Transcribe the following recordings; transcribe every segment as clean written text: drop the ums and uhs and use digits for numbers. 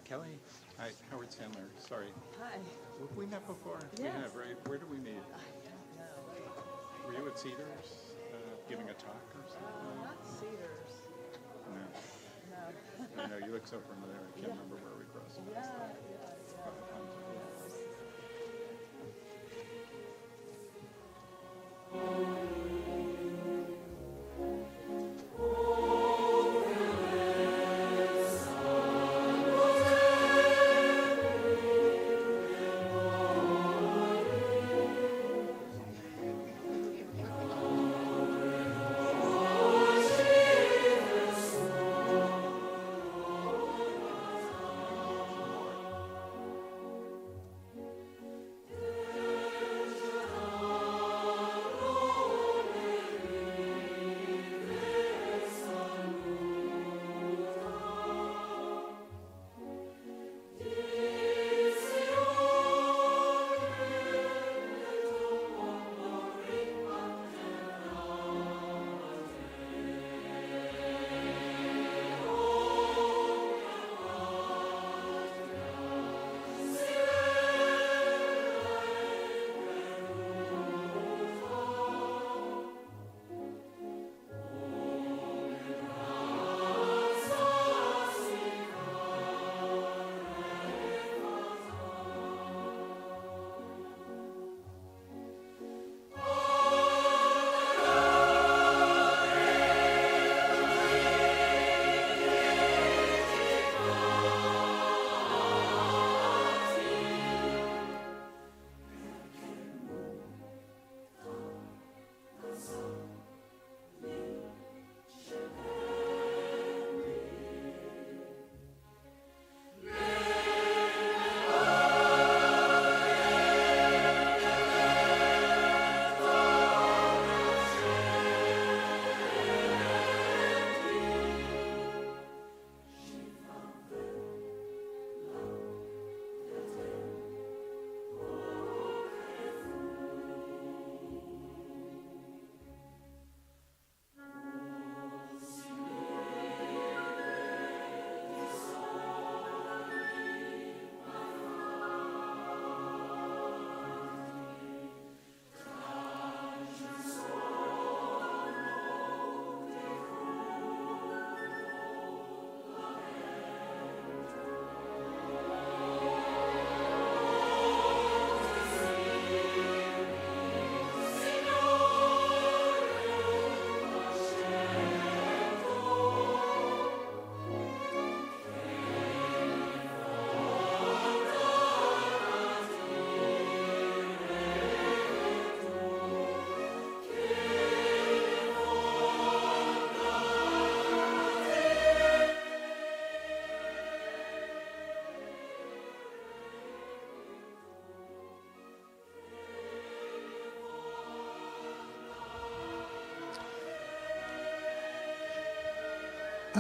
Kelly. Hi, Howard Sandler. Sorry. Hi. We met before. Yes. We have, right? Where did we meet? I don't know. Were you at Cedars giving a talk or something? Not Cedars. No. No. I know, you look so familiar. I can't remember where we crossed paths.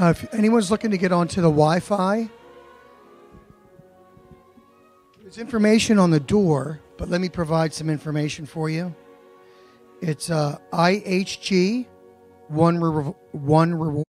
If anyone's looking to get onto the Wi-Fi, there's information on the door, but let me provide some information for you. It's IHG one reward.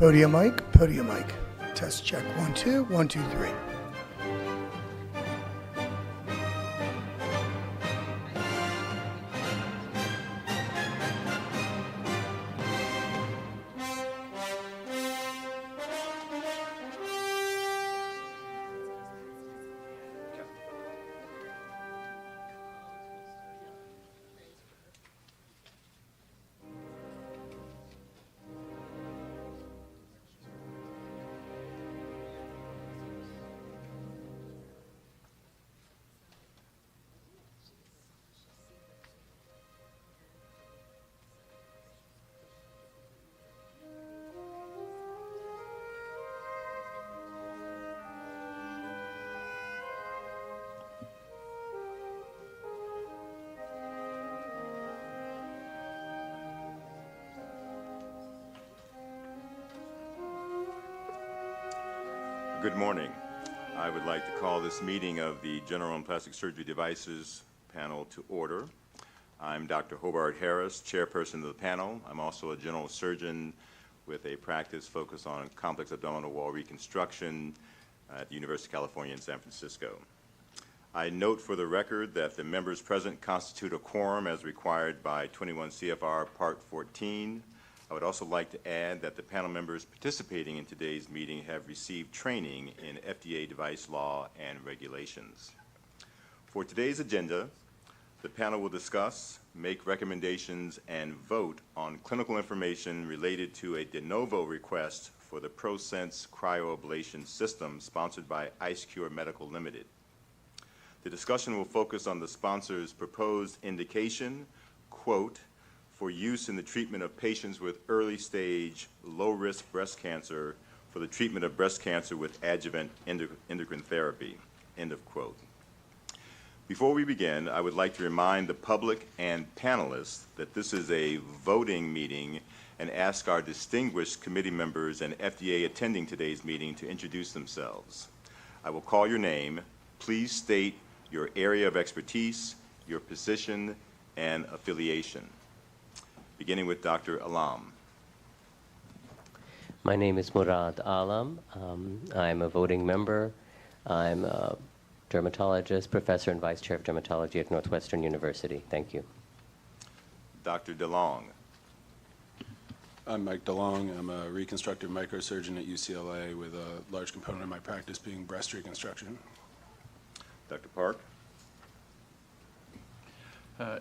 Podium mic, podium mic. Test check 1 2 1 2 3. Good morning. I would like to call this meeting of the General and Plastic Surgery Devices panel to order. I'm Dr. Hobart Harris, chairperson of the panel. I'm also a general surgeon with a practice focused on complex abdominal wall reconstruction at the University of California in San Francisco. I note for the record that the members present constitute a quorum as required by 21 CFR Part 14. I would also like to add that the panel members participating in today's meeting have received training in FDA device law and regulations. For today's agenda, the panel will discuss, make recommendations, and vote on clinical information related to a de novo request for the ProSense Cryoablation system sponsored by IceCure Medical Limited. The discussion will focus on the sponsor's proposed indication, quote, for use in the treatment of patients with early-stage, low-risk breast cancer for the treatment of breast cancer with adjuvant endocrine therapy, end of quote. Before we begin, I would like to remind the public and panelists that this is a voting meeting and ask our distinguished committee members and FDA attending today's meeting to introduce themselves. I will call your name. Please state your area of expertise, your position, and affiliation. Beginning with Dr. Alam. My name is Murad Alam. I'm a voting member. I'm a dermatologist, professor, and vice chair of dermatology at Northwestern University. Thank you. Dr. DeLong. I'm Mike DeLong. I'm a reconstructive microsurgeon at UCLA with a large component of my practice being breast reconstruction. Dr. Park.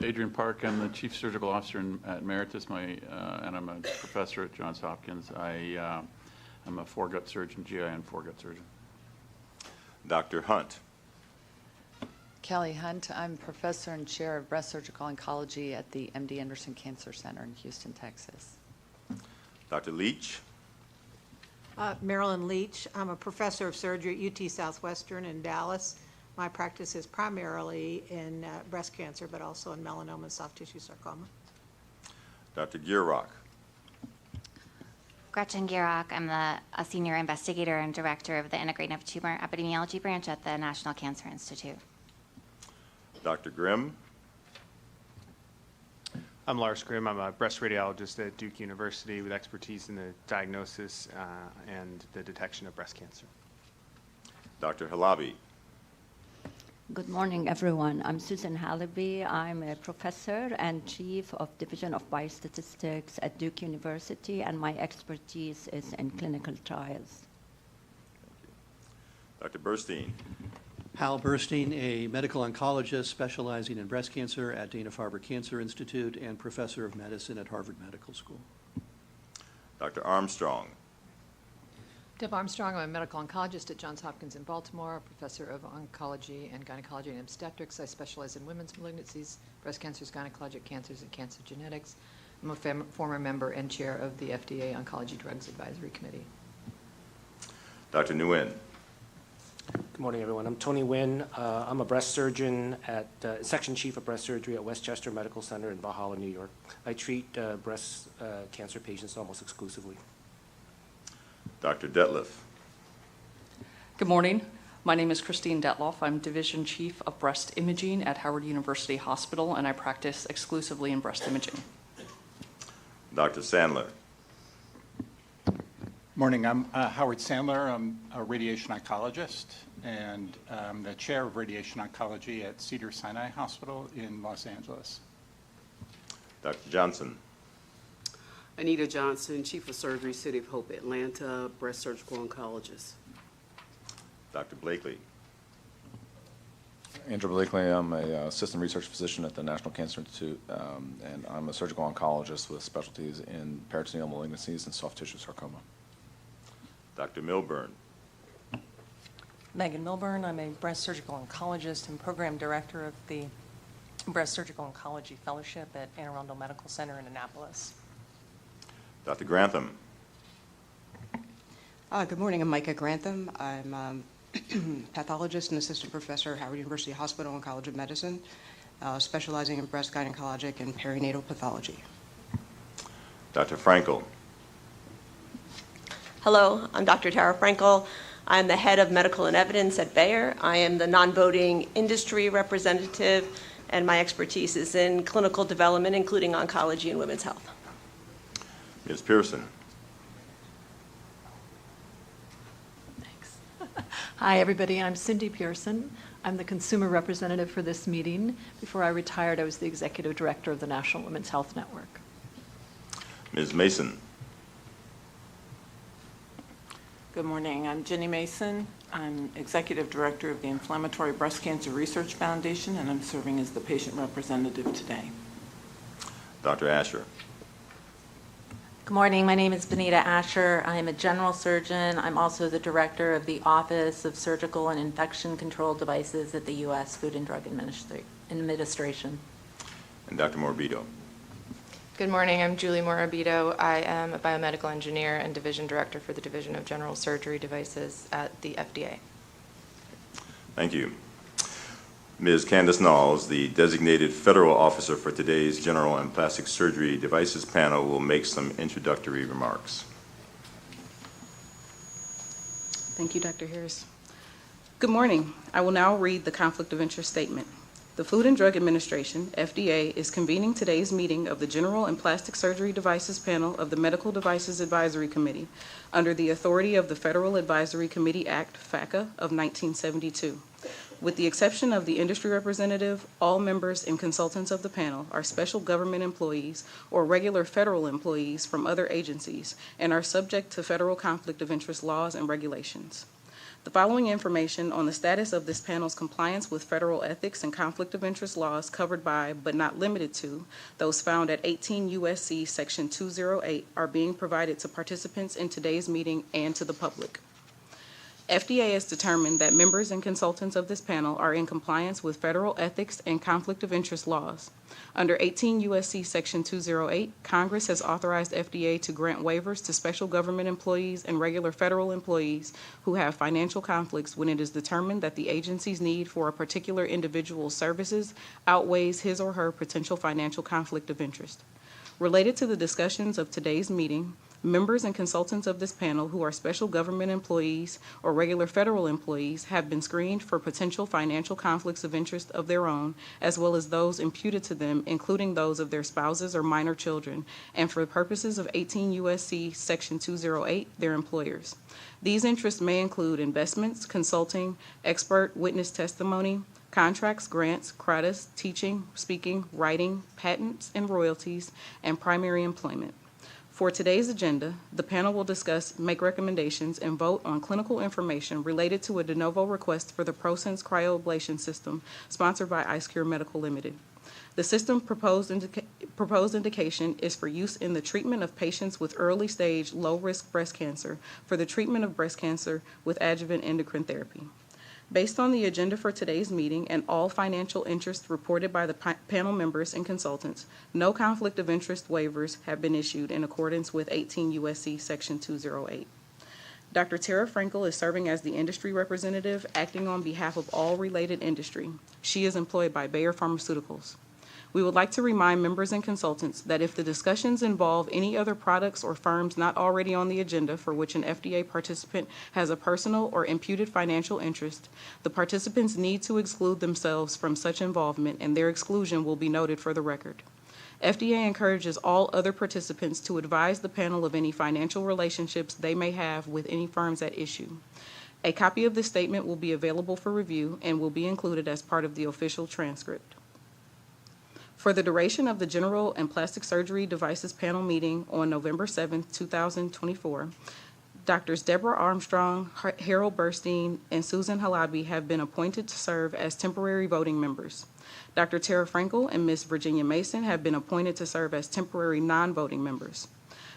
Adrian Park, I'm the Chief Surgical Officer at Emeritus, and I'm a professor at Johns Hopkins. I'm a foregut surgeon, GI and foregut surgeon. Dr. Hunt. Kelly Hunt, I'm professor and chair of breast surgical oncology at the MD Anderson Cancer Center in Houston, Texas. Dr. Leach. Marilyn Leach. I'm a professor of surgery at UT Southwestern in Dallas. My practice is primarily in breast cancer, but also in melanoma and soft tissue sarcoma. Dr. Gierach. Gretchen Gierach. I'm a senior investigator and director of the Integrative Tumor Epidemiology Branch at the National Cancer Institute. Dr. Grimm. I'm Lars Grimm. I'm a breast radiologist at Duke University with expertise in the diagnosis and the detection of breast cancer. Dr. Halabi. Good morning, everyone. I'm Susan Halaby. I'm a professor and chief of Division of Biostatistics at Duke University, and my expertise is in clinical trials. Dr. Burstein. Hal Burstein, a medical oncologist specializing in breast cancer at Dana-Farber Cancer Institute and professor of medicine at Harvard Medical School. Dr. Armstrong. Deb Armstrong, I'm a medical oncologist at Johns Hopkins in Baltimore, a professor of oncology and gynecology and obstetrics. I specialize in women's malignancies, breast cancers, gynecologic cancers, and cancer genetics. I'm a former member and chair of the FDA Oncology Drugs Advisory Committee. Dr. Nguyen. Good morning, everyone. I'm Tony Nguyen. I'm a breast surgeon at section chief of breast surgery at Westchester Medical Center in Valhalla, New York. I treat breast cancer patients almost exclusively. Dr. Detlef. Good morning. My name is Christine Detloff. I'm Division Chief of Breast Imaging at Howard University Hospital, and I practice exclusively in breast imaging. Dr. Sandler. Morning. I'm Howard Sandler. I'm a radiation oncologist and the chair of radiation oncology at Cedars-Sinai Hospital in Los Angeles. Dr. Johnson. Anita Johnson, Chief of Surgery, City of Hope, Atlanta, breast surgical oncologist. Dr. Blakely. Andrew Blakely. I'm a assistant research physician at the National Cancer Institute, and I'm a surgical oncologist with specialties in peritoneal malignancies and soft tissue sarcoma. Dr. Milburn. Megan Milburn. I'm a breast surgical oncologist and program director of the Breast Surgical Oncology Fellowship at Anne Arundel Medical Center in Annapolis. Dr. Grantham. Good morning. I'm Micah Grantham. I'm a pathologist and assistant professor at Howard University Hospital and College of Medicine, specializing in breast gynecologic and perinatal pathology. Dr. Frankel. Hello, I'm Dr. Tara Frankel. I'm the head of medical and evidence at Bayer. I am the non-voting industry representative, and my expertise is in clinical development, including oncology and women's health. Ms. Pearson. Hi, everybody. I'm Cindy Pearson. I'm the consumer representative for this meeting. Before I retired, I was the executive director of the National Women's Health Network. Ms. Mason. Good morning. I'm Jenny Mason. I'm executive director of the Inflammatory Breast Cancer Research Foundation, and I'm serving as the patient representative today. Dr. Asher. Good morning. My name is Benita Asher. I am a general surgeon. I'm also the director of the Office of Surgical and Infection Control Devices at the U.S. Food and Drug Administration. And Dr. Morbido. Good morning. I'm Julie Morabito. I am a biomedical engineer and division director for the Division of General Surgery Devices at the FDA. Thank you. Ms. Candace Knowles, the designated federal officer for today's General and Plastic Surgery Devices panel, will make some introductory remarks. Thank you, Dr. Harris. Good morning. I will now read the Conflict of Interest Statement. The Food and Drug Administration, FDA, is convening today's meeting of the General and Plastic Surgery Devices panel of the Medical Devices Advisory Committee under the authority of the Federal Advisory Committee Act, FACA, of 1972. With the exception of the industry representative, all members and consultants of the panel are special government employees or regular federal employees from other agencies and are subject to federal conflict of interest laws and regulations. The following information on the status of this panel's compliance with federal ethics and conflict of interest laws covered by, but not limited to, those found at 18 U.S.C. Section 208 are being provided to participants in today's meeting and to the public. FDA has determined that members and consultants of this panel are in compliance with federal ethics and conflict of interest laws. Under 18 U.S.C. Section 208, Congress has authorized FDA to grant waivers to special government employees and regular federal employees who have financial conflicts when it is determined that the agency's need for a particular individual's services outweighs his or her potential financial conflict of interest. Related to the discussions of today's meeting, members and consultants of this panel who are special government employees or regular federal employees have been screened for potential financial conflicts of interest of their own, as well as those imputed to them, including those of their spouses or minor children, and for purposes of 18 U.S.C. Section 208, their employers. These interests may include investments, consulting, expert witness testimony, contracts, grants, credits, teaching, speaking, writing, patents and royalties, and primary employment. For today's agenda, the panel will discuss, make recommendations, and vote on clinical information related to a de novo request for the ProSense Cryoablation system sponsored by IceCure Medical Limited. The system proposed indication is for use in the treatment of patients with early-stage, low-risk breast cancer for the treatment of breast cancer with adjuvant endocrine therapy. Based on the agenda for today's meeting and all financial interests reported by the panel members and consultants, no conflict of interest waivers have been issued in accordance with 18 U.S.C. Section 208. Dr. Tara Frankel is serving as the industry representative, acting on behalf of all related industry. She is employed by Bayer Pharmaceuticals. We would like to remind members and consultants that if the discussions involve any other products or firms not already on the agenda for which an FDA participant has a personal or imputed financial interest, the participants need to exclude themselves from such involvement, and their exclusion will be noted for the record. FDA encourages all other participants to advise the panel of any financial relationships they may have with any firms at issue. A copy of this statement will be available for review and will be included as part of the official transcript. For the duration of the General and Plastic Surgery Devices panel meeting on November 7, 2024, Drs. Deborah Armstrong, Harold Burstein, and Susan Halabi have been appointed to serve as temporary voting members. Dr. Tara Frankel and Ms. Virginia Mason have been appointed to serve as temporary non-voting members.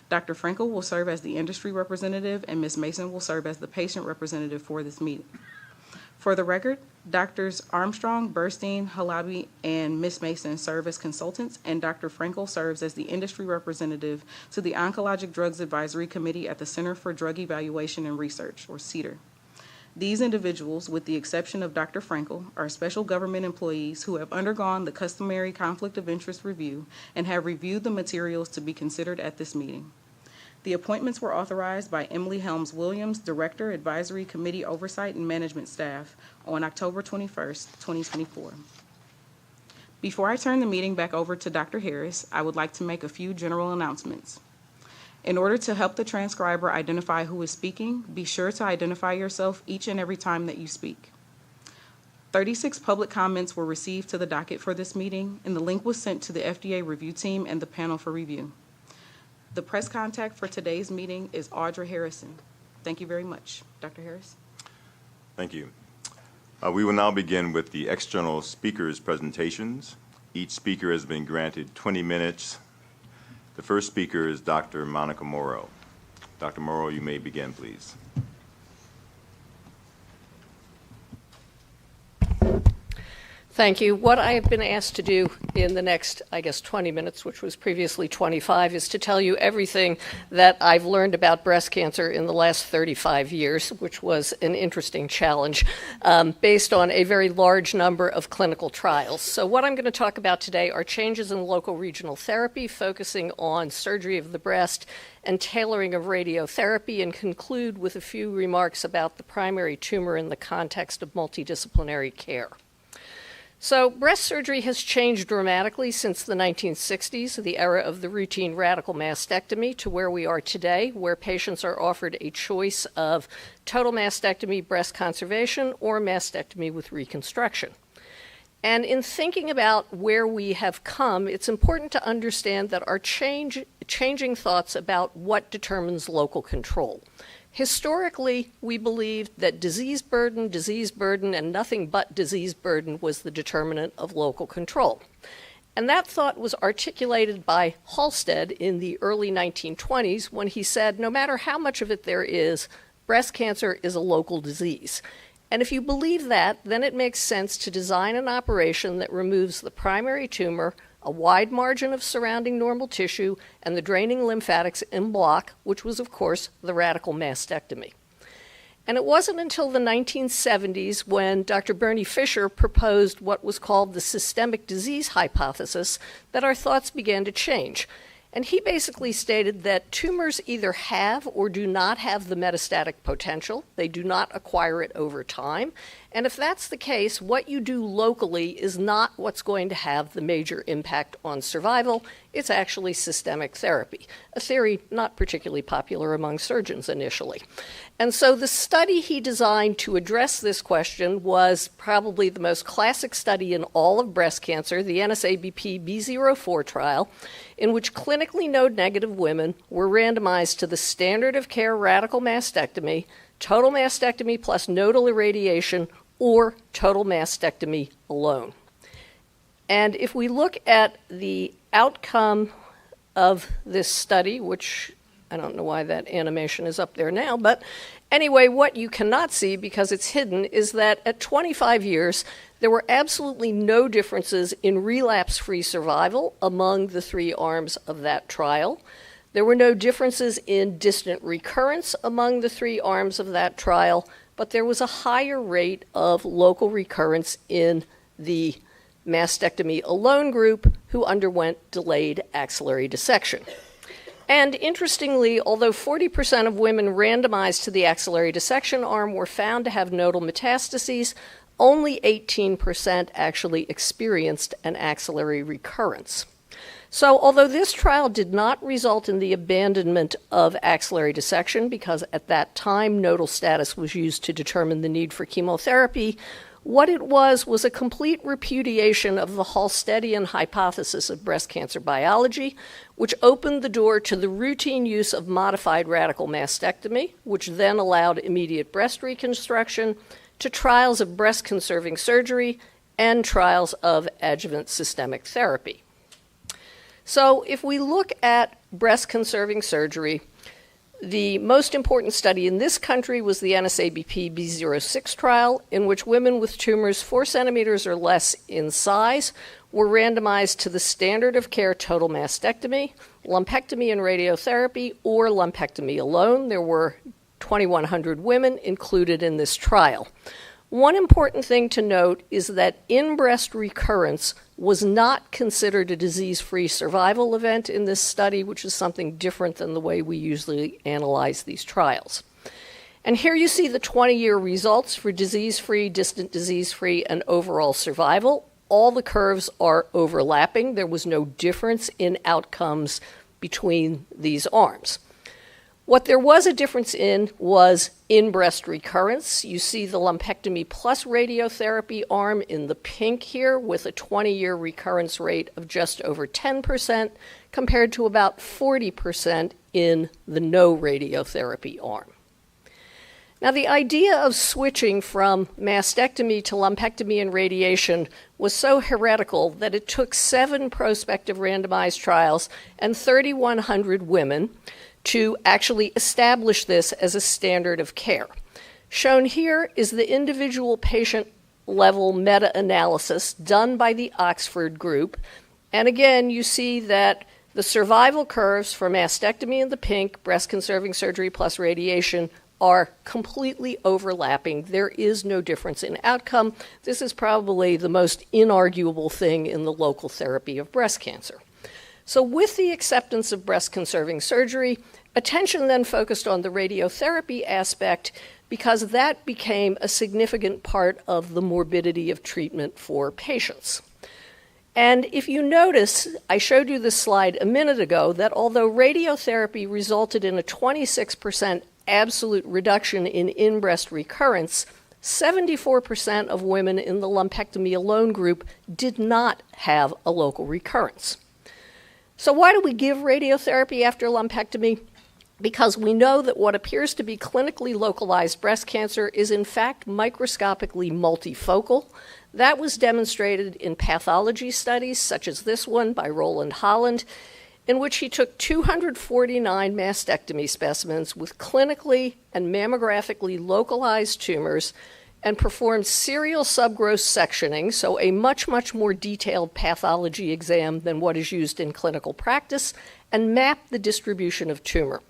Dr. Frankel will serve as the industry representative, and Ms. Mason will serve as the patient representative for this meeting. For the record, Drs. Armstrong, Burstein, Halabi, and Ms. Mason serve as consultants, and Dr. Frankel serves as the industry representative to the Oncologic Drugs Advisory Committee at the Center for Drug Evaluation and Research, or CDER. These individuals, with the exception of Dr. Frankel, are special government employees who have undergone the customary conflict of interest review and have reviewed the materials to be considered at this meeting. The appointments were authorized by Emily Helms Williams, Director, Advisory Committee Oversight and Management Staff, on October 21st, 2024. Before I turn the meeting back over to Dr. Harris, I would like to make a few general announcements. In order to help the transcriber identify who is speaking, be sure to identify yourself each and every time that you speak. 36 public comments were received to the docket for this meeting, and the link was sent to the FDA review team and the panel for review. The press contact for today's meeting is Audra Harrison. Thank you very much. Dr. Harris? Thank you. We will now begin with the external speakers' presentations. Each speaker has been granted 20 minutes. The first speaker is Dr. Monica Morrow. Dr. Morrow, you may begin, please. Thank you. What I have been asked to do in the next, 20 minutes, which was previously 25, is to tell you everything that I've learned about breast cancer in the last 35 years, which was an interesting challenge, based on a very large number of clinical trials. So what I'm going to talk about today are changes in local regional therapy, focusing on surgery of the breast and tailoring of radiotherapy, and conclude with a few remarks about the primary tumor in the context of multidisciplinary care. So breast surgery has changed dramatically since the 1960s, the era of the routine radical mastectomy, to where we are today, where patients are offered a choice of total mastectomy, breast conservation, or mastectomy with reconstruction. And in thinking about where we have come, it's important to understand that our changing thoughts about what determines local control. Historically, we believed that disease burden, and nothing but disease burden was the determinant of local control. And that thought was articulated by Halsted in the early 1920s when he said, no matter how much of it there is, breast cancer is a local disease. And if you believe that, then it makes sense to design an operation that removes the primary tumor, a wide margin of surrounding normal tissue, and the draining lymphatics en bloc, which was, of course, the radical mastectomy. And it wasn't until the 1970s when Dr. Bernie Fisher proposed what was called the systemic disease hypothesis that our thoughts began to change. And he basically stated that tumors either have or do not have the metastatic potential. They do not acquire it over time. And if that's the case, what you do locally is not what's going to have the major impact on survival. It's actually systemic therapy, a theory not particularly popular among surgeons initially. And so the study he designed to address this question was probably the most classic study in all of breast cancer, the NSABP B04 trial, in which clinically node-negative women were randomized to the standard of care radical mastectomy, total mastectomy plus nodal irradiation, or total mastectomy alone. And if we look at the outcome of this study, which I don't know why that animation is up there now, but anyway, what you cannot see because it's hidden is that at 25 years, there were absolutely no differences in relapse-free survival among the three arms of that trial. There were no differences in distant recurrence among the three arms of that trial, but there was a higher rate of local recurrence in the mastectomy alone group who underwent delayed axillary dissection. And interestingly, although 40% of women randomized to the axillary dissection arm were found to have nodal metastases, only 18% actually experienced an axillary recurrence. So although this trial did not result in the abandonment of axillary dissection, because at that time nodal status was used to determine the need for chemotherapy, what it was a complete repudiation of the Halstedian hypothesis of breast cancer biology, which opened the door to the routine use of modified radical mastectomy, which then allowed immediate breast reconstruction, to trials of breast-conserving surgery and trials of adjuvant systemic therapy. So if we look at breast-conserving surgery, the most important study in this country was the NSABP B06 trial, in which women with tumors 4 centimeters or less in size were randomized to the standard of care total mastectomy, lumpectomy and radiotherapy, or lumpectomy alone. There were 2,100 women included in this trial. One important thing to note is that in-breast recurrence was not considered a disease-free survival event in this study, which is something different than the way we usually analyze these trials. And here you see the 20-year results for disease-free, distant disease-free, and overall survival. All the curves are overlapping. There was no difference in outcomes between these arms. What there was a difference in was in-breast recurrence. You see the lumpectomy plus radiotherapy arm in the pink here with a 20-year recurrence rate of just over 10% compared to about 40% in the no radiotherapy arm. Now, the idea of switching from mastectomy to lumpectomy and radiation was so heretical that it took 7 prospective randomized trials and 3,100 women to actually establish this as a standard of care. Shown here is the individual patient level meta-analysis done by the Oxford group. And again, you see that the survival curves for mastectomy in the pink, breast-conserving surgery plus radiation, are completely overlapping. There is no difference in outcome. This is probably the most inarguable thing in the local therapy of breast cancer. So with the acceptance of breast-conserving surgery, attention then focused on the radiotherapy aspect because that became a significant part of the morbidity of treatment for patients. And if you notice, I showed you this slide a minute ago, that although radiotherapy resulted in a 26% absolute reduction in in-breast recurrence, 74% of women in the lumpectomy alone group did not have a local recurrence. So why do we give radiotherapy after lumpectomy? Because we know that what appears to be clinically localized breast cancer is in fact microscopically multifocal. That was demonstrated in pathology studies such as this one by Roland Holland, in which he took 249 mastectomy specimens with clinically and mammographically localized tumors and performed serial subgross sectioning, so a much, much more detailed pathology exam than what is used in clinical practice, and mapped the distribution of tumor.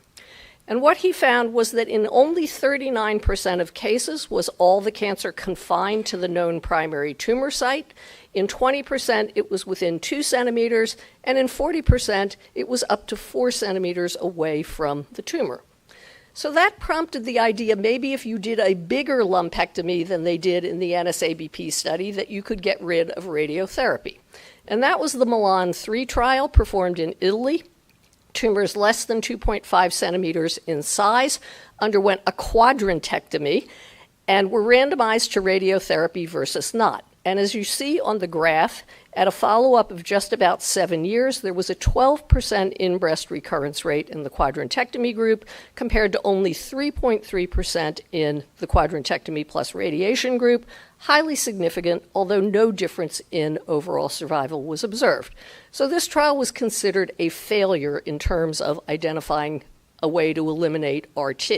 And what he found was that in only 39% of cases was all the cancer confined to the known primary tumor site. In 20%, it was within 2 centimeters, and in 40%, it was up to 4 centimeters away from the tumor. So that prompted the idea maybe if you did a bigger lumpectomy than they did in the NSABP study, that you could get rid of radiotherapy. And that was the Milan 3 trial performed in Italy. Tumors less than 2.5 centimeters in size underwent a quadrantectomy and were randomized to radiotherapy versus not. And as you see on the graph, at a follow-up of just about 7 years, there was a 12% in-breast recurrence rate in the quadrantectomy group compared to only 3.3% in the quadrantectomy plus radiation group. Highly significant, although no difference in overall survival was observed. So this trial was considered a failure in terms of identifying a way to eliminate RT.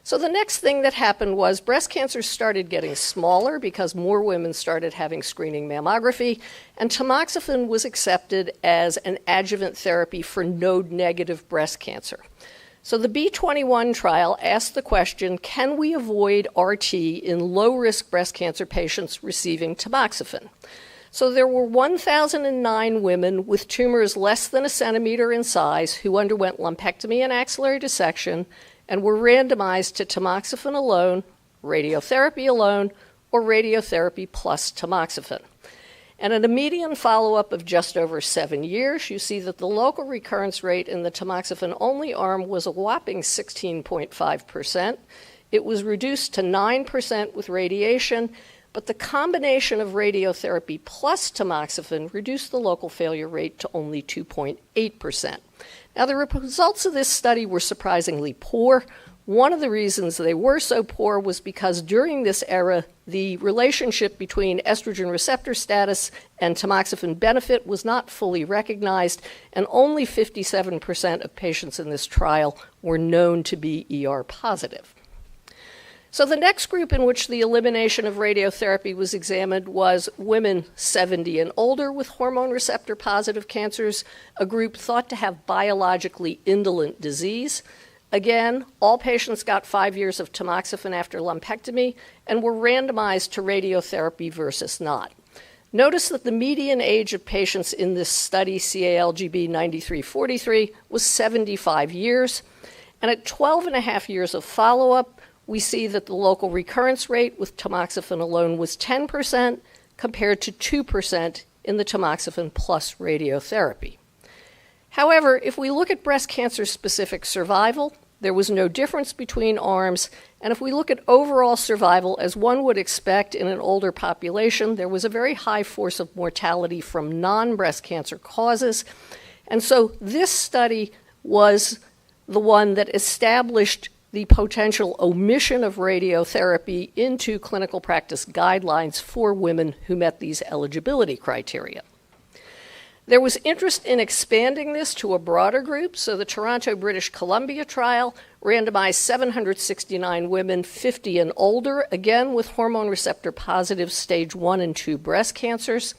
So the next thing that happened was breast cancer started getting smaller because more women started having screening mammography, and tamoxifen was accepted as an adjuvant therapy for node-negative breast cancer. So the B21 trial asked the question, can we avoid RT in low-risk breast cancer patients receiving tamoxifen? So there were 1,009 women with tumors less than 1 centimeter in size who underwent lumpectomy and axillary dissection and were randomized to tamoxifen alone, radiotherapy alone, or radiotherapy plus tamoxifen. And at a median follow-up of just over 7 years, you see that the local recurrence rate in the tamoxifen-only arm was a whopping 16.5%. It was reduced to 9% with radiation, but the combination of radiotherapy plus tamoxifen reduced the local failure rate to only 2.8%. Now, the results of this study were surprisingly poor. One of the reasons they were so poor was because during this era, the relationship between estrogen receptor status and tamoxifen benefit was not fully recognized, and only 57% of patients in this trial were known to be ER positive. So the next group in which the elimination of radiotherapy was examined was women 70 and older with hormone receptor positive cancers, a group thought to have biologically indolent disease. again, all patients got 5 years of tamoxifen after lumpectomy and were randomized to radiotherapy versus not. Notice that the median age of patients in this study, CALGB 9343, was 75 years. And at 12 and a half years of follow-up, we see that the local recurrence rate with tamoxifen alone was 10% compared to 2% in the tamoxifen plus radiotherapy. However, if we look at breast cancer-specific survival, there was no difference between arms, and if we look at overall survival, as one would expect in an older population, there was a very high force of mortality from non-breast cancer causes. And so this study was the one that established the potential omission of radiotherapy into clinical practice guidelines for women who met these eligibility criteria. There was interest in expanding this to a broader group, so the Toronto, British Columbia trial randomized 769 women 50 and older, again with hormone receptor positive stage 1 and 2 breast cancers.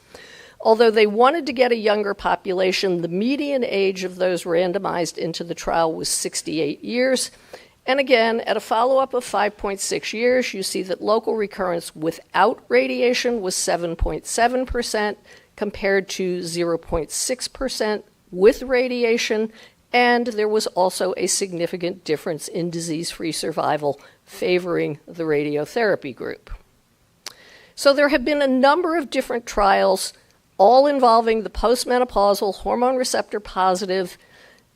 Although they wanted to get a younger population, the median age of those randomized into the trial was 68 years. And again, at a follow-up of 5.6 years, you see that local recurrence without radiation was 7.7%, compared to 0.6% with radiation, and there was also a significant difference in disease-free survival favoring the radiotherapy group. So there have been a number of different trials, all involving the postmenopausal hormone receptor positive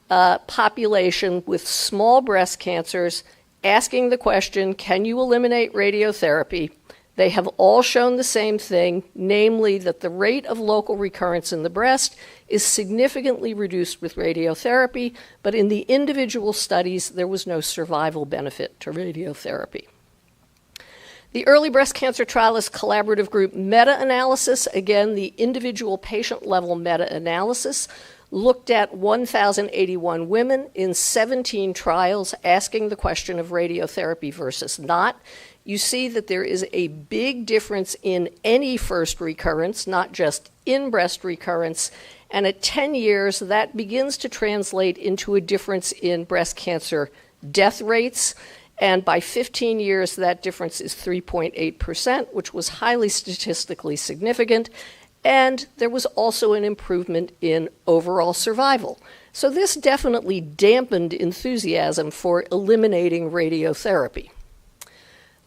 population with small breast cancers, asking the question, can you eliminate radiotherapy? They have all shown the same thing, namely that the rate of local recurrence in the breast is significantly reduced with radiotherapy, but in the individual studies, there was no survival benefit to radiotherapy. The early breast cancer trial is collaborative group meta-analysis. Again, the individual patient-level meta-analysis looked at 1,081 women in 17 trials, asking the question of radiotherapy versus not. You see that there is a big difference in any first recurrence, not just in breast recurrence. And at 10 years, that begins to translate into a difference in breast cancer death rates. And by 15 years, that difference is 3.8%, which was highly statistically significant. And there was also an improvement in overall survival. So this definitely dampened enthusiasm for eliminating radiotherapy.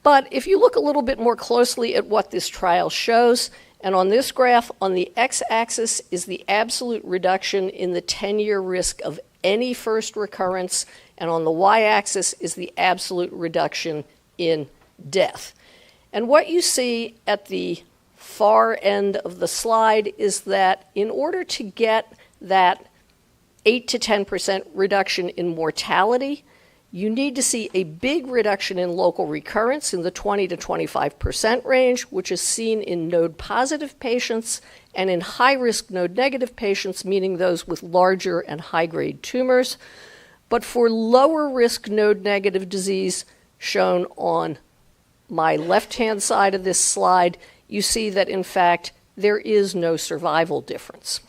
But if you look a little bit more closely at what this trial shows, and on this graph, on the x-axis is the absolute reduction in the 10-year risk of any first recurrence, and on the y-axis is the absolute reduction in death. And what you see at the far end of the slide is that in order to get that 8 to 10% reduction in mortality, you need to see a big reduction in local recurrence in the 20 to 25% range, which is seen in node-positive patients and in high-risk node-negative patients, meaning those with larger and high-grade tumors. But for lower-risk node-negative disease, shown on my left-hand side of this slide, you see that, in fact, there is no survival difference.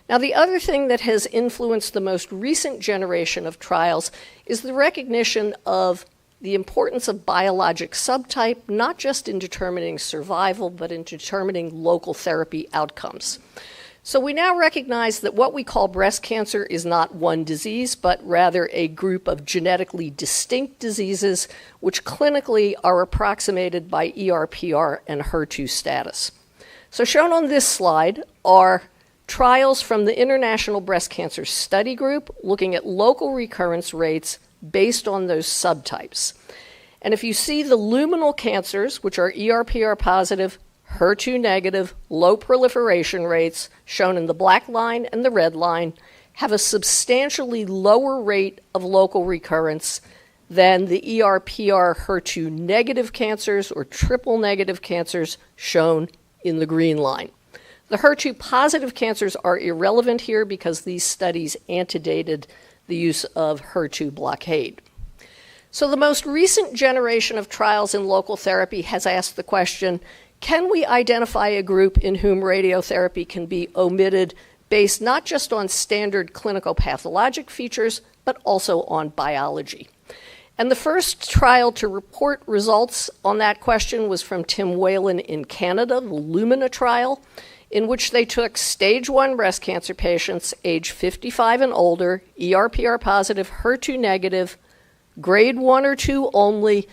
Now, the other thing that has influenced the most recent generation of trials is the recognition of the importance of biologic subtype, not just in determining survival, but in determining local therapy outcomes. So we now recognize that what we call breast cancer is not one disease, but rather a group of genetically distinct diseases, which clinically are approximated by ERPR and HER2 status. So shown on this slide are trials from the International Breast Cancer Study Group looking at local recurrence rates based on those subtypes. And if you see the luminal cancers, which are ERPR positive, HER2 negative, low proliferation rates, shown in the black line and the red line, have a substantially lower rate of local recurrence than the ERPR HER2 negative cancers or triple negative cancers shown in the green line. The HER2 positive cancers are irrelevant here because these studies antedated the use of HER2 blockade. So the most recent generation of trials in local therapy has asked the question, can we identify a group in whom radiotherapy can be omitted based not just on standard clinical pathologic features, but also on biology. And the first trial to report results on that question was from Tim Whalen in Canada, the Lumina trial, in which they took stage 1 breast cancer patients age 55 and older, ER/PR positive, HER2 negative, grade 1 or 2 only,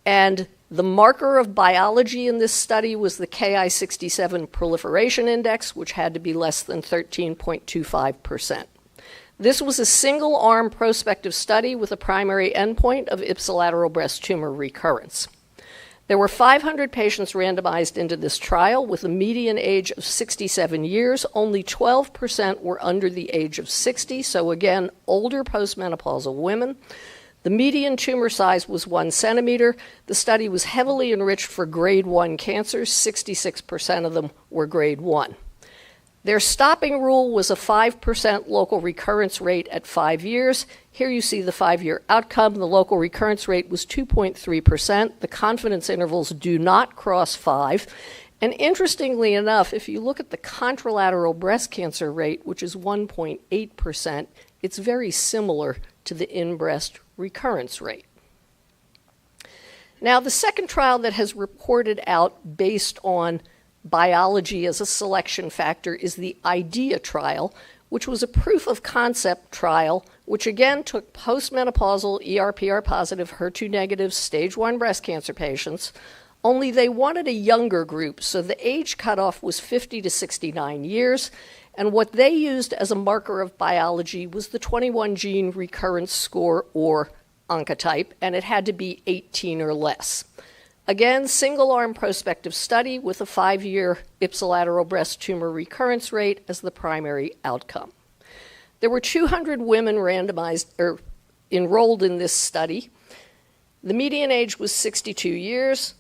and the marker of biology in this study was the Ki-67 proliferation index, which had to be less than 13.25%. This was a single-arm prospective study with a primary endpoint of ipsilateral breast tumor recurrence. There were 500 patients randomized into this trial with a median age of 67 years. Only 12% were under the age of 60, so again, older postmenopausal women. The median tumor size was 1 centimeter. The study was heavily enriched for grade 1 cancers. 66% of them were grade 1. Their stopping rule was a 5% local recurrence rate at 5 years. Here you see the 5-year outcome. The local recurrence rate was 2.3%. The confidence intervals do not cross 5. And interestingly enough, if you look at the contralateral breast cancer rate, which is 1.8%, it's very similar to the in-breast recurrence rate. Now, the second trial that has reported out based on biology as a selection factor is the IDEA trial, which was a proof of concept trial, which again took postmenopausal ER/PR positive, HER2 negative, stage 1 breast cancer patients, only they wanted a younger group, so the age cutoff was 50 to 69 years, and what they used as a marker of biology was the 21 gene recurrence score, or oncotype, and it had to be 18 or less. Again, single-arm prospective study with a 5-year ipsilateral breast tumor recurrence rate as the primary outcome. There were 200 women enrolled in this study. The median age was 62 years.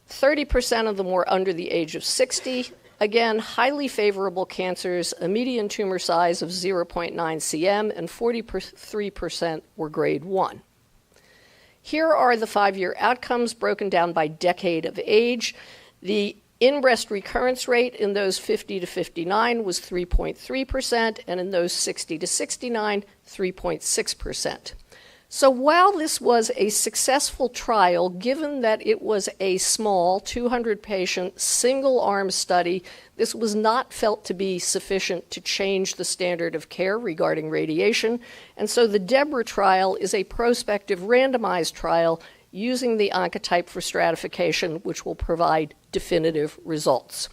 30% of them were under the age of 60. Again, highly favorable cancers, a median tumor size of 0.9 cm, and 43% were grade 1. Here are the 5-year outcomes broken down by decade of age. The in-breast recurrence rate in those 50 to 59 was 3.3%, and in those 60 to 69, 3.6%. So while this was a successful trial, given that it was a small 200-patient single-arm study, this was not felt to be sufficient to change the standard of care regarding radiation, and so the DEBRA trial is a prospective randomized trial using the oncotype for stratification, which will provide definitive results.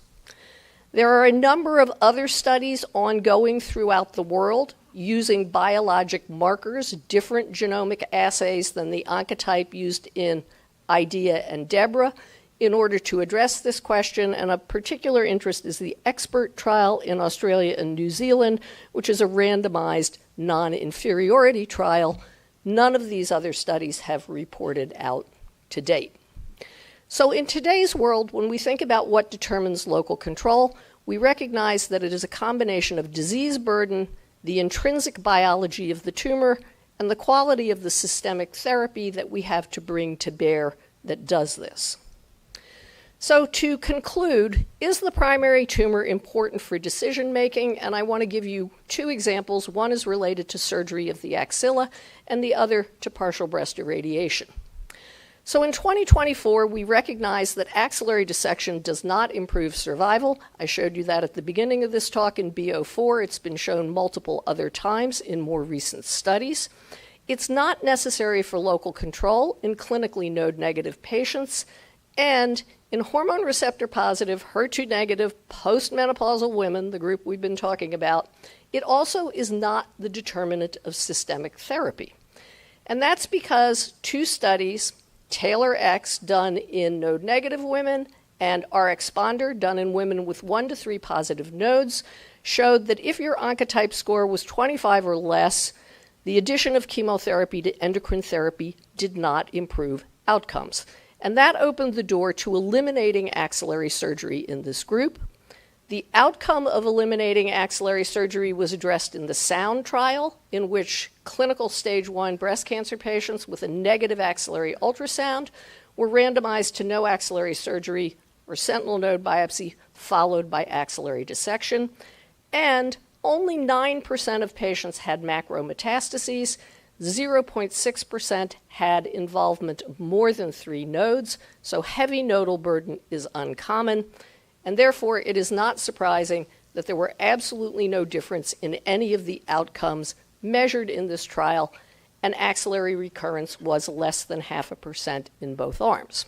There are a number of other studies ongoing throughout the world using biologic markers, different genomic assays than the oncotype used in IDEA and DEBRA, in order to address this question, and of particular interest is the EXPERT trial in Australia and New Zealand, which is a randomized non-inferiority trial. None of these other studies have reported out to date. So in today's world, when we think about what determines local control, we recognize that it is a combination of disease burden, the intrinsic biology of the tumor, and the quality of the systemic therapy that we have to bring to bear that does this. So to conclude, is the primary tumor important for decision making? And I want to give you 2 examples. One is related to surgery of the axilla, and the other to partial breast irradiation. So in 2024, we recognize that axillary dissection does not improve survival. I showed you that at the beginning of this talk in B04. It's been shown multiple other times in more recent studies. It's not necessary for local control in clinically node-negative patients, and in hormone receptor positive, HER2 negative, postmenopausal women, the group we've been talking about, it also is not the determinant of systemic therapy. And that's because 2 studies, Taylor-X done in node-negative women and R-Exponder done in women with 1 to 3 positive nodes, showed that if your oncotype score was 25 or less, the addition of chemotherapy to endocrine therapy did not improve outcomes. And that opened the door to eliminating axillary surgery in this group. The outcome of eliminating axillary surgery was addressed in the SOUND trial, in which clinical stage 1 breast cancer patients with a negative axillary ultrasound were randomized to no axillary surgery or sentinel node biopsy followed by axillary dissection. And only 9% of patients had macrometastases. 0.6% had involvement of more than 3 nodes, so heavy nodal burden is uncommon, and therefore it is not surprising that there were absolutely no difference in any of the outcomes measured in this trial, and axillary recurrence was less than 0.5% in both arms.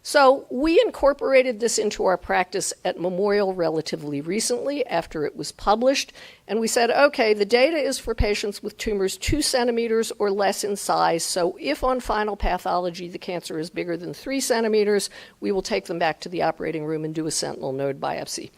So we incorporated this into our practice at Memorial relatively recently after it was published, and we said, okay, the data is for patients with tumors 2 centimeters or less in size, so if on final pathology the cancer is bigger than 3 centimeters, we will take them back to the operating room and do a sentinel node biopsy.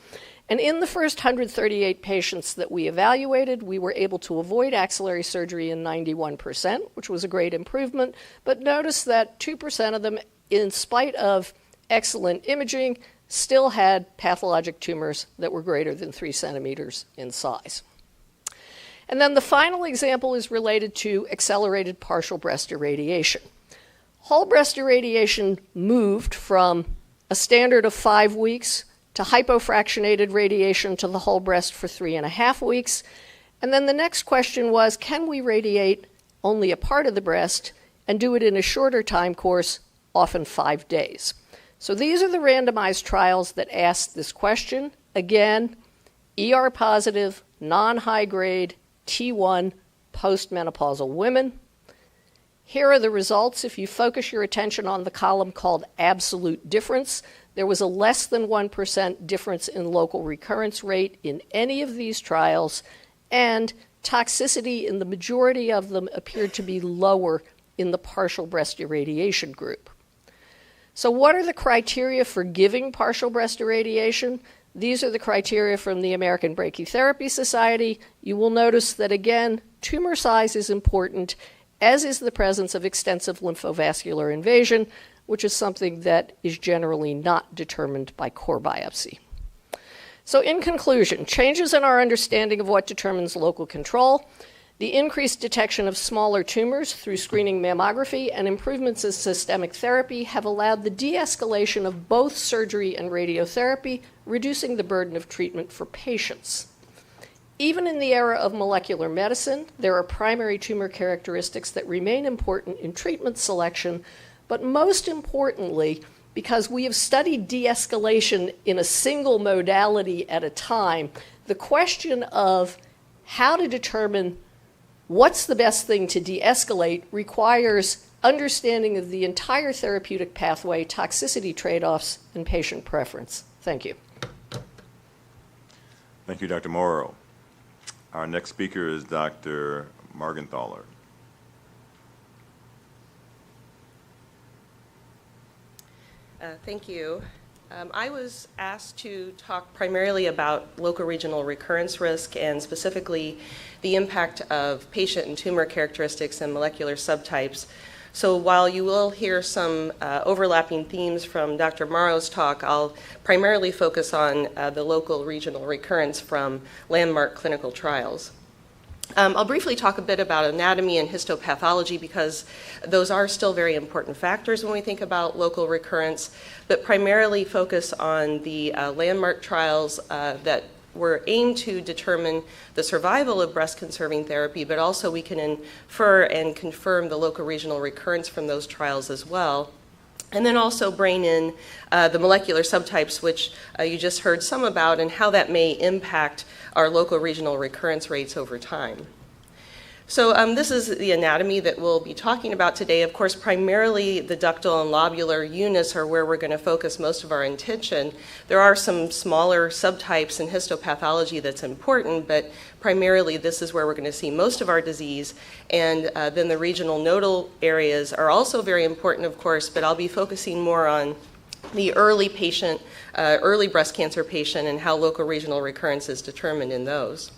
And in the first 138 patients that we evaluated, we were able to avoid axillary surgery in 91%, which was a great improvement, but notice that 2% of them, in spite of excellent imaging, still had pathologic tumors that were greater than 3 centimeters in size. And then the final example is related to accelerated partial breast irradiation. Whole breast irradiation moved from a standard of 5 weeks to hypofractionated radiation to the whole breast for 3.5 weeks. And then the next question was, can we radiate only a part of the breast and do it in a shorter time course, often 5 days? So these are the randomized trials that asked this question. Again, ER positive, non-high grade, T1, postmenopausal women. Here are the results. If you focus your attention on the column called absolute difference, there was a less than 1% difference in local recurrence rate in any of these trials, and toxicity in the majority of them appeared to be lower in the partial breast irradiation group. So what are the criteria for giving partial breast irradiation? These are the criteria from the American Brachytherapy Society. You will notice that, again, tumor size is important, as is the presence of extensive lymphovascular invasion, which is something that is generally not determined by core biopsy. So in conclusion, changes in our understanding of what determines local control, the increased detection of smaller tumors through screening mammography, and improvements in systemic therapy have allowed the de-escalation of both surgery and radiotherapy, reducing the burden of treatment for patients. Even in the era of molecular medicine, there are primary tumor characteristics that remain important in treatment selection, but most importantly, because we have studied de-escalation in a single modality at a time, the question of how to determine what's the best thing to de-escalate requires understanding of the entire therapeutic pathway, toxicity trade-offs, and patient preference. Thank you. Thank you, Dr. Morrow. Our next speaker is Dr. Morgenthaler. Thank you. I was asked to talk primarily about locoregional recurrence risk and specifically the impact of patient and tumor characteristics and molecular subtypes. So while you will hear some overlapping themes from Dr. Morrow's talk, I'll primarily focus on the local regional recurrence from landmark clinical trials. I'll briefly talk a bit about anatomy and histopathology because those are still very important factors when we think about local recurrence, but primarily focus on the landmark trials that were aimed to determine the survival of breast-conserving therapy, but also we can infer and confirm the locoregional recurrence from those trials as well. And then also bring in the molecular subtypes, which you just heard some about, and how that may impact our locoregional recurrence rates over time. So this is the anatomy that we'll be talking about today. Of course, primarily the ductal and lobular units are where we're going to focus most of our attention. There are some smaller subtypes in histopathology that's important, but primarily this is where we're going to see most of our disease. And then the regional nodal areas are also very important, of course, but I'll be focusing more on the early patient, early breast cancer patient and how locoregional recurrence is determined in those.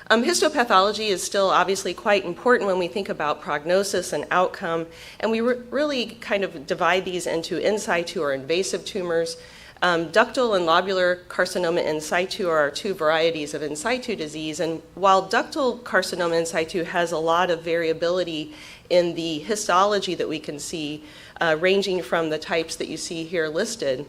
Histopathology is still obviously quite important when we think about prognosis and outcome, and we really kind of divide these into in situ or invasive tumors. Ductal and lobular carcinoma in situ are our two varieties of in situ disease, and while ductal carcinoma in situ has a lot of variability in the histology that we can see, ranging from the types that you see here listed,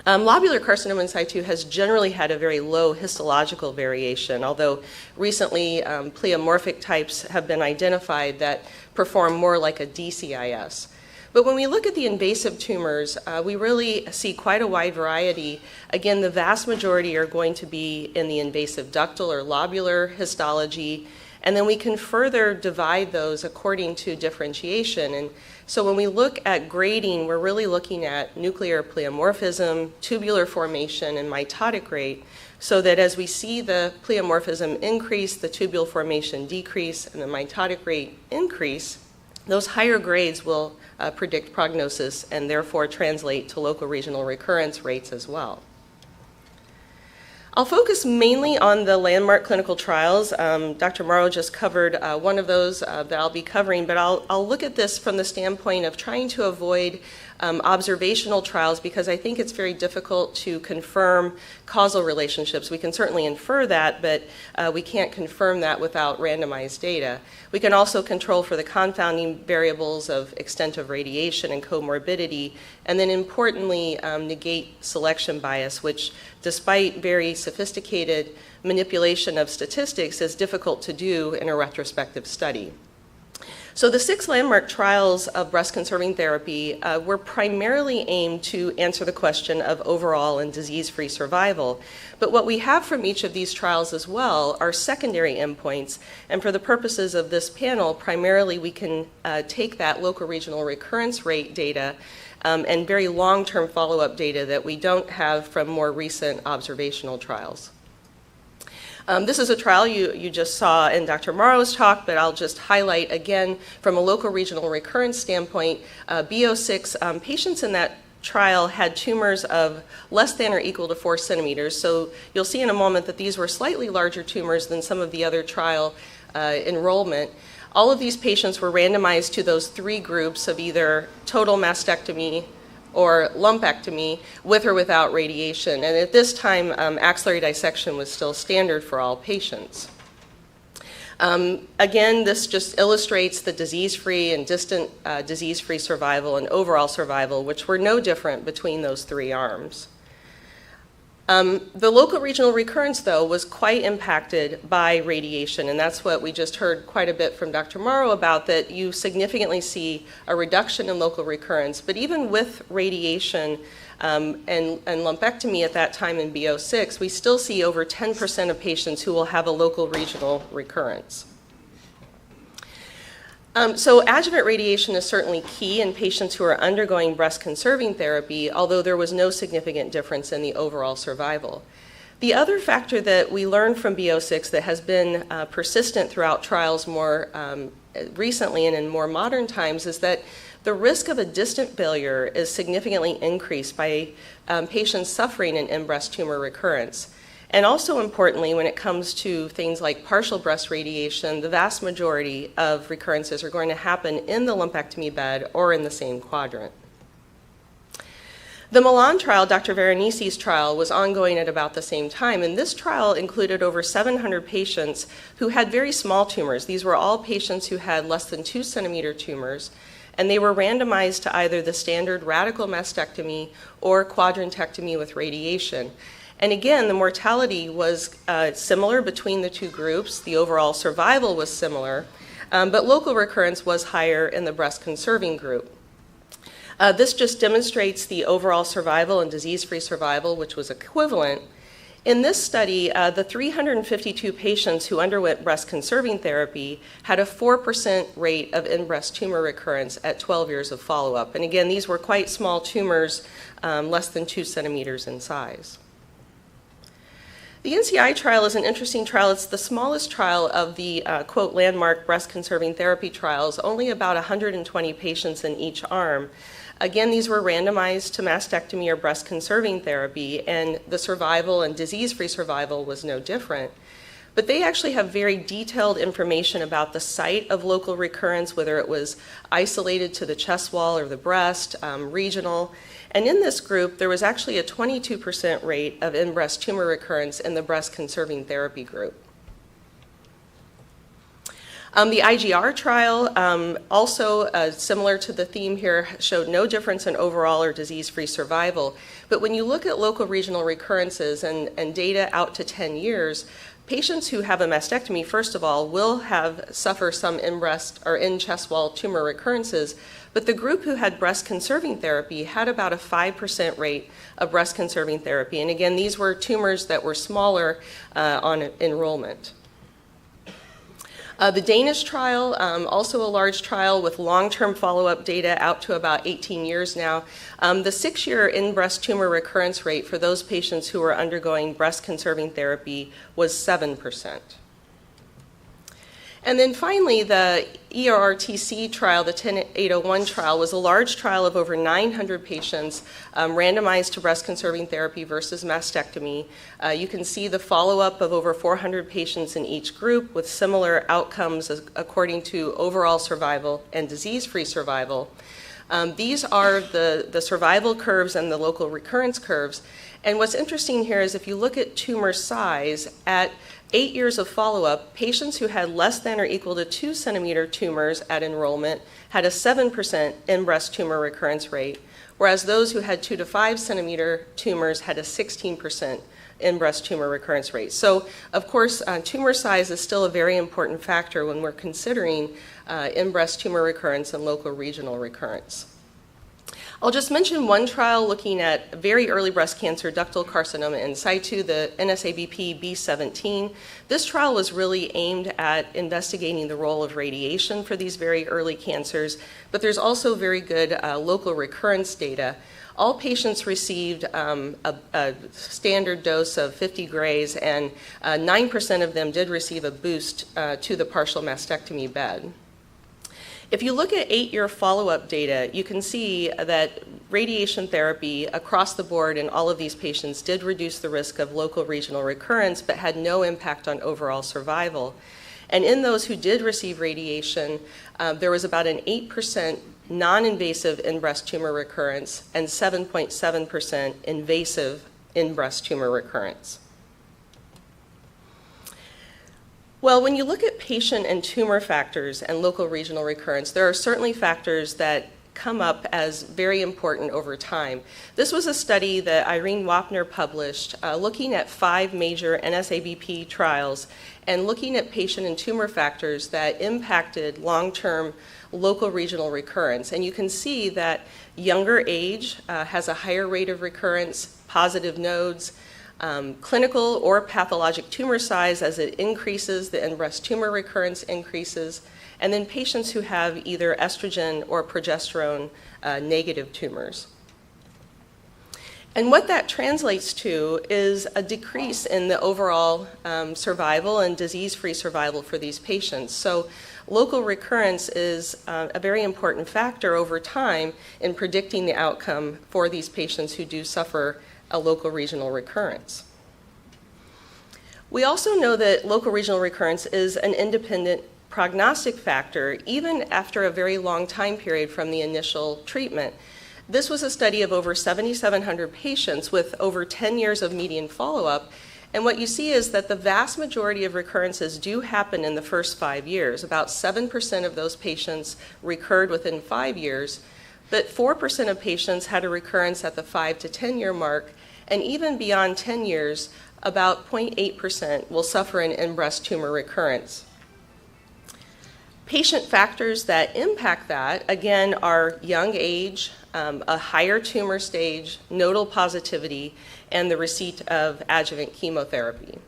Lobular carcinoma in situ has generally had a very low histological variation, although recently pleomorphic types have been identified that perform more like a DCIS. But when we look at the invasive tumors, we really see quite a wide variety. Again, the vast majority are going to be in the invasive ductal or lobular histology, and then we can further divide those according to differentiation. And so when we look at grading, we're really looking at nuclear pleomorphism, tubular formation, and mitotic rate, so that as we see the pleomorphism increase, the tubule formation decrease, and the mitotic rate increase, those higher grades will predict prognosis and therefore translate to local regional recurrence rates as well. I'll focus mainly on the landmark clinical trials. Dr. Morrow just covered one of those that I'll be covering, but I'll look at this from the standpoint of trying to avoid observational trials because I think it's very difficult to confirm causal relationships. We can certainly infer that, but we can't confirm that without randomized data. We can also control for the confounding variables of extent of radiation and comorbidity, and then importantly, negate selection bias, which despite very sophisticated manipulation of statistics is difficult to do in a retrospective study. So the 6 landmark trials of breast-conserving therapy were primarily aimed to answer the question of overall and disease-free survival. But what we have from each of these trials as well are secondary endpoints. And for the purposes of this panel, primarily we can take that local regional recurrence rate data and very long-term follow-up data that we don't have from more recent observational trials. This is a trial you just saw in Dr. Morrow's talk, but I'll just highlight again from a local regional recurrence standpoint, B06, patients in that trial had tumors of less than or equal to 4 centimeters. So you'll see in a moment that these were slightly larger tumors than some of the other trial enrollment. All of these patients were randomized to those 3 groups of either total mastectomy or lumpectomy with or without radiation. And at this time, axillary dissection was still standard for all patients. Again, this just illustrates the disease-free and distant disease-free survival and overall survival, which were no different between those 3 arms. The local regional recurrence, though, was quite impacted by radiation, and that's what we just heard quite a bit from Dr. Morrow about, that you significantly see a reduction in local recurrence. But even with radiation and lumpectomy at that time in B06, we still see over 10% of patients who will have a local regional recurrence. So adjuvant radiation is certainly key in patients who are undergoing breast-conserving therapy, although there was no significant difference in the overall survival. The other factor that we learned from B06 that has been persistent throughout trials more recently and in more modern times is that the risk of a distant failure is significantly increased by patients suffering an in-breast tumor recurrence. And also importantly, when it comes to things like partial breast radiation, the vast majority of recurrences are going to happen in the lumpectomy bed or in the same quadrant. The Milan trial, Dr. Veronesi's trial, was ongoing at about the same time, and this trial included over 700 patients who had very small tumors. These were all patients who had less than 2 centimeter tumors, and they were randomized to either the standard radical mastectomy or quadrantectomy with radiation. And again, the mortality was similar between the 2 groups. The overall survival was similar, but local recurrence was higher in the breast-conserving group. This just demonstrates the overall survival and disease-free survival, which was equivalent. In this study, the 352 patients who underwent breast-conserving therapy had a 4% rate of in-breast tumor recurrence at 12 years of follow-up. And again, these were quite small tumors, less than 2 centimeters in size. The NCI trial is an interesting trial. It's the smallest trial of the, quote, landmark breast-conserving therapy trials, only about 120 patients in each arm. Again, these were randomized to mastectomy or breast-conserving therapy, and the survival and disease-free survival was no different. But they actually have very detailed information about the site of local recurrence, whether it was isolated to the chest wall or the breast, regional. And in this group, there was actually a 22% rate of in-breast tumor recurrence in the breast-conserving therapy group. The IGR trial, also similar to the theme here, showed no difference in overall or disease-free survival. But when you look at local regional recurrences and data out to 10 years, patients who have a mastectomy, first of all, will suffer some in-breast or in-chest wall tumor recurrences, but the group who had breast-conserving therapy had about a 5% rate of breast-conserving therapy. And again, these were tumors that were smaller on enrollment. The Danish trial, also a large trial with long-term follow-up data out to about 18 years now. The 6-year in-breast tumor recurrence rate for those patients who were undergoing breast-conserving therapy was 7%. And then finally, the ERRTC trial, the 10801 trial, was a large trial of over 900 patients randomized to breast-conserving therapy versus mastectomy. You can see the follow-up of over 400 patients in each group with similar outcomes according to overall survival and disease-free survival. These are the survival curves and the local recurrence curves. And what's interesting here is if you look at tumor size, at 8 years of follow-up, patients who had less than or equal to 2 centimeter tumors at enrollment had a 7% in-breast tumor recurrence rate, whereas those who had 2 to 5 centimeter tumors had a 16% in-breast tumor recurrence rate. So, of course, tumor size is still a very important factor when we're considering in-breast tumor recurrence and local regional recurrence. I'll just mention one trial looking at very early breast cancer, ductal carcinoma in situ, the NSABP B17. This trial was really aimed at investigating the role of radiation for these very early cancers, but there's also very good local recurrence data. All patients received a standard dose of 50 grays, and 9% of them did receive a boost to the partial mastectomy bed. If you look at 8-year follow-up data, you can see that radiation therapy across the board in all of these patients did reduce the risk of local regional recurrence, but had no impact on overall survival. And in those who did receive radiation, there was about an 8% non-invasive in-breast tumor recurrence and 7.7% invasive in-breast tumor recurrence. Well, when you look at patient and tumor factors and local regional recurrence, there are certainly factors that come up as very important over time. This was a study that Irene Wapner published looking at 5 major NSABP trials and looking at patient and tumor factors that impacted long-term local regional recurrence. And you can see that younger age has a higher rate of recurrence, positive nodes, clinical or pathologic tumor size as it increases, the in-breast tumor recurrence increases, and then patients who have either estrogen or progesterone negative tumors. And what that translates to is a decrease in the overall survival and disease-free survival for these patients. So local recurrence is a very important factor over time in predicting the outcome for these patients who do suffer a local regional recurrence. We also know that local regional recurrence is an independent prognostic factor even after a very long time period from the initial treatment. This was a study of over 7,700 patients with over 10 years of median follow-up, and what you see is that the vast majority of recurrences do happen in the first 5 years. About 7% of those patients recurred within 5 years, but 4% of patients had a recurrence at the 5 to 10 year mark, and even beyond 10 years, about 0.8% will suffer an in-breast tumor recurrence. Patient factors that impact that, again, are young age, a higher tumor stage, nodal positivity, and the receipt of adjuvant chemotherapy.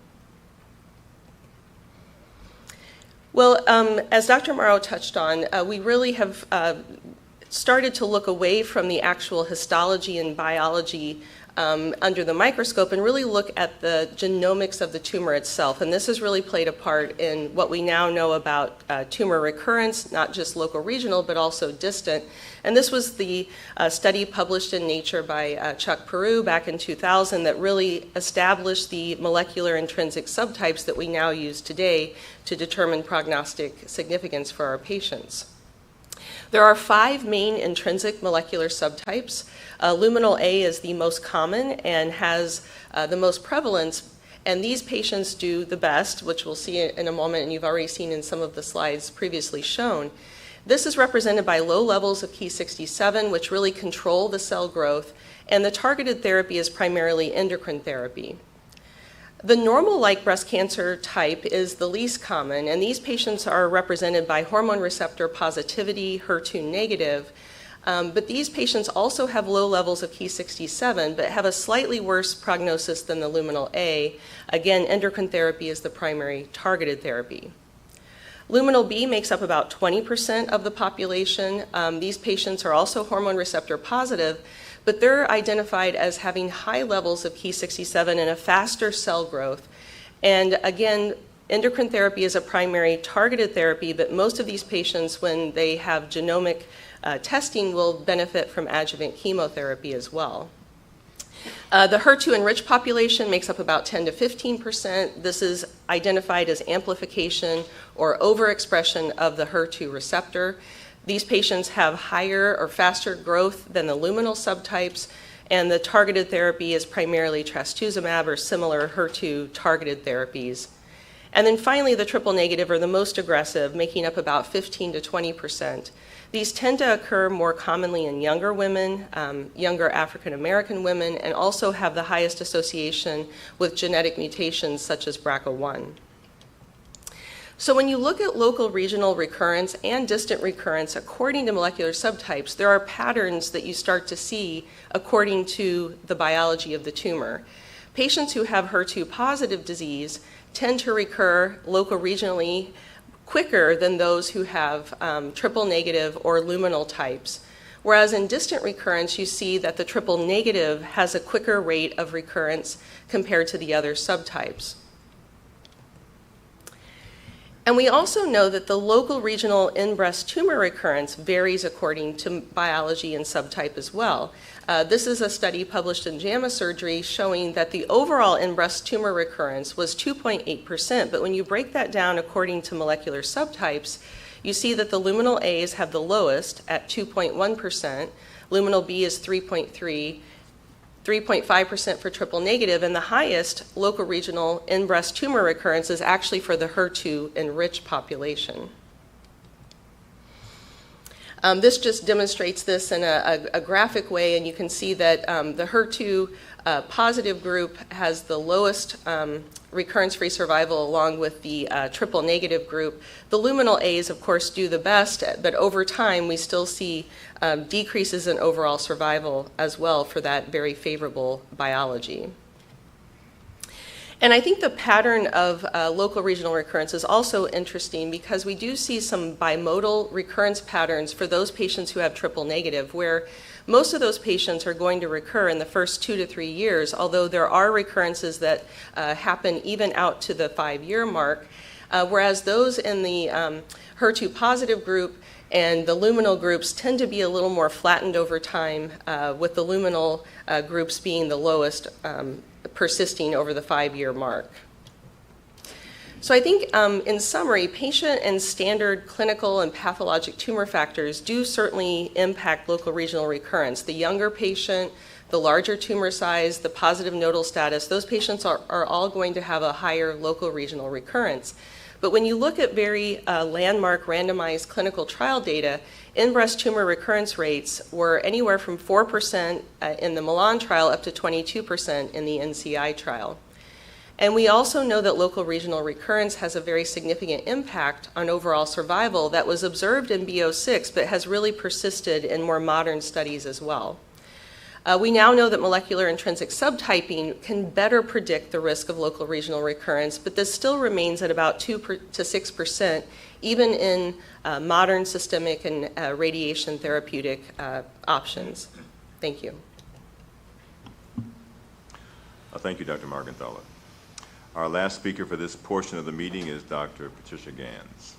Well, as Dr. Morrow touched on, we really have started to look away from the actual histology and biology under the microscope and really look at the genomics of the tumor itself. And this has really played a part in what we now know about tumor recurrence, not just local regional, but also distant. And this was the study published in Nature by Chuck Peru back in 2000 that really established the molecular intrinsic subtypes that we now use today to determine prognostic significance for our patients. There are 5 main intrinsic molecular subtypes. Luminal A is the most common and has the most prevalence, And these patients do the best, which we'll see in a moment, and you've already seen in some of the slides previously shown. This is represented by low levels of Ki67, which really control the cell growth, and the targeted therapy is primarily endocrine therapy. The normal-like breast cancer type is the least common, and these patients are represented by hormone receptor positivity, HER2 negative, but these patients also have low levels of Ki67, but have a slightly worse prognosis than the luminal A. Again, endocrine therapy is the primary targeted therapy. Luminal B makes up about 20% of the population. These patients are also hormone receptor positive, but they're identified as having high levels of Ki67 and a faster cell growth. And again, endocrine therapy is a primary targeted therapy, but most of these patients, when they have genomic testing, will benefit from adjuvant chemotherapy as well. The HER2 enriched population makes up about 10 to 15%. This is identified as amplification or overexpression of the HER2 receptor. These patients have higher or faster growth than the luminal subtypes, and the targeted therapy is primarily trastuzumab or similar HER2 targeted therapies. And then finally, the triple negative are the most aggressive, making up about 15 to 20%. These tend to occur more commonly in younger women, younger African American women, and also have the highest association with genetic mutations such as BRCA1. So when you look at local regional recurrence and distant recurrence according to molecular subtypes, there are patterns that you start to see according to the biology of the tumor. Patients who have HER2 positive disease tend to recur locoregionally quicker than those who have triple negative or luminal types. Whereas in distant recurrence, you see that the triple negative has a quicker rate of recurrence compared to the other subtypes. And we also know that the local regional in-breast tumor recurrence varies according to biology and subtype as well. This is a study published in JAMA Surgery showing that the overall in-breast tumor recurrence was 2.8%, but when you break that down according to molecular subtypes, you see that the luminal A's have the lowest at 2.1%, luminal B is 3.3%, 3.5% for triple negative, and the highest local regional in-breast tumor recurrence is actually for the HER2 enriched population. This just demonstrates this in a graphic way, and you can see that the HER2 positive group has the lowest recurrence-free survival along with the triple negative group. The luminal A's, of course, do the best, but over time we still see decreases in overall survival as well for that very favorable biology. And I think the pattern of local regional recurrence is also interesting because we do see some bimodal recurrence patterns for those patients who have triple negative, where most of those patients are going to recur in the first 2 to 3 years, although there are recurrences that happen even out to the 5-year mark, whereas those in the HER2 positive group and the luminal groups tend to be a little more flattened over time, with the luminal groups being the lowest, persisting over the 5-year mark. So I think in summary, patient and standard clinical and pathologic tumor factors do certainly impact local regional recurrence. The younger patient, the larger tumor size, the positive nodal status, those patients are all going to have a higher local regional recurrence. But when you look at very landmark randomized clinical trial data, in-breast tumor recurrence rates were anywhere from 4% in the Milan trial up to 22% in the NCI trial. And we also know that local regional recurrence has a very significant impact on overall survival that was observed in B06, but has really persisted in more modern studies as well. We now know that molecular intrinsic subtyping can better predict the risk of local regional recurrence, but this still remains at about 2 to 6%, even in modern systemic and radiation therapeutic options. Thank you. Thank you, Dr. Morgenthaler. Our last speaker for this portion of the meeting is Dr. Patricia Gans.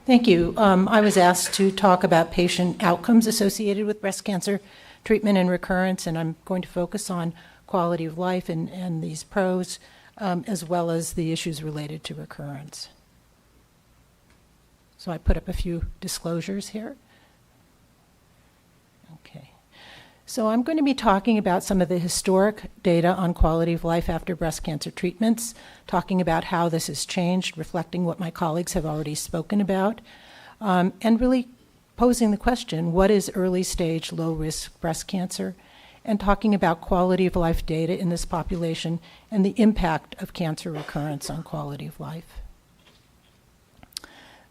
Thank you. I was asked to talk about patient outcomes associated with breast cancer treatment and recurrence, and I'm going to focus on quality of life and these pros, as well as the issues related to recurrence. So I put up a few disclosures here. Okay. So I'm going to be talking about some of the historic data on quality of life after breast cancer treatments, talking about how this has changed, reflecting what my colleagues have already spoken about, and really posing the question, what is early stage low risk breast cancer? And talking about quality of life data in this population and the impact of cancer recurrence on quality of life.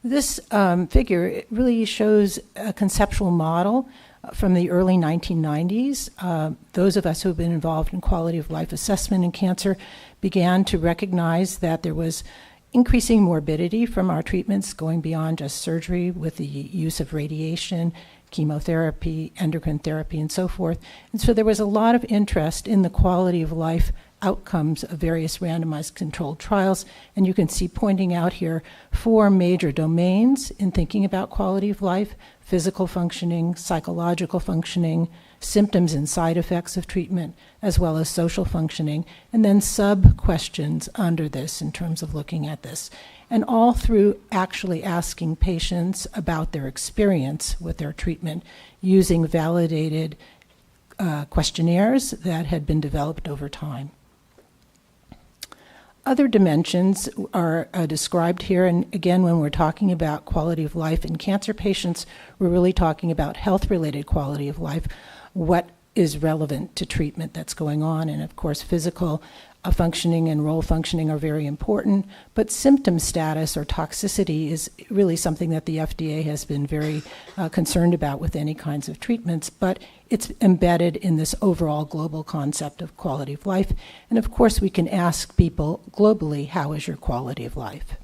This figure really shows a conceptual model from the early 1990s. Those of us who have been involved in quality of life assessment in cancer began to recognize that there was increasing morbidity from our treatments going beyond just surgery with the use of radiation, chemotherapy, endocrine therapy, and so forth. And so there was a lot of interest in the quality of life outcomes of various randomized controlled trials. And you can see pointing out here 4 major domains in thinking about quality of life: physical functioning, psychological functioning, symptoms and side effects of treatment, as well as social functioning, and then sub-questions under this in terms of looking at this. And all through actually asking patients about their experience with their treatment using validated questionnaires that had been developed over time. Other dimensions are described here, and again, when we're talking about quality of life in cancer patients, we're really talking about health-related quality of life, what is relevant to treatment that's going on, and of course, physical functioning and role functioning are very important, but symptom status or toxicity is really something that the FDA has been very concerned about with any kinds of treatments, but it's embedded in this overall global concept of quality of life. And of course, we can ask people globally, how is your quality of life?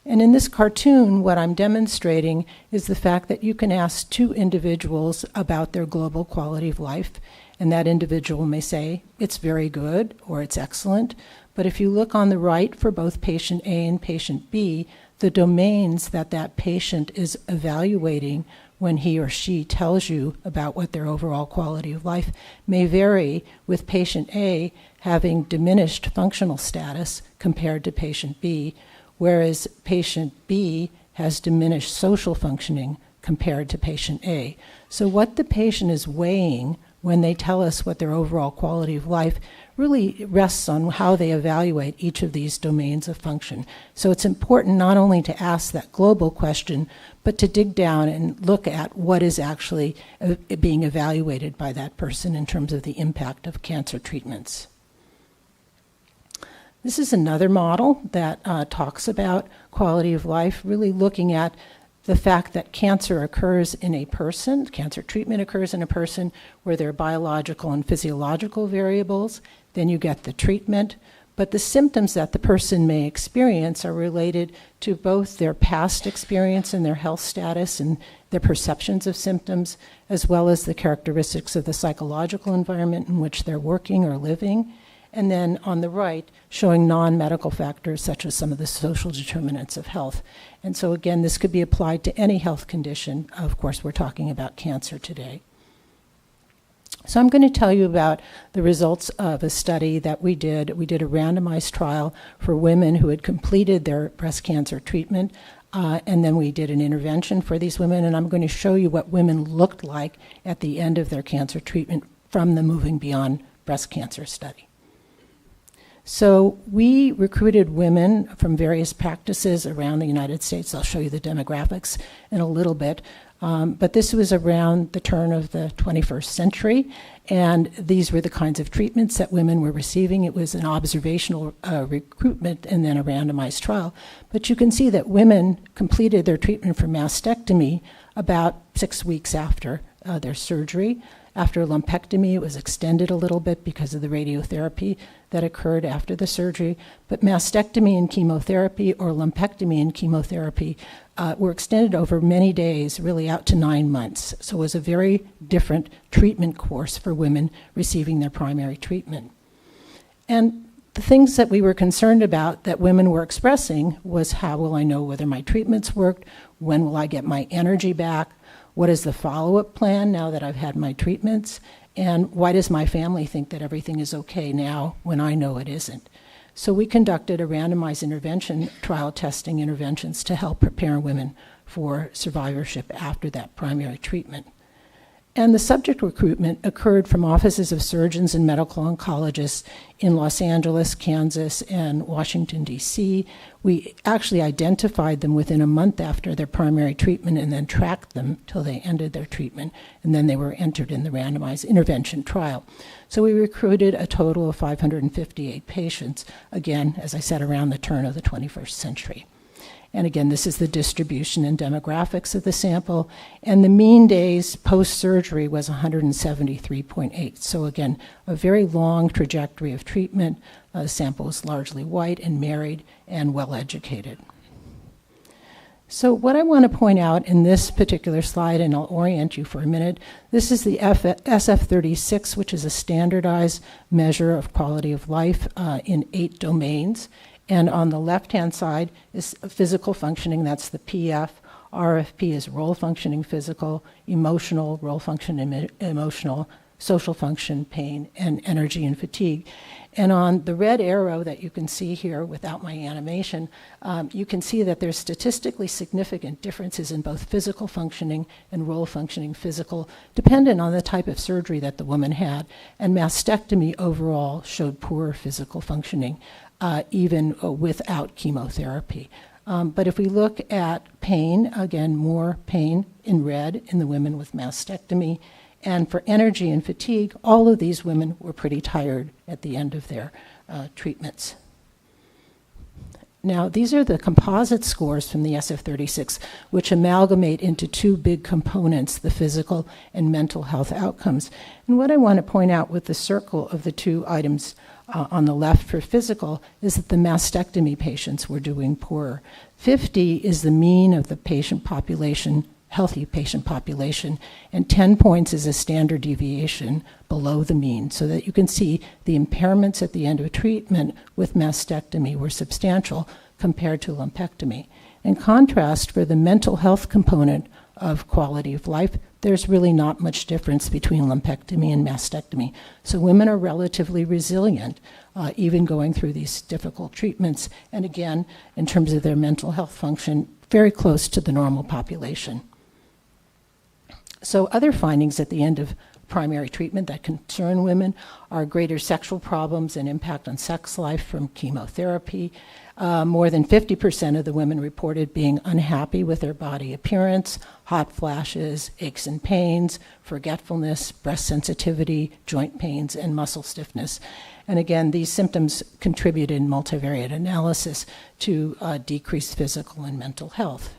And in this cartoon, what I'm demonstrating is the fact that you can ask 2 individuals about their global quality of life, and that individual may say, it's very good or it's excellent. But if you look on the right for both patient A and patient B, the domains that that patient is evaluating when he or she tells you about what their overall quality of life may vary, with patient A having diminished functional status compared to patient B, whereas patient B has diminished social functioning compared to patient A. So what the patient is weighing when they tell us what their overall quality of life really rests on how they evaluate each of these domains of function. So it's important not only to ask that global question, but to dig down and look at what is actually being evaluated by that person in terms of the impact of cancer treatments. This is another model that talks about quality of life, really looking at the fact that cancer occurs in a person, cancer treatment occurs in a person where there are biological and physiological variables, then you get the treatment, but the symptoms that the person may experience are related to both their past experience and their health status and their perceptions of symptoms, as well as the characteristics of the psychological environment in which they're working or living. And then on the right, showing non-medical factors such as some of the social determinants of health. And so again, this could be applied to any health condition. Of course, we're talking about cancer today. So I'm going to tell you about the results of a study that we did. We did a randomized trial for women who had completed their breast cancer treatment, and then we did an intervention for these women, and I'm going to show you what women looked like at the end of their cancer treatment from the Moving Beyond Breast Cancer study. So we recruited women from various practices around the United States. I'll show you the demographics in a little bit. But this was around the turn of the 21st century, and these were the kinds of treatments that women were receiving. It was an observational recruitment and then a randomized trial. But you can see that women completed their treatment for mastectomy about 6 weeks after their surgery. After lumpectomy, it was extended a little bit because of the radiotherapy that occurred after the surgery. But mastectomy and chemotherapy or lumpectomy and chemotherapy were extended over many days, really out to 9 months. So it was a very different treatment course for women receiving their primary treatment. And the things that we were concerned about that women were expressing was, how will I know whether my treatments worked? When will I get my energy back? What is the follow-up plan now that I've had my treatments? And why does my family think that everything is okay now when I know it isn't? So we conducted a randomized intervention trial testing interventions to help prepare women for survivorship after that primary treatment. And the subject recruitment occurred from offices of surgeons and medical oncologists in Los Angeles, Kansas, and Washington, D.C. We actually identified them within a month after their primary treatment and then tracked them till they ended their treatment, and then they were entered in the randomized intervention trial. So we recruited a total of 558 patients, again, as I said, around the turn of the 21st century. And again, this is the distribution and demographics of the sample. And the mean days post-surgery was 173.8. So again, a very long trajectory of treatment. The sample was largely white and married and well-educated. So what I want to point out in this particular slide, and I'll orient you for a minute, this is the SF36, which is a standardized measure of quality of life in 8 domains. And on the left-hand side is physical functioning, that's the PF. RFP is role functioning physical, emotional, role function emotional, social function, pain, and energy and fatigue. And on the red arrow that you can see here without my animation, you can see that there's statistically significant differences in both physical functioning and role functioning physical, dependent on the type of surgery that the woman had. And mastectomy overall showed poor physical functioning, even without chemotherapy. But if we look at pain, again, more pain in red in the women with mastectomy. And for energy and fatigue, all of these women were pretty tired at the end of their treatments. Now, these are the composite scores from the SF36, which amalgamate into 2 big components, the physical and mental health outcomes. And what I want to point out with the circle of the 2 items on the left for physical is that the mastectomy patients were doing poorer. 50 is the mean of the patient population, healthy patient population, and 10 points is a standard deviation below the mean, so that you can see the impairments at the end of treatment with mastectomy were substantial compared to lumpectomy. In contrast, for the mental health component of quality of life, there's really not much difference between lumpectomy and mastectomy. So women are relatively resilient, even going through these difficult treatments, and again, in terms of their mental health function, very close to the normal population. So other findings at the end of primary treatment that concern women are greater sexual problems and impact on sex life from chemotherapy. More than 50% of the women reported being unhappy with their body appearance, hot flashes, aches and pains, forgetfulness, breast sensitivity, joint pains, and muscle stiffness. And again, these symptoms contributed in multivariate analysis to decreased physical and mental health.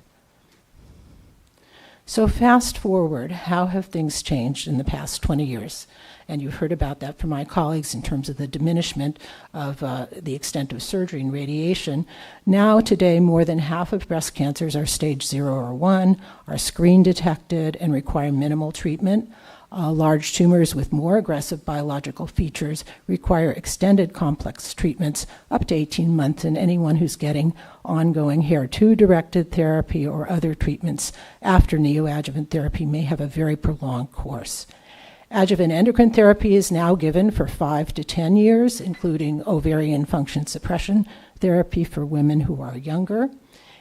So fast forward, how have things changed in the past 20 years? And you've heard about that from my colleagues in terms of the diminishment of the extent of surgery and radiation. Now, today, more than half of breast cancers are stage 0 or 1, are screen detected, and require minimal treatment. Large tumors with more aggressive biological features require extended complex treatments up to 18 months, and anyone who's getting ongoing HER2-directed therapy or other treatments after neoadjuvant therapy may have a very prolonged course. Adjuvant endocrine therapy is now given for 5 to 10 years, including ovarian function suppression therapy for women who are younger.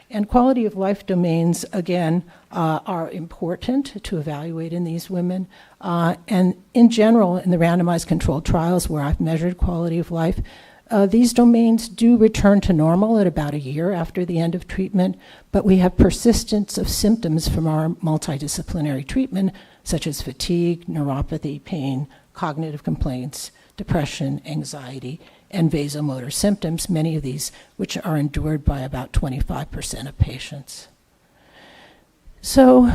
And quality of life domains, again, are important to evaluate in these women. And in general, in the randomized controlled trials where I've measured quality of life, these domains do return to normal at about a year after the end of treatment, but we have persistence of symptoms from our multidisciplinary treatment, such as fatigue, neuropathy, pain, cognitive complaints, depression, anxiety, and vasomotor symptoms, many of these which are endured by about 25% of patients. So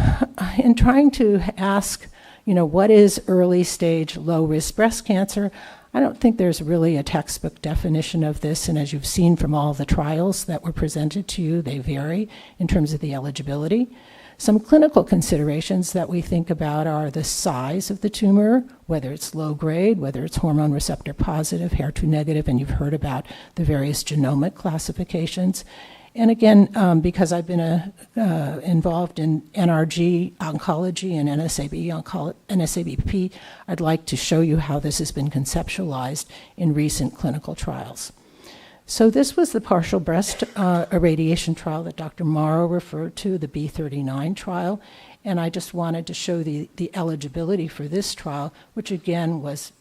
in trying to ask, what is early stage low risk breast cancer, I don't think there's really a textbook definition of this, and as you've seen from all the trials that were presented to you, they vary in terms of the eligibility. Some clinical considerations that we think about are the size of the tumor, whether it's low grade, whether it's hormone receptor positive, HER2 negative, and you've heard about the various genomic classifications. And again, because I've been involved in NRG oncology and NSABP, I'd like to show you how this has been conceptualized in recent clinical trials. So this was the partial breast irradiation trial that Dr. Morrow referred to, the B39 trial. And I just wanted to show the eligibility for this trial, which again was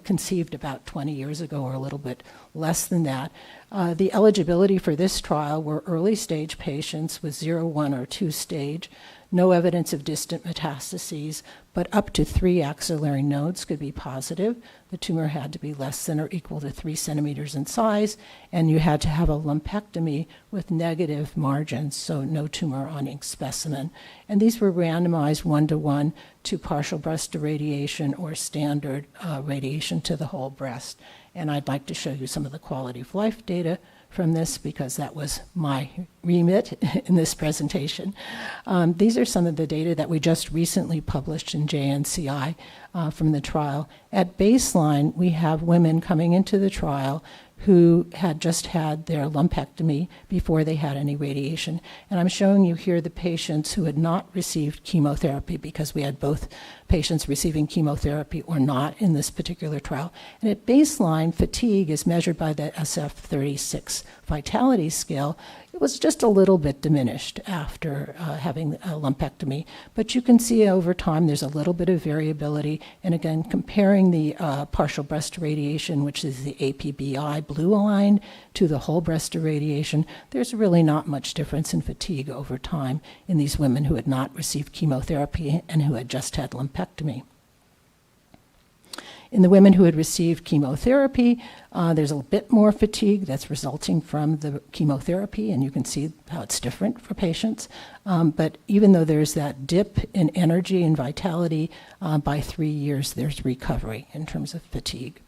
conceived about 20 years ago or a little bit less than that. The eligibility for this trial were early stage patients with 0, 1, or 2 stage, no evidence of distant metastases, but up to 3 axillary nodes could be positive. The tumor had to be less than or equal to 3 centimeters in size, and you had to have a lumpectomy with negative margins, so no tumor on each specimen. And these were randomized 1-to-1 to partial breast irradiation or standard radiation to the whole breast. And I'd like to show you some of the quality of life data from this because that was my remit in this presentation. These are some of the data that we just recently published in JNCI from the trial. At baseline, we have women coming into the trial who had just had their lumpectomy before they had any radiation. And I'm showing you here the patients who had not received chemotherapy because we had both patients receiving chemotherapy or not in this particular trial. And at baseline, fatigue is measured by the SF-36 vitality scale. It was just a little bit diminished after having a lumpectomy. But you can see over time there's a little bit of variability. And again, comparing the partial breast irradiation, which is the APBI blue line, to the whole breast irradiation, there's really not much difference in fatigue over time in these women who had not received chemotherapy and who had just had lumpectomy. In the women who had received chemotherapy, there's a bit more fatigue that's resulting from the chemotherapy, and you can see how it's different for patients. But even though there's that dip in energy and vitality, by 3 years there's recovery in terms of fatigue.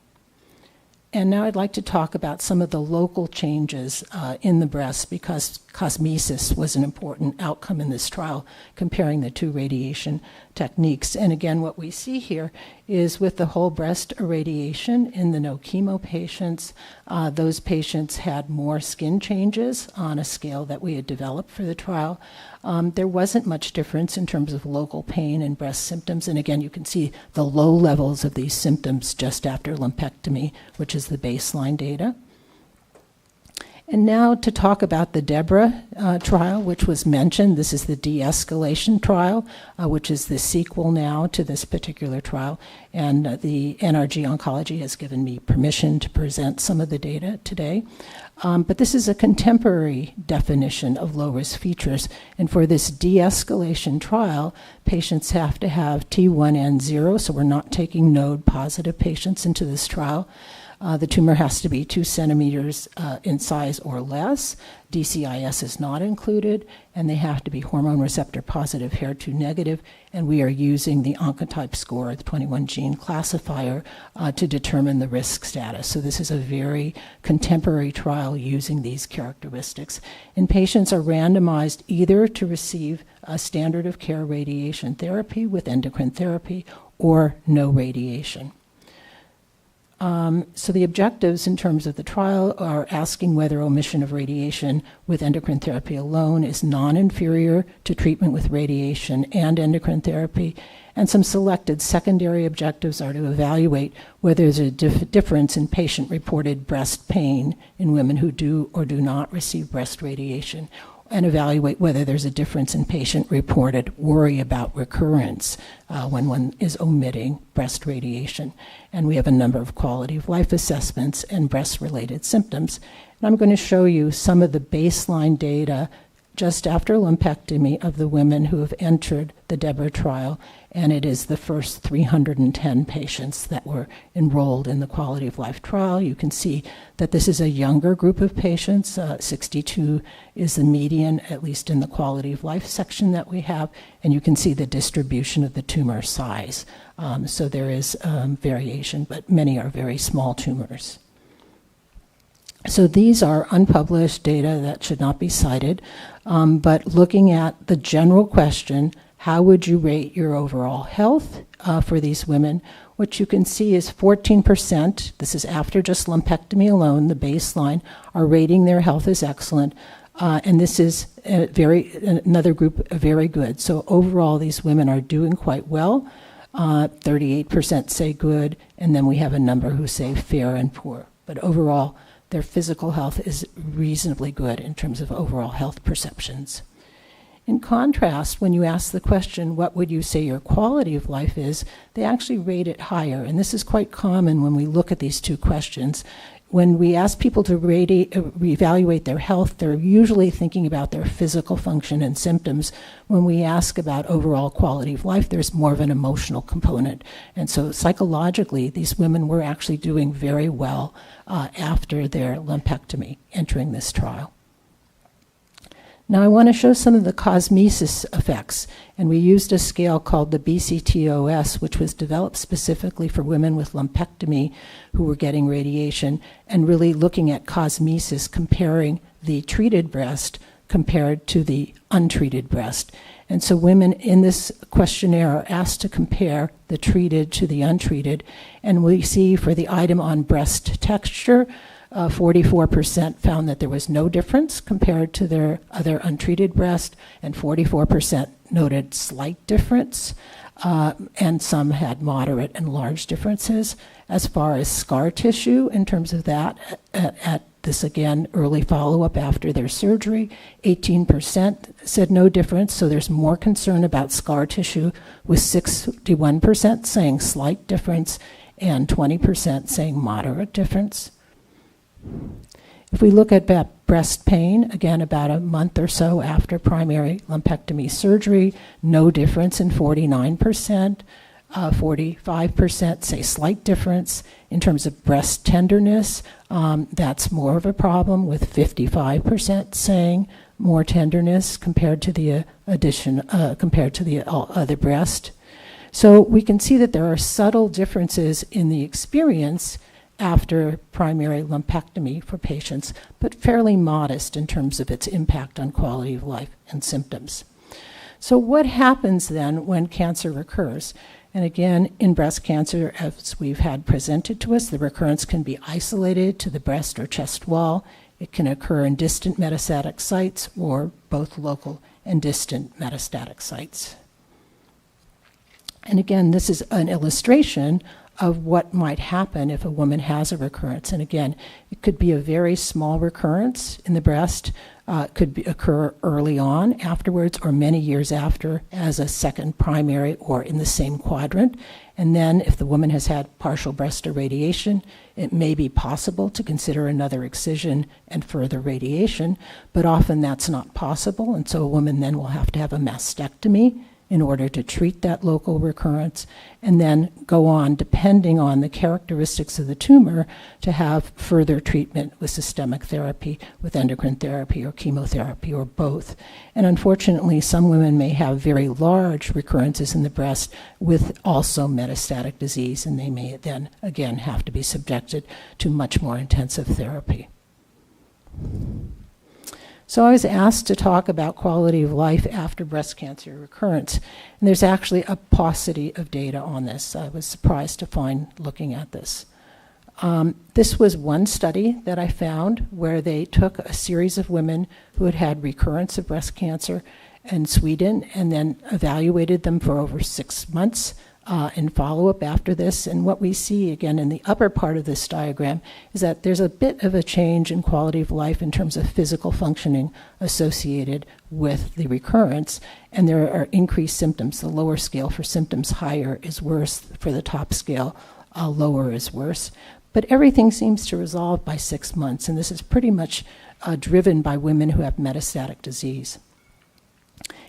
And now I'd like to talk about some of the local changes in the breast because cosmesis was an important outcome in this trial, comparing the 2 radiation techniques. And again, what we see here is with the whole breast irradiation in the no chemo patients, those patients had more skin changes on a scale that we had developed for the trial. There wasn't much difference in terms of local pain and breast symptoms. And again, you can see the low levels of these symptoms just after lumpectomy, which is the baseline data. And now to talk about the DEBRA trial, which was mentioned. This is the de-escalation trial, which is the sequel now to this particular trial. And the NRG Oncology has given me permission to present some of the data today. But this is a contemporary definition of low-risk features. And for this de-escalation trial, patients have to have T1N0, so we're not taking node-positive patients into this trial. The tumor has to be 2 centimeters in size or less. DCIS is not included, and they have to be hormone receptor positive, HER2 negative, and we are using the Oncotype score, the 21-gene classifier, to determine the risk status. So this is a very contemporary trial using these characteristics. And patients are randomized either to receive a standard of care radiation therapy with endocrine therapy or no radiation. So the objectives in terms of the trial are asking whether omission of radiation with endocrine therapy alone is non-inferior to treatment with radiation and endocrine therapy. And some selected secondary objectives are to evaluate whether there's a difference in patient-reported breast pain in women who do or do not receive breast radiation, and evaluate whether there's a difference in patient-reported worry about recurrence when one is omitting breast radiation. And we have a number of quality of life assessments and breast-related symptoms. And I'm going to show you some of the baseline data just after lumpectomy of the women who have entered the DEBRA trial, and it is the first 310 patients that were enrolled in the quality of life trial. You can see that this is a younger group of patients. 62 is the median, at least in the quality of life section that we have, and you can see the distribution of the tumor size. So there is variation, but many are very small tumors. So these are unpublished data that should not be cited, but looking at the general question, how would you rate your overall health for these women? What you can see is 14%, this is after just lumpectomy alone, the baseline, are rating their health as excellent, and this is another group very good. So overall, these women are doing quite well. 38% say good, and then we have a number who say fair and poor. But overall, their physical health is reasonably good in terms of overall health perceptions. In contrast, when you ask the question, what would you say your quality of life is, they actually rate it higher. And this is quite common when we look at these two questions. When we ask people to reevaluate their health, they're usually thinking about their physical function and symptoms. When we ask about overall quality of life, there's more of an emotional component. And so psychologically, these women were actually doing very well after their lumpectomy entering this trial. Now I want to show some of the cosmesis effects, and we used a scale called the BCTOS, which was developed specifically for women with lumpectomy who were getting radiation, and really looking at cosmesis, comparing the treated breast compared to the untreated breast. And so women in this questionnaire are asked to compare the treated to the untreated, and we see for the item on breast texture, 44% found that there was no difference compared to their other untreated breast, and 44% noted slight difference, and some had moderate and large differences. As far as scar tissue, in terms of that, at this again, early follow-up after their surgery, 18% said no difference, so there's more concern about scar tissue, with 61% saying slight difference and 20% saying moderate difference. If we look at breast pain, again about a month or so after primary lumpectomy surgery, no difference in 49%, 45% say slight difference. In terms of breast tenderness, that's more of a problem, with 55% saying more tenderness compared to the other breast. So we can see that there are subtle differences in the experience after primary lumpectomy for patients, but fairly modest in terms of its impact on quality of life and symptoms. So what happens then when cancer recurs? And again, in breast cancer, as we've had presented to us, the recurrence can be isolated to the breast or chest wall. It can occur in distant metastatic sites or both local and distant metastatic sites. And again, this is an illustration of what might happen if a woman has a recurrence. And again, it could be a very small recurrence in the breast, could occur early on afterwards or many years after as a second primary or in the same quadrant. And then if the woman has had partial breast irradiation, it may be possible to consider another excision and further radiation, but often that's not possible, and so a woman then will have to have a mastectomy in order to treat that local recurrence, and then go on, depending on the characteristics of the tumor, to have further treatment with systemic therapy, with endocrine therapy or chemotherapy, or both. And unfortunately, some women may have very large recurrences in the breast with also metastatic disease, and they may then, again, have to be subjected to much more intensive therapy. So I was asked to talk about quality of life after breast cancer recurrence, and there's actually a paucity of data on this. I was surprised to find looking at this. This was one study that I found where they took a series of women who had had recurrence of breast cancer in Sweden and then evaluated them for over 6 months in follow-up after this. And what we see, again, in the upper part of this diagram is that there's a bit of a change in quality of life in terms of physical functioning associated with the recurrence, and there are increased symptoms. The lower scale for symptoms, higher is worse. For the top scale, lower is worse. But everything seems to resolve by 6 months, and this is pretty much driven by women who have metastatic disease.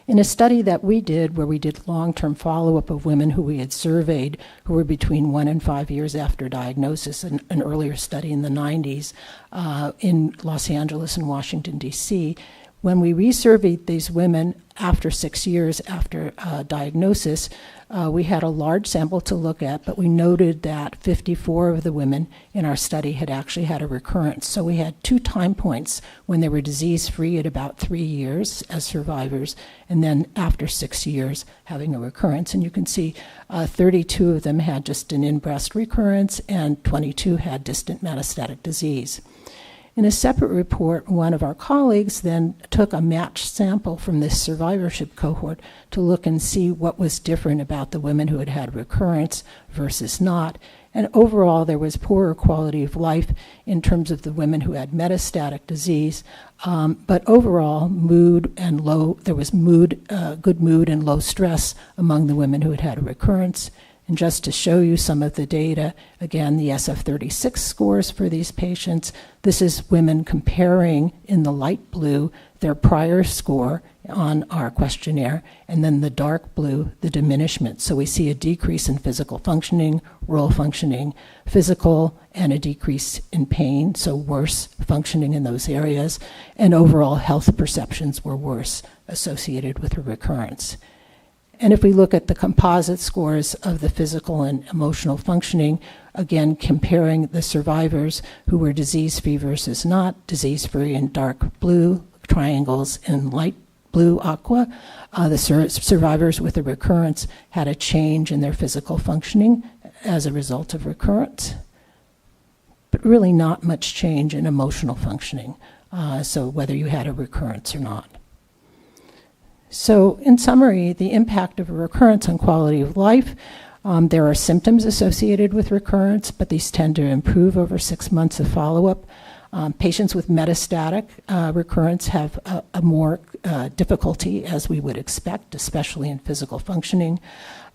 In a study that we did, where we did long-term follow-up of women who we had surveyed who were between 1 and 5 years after diagnosis, an earlier study in the 90s in Los Angeles and Washington, D.C., when we resurveyed these women after 6 years after diagnosis, we had a large sample to look at, but we noted that 54 of the women in our study had actually had a recurrence. So we had 2 time points when they were disease-free at about 3 years as survivors, and then after 6 years having a recurrence. And you can see 32 of them had just an in-breast recurrence, and 22 had distant metastatic disease. In a separate report, one of our colleagues then took a matched sample from this survivorship cohort to look and see what was different about the women who had had recurrence versus not. And overall, there was poorer quality of life in terms of the women who had metastatic disease. But overall, there was good mood and low stress among the women who had had a recurrence. And just to show you some of the data, again, the SF-36 scores for these patients, this is women comparing in the light blue their prior score on our questionnaire, and then the dark blue, the diminishment. So we see a decrease in physical functioning, rural functioning, physical, and a decrease in pain, so worse functioning in those areas, and overall health perceptions were worse associated with a recurrence. And if we look at the composite scores of the physical and emotional functioning, again, comparing the survivors who were disease-free versus not disease-free in dark blue, triangles in light blue aqua, the survivors with a recurrence had a change in their physical functioning as a result of recurrence, but really not much change in emotional functioning, so whether you had a recurrence or not. So in summary, the impact of a recurrence on quality of life, there are symptoms associated with recurrence, but these tend to improve over 6 months of follow-up. Patients with metastatic recurrence have a more difficulty, as we would expect, especially in physical functioning.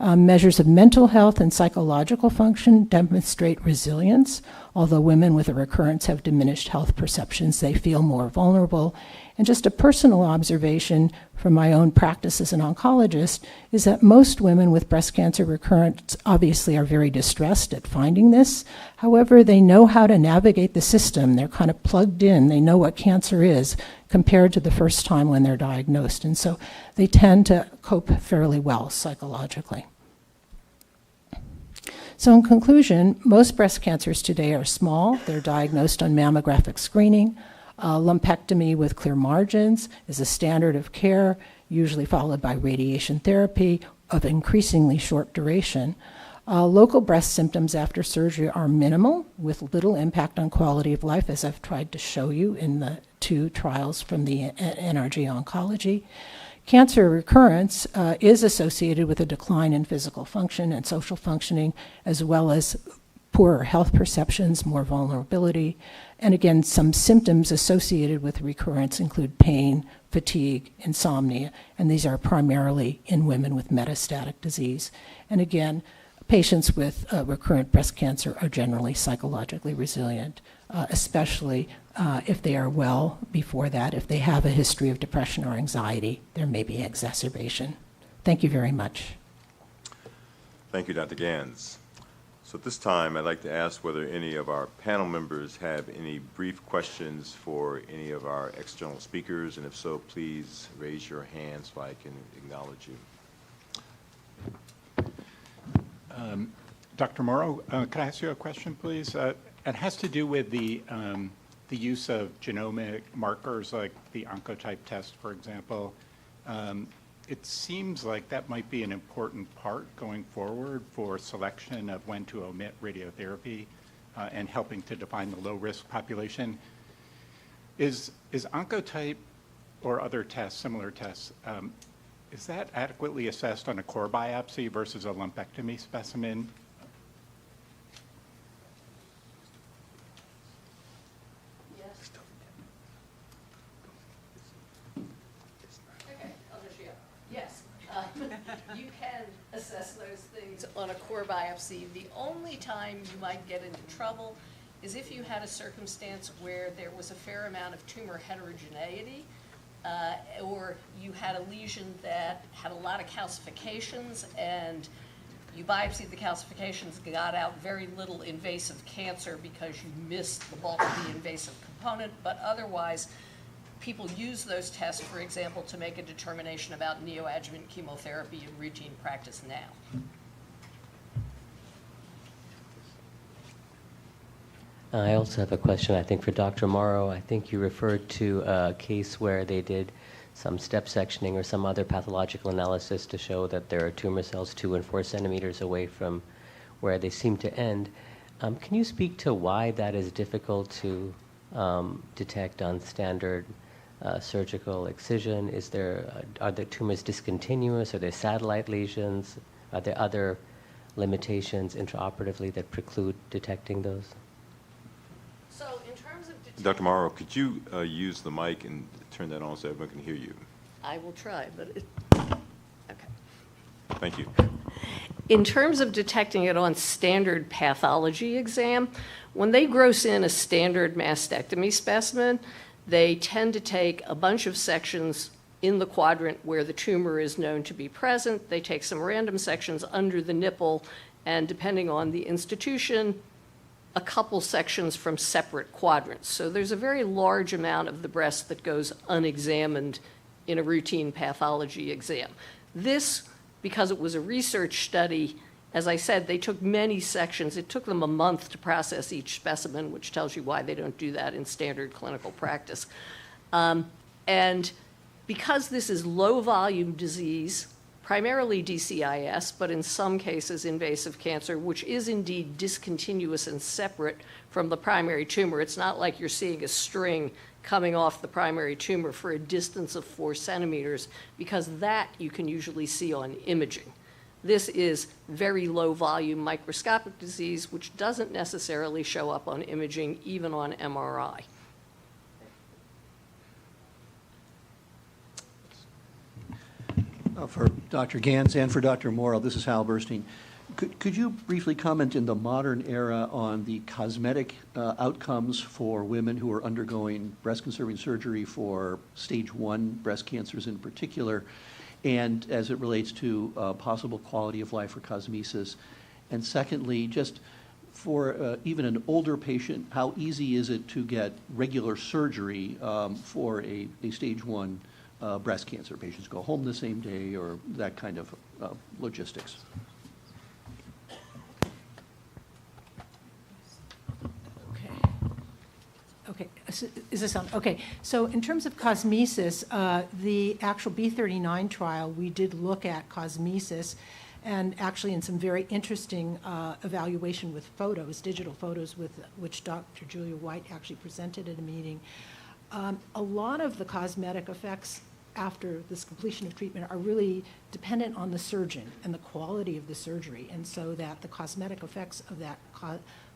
Measures of mental health and psychological function demonstrate resilience. Although women with a recurrence have diminished health perceptions, they feel more vulnerable. And just a personal observation from my own practice as an oncologist is that most women with breast cancer recurrence obviously are very distressed at finding this. However, they know how to navigate the system. They're kind of plugged in. They know what cancer is compared to the first time when they're diagnosed. And so they tend to cope fairly well psychologically. So in conclusion, most breast cancers today are small. They're diagnosed on mammographic screening. Lumpectomy with clear margins is a standard of care, usually followed by radiation therapy of increasingly short duration. Local breast symptoms after surgery are minimal, with little impact on quality of life, as I've tried to show you in the 2 trials from the NRG Oncology. Cancer recurrence is associated with a decline in physical function and social functioning, as well as poorer health perceptions, more vulnerability. And again, some symptoms associated with recurrence include pain, fatigue, insomnia, and these are primarily in women with metastatic disease. And again, patients with recurrent breast cancer are generally psychologically resilient, especially if they are well before that. If they have a history of depression or anxiety, there may be exacerbation. Thank you very much. Thank you, Dr. Gans. So at this time, I'd like to ask whether any of our panel members have any brief questions for any of our external speakers, and if so, please raise your hand so I can acknowledge you. Dr. Morrow, could I ask you a question, please? It has to do with the use of genomic markers like the Oncotype test, for example. It seems like that might be an important part going forward for selection of when to omit radiotherapy and helping to define the low-risk population. Is Oncotype or other tests, similar tests, is that adequately assessed on a core biopsy versus a lumpectomy specimen? Yes, you can assess those things on a core biopsy. The only time you might get into trouble is if you had a circumstance where there was a fair amount of tumor heterogeneity, or you had a lesion that had a lot of calcifications, and you biopsied the calcifications, got out very little invasive cancer because you missed the bulk of the invasive component, but otherwise, people use those tests, for example, to make a determination about neoadjuvant chemotherapy in routine practice now. I also have a question, I think, for Dr. Morrow. I think you referred to a case where they did some step sectioning or some other pathological analysis to show that there are tumor cells 2 and 4 centimeters away from where they seem to end. Can you speak to why that is difficult to detect on standard surgical excision? Are the tumors discontinuous? Are there satellite lesions? Are there other limitations intraoperatively that preclude detecting those? So in terms of Dr. Morrow, could you use the mic and turn that on so everyone can hear you? I will try, but Thank you. in terms of detecting it on standard pathology exam, when they gross in a standard mastectomy specimen, they tend to take a bunch of sections in the quadrant where the tumor is known to be present. They take some random sections under the nipple, and depending on the institution, a couple sections from separate quadrants. So there's a very large amount of the breast that goes unexamined in a routine pathology exam. This, because it was a research study, as I said, they took many sections. It took them a month to process each specimen, which tells you why they don't do that in standard clinical practice. And because this is low-volume disease, primarily DCIS, but in some cases invasive cancer, which is indeed discontinuous and separate from the primary tumor. It's not like you're seeing a string coming off the primary tumor for a distance of 4 centimeters, because that you can usually see on imaging. This is very low-volume microscopic disease, which doesn't necessarily show up on imaging, even on MRI. For Dr. Gans and for Dr. Morrow, this is Hal Burstein. Could you briefly comment in the modern era on the cosmetic outcomes for women who are undergoing breast-conserving surgery for stage 1 breast cancers in particular, and as it relates to possible quality of life or cosmesis? And secondly, just for even an older patient, how easy is it to get regular surgery for a stage 1 breast cancer? Patients go home the same day, or that kind of logistics? Okay, is this on? Okay, so in terms of cosmesis, the actual B39 trial, we did look at cosmesis, and actually in some very interesting evaluation with photos, digital photos, with which Dr. Julia White actually presented at a meeting. A lot of the cosmetic effects after this completion of treatment are really dependent on the surgeon and the quality of the surgery, and so that the cosmetic effects of that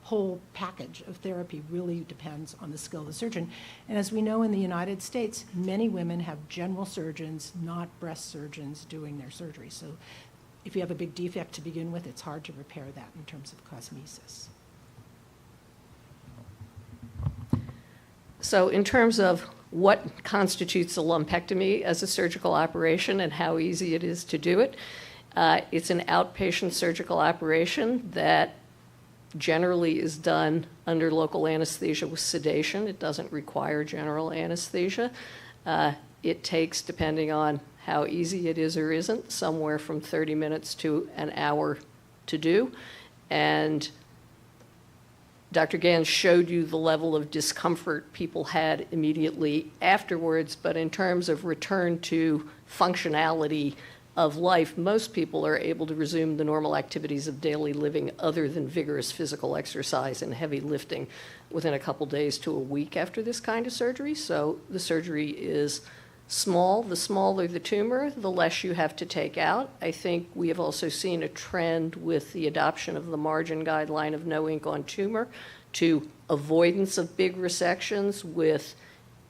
whole package of therapy really depends on the skill of the surgeon. And as we know in the United States, many women have general surgeons, not breast surgeons, doing their surgery. So if you have a big defect to begin with, it's hard to repair that in terms of cosmesis. So in terms of what constitutes a lumpectomy as a surgical operation and how easy it is to do it, it's an outpatient surgical operation that generally is done under local anesthesia with sedation. It doesn't require general anesthesia. It takes, depending on how easy it is or isn't, somewhere from 30 minutes to an hour to do. And Dr. Gans showed you the level of discomfort people had immediately afterwards, but in terms of return to functionality of life, most people are able to resume the normal activities of daily living other than vigorous physical exercise and heavy lifting within a couple days to a week after this kind of surgery. So the surgery is small. The smaller the tumor, the less you have to take out. I think we have also seen a trend with the adoption of the margin guideline of no ink on tumor to avoidance of big resections with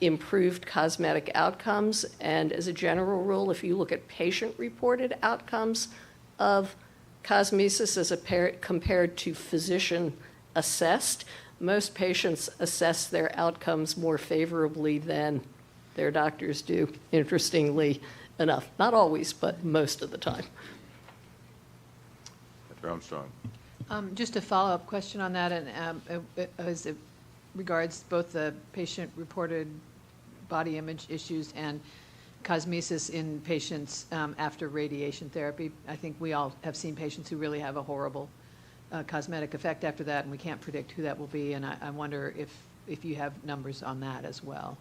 improved cosmetic outcomes. And as a general rule, if you look at patient-reported outcomes of cosmesis as compared to physician-assessed, most patients assess their outcomes more favorably than their doctors do, interestingly enough. Not always, but most of the time. Dr. Armstrong. Just a follow-up question on that, and as it regards both the patient-reported body image issues and cosmesis in patients after radiation therapy. I think we all have seen patients who really have a horrible cosmetic effect after that, and we can't predict who that will be, and I wonder if you have numbers on that as well.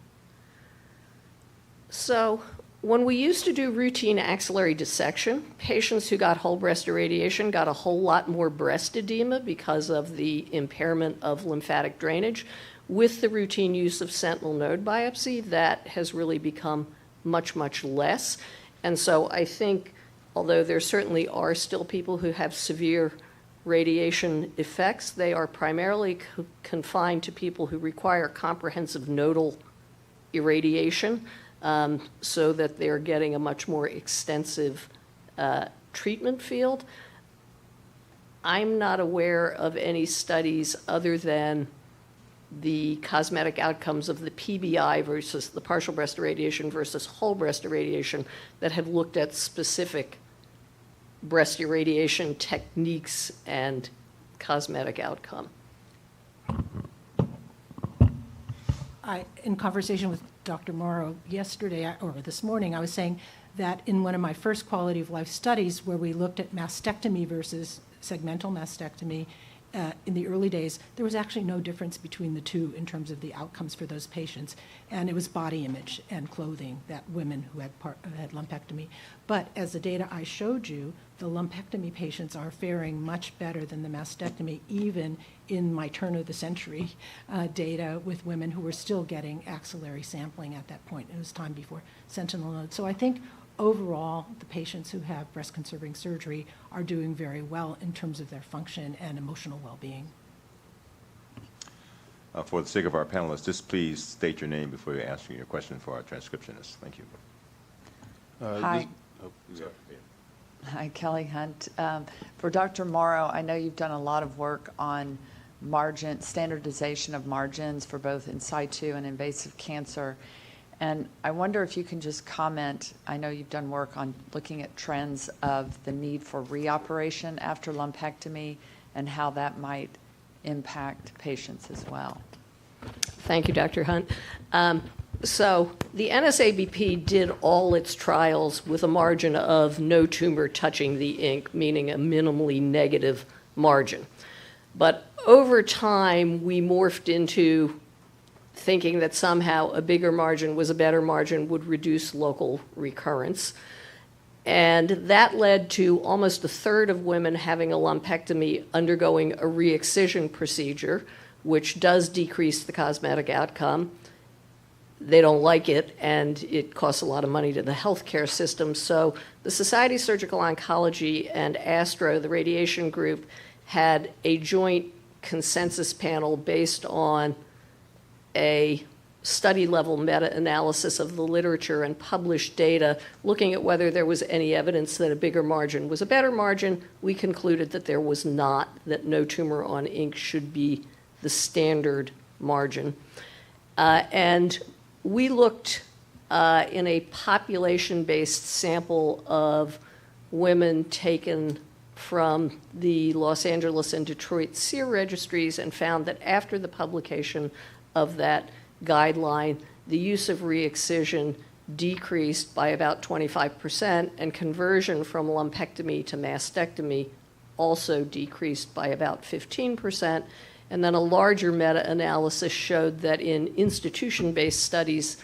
So when we used to do routine axillary dissection, patients who got whole breast irradiation got a whole lot more breast edema because of the impairment of lymphatic drainage. With the routine use of sentinel node biopsy, that has really become much, much less. And so I think, although there certainly are still people who have severe radiation effects. They are primarily confined to people who require comprehensive nodal irradiation, so that they're getting a much more extensive treatment field. I'm not aware of any studies other than the cosmetic outcomes of the PBI versus the partial breast irradiation versus whole breast irradiation that have looked at specific breast irradiation techniques and cosmetic outcome. In conversation with Dr. Morrow yesterday, or this morning, I was saying that in one of my first quality of life studies where we looked at mastectomy versus segmental mastectomy, in the early days, there was actually no difference between the two in terms of the outcomes for those patients. And it was body image and clothing that women who had lumpectomy. But as the data I showed you, the lumpectomy patients are faring much better than the mastectomy, even in my turn of the century data with women who were still getting axillary sampling at that point. It was time before sentinel node. So I think overall, the patients who have breast-conserving surgery are doing very well in terms of their function and emotional well-being. For the sake of our panelists, just please state your name before you ask your question for our transcriptionists. Thank you. Hi. Hi, Kelly Hunt. For Dr. Morrow, I know you've done a lot of work on standardization of margins for both in situ and invasive cancer. And I wonder if you can just comment, I know you've done work on looking at trends of the need for reoperation after lumpectomy and how that might impact patients as well. Thank you, Dr. Hunt. So the NSABP did all its trials with a margin of no tumor touching the ink, meaning a minimally negative margin. But over time, we morphed into thinking that somehow a bigger margin was a better margin, would reduce local recurrence. And that led to almost a third of women having a lumpectomy undergoing a re-excision procedure, which does decrease the cosmetic outcome. They don't like it, and it costs a lot of money to the healthcare system. So the Society of Surgical Oncology and ASTRO, the radiation group, had a joint consensus panel based on a study-level meta-analysis of the literature and published data looking at whether there was any evidence that a bigger margin was a better margin. We concluded that there was not, that no tumor on ink should be the standard margin. And we looked in a population-based sample of women taken from the Los Angeles and Detroit SEER registries and found that after the publication of that guideline, the use of re-excision decreased by about 25%, and conversion from lumpectomy to mastectomy also decreased by about 15%. And then a larger meta-analysis showed that in institution-based studies,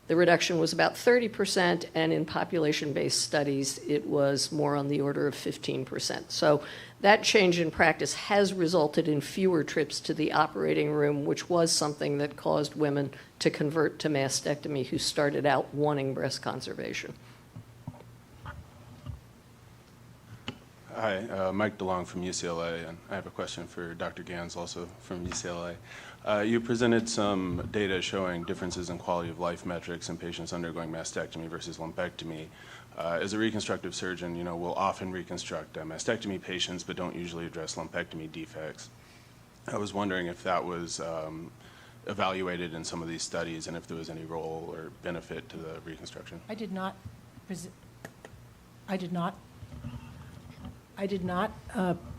the reduction was about 30%, and in population-based studies, it was more on the order of 15%. So that change in practice has resulted in fewer trips to the operating room, which was something that caused women to convert to mastectomy who started out wanting breast conservation. Hi, Mike DeLong from UCLA, and I have a question for Dr. Gans, also from UCLA. You presented some data showing differences in quality of life metrics in patients undergoing mastectomy versus lumpectomy. As a reconstructive surgeon, we'll often reconstruct mastectomy patients, but don't usually address lumpectomy defects. I was wondering if that was evaluated in some of these studies and if there was any role or benefit to the reconstruction. I did not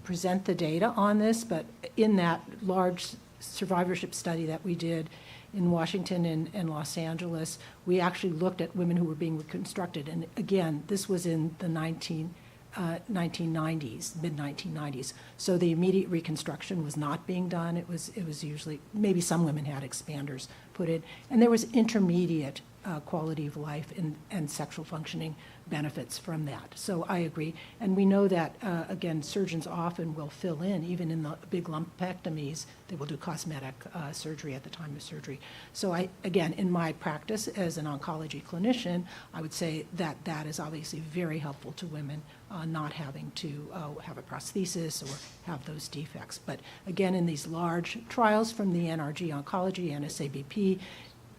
present the data on this, but in that large survivorship study that we did in Washington and Los Angeles, we actually looked at women who were being reconstructed. And again, this was in the 1990s, mid-1990s. So the immediate reconstruction was not being done. It was usually, maybe some women had expanders put in, and there was intermediate quality of life and sexual functioning benefits from that. So I agree. And we know that, again, surgeons often will fill in, even in the big lumpectomies, they will do cosmetic surgery at the time of surgery. So again, in my practice as an oncology clinician, I would say that that is obviously very helpful to women not having to have a prosthesis or have those defects. But again, in these large trials from the NRG Oncology, NSABP,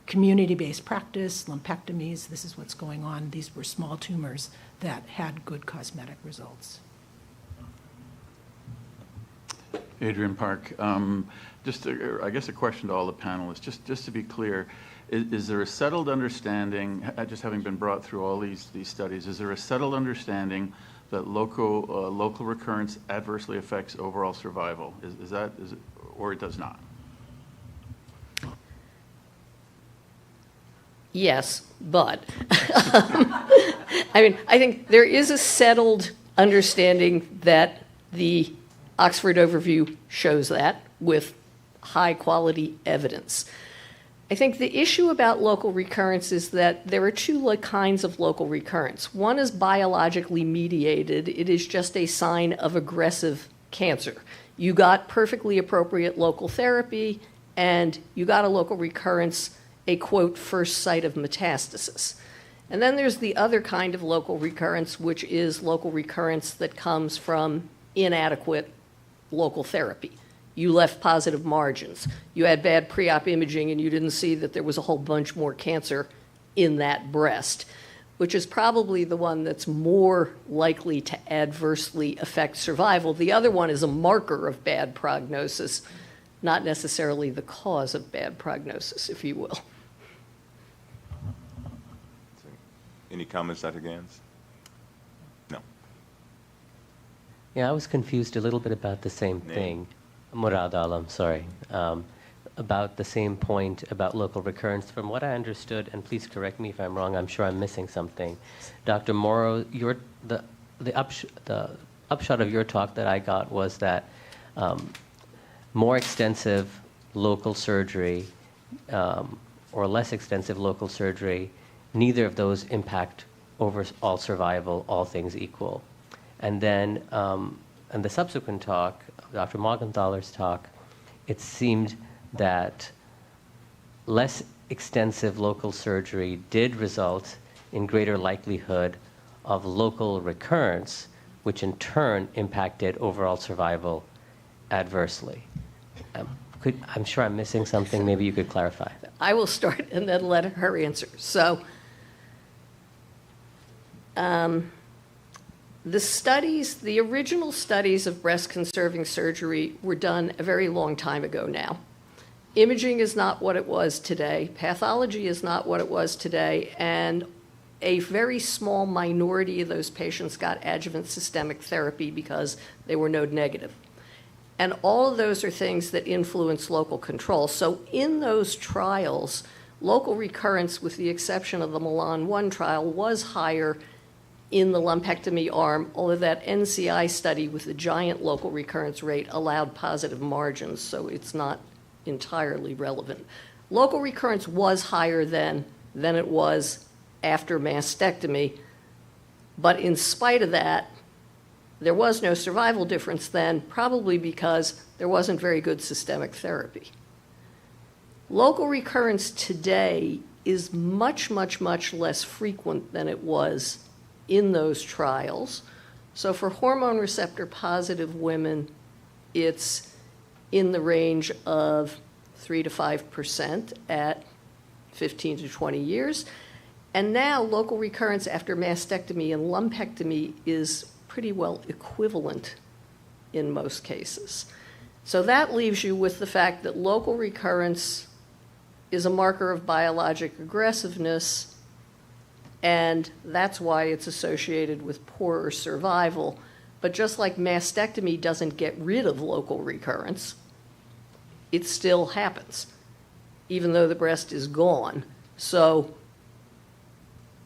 community-based practice, lumpectomies, this is what's going on. These were small tumors that had good cosmetic results. Adrian Park, I guess a question to all the panelists, just to be clear, is there a settled understanding, just having been brought through all these studies, is there a settled understanding that local recurrence adversely affects overall survival? Is it, or it does not? Yes, but I think there is a settled understanding that the Oxford overview shows that with high quality evidence. I think the issue about local recurrence is that there are two kinds of local recurrence. One is biologically mediated. It is just a sign of aggressive cancer. You got perfectly appropriate local therapy and you got a local recurrence, a quote, first site of metastasis. And then there's the other kind of local recurrence, which is local recurrence that comes from inadequate local therapy. You left positive margins. You had bad pre-op imaging and you didn't see that there was a whole bunch more cancer in that breast, which is probably the one that's more likely to adversely affect survival. The other one is a marker of bad prognosis, not necessarily the cause of bad prognosis, if you will. Any comments, Dr. Gans? No. Yeah, I was confused a little bit about the same thing. Murad Alam, sorry. About the same point about local recurrence. From what I understood, and please correct me if I'm wrong, I'm sure I'm missing something. Dr. Morrow, the upshot of your talk that I got was that more extensive local surgery or less extensive local surgery, neither of those impact overall survival, all things equal. And then in the subsequent talk, Dr. Morgenthaler's talk, it seemed that less extensive local surgery did result in greater likelihood of local recurrence, which in turn impacted overall survival adversely. I'm sure I'm missing something. Maybe you could clarify. I will start and then let her answer. So the original studies of breast-conserving surgery were done a very long time ago now. Imaging is not what it was today. Pathology is not what it was today. And a very small minority of those patients got adjuvant systemic therapy because they were node negative. And all of those are things that influence local control. So in those trials, local recurrence, with the exception of the Milan 1 trial, was higher in the lumpectomy arm, although that NCI study with the giant local recurrence rate allowed positive margins, so it's not entirely relevant. Local recurrence was higher then than it was after mastectomy, but in spite of that, there was no survival difference then, probably because there wasn't very good systemic therapy. Local recurrence today is much, much, much less frequent than it was in those trials. So for hormone receptor positive women, it's in the range of 3 to 5% at 15 to 20 years. And now local recurrence after mastectomy and lumpectomy is pretty well equivalent in most cases. So that leaves you with the fact that local recurrence is a marker of biologic aggressiveness, and that's why it's associated with poorer survival. But just like mastectomy doesn't get rid of local recurrence, it still happens, even though the breast is gone. So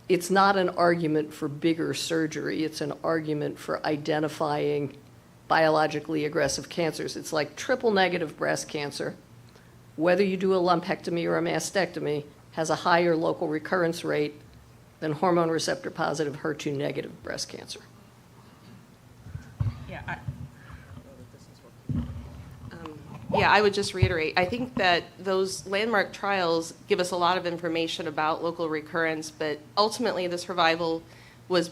it's not an argument for bigger surgery. It's an argument for identifying biologically aggressive cancers. It's like triple negative breast cancer, whether you do a lumpectomy or a mastectomy, has a higher local recurrence rate than hormone receptor positive, HER2 negative breast cancer. Yeah, I would just reiterate, I think that those landmark trials give us a lot of information about local recurrence, but ultimately the survival was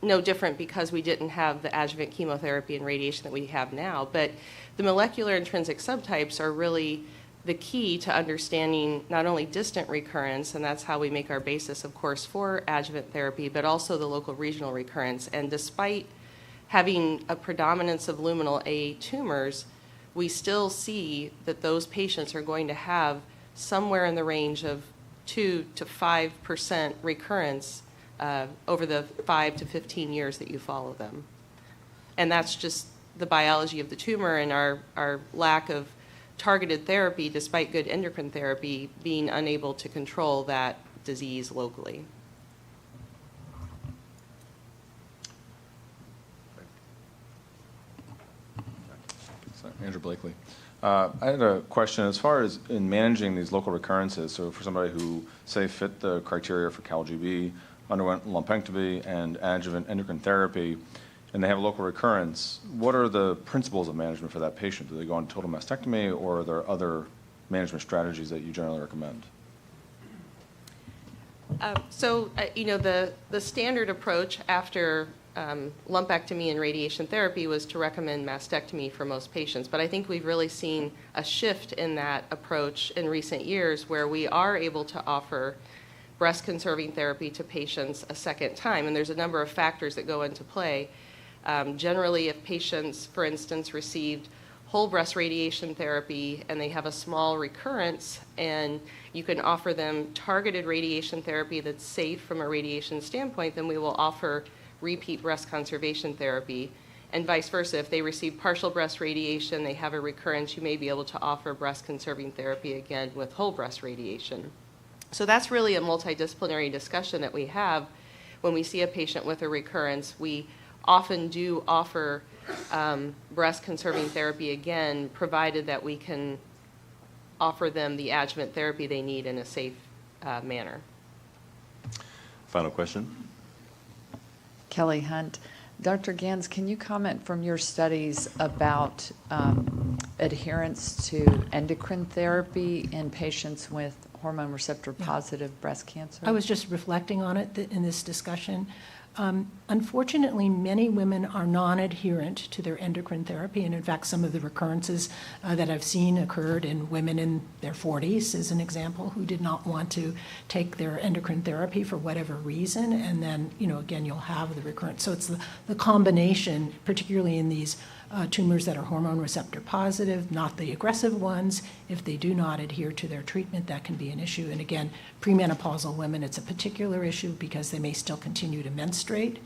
no different because we didn't have the adjuvant chemotherapy and radiation that we have now. But the molecular intrinsic subtypes are really the key to understanding not only distant recurrence, and that's how we make our basis, of course, for adjuvant therapy, but also the local regional recurrence. And despite having a predominance of luminal A tumors, we still see that those patients are going to have somewhere in the range of 2 to 5% recurrence over the 5 to 15 years that you follow them. And that's just the biology of the tumor and our lack of targeted therapy, despite good endocrine therapy, being unable to control that disease locally. Andrew Blakely. I had a question as far as in managing these local recurrences. So for somebody who, say, fit the criteria for CALGB, underwent lumpectomy and adjuvant endocrine therapy, and they have a local recurrence, what are the principles of management for that patient? Do they go on total mastectomy, or are there other management strategies that you generally recommend? The standard approach after lumpectomy and radiation therapy was to recommend mastectomy for most patients. But I think we've really seen a shift in that approach in recent years where we are able to offer breast conserving therapy to patients a second time. And there's a number of factors that go into play. Generally, if patients, for instance, received whole breast radiation therapy and they have a small recurrence, and you can offer them targeted radiation therapy that's safe from a radiation standpoint, then we will offer repeat breast conservation therapy. And vice versa, if they receive partial breast radiation, they have a recurrence, you may be able to offer breast conserving therapy again with whole breast radiation. So that's really a multidisciplinary discussion that we have when we see a patient with a recurrence. We often do offer breast conserving therapy again, provided that we can offer them the adjuvant therapy they need in a safe manner. Final question. Kelly Hunt. Dr. Gans, can you comment from your studies about adherence to endocrine therapy in patients with hormone receptor positive breast cancer? I was just reflecting on it in this discussion. Unfortunately, many women are non-adherent to their endocrine therapy, and in fact, some of the recurrences that I've seen occurred in women in their 40s, as an example, who did not want to take their endocrine therapy for whatever reason, and then, again, you'll have the recurrence. So it's the combination, particularly in these tumors that are hormone receptor positive, not the aggressive ones. If they do not adhere to their treatment, that can be an issue. And again, premenopausal women, it's a particular issue because they may still continue to menstruate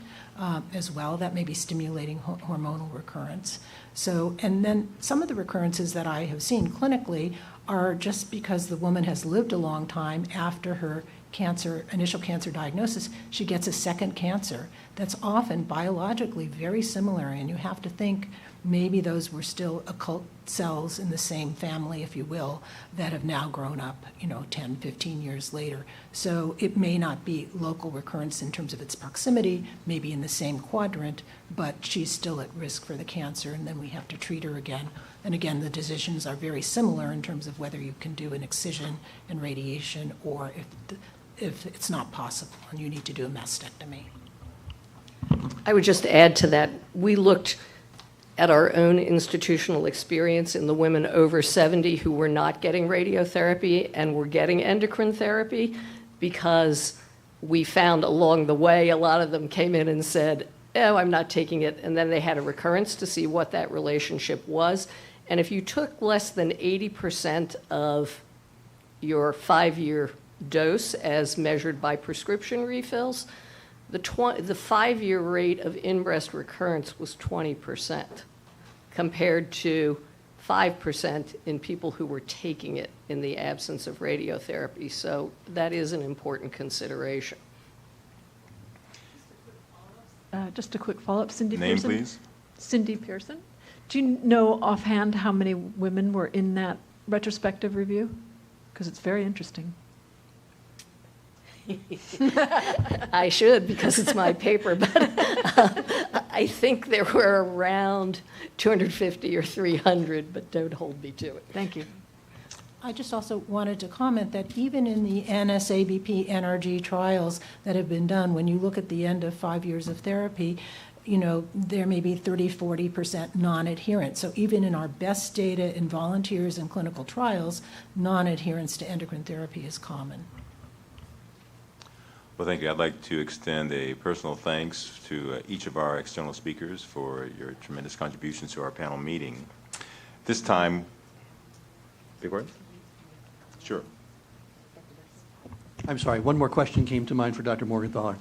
as well. That may be stimulating hormonal recurrence. So, and then some of the recurrences that I have seen clinically are just because the woman has lived a long time after her initial cancer diagnosis, she gets a second cancer that's often biologically very similar, and you have to think maybe those were still occult cells in the same family, if you will, that have now grown up, 10, 15 years later. So it may not be local recurrence in terms of its proximity, maybe in the same quadrant, but she's still at risk for the cancer, and then we have to treat her again. And again, the decisions are very similar in terms of whether you can do an excision and radiation, or if it's not possible and you need to do a mastectomy. I would just add to that, we looked at our own institutional experience in the women over 70 who were not getting radiotherapy and were getting endocrine therapy, because we found along the way a lot of them came in and said, oh, I'm not taking it, and then they had a recurrence to see what that relationship was. And if you took less than 80% of your 5-year dose as measured by prescription refills, the 5-year rate of in-breast recurrence was 20%, compared to 5% in people who were taking it in the absence of radiotherapy. So that is an important consideration. Just a quick follow-up, Cindy Name, Pearson. please. Cindy Pearson. Do you know offhand how many women were in that retrospective review? Because it's very interesting. I should, because it's my paper, but I think there were around 250 or 300, but don't hold me to it. Thank you. I just also wanted to comment that even in the NSABP NRG trials that have been done, when you look at the end of 5 years of therapy, you know, there may be 30, 40% non-adherence. So even in our best data in volunteers and clinical trials, non-adherence to endocrine therapy is common. Well, thank you. I'd like to extend a personal thanks to each of our external speakers for your tremendous contributions to our panel meeting. This time, big word? Sure. I'm sorry, one more question came to mind for Dr. Morgenthaler.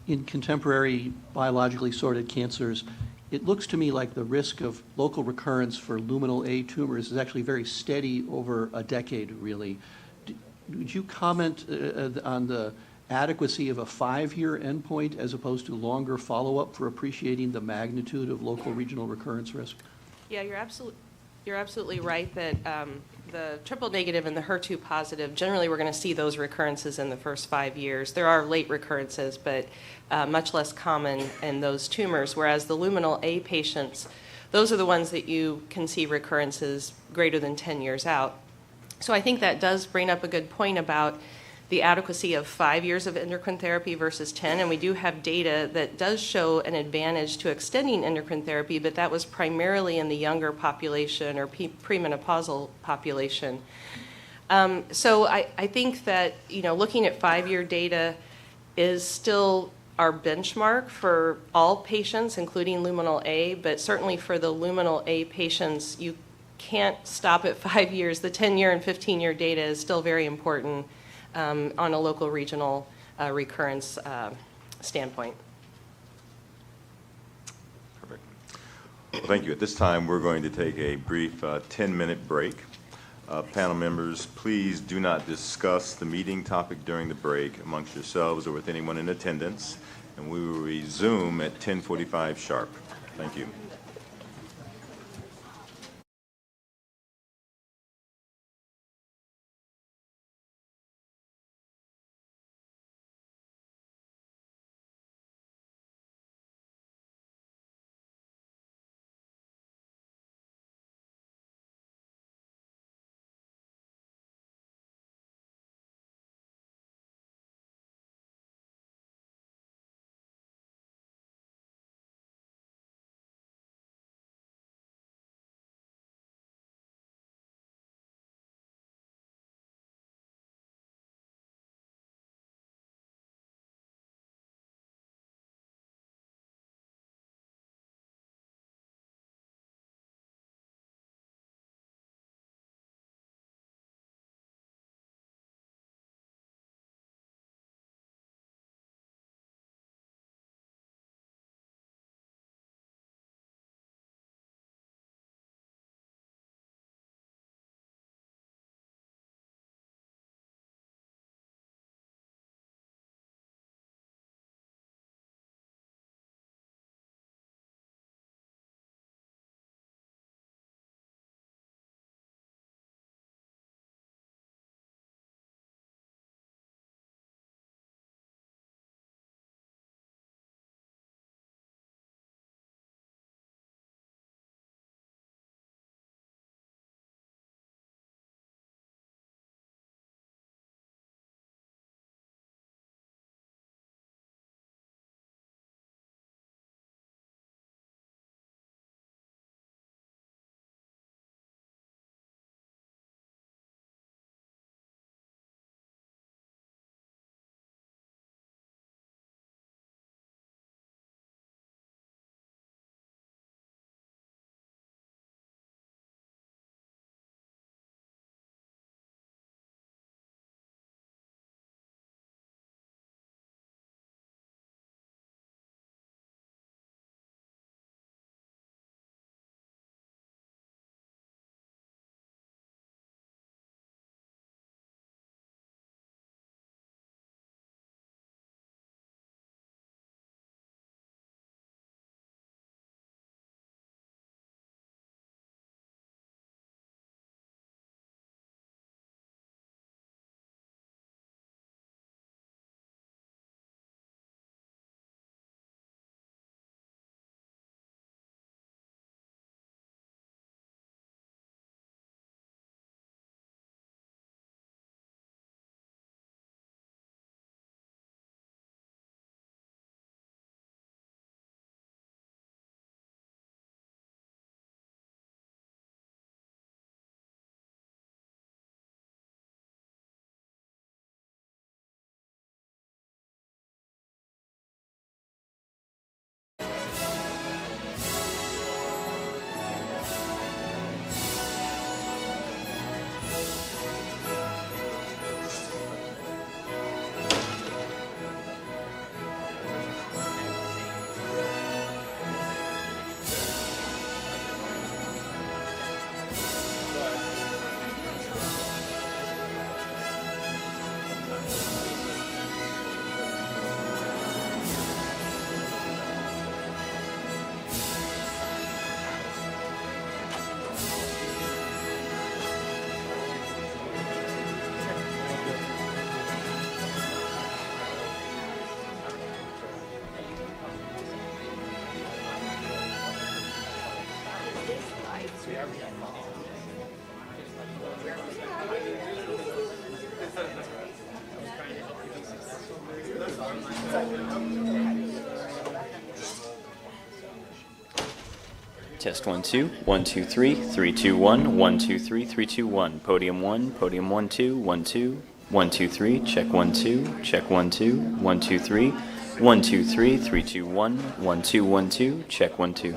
In contemporary biologically sorted cancers, it looks to me like the risk of local recurrence for luminal A tumors is actually very steady over a decade, really. Would you comment on the adequacy of a 5-year endpoint as opposed to longer follow-up for appreciating the magnitude of local regional recurrence risk? Yeah, you're absolutely right that the triple negative and the HER2 positive, generally we're going to see those recurrences in the first 5 years. There are late recurrences, but much less common in those tumors, whereas the luminal A patients, those are the ones that you can see recurrences greater than 10 years out. So I think that does bring up a good point about the adequacy of 5 years of endocrine therapy versus 10, and we do have data that does show an advantage to extending endocrine therapy, but that was primarily in the younger population or premenopausal population. So I think that, you know, looking at 5-year data is still our benchmark for all patients, including luminal A, but certainly for the luminal A patients, you can't stop at 5 years. The 10-year and 15-year data is still very important on a local regional recurrence standpoint. Perfect. Well, thank you. At this time, we're going to take a brief 10-minute break. Panel members, please do not discuss the meeting topic during the break amongst yourselves or with anyone in attendance, and we will resume at 10:45 sharp. Thank you. Test 1 2 1 2 3 3 2 1 1 2 3 3 2 1. Podium 1 podium 1 2 1 2 1 2 3 check 1 2 check 1 2 1 2 3 1 2 3 3 2 1 1 2 1 2 check 1 2.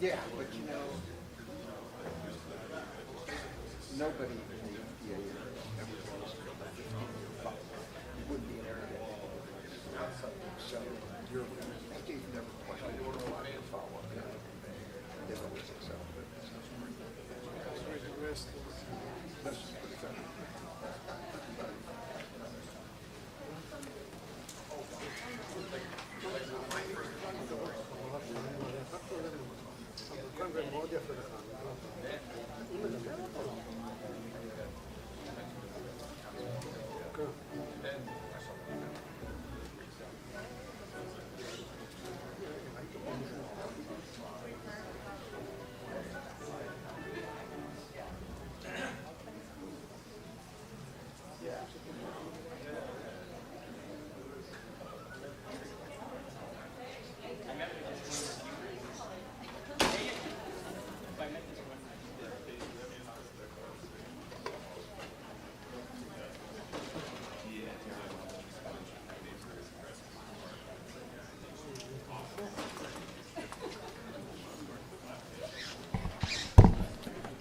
Yeah, but you know, nobody in the FDA ever goes to the 15 It wouldn't be an area at all. So you're FDA's never questioned it. Follow up. They always accept it. That's pretty good.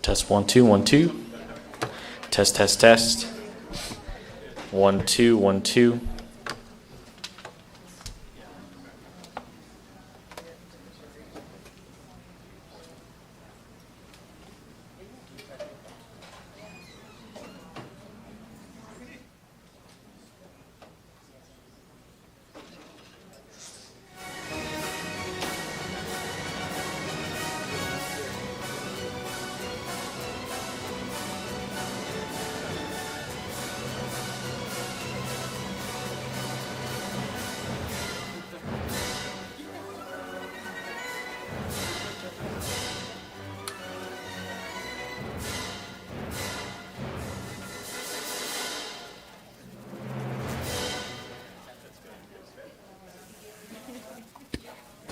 Test 1 2 1 2. Test test test. 1 2 1 2.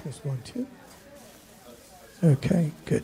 Test 1 2. Okay, good.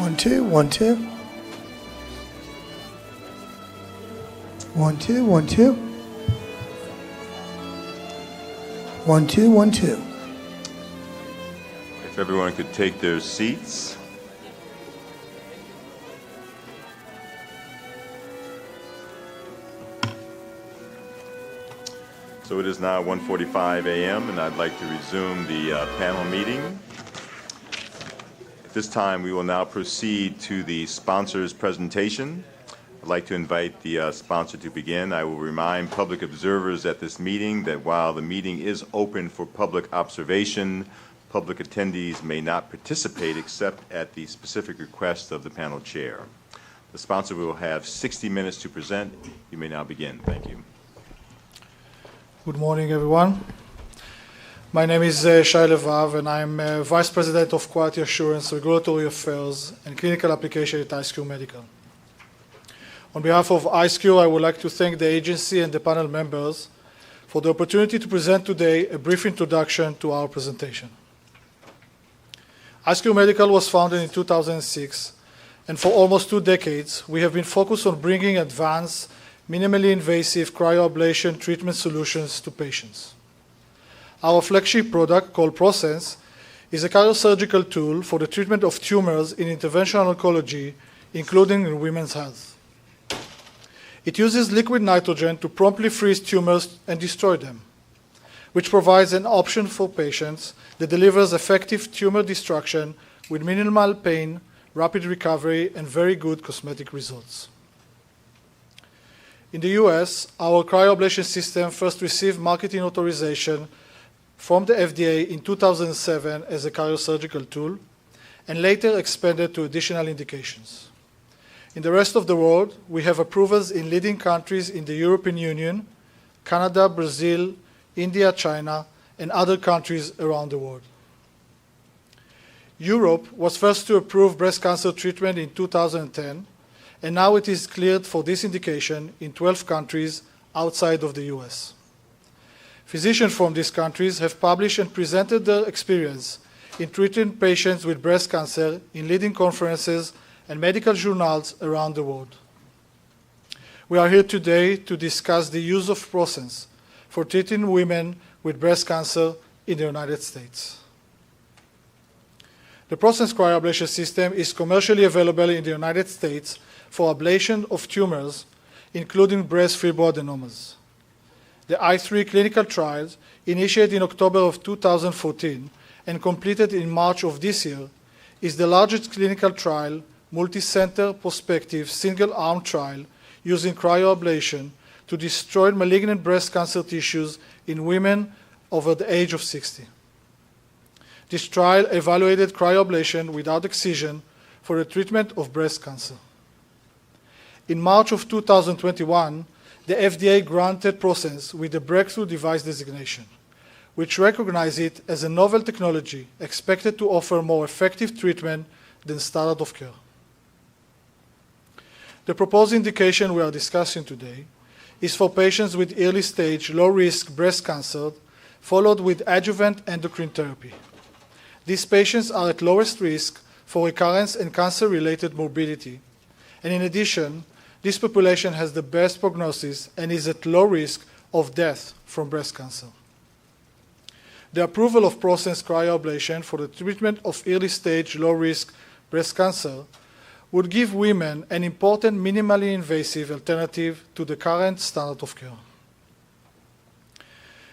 1, 2, 1, 2. 1, 2, 1, 2. 1, 2, 1, 2. If everyone could take their seats. So it is now 1:45 a.m. and I'd like to resume the panel meeting. At this time, we will now proceed to the sponsor's presentation. I'd like to invite the sponsor to begin. I will remind public observers at this meeting that while the meeting is open for public observation, public attendees may not participate except at the specific request of the panel chair. The sponsor will have 60 minutes to present. You may now begin. Thank you. Good morning, everyone. My name is Shai Levav, and I'm Vice President of Quality Assurance, Regulatory Affairs, and Clinical Application at IceCure Medical. On behalf of IceCure, I would like to thank the agency and the panel members for the opportunity to present today a brief introduction to our presentation. IceCure Medical was founded in 2006, and for almost 2 decades, we have been focused on bringing advanced, minimally invasive cryoablation treatment solutions to patients. Our flagship product, called ProSense, is a cryosurgical tool for the treatment of tumors in interventional oncology, including in women's health. It uses liquid nitrogen to promptly freeze tumors and destroy them, which provides an option for patients that delivers effective tumor destruction with minimal pain, rapid recovery, and very good cosmetic results. In the US, our cryoablation system first received marketing authorization from the FDA in 2007 as a cryosurgical tool, and later expanded to additional indications. In the rest of the world, we have approvals in leading countries in the European Union, Canada, Brazil, India, China, and other countries around the world. Europe was first to approve breast cancer treatment in 2010, and now it is cleared for this indication in 12 countries outside of the US. Physicians from these countries have published and presented their experience in treating patients with breast cancer in leading conferences and medical journals around the world. We are here today to discuss the use of ProSense for treating women with breast cancer in the United States. The ProSense cryoablation system is commercially available in the United States for ablation of tumors, including breast fibroadenomas. The I3 clinical trials, initiated in October of 2014 and completed in March of this year, is the largest clinical trial, multi-center, prospective, single-arm trial using cryoablation to destroy malignant breast cancer tissues in women over the age of 60. This trial evaluated cryoablation without excision for the treatment of breast cancer. In March of 2021, the FDA granted ProSense with the Breakthrough Device designation, which recognizes it as a novel technology expected to offer more effective treatment than standard of care. The proposed indication we are discussing today is for patients with early-stage, low-risk breast cancer followed with adjuvant endocrine therapy. These patients are at lowest risk for recurrence and cancer-related morbidity, and in addition, this population has the best prognosis and is at low risk of death from breast cancer. The approval of ProSense cryoablation for the treatment of early-stage, low-risk breast cancer would give women an important minimally invasive alternative to the current standard of care.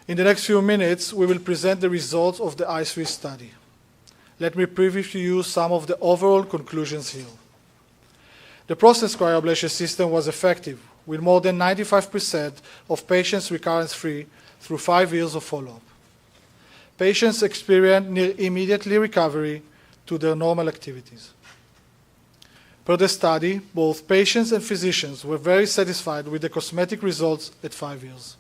In the next few minutes, we will present the results of the I3 study. Let me preview to you some of the overall conclusions here. The ProSense cryoablation system was effective, with more than 95% of patients recurrence-free through 5 years of follow-up. Patients experienced near immediately recovery to their normal activities. Per the study, both patients and physicians were very satisfied with the cosmetic results at 5 years.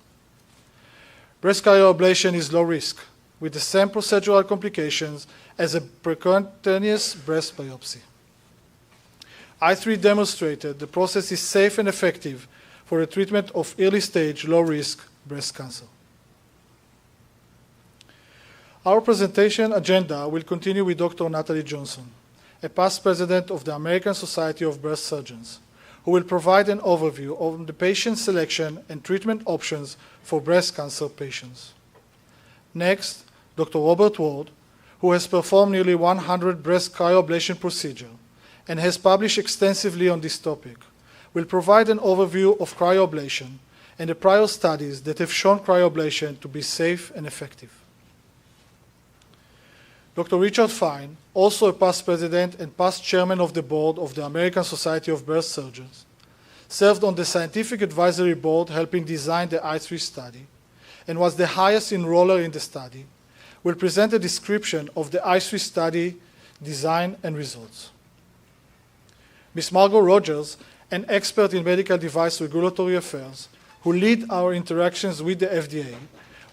Breast cryoablation is low risk, with the same procedural complications as a percutaneous breast biopsy. I3 demonstrated the process is safe and effective for the treatment of early-stage, low-risk breast cancer. Our presentation agenda will continue with Dr. Natalie Johnson, a past president of the American Society of Breast Surgeons, who will provide an overview of the patient selection and treatment options for breast cancer patients. Next, Dr. Robert Ward, who has performed nearly 100 breast cryoablation procedures and has published extensively on this topic, will provide an overview of cryoablation and the prior studies that have shown cryoablation to be safe and effective. Dr. Richard Fine, also a past president and past chairman of the board of the American Society of Breast Surgeons, served on the scientific advisory board helping design the I3 study and was the highest enroller in the study, will present a description of the I3 study design and results. Ms. Margot Rogers, an expert in medical device regulatory affairs, who lead our interactions with the FDA,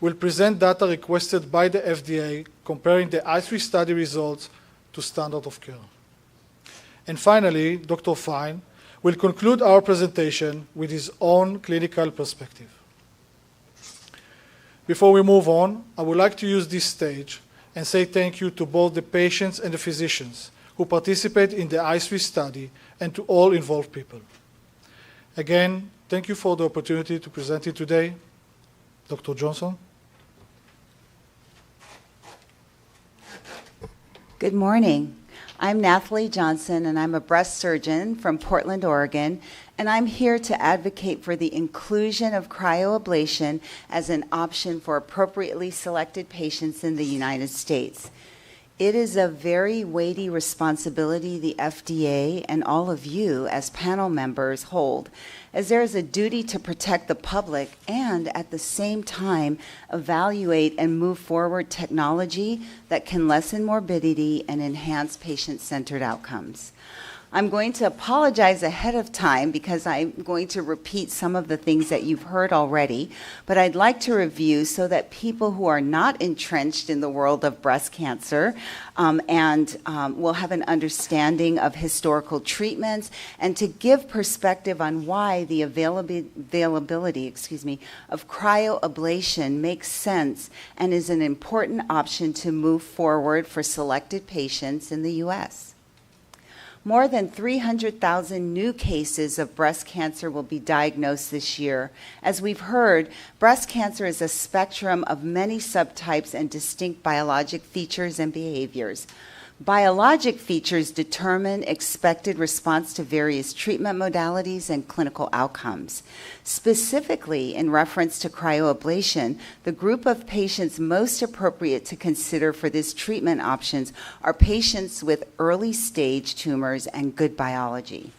will present data requested by the FDA comparing the I3 study results to standard of care. And finally, Dr. Fine will conclude our presentation with his own clinical perspective. Before we move on, I would like to use this stage and say thank you to both the patients and the physicians who participate in the I3 study and to all involved people. Again, thank you for the opportunity to present it today. Dr. Johnson. Good morning. I'm Nathalie Johnson, and I'm a breast surgeon from Portland, Oregon, and I'm here to advocate for the inclusion of cryoablation as an option for appropriately selected patients in the United States. It is a very weighty responsibility the FDA and all of you as panel members hold, as there is a duty to protect the public and at the same time evaluate and move forward technology that can lessen morbidity and enhance patient-centered outcomes. I'm going to apologize ahead of time because I'm going to repeat some of the things that you've heard already, but I'd like to review so that people who are not entrenched in the world of breast cancer will have an understanding of historical treatments and to give perspective on why the availability of cryoablation makes sense and is an important option to move forward for selected patients in the U.S. More than 300,000 new cases of breast cancer will be diagnosed this year. As we've heard, breast cancer is a spectrum of many subtypes and distinct biologic features and behaviors. Biologic features determine expected response to various treatment modalities and clinical outcomes. Specifically, in reference to cryoablation, the group of patients most appropriate to consider for this treatment options are patients with early-stage tumors and good biology.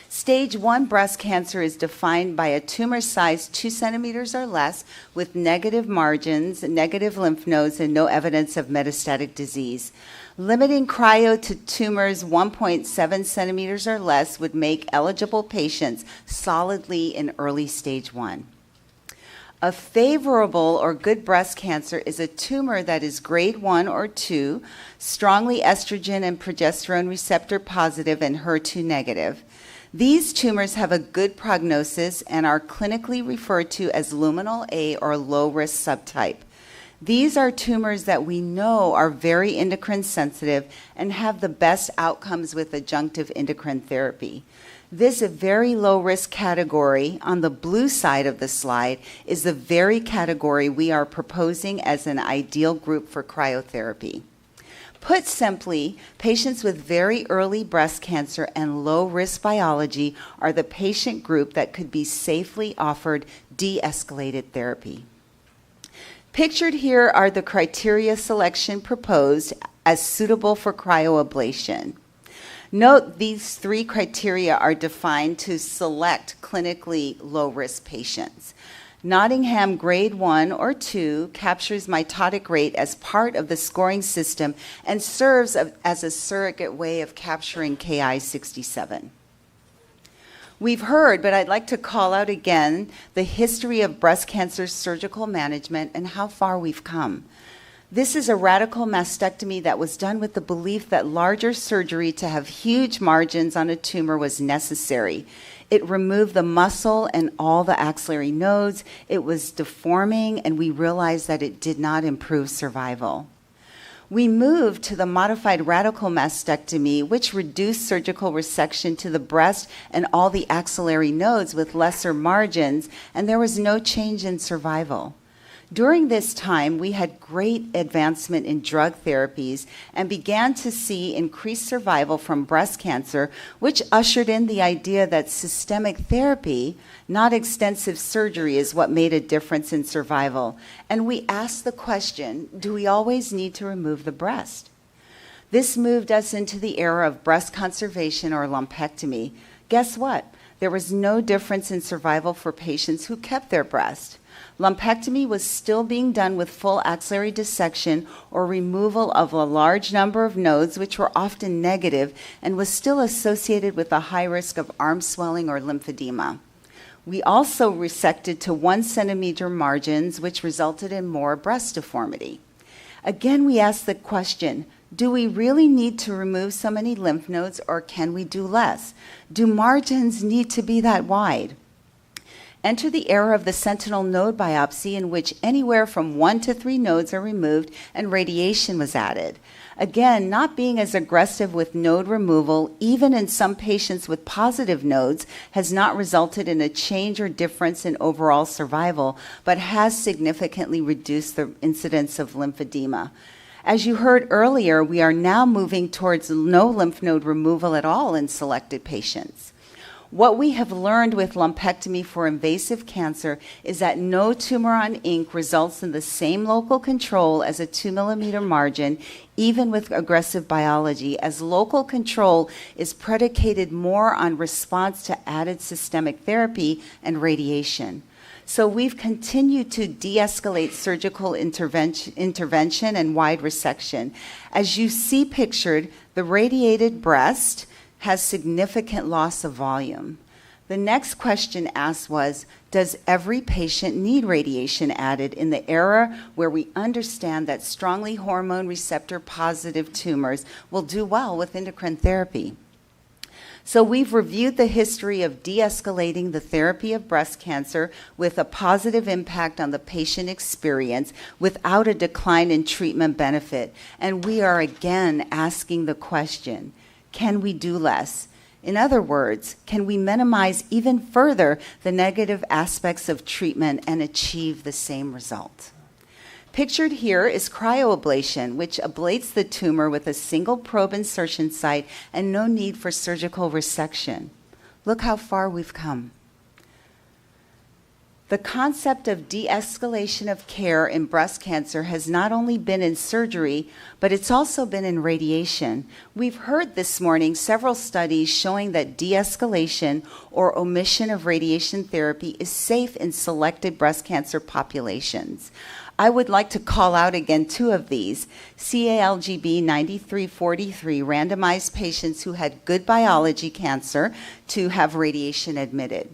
Stage 1 breast cancer is defined by a tumor size 2 centimeters or less with negative margins, negative lymph nodes, and no evidence of metastatic disease. Limiting cryo to tumors 1.7 centimeters or less would make eligible patients solidly in early stage 1. A favorable or good breast cancer is a tumor that is grade 1 or 2, strongly estrogen and progesterone receptor positive and HER2 negative. These tumors have a good prognosis and are clinically referred to as luminal A or low-risk subtype. These are tumors that we know are very endocrine sensitive and have the best outcomes with adjunctive endocrine therapy. This very low-risk category on the blue side of the slide is the very category we are proposing as an ideal group for cryotherapy. Put simply, patients with very early breast cancer and low-risk biology are the patient group that could be safely offered de-escalated therapy. Pictured here are the criteria selection proposed as suitable for cryoablation. Note these 3 criteria are defined to select clinically low-risk patients. Nottingham grade 1 or 2 captures mitotic rate as part of the scoring system and serves as a surrogate way of capturing Ki-67. We've heard, but I'd like to call out again the history of breast cancer surgical management and how far we've come. This is a radical mastectomy that was done with the belief that larger surgery to have huge margins on a tumor was necessary. It removed the muscle and all the axillary nodes. It was deforming, and we realized that it did not improve survival. We moved to the modified radical mastectomy, which reduced surgical resection to the breast and all the axillary nodes with lesser margins, and there was no change in survival. During this time, we had great advancement in drug therapies and began to see increased survival from breast cancer, which ushered in the idea that systemic therapy, not extensive surgery, is what made a difference in survival. And we asked the question, do we always need to remove the breast? This moved us into the era of breast conservation or lumpectomy. Guess what? There was no difference in survival for patients who kept their breast. Lumpectomy was still being done with full axillary dissection or removal of a large number of nodes, which were often negative, and was still associated with a high risk of arm swelling or lymphedema. We also resected to 1 centimeter margins, which resulted in more breast deformity. Again, we asked the question, do we really need to remove so many lymph nodes, or can we do less? Do margins need to be that wide? Enter the era of the sentinel node biopsy, in which anywhere from 1 to 3 nodes are removed and radiation was added. Again, not being as aggressive with node removal, even in some patients with positive nodes, has not resulted in a change or difference in overall survival, but has significantly reduced the incidence of lymphedema. As you heard earlier, we are now moving towards no lymph node removal at all in selected patients. What we have learned with lumpectomy for invasive cancer is that no tumor on ink results in the same local control as a 2 millimeter margin, even with aggressive biology, as local control is predicated more on response to added systemic therapy and radiation. So we've continued to de-escalate surgical intervention and wide resection. As you see pictured, the radiated breast has significant loss of volume. The next question asked was, does every patient need radiation added in the era where we understand that strongly hormone receptor positive tumors will do well with endocrine therapy? So we've reviewed the history of de-escalating the therapy of breast cancer with a positive impact on the patient experience without a decline in treatment benefit. And we are again asking the question, can we do less? In other words, can we minimize even further the negative aspects of treatment and achieve the same result? Pictured here is cryoablation, which ablates the tumor with a single probe insertion site and no need for surgical resection. Look how far we've come. The concept of de-escalation of care in breast cancer has not only been in surgery, but it's also been in radiation. We've heard this morning several studies showing that de-escalation or omission of radiation therapy is safe in selected breast cancer populations. I would like to call out again 2 of these. CALGB 9343 randomized patients who had good biology cancer to have radiation admitted.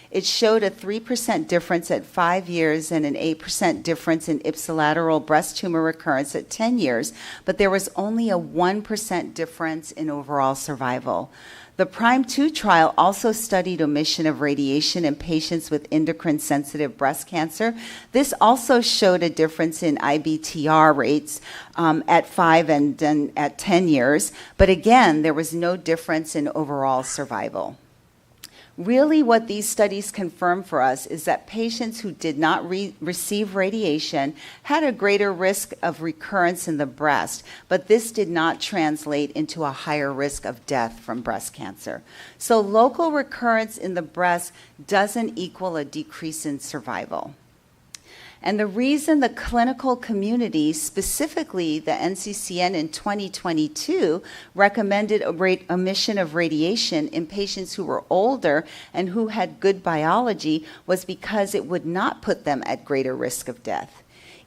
It showed a 3% difference at 5 years and an 8% difference in ipsilateral breast tumor recurrence at 10 years, but there was only a 1% difference in overall survival. The PRIME2 trial also studied omission of radiation in patients with endocrine-sensitive breast cancer. This also showed a difference in IBTR rates at 5 and at 10 years, but again, there was no difference in overall survival. Really, what these studies confirm for us is that patients who did not receive radiation had a greater risk of recurrence in the breast, but this did not translate into a higher risk of death from breast cancer. So local recurrence in the breast doesn't equal a decrease in survival. And the reason the clinical community, specifically the NCCN in 2022, recommended omission of radiation in patients who were older and who had good biology was because it would not put them at greater risk of death.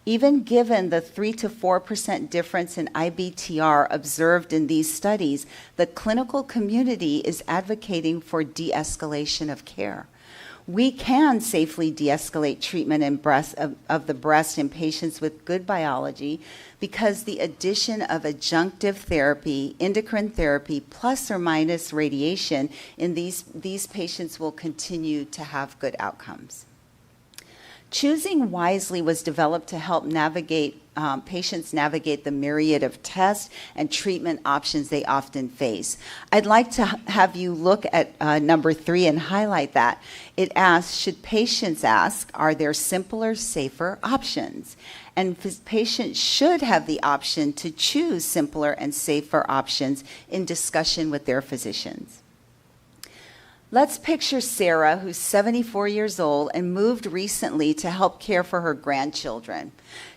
Even given the 3 to 4% difference in IBTR observed in these studies, the clinical community is advocating for de-escalation of care. We can safely de-escalate treatment of the breast in patients with good biology because the addition of adjunctive therapy, endocrine therapy, plus or minus radiation in these patients will continue to have good outcomes. Choosing wisely was developed to help patients navigate the myriad of tests and treatment options they often face. I'd like to have you look at number 3 and highlight that. It asks, should patients ask, are there simpler, safer options? And patients should have the option to choose simpler and safer options in discussion with their physicians. Let's picture Sarah, who's 74 years old and moved recently to help care for her grandchildren.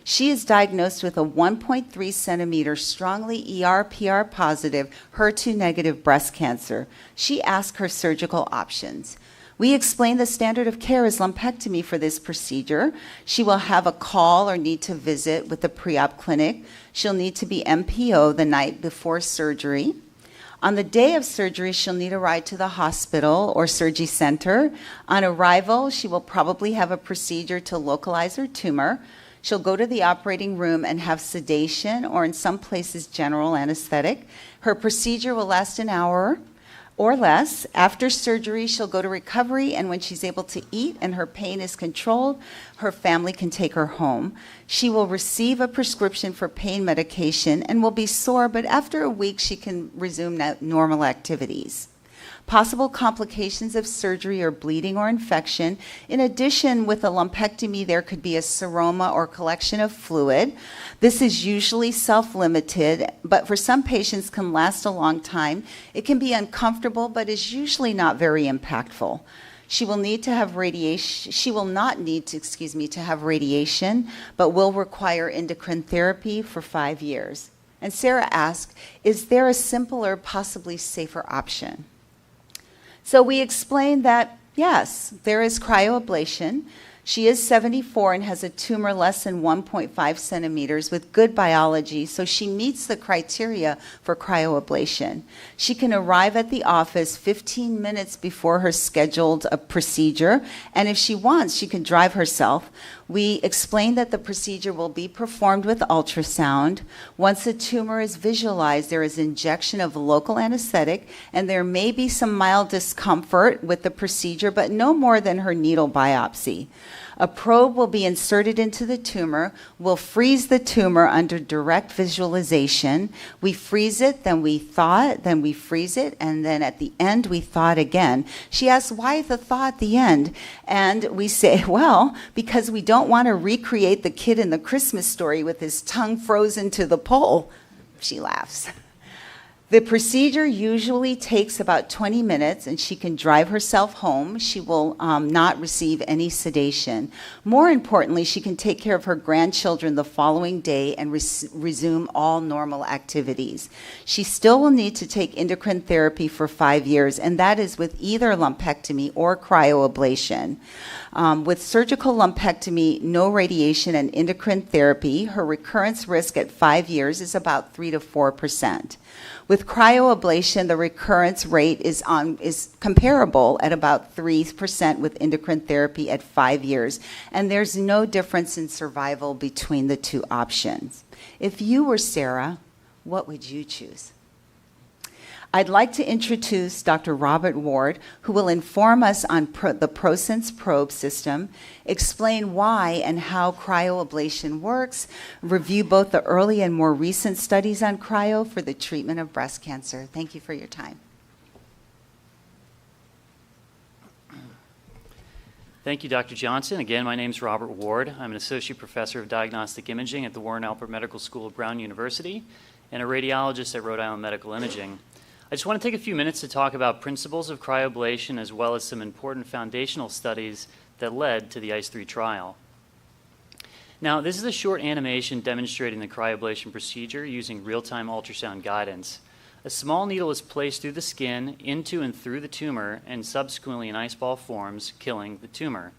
She is diagnosed with a 1.3 centimeter strongly ER/PR positive, HER2 negative breast cancer. She asked her surgical options. We explain the standard of care is lumpectomy for this procedure. She will have a call or need to visit with the pre-op clinic. She'll need to be MPO the night before surgery. On the day of surgery, she'll need a ride to the hospital or surgery center. On arrival, she will probably have a procedure to localize her tumor. She'll go to the operating room and have sedation or in some places general anesthetic. Her procedure will last an hour or less. After surgery, she'll go to recovery, and when she's able to eat and her pain is controlled, her family can take her home. She will receive a prescription for pain medication and will be sore, but after a week, she can resume normal activities. Possible complications of surgery are bleeding or infection. In addition, with a lumpectomy, there could be a seroma or collection of fluid. This is usually self-limited, but for some patients can last a long time. It can be uncomfortable, but is usually not very impactful. She will need to have radiation. She will not need to have radiation, but will require endocrine therapy for 5 years. And Sarah asked, is there a simpler, possibly safer option? So we explained that, yes, there is cryoablation. She is 74 and has a tumor less than 1.5 centimeters with good biology, so she meets the criteria for cryoablation. She can arrive at the office 15 minutes before her scheduled procedure, and if she wants, she can drive herself. We explained that the procedure will be performed with ultrasound. Once the tumor is visualized, there is injection of local anesthetic, and there may be some mild discomfort with the procedure, but no more than her needle biopsy. A probe will be inserted into the tumor. We'll freeze the tumor under direct visualization. We freeze it, then we thaw it, then we freeze it, and then at the end we thaw it again. She asks, why the thaw at the end? And we say, well, because we don't want to recreate the kid in the Christmas story with his tongue frozen to the pole. She laughs. The procedure usually takes about 20 minutes, and she can drive herself home. She will not receive any sedation. More importantly, she can take care of her grandchildren the following day and resume all normal activities. She still will need to take endocrine therapy for 5 years, and that is with either lumpectomy or cryoablation. With surgical lumpectomy, no radiation and endocrine therapy, her recurrence risk at 5 years is about 3 to 4%. With cryoablation, the recurrence rate is comparable at about 3% with endocrine therapy at 5 years, and there's no difference in survival between the two options. If you were Sarah, what would you choose? I'd like to introduce Dr. Robert Ward, who will inform us on the ProSense probe system, explain why and how cryoablation works, review both the early and more recent studies on cryo for the treatment of breast cancer. Thank you for your time. Thank you, Dr. Johnson. Again, my name is Robert Ward. I'm an associate professor of diagnostic imaging at the Warren Alpert Medical School of Brown University and a radiologist at Rhode Island Medical Imaging. I just want to take a few minutes to talk about principles of cryoablation as well as some important foundational studies that led to the ICE3 trial. Now, this is a short animation demonstrating the cryoablation procedure using real-time ultrasound guidance. A small needle is placed through the skin, into and through the tumor, and subsequently in ice ball forms, killing the tumor.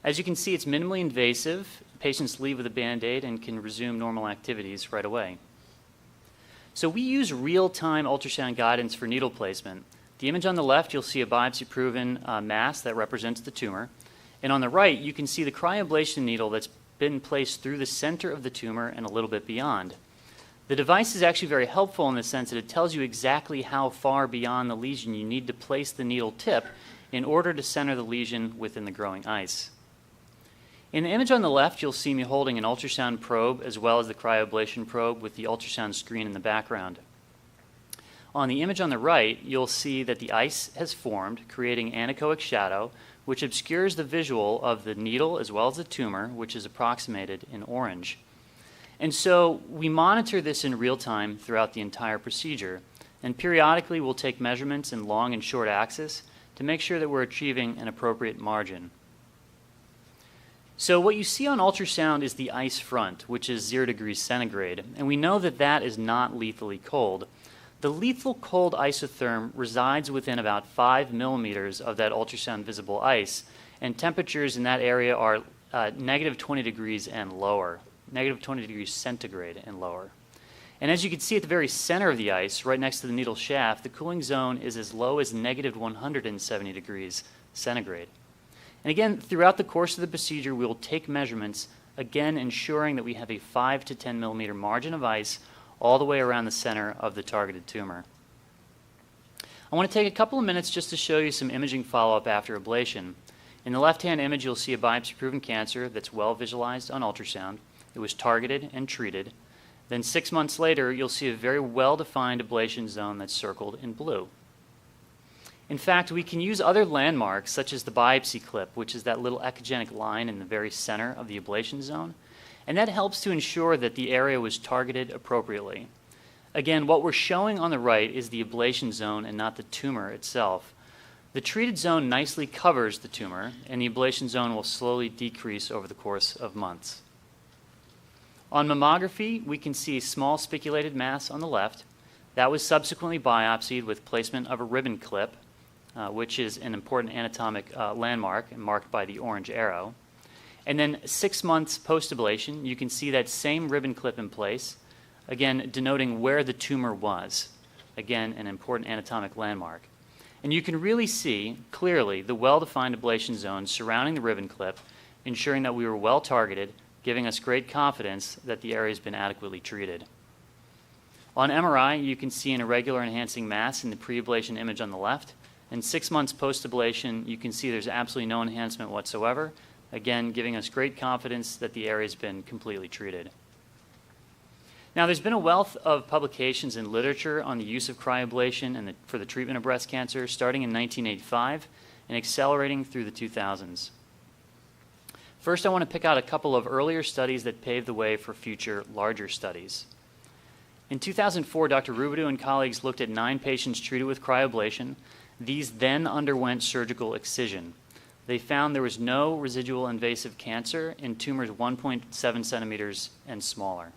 As you can see, it's minimally invasive. Patients leave with a Band-Aid and can resume normal activities right away. So we use real-time ultrasound guidance for needle placement. The image on the left, you'll see a biopsy-proven mass that represents the tumor. And on the right, you can see the cryoablation needle that's been placed through the center of the tumor and a little bit beyond. The device is actually very helpful in the sense that it tells you exactly how far beyond the lesion you need to place the needle tip in order to center the lesion within the growing ice. In the image on the left, you'll see me holding an ultrasound probe as well as the cryoablation probe with the ultrasound screen in the background. On the image on the right, you'll see that the ice has formed, creating anechoic shadow, which obscures the visual of the needle as well as the tumor, which is approximated in orange. And so we monitor this in real time throughout the entire procedure, and periodically we'll take measurements in long and short axis to make sure that we're achieving an appropriate margin. So what you see on ultrasound is the ice front, which is 0 degrees centigrade, and we know that that is not lethally cold. The lethal cold isotherm resides within about 5 millimeters of that ultrasound visible ice, and temperatures in that area are negative 20 degrees and lower, negative 20 degrees centigrade and lower. And as you can see at the very center of the ice, right next to the needle shaft, the cooling zone is as low as negative 170 degrees centigrade. And again, throughout the course of the procedure, we will take measurements, again ensuring that we have a 5 to 10 millimeter margin of ice all the way around the center of the targeted tumor. I want to take a couple of minutes just to show you some imaging follow-up after ablation. In the left-hand image, you'll see a biopsy-proven cancer that's well visualized on ultrasound. It was targeted and treated. Then 6 months later, you'll see a very well-defined ablation zone that's circled in blue. In fact, we can use other landmarks, such as the biopsy clip, which is that little echogenic line in the very center of the ablation zone, and that helps to ensure that the area was targeted appropriately. Again, what we're showing on the right is the ablation zone and not the tumor itself. The treated zone nicely covers the tumor, and the ablation zone will slowly decrease over the course of months. On mammography, we can see a small spiculated mass on the left. That was subsequently biopsied with placement of a ribbon clip, which is an important anatomic landmark marked by the orange arrow. And then 6 months post-ablation, you can see that same ribbon clip in place, again denoting where the tumor was. Again, an important anatomic landmark. And you can really see clearly the well-defined ablation zone surrounding the ribbon clip, ensuring that we were well targeted, giving us great confidence that the area has been adequately treated. On MRI, you can see an irregular enhancing mass in the pre-ablation image on the left, and 6 months post-ablation, you can see there's absolutely no enhancement whatsoever, again giving us great confidence that the area has been completely treated. Now, there's been a wealth of publications and literature on the use of cryoablation for the treatment of breast cancer starting in 1985 and accelerating through the 2000s. First, I want to pick out a couple of earlier studies that paved the way for future larger studies. In 2004, Dr. Rubidoux and colleagues looked at 9 patients treated with cryoablation. These then underwent surgical excision. They found there was no residual invasive cancer in tumors 1.7 centimeters and smaller.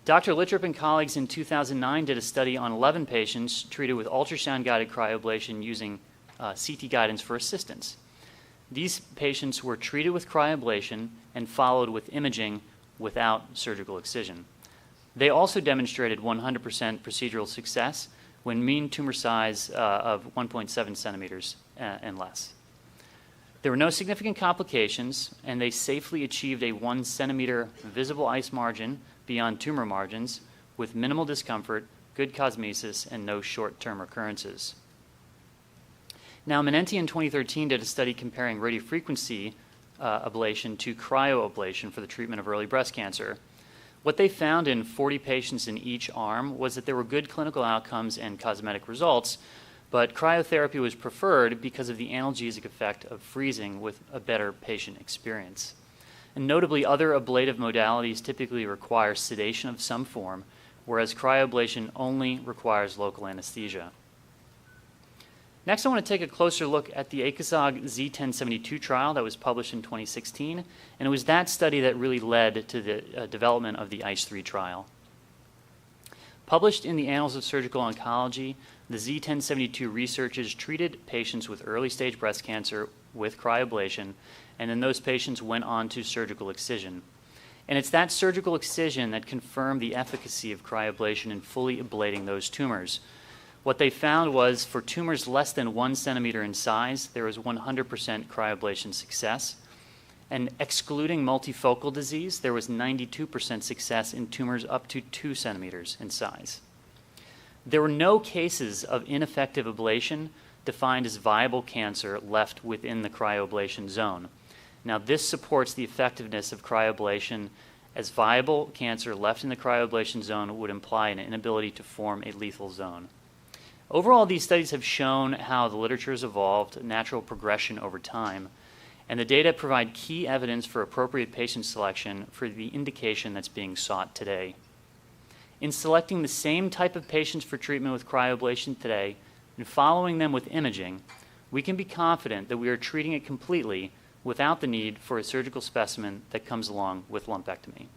Dr. Littrup and colleagues in 2009 did a study on 11 patients treated with ultrasound-guided cryoablation using CT guidance for assistance. These patients were treated with cryoablation and followed with imaging without surgical excision. They also demonstrated 100% procedural success when mean tumor size of 1.7 centimeters and less. There were no significant complications, and they safely achieved a 1 centimeter visible ice margin beyond tumor margins with minimal discomfort, good cosmesis, and no short-term recurrences. Now, Menenti in 2013 did a study comparing radiofrequency ablation to cryoablation for the treatment of early breast cancer. What they found in 40 patients in each arm was that there were good clinical outcomes and cosmetic results, but cryotherapy was preferred because of the analgesic effect of freezing with a better patient experience. And notably, other ablative modalities typically require sedation of some form, whereas cryoablation only requires local anesthesia. Next, I want to take a closer look at the ACOSOG Z1072 trial that was published in 2016, and it was that study that really led to the development of the ICE3 trial. Published in the Annals of Surgical Oncology, the Z1072 researchers treated patients with early-stage breast cancer with cryoablation, and then those patients went on to surgical excision. And it's that surgical excision that confirmed the efficacy of cryoablation in fully ablating those tumors. What they found was for tumors less than 1 centimeter in size, there was 100% cryoablation success. And excluding multifocal disease, there was 92% success in tumors up to 2 centimeters in size. There were no cases of ineffective ablation defined as viable cancer left within the cryoablation zone. Now, this supports the effectiveness of cryoablation, as viable cancer left in the cryoablation zone would imply an inability to form a lethal zone. Overall, these studies have shown how the literature has evolved, natural progression over time, and the data provide key evidence for appropriate patient selection for the indication that's being sought today. In selecting the same type of patients for treatment with cryoablation today and following them with imaging, we can be confident that we are treating it completely without the need for a surgical specimen that comes along with lumpectomy.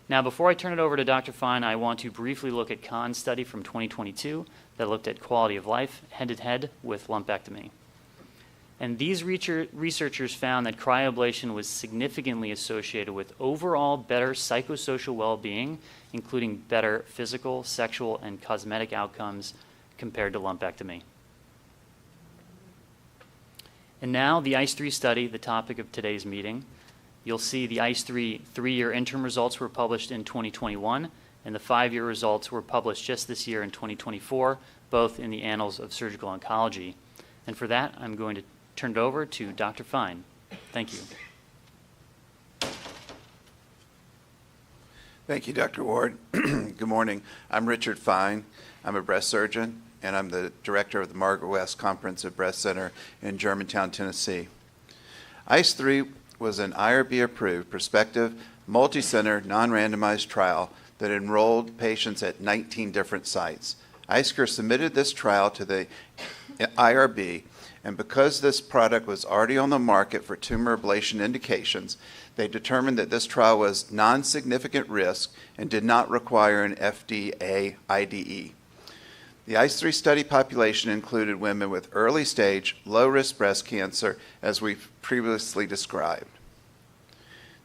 Now, before I turn it over to Dr. Fine, I want to briefly look at Kahn's study from 2022 that looked at quality of life head-to-head with lumpectomy. And these researchers found that cryoablation was significantly associated with overall better psychosocial well-being, including better physical, sexual, and cosmetic outcomes compared to lumpectomy. And now the ICE3 study, the topic of today's meeting. You'll see the ICE3 3-year interim results were published in 2021, and the 5-year results were published just this year in 2024, both in the Annals of Surgical Oncology. And for that, I'm going to turn it over to Dr. Fine. Thank you. Thank you, Dr. Ward. Good morning. I'm Richard Fine. I'm a breast surgeon, and I'm the director of the Margaret West Comprehensive Breast Center in Germantown, Tennessee. ICE3 was an IRB-approved, prospective, multi-center, non-randomized trial that enrolled patients at 19 different sites. IceCure submitted this trial to the IRB, and because this product was already on the market for tumor ablation indications, they determined that this trial was non-significant risk and did not require an FDA IDE. The ICE3 study population included women with early-stage, low-risk breast cancer, as we've previously described.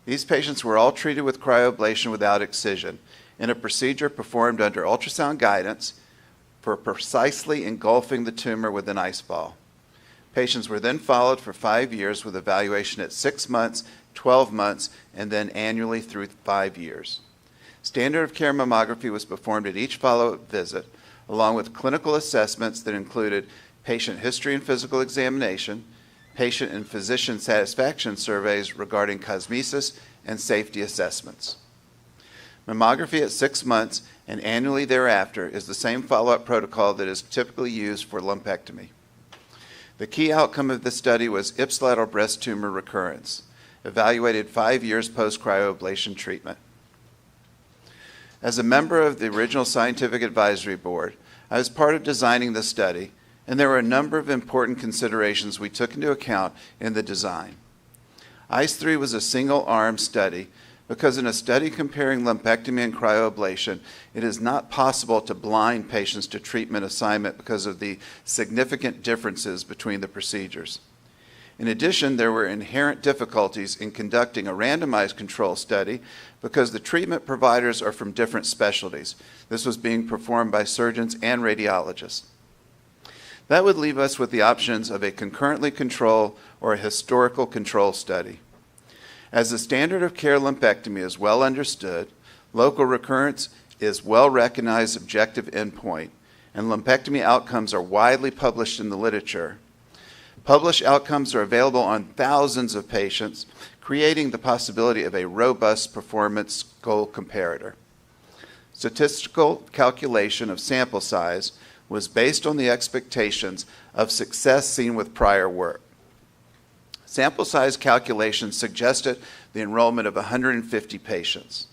These patients were all treated with cryoablation without excision in a procedure performed under ultrasound guidance for precisely engulfing the tumor with an ice ball. Patients were then followed for 5 years with evaluation at 6 months, 12 months, and then annually through 5 years. Standard of care mammography was performed at each follow-up visit, along with clinical assessments that included patient history and physical examination, patient and physician satisfaction surveys regarding cosmesis, and safety assessments. Mammography at 6 months and annually thereafter is the same follow-up protocol that is typically used for lumpectomy. The key outcome of the study was ipsilateral breast tumor recurrence, evaluated 5 years post-cryoablation treatment. As a member of the original scientific advisory board, I was part of designing the study, and there were a number of important considerations we took into account in the design. ICE3 was a single-arm study because in a study comparing lumpectomy and cryoablation, it is not possible to blind patients to treatment assignment because of the significant differences between the procedures. In addition, there were inherent difficulties in conducting a randomized control study because the treatment providers are from different specialties. This was being performed by surgeons and radiologists. That would leave us with the options of a concurrently control or a historical control study. As the standard of care lumpectomy is well understood, local recurrence is well-recognized objective endpoint, and lumpectomy outcomes are widely published in the literature. Published outcomes are available on thousands of patients, creating the possibility of a robust performance goal comparator. Statistical calculation of sample size was based on the expectations of success seen with prior work. Sample size calculations suggested the enrollment of 150 patients.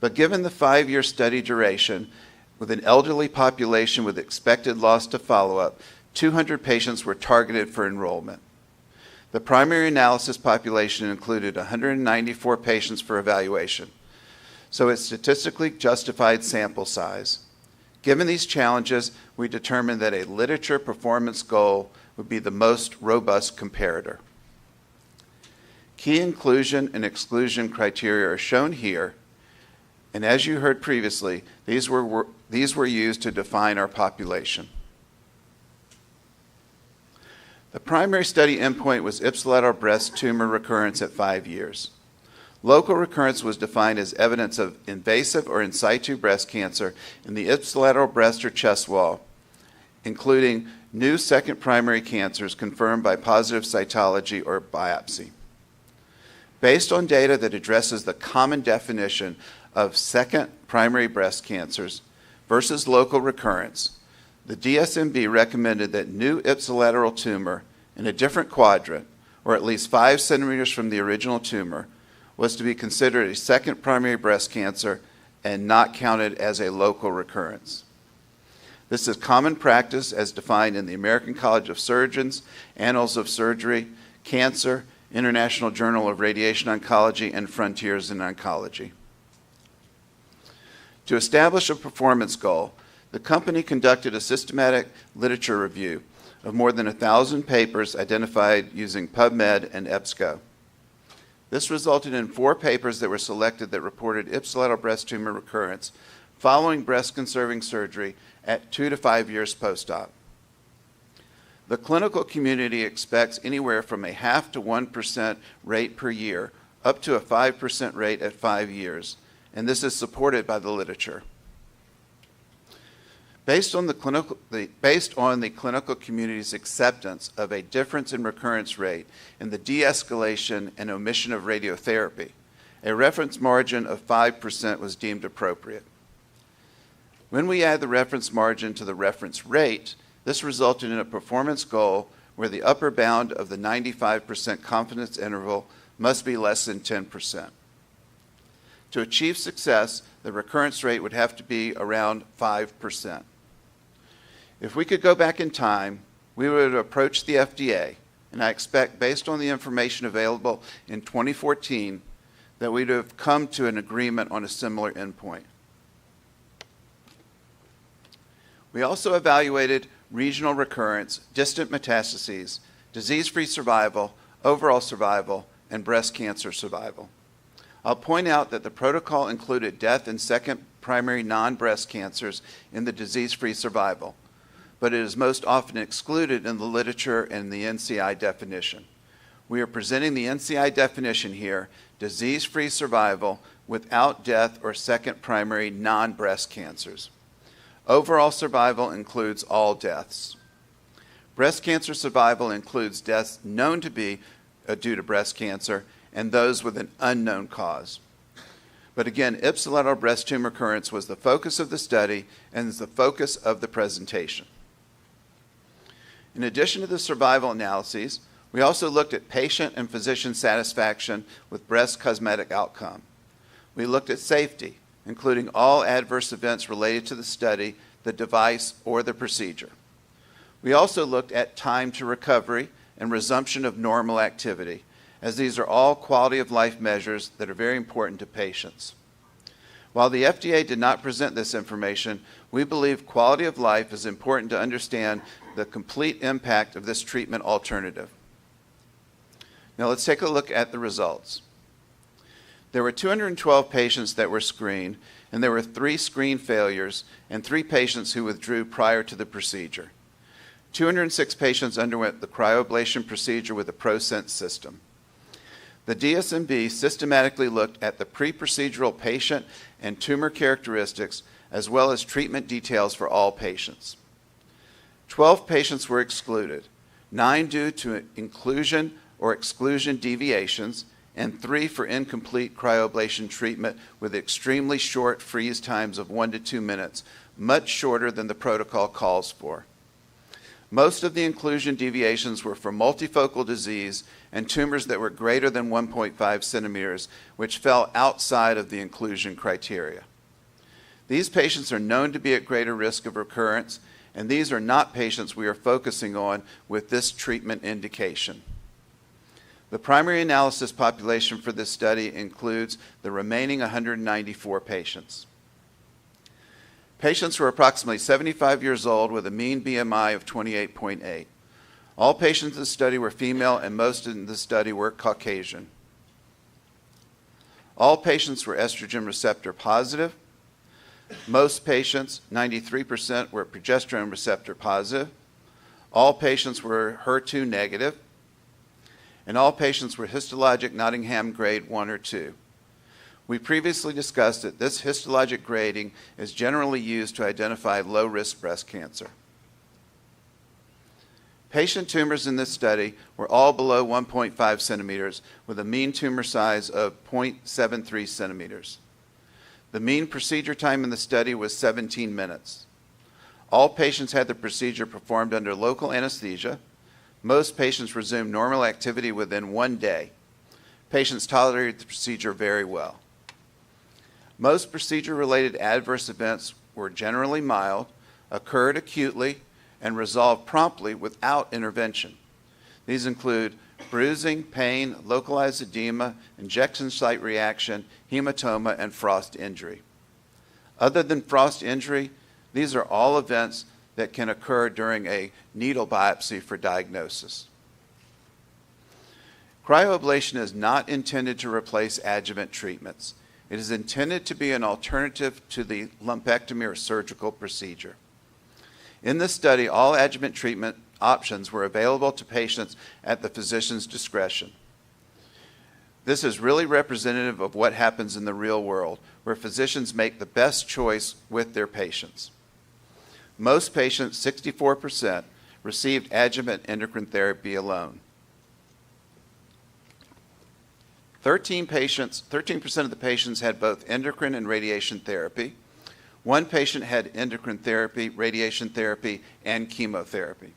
But given the 5-year study duration, with an elderly population with expected loss to follow-up, 200 patients were targeted for enrollment. The primary analysis population included 194 patients for evaluation, so it statistically justified sample size. Given these challenges, we determined that a literature performance goal would be the most robust comparator. Key inclusion and exclusion criteria are shown here, and as you heard previously, these were used to define our population. The primary study endpoint was ipsilateral breast tumor recurrence at 5 years. Local recurrence was defined as evidence of invasive or in situ breast cancer in the ipsilateral breast or chest wall, including new second primary cancers confirmed by positive cytology or biopsy. Based on data that addresses the common definition of second primary breast cancers versus local recurrence, the DSMB recommended that new ipsilateral tumor in a different quadrant, or at least 5 centimeters from the original tumor, was to be considered a second primary breast cancer and not counted as a local recurrence. This is common practice as defined in the American College of Surgeons, Annals of Surgery, Cancer, International Journal of Radiation Oncology, and Frontiers in Oncology. To establish a performance goal, the company conducted a systematic literature review of more than 1,000 papers identified using PubMed and EBSCO. This resulted in 4 papers that were selected that reported ipsilateral breast tumor recurrence following breast-conserving surgery at 2 to 5 years post-op. The clinical community expects anywhere from a 0.5 to 1% rate per year up to a 5% rate at 5 years, and this is supported by the literature. Based on the clinical community's acceptance of a difference in recurrence rate in the de-escalation and omission of radiotherapy, a reference margin of 5% was deemed appropriate. When we add the reference margin to the reference rate, this resulted in a performance goal where the upper bound of the 95% confidence interval must be less than 10%. To achieve success, the recurrence rate would have to be around 5%. If we could go back in time, we would approach the FDA, and I expect, based on the information available in 2014, that we'd have come to an agreement on a similar endpoint. We also evaluated regional recurrence, distant metastases, disease-free survival, overall survival, and breast cancer survival. I'll point out that the protocol included death in second primary non-breast cancers in the disease-free survival, but it is most often excluded in the literature and the NCI definition. We are presenting the NCI definition here, disease-free survival without death or second primary non-breast cancers. Overall survival includes all deaths. Breast cancer survival includes deaths known to be due to breast cancer and those with an unknown cause. But again, ipsilateral breast tumor recurrence was the focus of the study and is the focus of the presentation. In addition to the survival analyses, we also looked at patient and physician satisfaction with breast cosmetic outcome. We looked at safety, including all adverse events related to the study, the device, or the procedure. We also looked at time to recovery and resumption of normal activity, as these are all quality of life measures that are very important to patients. While the FDA did not present this information, we believe quality of life is important to understand the complete impact of this treatment alternative. Now let's take a look at the results. There were 212 patients that were screened, and there were 3 screen failures and 3 patients who withdrew prior to the procedure. 206 patients underwent the cryoablation procedure with a ProSense system. The DSMB systematically looked at the pre-procedural patient and tumor characteristics as well as treatment details for all patients. 12 patients were excluded, 9 due to inclusion or exclusion deviations, and 3 for incomplete cryoablation treatment with extremely short freeze times of 1 to 2 minutes, much shorter than the protocol calls for. Most of the inclusion deviations were for multifocal disease and tumors that were greater than 1.5 centimeters, which fell outside of the inclusion criteria. These patients are known to be at greater risk of recurrence, and these are not patients we are focusing on with this treatment indication. The primary analysis population for this study includes the remaining 194 patients. Patients were approximately 75 years old with a mean BMI of 28.8. All patients in the study were female, and most in the study were Caucasian. All patients were estrogen receptor positive. Most patients, 93%, were progesterone receptor positive. All patients were HER2 negative. And all patients were histologic Nottingham grade 1 or 2. We previously discussed that this histologic grading is generally used to identify low-risk breast cancer. Patient tumors in this study were all below 1.5 centimeters with a mean tumor size of 0.73 centimeters. The mean procedure time in the study was 17 minutes. All patients had the procedure performed under local anesthesia. Most patients resumed normal activity within 1 day. Patients tolerated the procedure very well. Most procedure-related adverse events were generally mild, occurred acutely, and resolved promptly without intervention. These include bruising, pain, localized edema, injection site reaction, hematoma, and frost injury. Other than frost injury, these are all events that can occur during a needle biopsy for diagnosis. Cryoablation is not intended to replace adjuvant treatments. It is intended to be an alternative to the lumpectomy or surgical procedure. In this study, all adjuvant treatment options were available to patients at the physician's discretion. This is really representative of what happens in the real world, where physicians make the best choice with their patients. Most patients, 64%, received adjuvant endocrine therapy alone. 13% of the patients had both endocrine and radiation therapy. One patient had endocrine therapy, radiation therapy, and chemotherapy.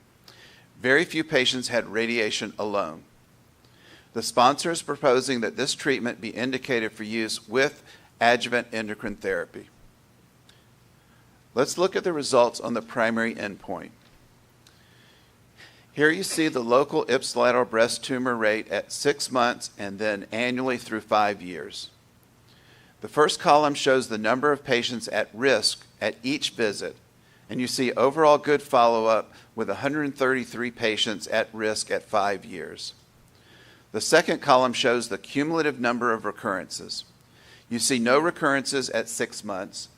Very few patients had radiation alone. The sponsor is proposing that this treatment be indicated for use with adjuvant endocrine therapy. Let's look at the results on the primary endpoint. Here you see the local ipsilateral breast tumor rate at 6 months and then annually through 5 years. The first column shows the number of patients at risk at each visit, and you see overall good follow-up with 133 patients at risk at 5 years. The second column shows the cumulative number of recurrences. You see no recurrences at 6 months,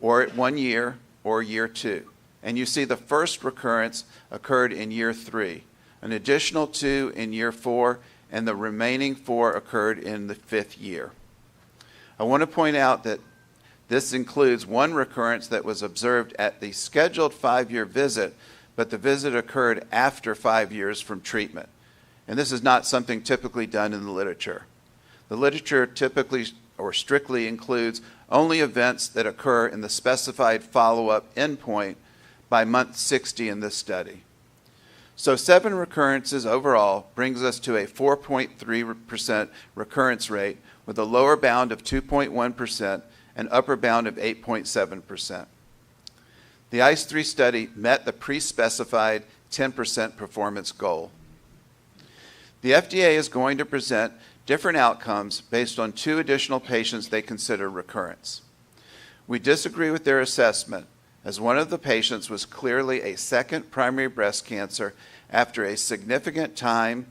or at 1 year, or year 2. And you see the first recurrence occurred in year 3, an additional 2 in year 4, and the remaining 4 occurred in the 5th year. I want to point out that this includes one recurrence that was observed at the scheduled 5-year visit, but the visit occurred after 5 years from treatment. And this is not something typically done in the literature. The literature typically or strictly includes only events that occur in the specified follow-up endpoint by month 60 in this study. So 7 recurrences overall brings us to a 4.3% recurrence rate with a lower bound of 2.1% and upper bound of 8.7%. The ICE3 study met the pre-specified 10% performance goal. The FDA is going to present different outcomes based on 2 additional patients they consider recurrence. We disagree with their assessment, as one of the patients was clearly a second primary breast cancer after a significant time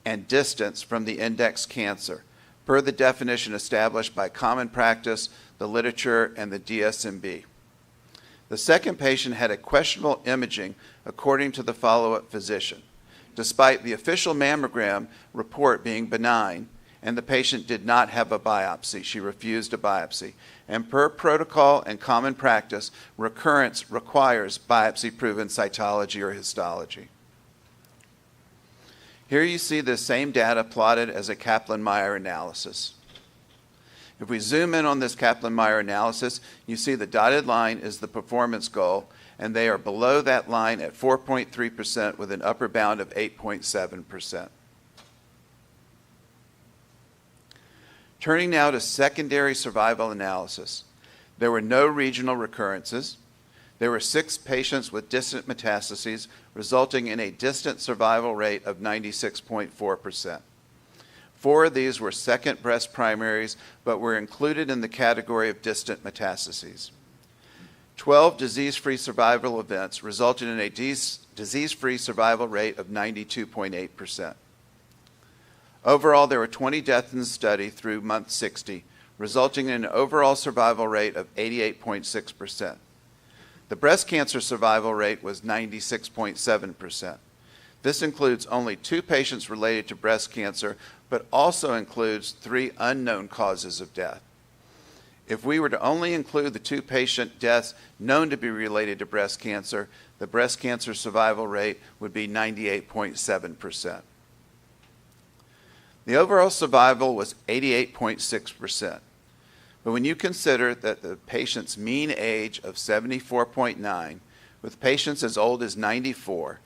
and distance from the index cancer, per the definition established by common practice, the literature, and the DSMB. The second patient had a questionable imaging according to the follow-up physician, despite the official mammogram report being benign, and the patient did not have a biopsy. She refused a biopsy. And per protocol and common practice, recurrence requires biopsy-proven cytology or histology. Here you see the same data plotted as a Kaplan-Meier analysis. If we zoom in on this Kaplan-Meier analysis, you see the dotted line is the performance goal, and they are below that line at 4.3% with an upper bound of 8.7%. Turning now to secondary survival analysis. There were no regional recurrences. There were 6 patients with distant metastases, resulting in a distant survival rate of 96.4%. 4 of these were second breast primaries, but were included in the category of distant metastases. 12 disease-free survival events resulted in a disease-free survival rate of 92.8%. Overall, there were 20 deaths in the study through month 60, resulting in an overall survival rate of 88.6%. The breast cancer survival rate was 96.7%. This includes only 2 patients related to breast cancer, but also includes 3 unknown causes of death. If we were to only include the 2 patient deaths known to be related to breast cancer, the breast cancer survival rate would be 98.7%. The overall survival was 88.6%. But when you consider that the patient's mean age of 74.9, with patients as old as 94,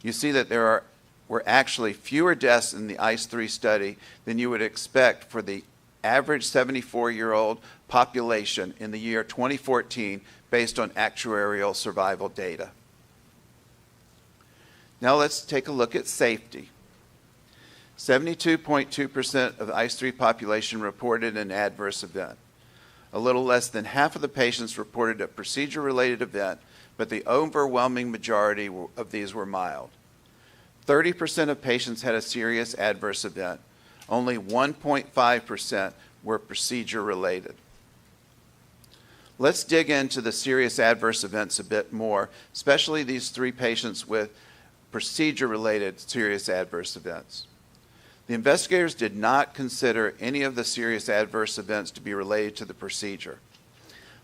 you see that there were actually fewer deaths in the ICE3 study than you would expect for the average 74-year-old population in the year 2014 based on actuarial survival data. Now let's take a look at safety. 72.2% of the ICE3 population reported an adverse event. A little less than half of the patients reported a procedure-related event, but the overwhelming majority of these were mild. 30% of patients had a serious adverse event. Only 1.5% were procedure-related. Let's dig into the serious adverse events a bit more, especially these 3 patients with procedure-related serious adverse events. The investigators did not consider any of the serious adverse events to be related to the procedure.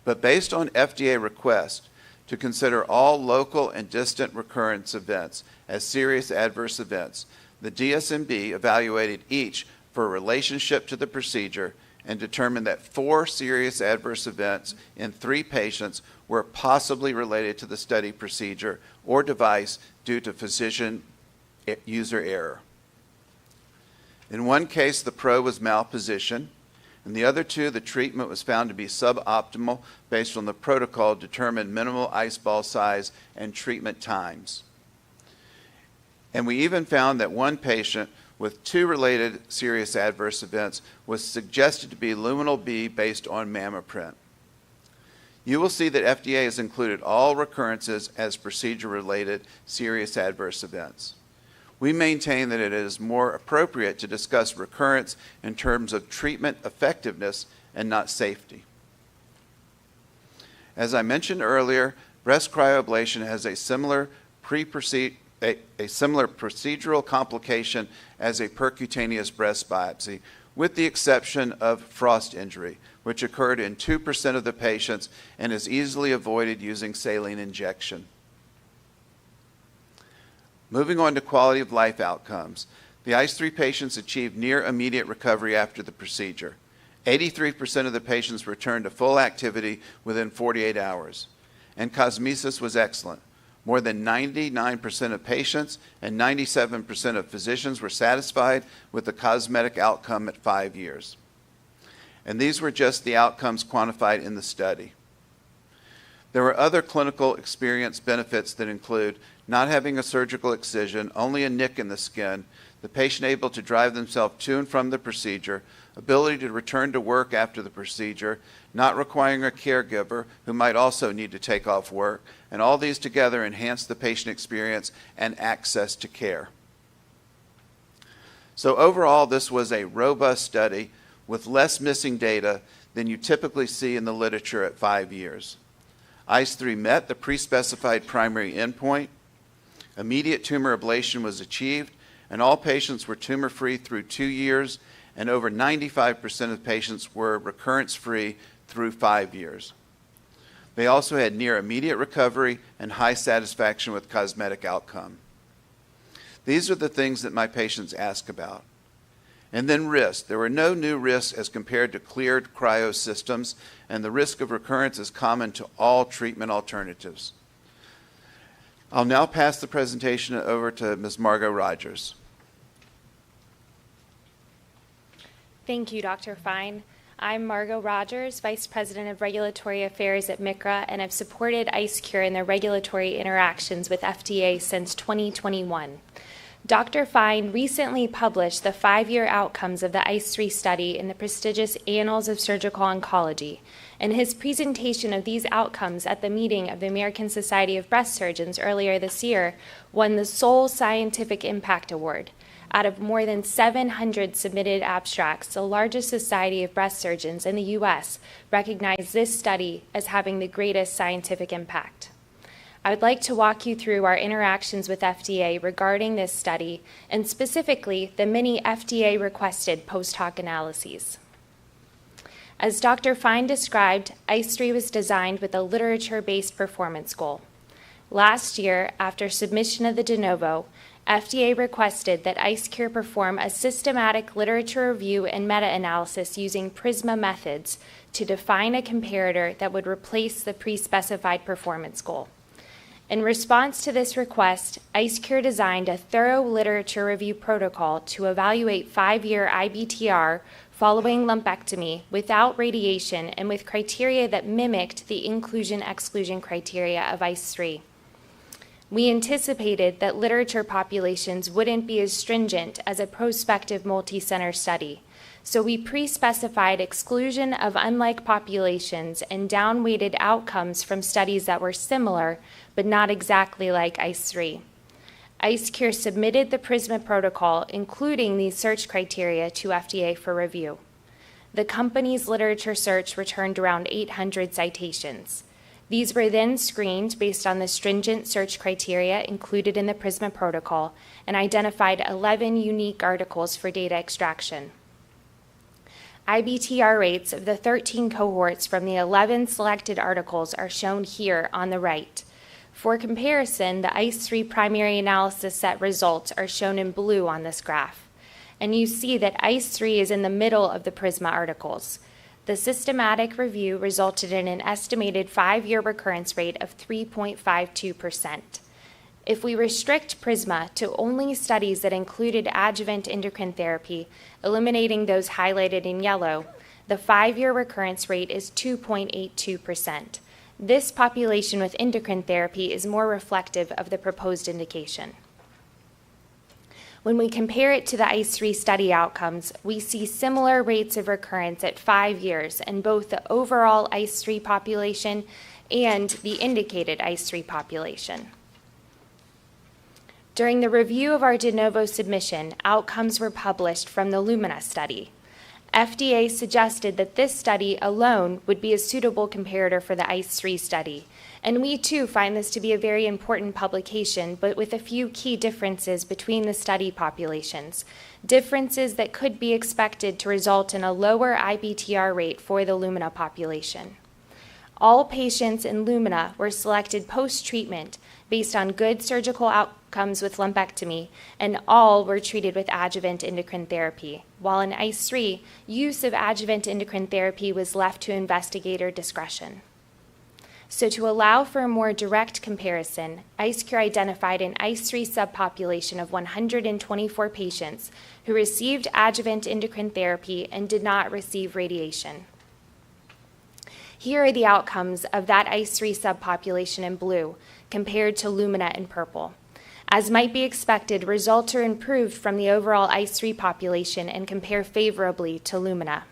But based on FDA request to consider all local and distant recurrence events as serious adverse events, the DSMB evaluated each for a relationship to the procedure and determined that 4 serious adverse events in 3 patients were possibly related to the study procedure or device due to physician user error. In one case, the probe was malpositioned. In the other 2, the treatment was found to be suboptimal based on the protocol determined minimal ice ball size and treatment times. And we even found that one patient with 2 related serious adverse events was suggested to be luminal B based on mammoprint. You will see that FDA has included all recurrences as procedure-related serious adverse events. We maintain that it is more appropriate to discuss recurrence in terms of treatment effectiveness and not safety. As I mentioned earlier, breast cryoablation has a similar procedural complication as a percutaneous breast biopsy, with the exception of frost injury, which occurred in 2% of the patients and is easily avoided using saline injection. Moving on to quality of life outcomes, the ICE3 patients achieved near immediate recovery after the procedure. 83% of the patients returned to full activity within 48 hours, and cosmesis was excellent. More than 99% of patients and 97% of physicians were satisfied with the cosmetic outcome at 5 years. And these were just the outcomes quantified in the study. There were other clinical experience benefits that include not having a surgical excision, only a nick in the skin, the patient able to drive themselves to and from the procedure, ability to return to work after the procedure, not requiring a caregiver who might also need to take off work, and all these together enhance the patient experience and access to care. So overall, this was a robust study with less missing data than you typically see in the literature at 5 years. ICE3 met the pre-specified primary endpoint. Immediate tumor ablation was achieved, and all patients were tumor-free through 2 years, and over 95% of patients were recurrence-free through 5 years. They also had near immediate recovery and high satisfaction with cosmetic outcome. These are the things that my patients ask about. And then risk. There were no new risks as compared to cleared cryo systems, and the risk of recurrence is common to all treatment alternatives. I'll now pass the presentation over to Ms. Margot Rogers. Thank you, Dr. Fine. I'm Margot Rogers, Vice President of Regulatory Affairs at MICRA, and have supported IceCure in their regulatory interactions with FDA since 2021. Dr. Fine recently published the 5-year outcomes of the ICE3 study in the prestigious Annals of Surgical Oncology, and his presentation of these outcomes at the meeting of the American Society of Breast Surgeons earlier this year won the Sole Scientific Impact Award. Out of more than 700 submitted abstracts, the largest society of breast surgeons in the U.S. recognized this study as having the greatest scientific impact. I would like to walk you through our interactions with FDA regarding this study, and specifically the many FDA-requested post hoc analyses. As Dr. Fine described, ICE3 was designed with a literature-based performance goal. Last year, after submission of the de novo, FDA requested that IceCure perform a systematic literature review and meta-analysis using PRISMA methods to define a comparator that would replace the pre-specified performance goal. In response to this request, IceCure designed a thorough literature review protocol to evaluate 5-year IBTR following lumpectomy without radiation and with criteria that mimicked the inclusion-exclusion criteria of ICE3. We anticipated that literature populations wouldn't be as stringent as a prospective multi-center study, so we pre-specified exclusion of unlike populations and down-weighted outcomes from studies that were similar but not exactly like ICE3. IceCure submitted the PRISMA protocol, including these search criteria, to FDA for review. The company's literature search returned around 800 citations. These were then screened based on the stringent search criteria included in the PRISMA protocol and identified 11 unique articles for data extraction. IBTR rates of the 13 cohorts from the 11 selected articles are shown here on the right. For comparison, the ICE3 primary analysis set results are shown in blue on this graph. And you see that ICE3 is in the middle of the PRISMA articles. The systematic review resulted in an estimated 5-year recurrence rate of 3.52%. If we restrict PRISMA to only studies that included adjuvant endocrine therapy, eliminating those highlighted in yellow, the 5-year recurrence rate is 2.82%. This population with endocrine therapy is more reflective of the proposed indication. When we compare it to the ICE3 study outcomes, we see similar rates of recurrence at 5 years in both the overall ICE3 population and the indicated ICE3 population. During the review of our de novo submission, outcomes were published from the Lumina study. FDA suggested that this study alone would be a suitable comparator for the ICE3 study, and we too find this to be a very important publication, but with a few key differences between the study populations, differences that could be expected to result in a lower IBTR rate for the Lumina population. All patients in Lumina were selected post-treatment based on good surgical outcomes with lumpectomy, and all were treated with adjuvant endocrine therapy, while in ICE3, use of adjuvant endocrine therapy was left to investigator discretion. So to allow for a more direct comparison, IceCure identified an ICE3 subpopulation of 124 patients who received adjuvant endocrine therapy and did not receive radiation. Here are the outcomes of that ICE3 subpopulation in blue compared to Lumina in purple. As might be expected, results are improved from the overall ICE3 population and compare favorably to Lumina.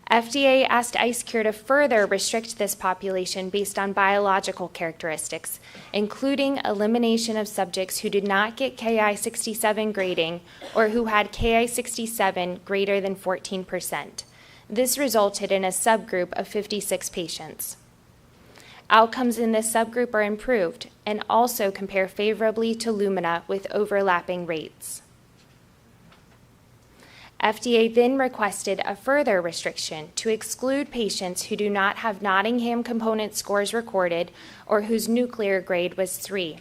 FDA asked IceCure to further restrict this population based on biological characteristics, including elimination of subjects who did not get Ki-67 grading or who had Ki-67 greater than 14%. This resulted in a subgroup of 56 patients. Outcomes in this subgroup are improved and also compare favorably to Lumina with overlapping rates. FDA then requested a further restriction to exclude patients who do not have Nottingham component scores recorded or whose nuclear grade was 3.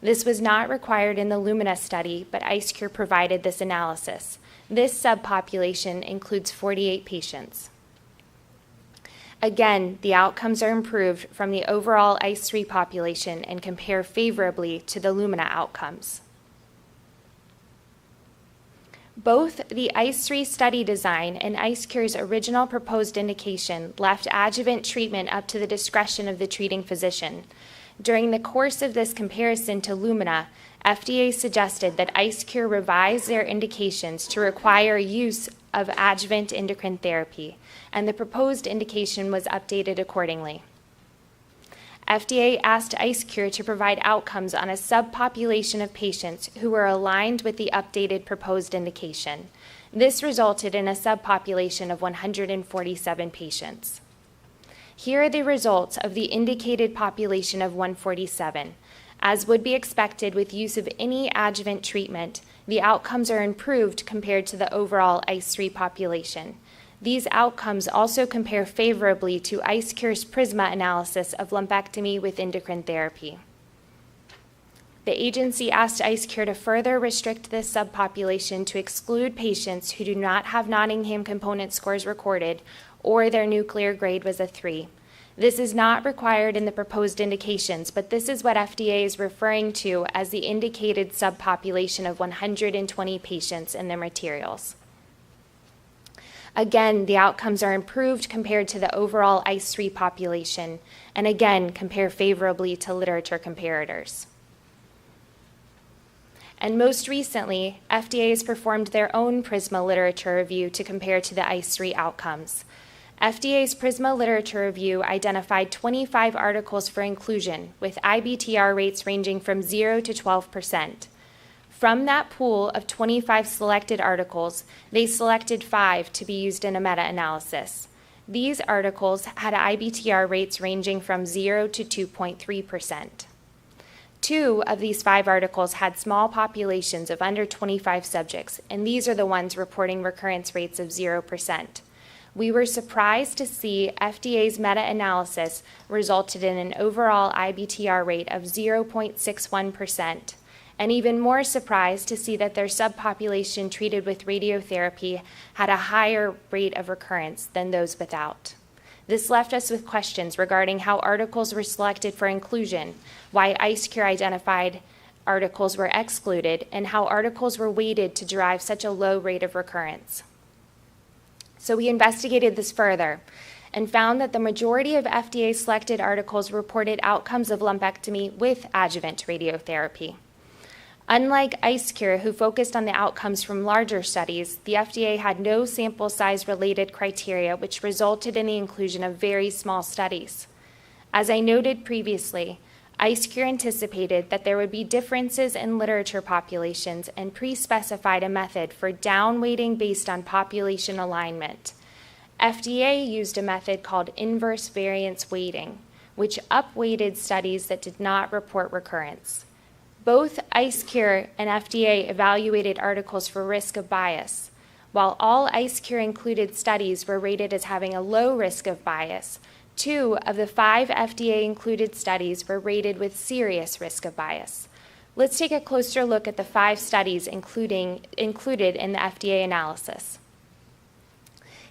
This was not required in the Lumina study, but IceCure provided this analysis. This subpopulation includes 48 patients. Again, the outcomes are improved from the overall ICE3 population and compare favorably to the Lumina outcomes. Both the ICE3 study design and IceCure's original proposed indication left adjuvant treatment up to the discretion of the treating physician. During the course of this comparison to Lumina, FDA suggested that IceCure revise their indications to require use of adjuvant endocrine therapy, and the proposed indication was updated accordingly. FDA asked IceCure to provide outcomes on a subpopulation of patients who were aligned with the updated proposed indication. This resulted in a subpopulation of 147 patients. Here are the results of the indicated population of 147. As would be expected with use of any adjuvant treatment, the outcomes are improved compared to the overall ICE3 population. These outcomes also compare favorably to IceCure's PRISMA analysis of lumpectomy with endocrine therapy. The agency asked IceCure to further restrict this subpopulation to exclude patients who do not have Nottingham component scores recorded or their nuclear grade was a 3. This is not required in the proposed indications, but this is what FDA is referring to as the indicated subpopulation of 120 patients in their materials. Again, the outcomes are improved compared to the overall ICE3 population, and again, compare favorably to literature comparators. And most recently, FDA has performed their own PRISMA literature review to compare to the ICE3 outcomes. FDA's PRISMA literature review identified 25 articles for inclusion, with IBTR rates ranging from 0 to 12%. From that pool of 25 selected articles, they selected 5 to be used in a meta-analysis. These articles had IBTR rates ranging from 0 to 2.3%. 2 of these 5 articles had small populations of under 25 subjects, and these are the ones reporting recurrence rates of 0%. We were surprised to see FDA's meta-analysis resulted in an overall IBTR rate of 0.61%, and even more surprised to see that their subpopulation treated with radiotherapy had a higher rate of recurrence than those without. This left us with questions regarding how articles were selected for inclusion, why IceCure identified articles were excluded, and how articles were weighted to derive such a low rate of recurrence. So we investigated this further and found that the majority of FDA-selected articles reported outcomes of lumpectomy with adjuvant radiotherapy. Unlike IceCure, who focused on the outcomes from larger studies, the FDA had no sample size-related criteria, which resulted in the inclusion of very small studies. As I noted previously, IceCure anticipated that there would be differences in literature populations and pre-specified a method for downweighting based on population alignment. FDA used a method called inverse variance weighting, which upweighted studies that did not report recurrence. Both IceCure and FDA evaluated articles for risk of bias. While all IceCure included studies were rated as having a low risk of bias, 2 of the 5 FDA included studies were rated with serious risk of bias. Let's take a closer look at the 5 studies included in the FDA analysis.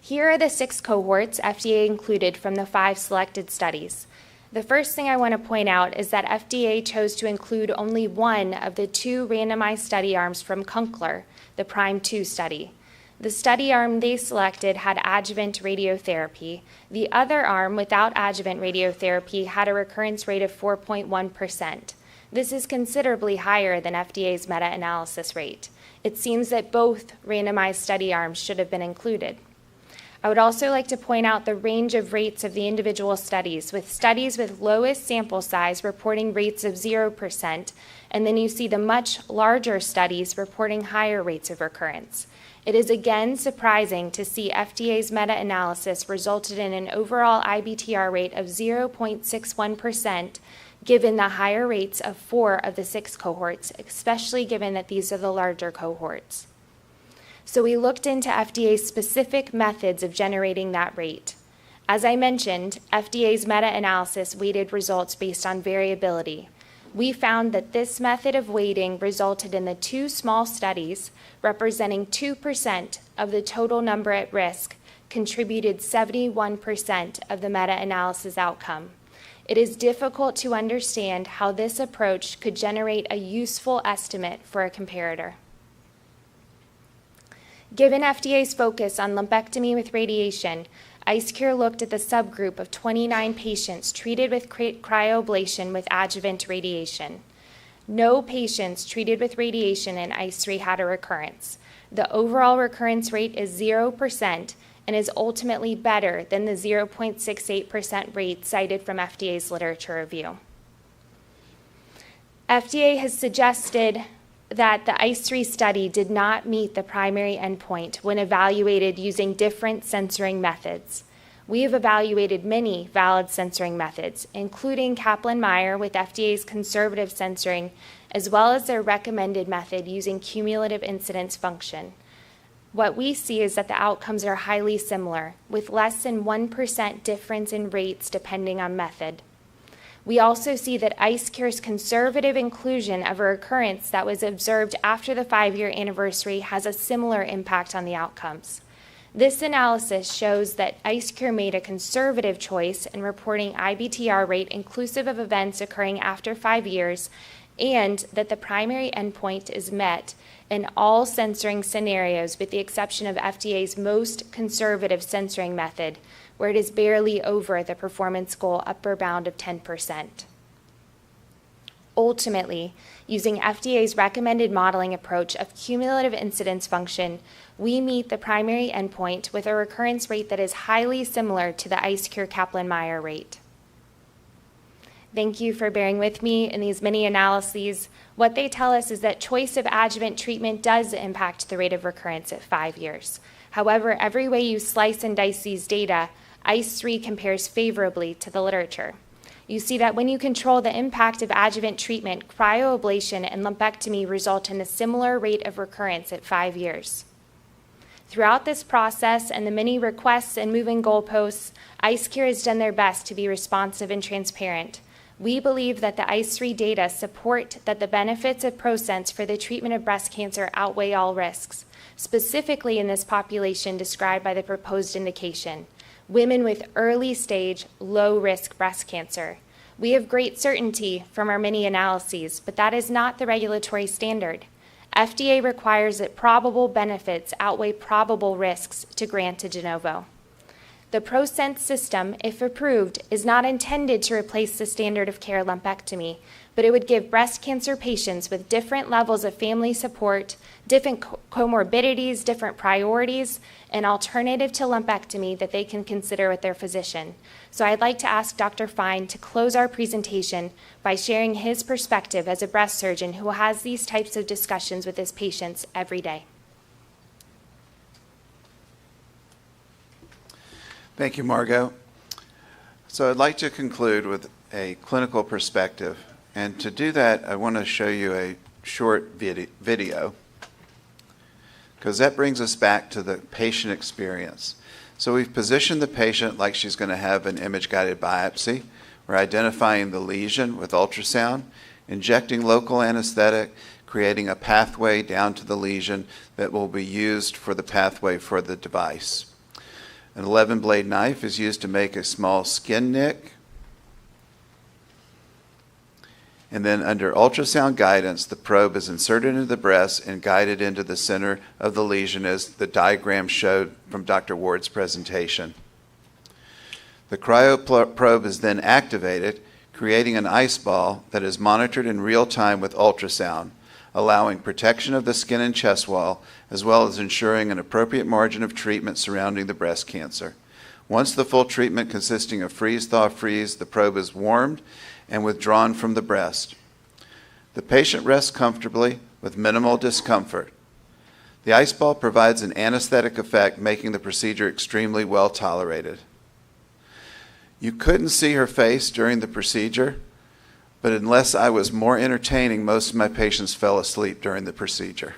Here are the 6 cohorts FDA included from the 5 selected studies. The first thing I want to point out is that FDA chose to include only one of the 2 randomized study arms from Kunkler, the PRIME2 study. The study arm they selected had adjuvant radiotherapy. The other arm without adjuvant radiotherapy had a recurrence rate of 4.1%. This is considerably higher than FDA's meta-analysis rate. It seems that both randomized study arms should have been included. I would also like to point out the range of rates of the individual studies, with studies with lowest sample size reporting rates of 0%, and then you see the much larger studies reporting higher rates of recurrence. It is again surprising to see FDA's meta-analysis resulted in an overall IBTR rate of 0.61%, given the higher rates of 4 of the 6 cohorts, especially given that these are the larger cohorts. So we looked into FDA's specific methods of generating that rate. As I mentioned, FDA's meta-analysis weighted results based on variability. We found that this method of weighting resulted in the 2 small studies, representing 2% of the total number at risk, contributed 71% of the meta-analysis outcome. It is difficult to understand how this approach could generate a useful estimate for a comparator. Given FDA's focus on lumpectomy with radiation, IceCure looked at the subgroup of 29 patients treated with cryoablation with adjuvant radiation. No patients treated with radiation in ICE3 had a recurrence. The overall recurrence rate is 0% and is ultimately better than the 0.68% rate cited from FDA's literature review. FDA has suggested that the ICE3 study did not meet the primary endpoint when evaluated using different censoring methods. We have evaluated many valid censoring methods, including Kaplan-Meier with FDA's conservative censoring, as well as their recommended method using cumulative incidence function. what we see is that the outcomes are highly similar, with less than 1% difference in rates depending on method. We also see that IceCure's conservative inclusion of a recurrence that was observed after the 5-year anniversary has a similar impact on the outcomes. This analysis shows that IceCure made a conservative choice in reporting IBTR rate inclusive of events occurring after 5 years, and that the primary endpoint is met in all censoring scenarios with the exception of FDA's most conservative censoring method, where it is barely over the performance goal upper bound of 10%. Ultimately, using FDA's recommended modeling approach of cumulative incidence function, we meet the primary endpoint with a recurrence rate that is highly similar to the IceCure Kaplan-Meier rate. Thank you for bearing with me in these many analyses. What they tell us is that choice of adjuvant treatment does impact the rate of recurrence at 5 years. However, every way you slice and dice these data, ICE3 compares favorably to the literature. You see that when you control the impact of adjuvant treatment, cryoablation and lumpectomy result in a similar rate of recurrence at 5 years. Throughout this process and the many requests and moving goalposts, IceCure has done their best to be responsive and transparent. We believe that the ICE3 data support that the benefits of ProSense for the treatment of breast cancer outweigh all risks, specifically in this population described by the proposed indication, women with early-stage, low-risk breast cancer. We have great certainty from our many analyses, but that is not the regulatory standard. FDA requires that probable benefits outweigh probable risks to grant a de novo. The ProSense system, if approved, is not intended to replace the standard of care lumpectomy, but it would give breast cancer patients with different levels of family support, different comorbidities, different priorities, an alternative to lumpectomy that they can consider with their physician. So I'd like to ask Dr. Fine to close our presentation by sharing his perspective as a breast surgeon who has these types of discussions with his patients every day. Thank you, Margot. So I'd like to conclude with a clinical perspective. And to do that, I want to show you a short video, because that brings us back to the patient experience. So we've positioned the patient like she's going to have an image-guided biopsy. We're identifying the lesion with ultrasound, injecting local anesthetic, creating a pathway down to the lesion that will be used for the pathway for the device. An 11-blade knife is used to make a small skin nick. And then under ultrasound guidance, the probe is inserted into the breast and guided into the center of the lesion as the diagram showed from Dr. Ward's presentation. The cryoprobe is then activated, creating an ice ball that is monitored in real time with ultrasound, allowing protection of the skin and chest wall, as well as ensuring an appropriate margin of treatment surrounding the breast cancer. Once the full treatment consisting of freeze-thaw-freeze, the probe is warmed and withdrawn from the breast. The patient rests comfortably with minimal discomfort. The ice ball provides an anesthetic effect, making the procedure extremely well tolerated. You couldn't see her face during the procedure, but unless I was more entertaining, most of my patients fell asleep during the procedure.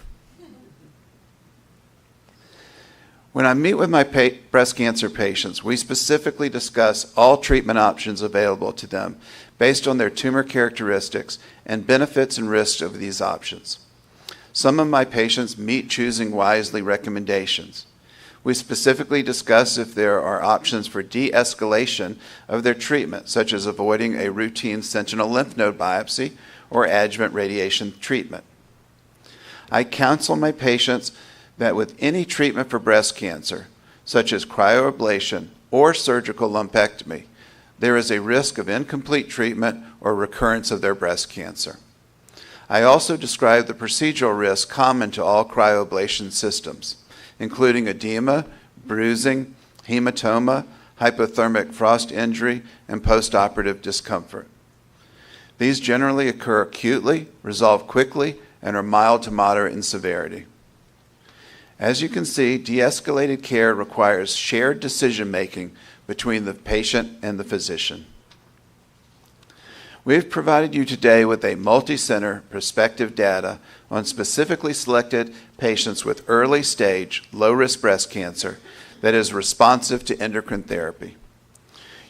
When I meet with my breast cancer patients, we specifically discuss all treatment options available to them based on their tumor characteristics and benefits and risks of these options. Some of my patients meet choosing wisely recommendations. We specifically discuss if there are options for de-escalation of their treatment, such as avoiding a routine sentinel lymph node biopsy or adjuvant radiation treatment. I counsel my patients that with any treatment for breast cancer, such as cryoablation or surgical lumpectomy, there is a risk of incomplete treatment or recurrence of their breast cancer. I also describe the procedural risks common to all cryoablation systems, including edema, bruising, hematoma, hypothermic frost injury, and postoperative discomfort. These generally occur acutely, resolve quickly, and are mild to moderate in severity. As you can see, de-escalated care requires shared decision-making between the patient and the physician. We have provided you today with a multi-center prospective data on specifically selected patients with early-stage, low-risk breast cancer that is responsive to endocrine therapy.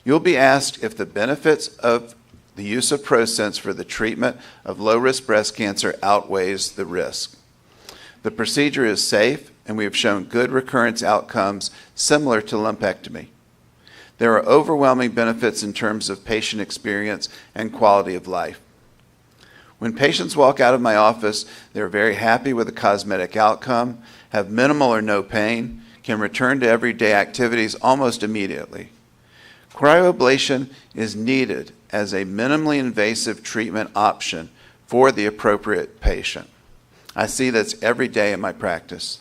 You'll be asked if the benefits of the use of ProSense for the treatment of low-risk breast cancer outweighs the risk. The procedure is safe, and we have shown good recurrence outcomes similar to lumpectomy. There are overwhelming benefits in terms of patient experience and quality of life. When patients walk out of my office, they're very happy with the cosmetic outcome, have minimal or no pain, can return to everyday activities almost immediately. Cryoablation is needed as a minimally invasive treatment option for the appropriate patient. I see this every day in my practice.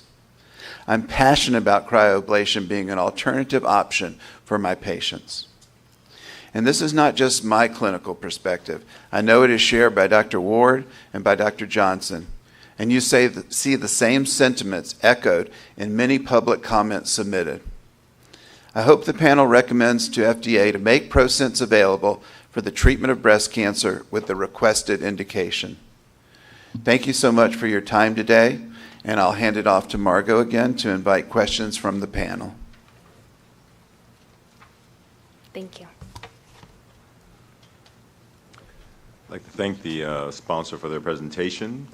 I'm passionate about cryoablation being an alternative option for my patients. And this is not just my clinical perspective. I know it is shared by Dr. Ward and by Dr. Johnson. And you see the same sentiments echoed in many public comments submitted. I hope the panel recommends to FDA to make ProSense available for the treatment of breast cancer with the requested indication. Thank you so much for your time today, and I'll hand it off to Margot again to invite questions from the panel. Thank you. I'd like to thank the sponsor for their presentation,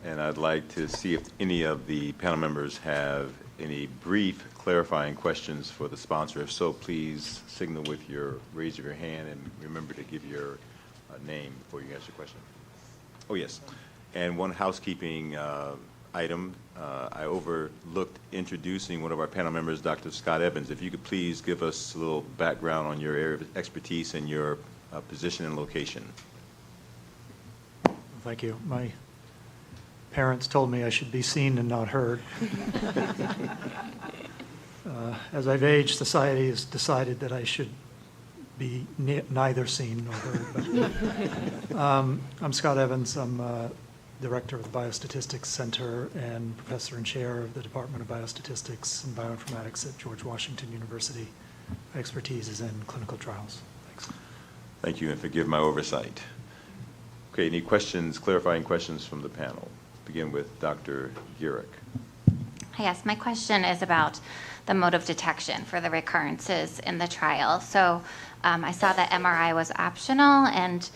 and I'd like to see if any of the panel members have any brief clarifying questions for the sponsor. If so, please signal with your raise of your hand, and remember to give your name before you ask your question. Oh, yes. And one housekeeping item, I overlooked introducing one of our panel members, Dr. Scott Evans. If you could please give us a little background on your area of expertise and your position and location. Thank you. My parents told me I should be seen and not heard. As I've aged, society has decided that I should be neither seen nor heard. But, I'm Scott Evans. I'm Director of the Biostatistics Center and Professor and Chair of the Department of Biostatistics and Bioinformatics at George Washington University. My expertise is in clinical trials. Thanks. Thank you, and forgive my oversight. Okay, any questions, clarifying questions from the panel? Begin with Dr. Gurick. Yes, my question is about the mode of detection for the recurrences in the trial. So I saw that MRI was optional, and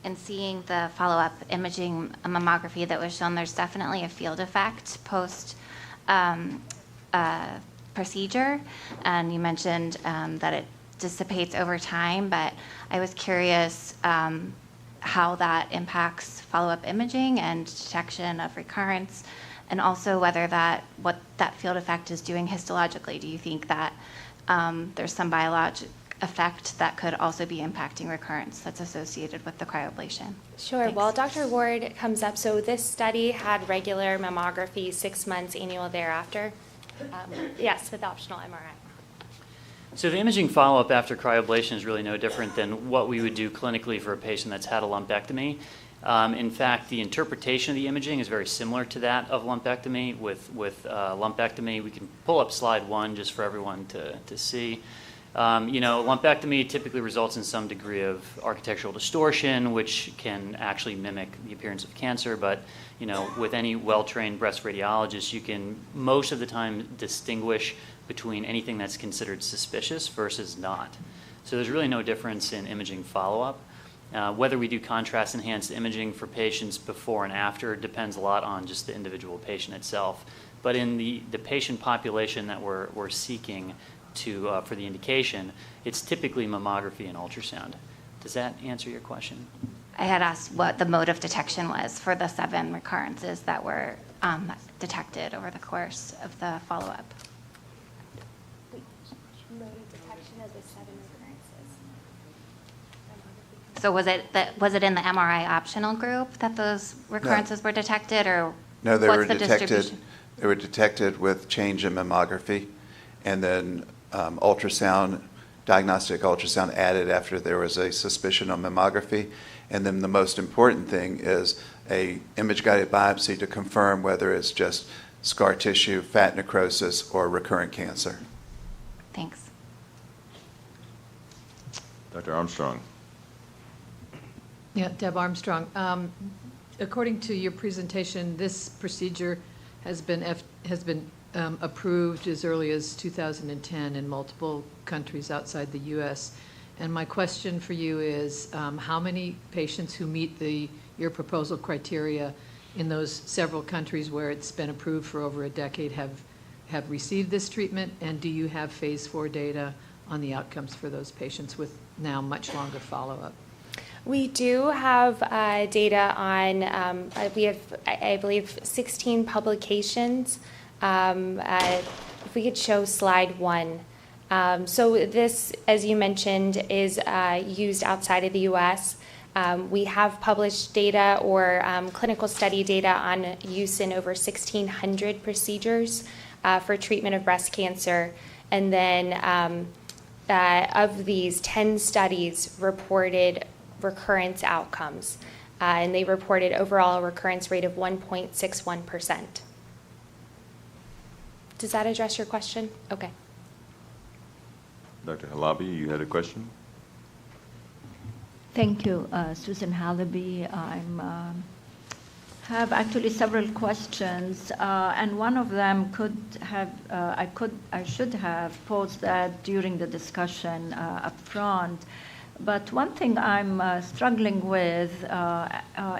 in seeing the follow-up imaging mammography that was shown, there's definitely a field effect post procedure. And you mentioned that it dissipates over time, but I was curious how that impacts follow-up imaging and detection of recurrence, and also whether what that field effect is doing histologically. Do you think that there's some biologic effect that could also be impacting recurrence that's associated with the cryoablation? Sure. Thanks. Well, Dr. Ward comes up. So this study had regular mammography, 6 months annual thereafter. Yes, with optional MRI. So the imaging follow-up after cryoablation is really no different than what we would do clinically for a patient that's had a lumpectomy. In fact, the interpretation of the imaging is very similar to that of lumpectomy. With lumpectomy, we can pull up slide 1 just for everyone to see. Lumpectomy typically results in some degree of architectural distortion, which can actually mimic the appearance of cancer. But, with any well-trained breast radiologist, you can most of the time distinguish between anything that's considered suspicious versus not. So there's really no difference in imaging follow-up. Whether we do contrast-enhanced imaging for patients before and after depends a lot on just the individual patient itself. But in the patient population that we're seeking for the indication, it's typically mammography and ultrasound. Does that answer your question? I had asked what the mode of detection was for the 7 recurrences that were detected over the course of the follow-up. Mode of detection of the 7 recurrences. So was it in the MRI optional group that those recurrences were detected, or No, they what's were the detected. distribution? They were detected with change in mammography, and then diagnostic ultrasound added after there was a suspicion of mammography. And then the most important thing is a image-guided biopsy to confirm whether it's just scar tissue, fat necrosis, or recurrent cancer. Thanks. Dr. Armstrong. Yeah, Deb Armstrong. According to your presentation, this procedure has been approved as early as 2010 in multiple countries outside the U.S. And my question for you is, how many patients who meet your proposal criteria in those several countries where it's been approved for over a decade have received this treatment? And do you have phase 4 data on the outcomes for those patients with now much longer follow-up? We do have data on, we have, I believe, 16 publications. If we could show slide 1. So this, as you mentioned, is used outside of the U.S. We have published data or clinical study data on use in over 1,600 procedures for treatment of breast cancer. And then of these, 10 studies reported recurrence outcomes, and they reported overall a recurrence rate of 1.61%. Does that address your question? Okay. Dr. Halabi, you had a question? Thank you, Susan Halabi. I have actually several questions, and one of them I should have posed that during the discussion up front. But one thing I'm struggling with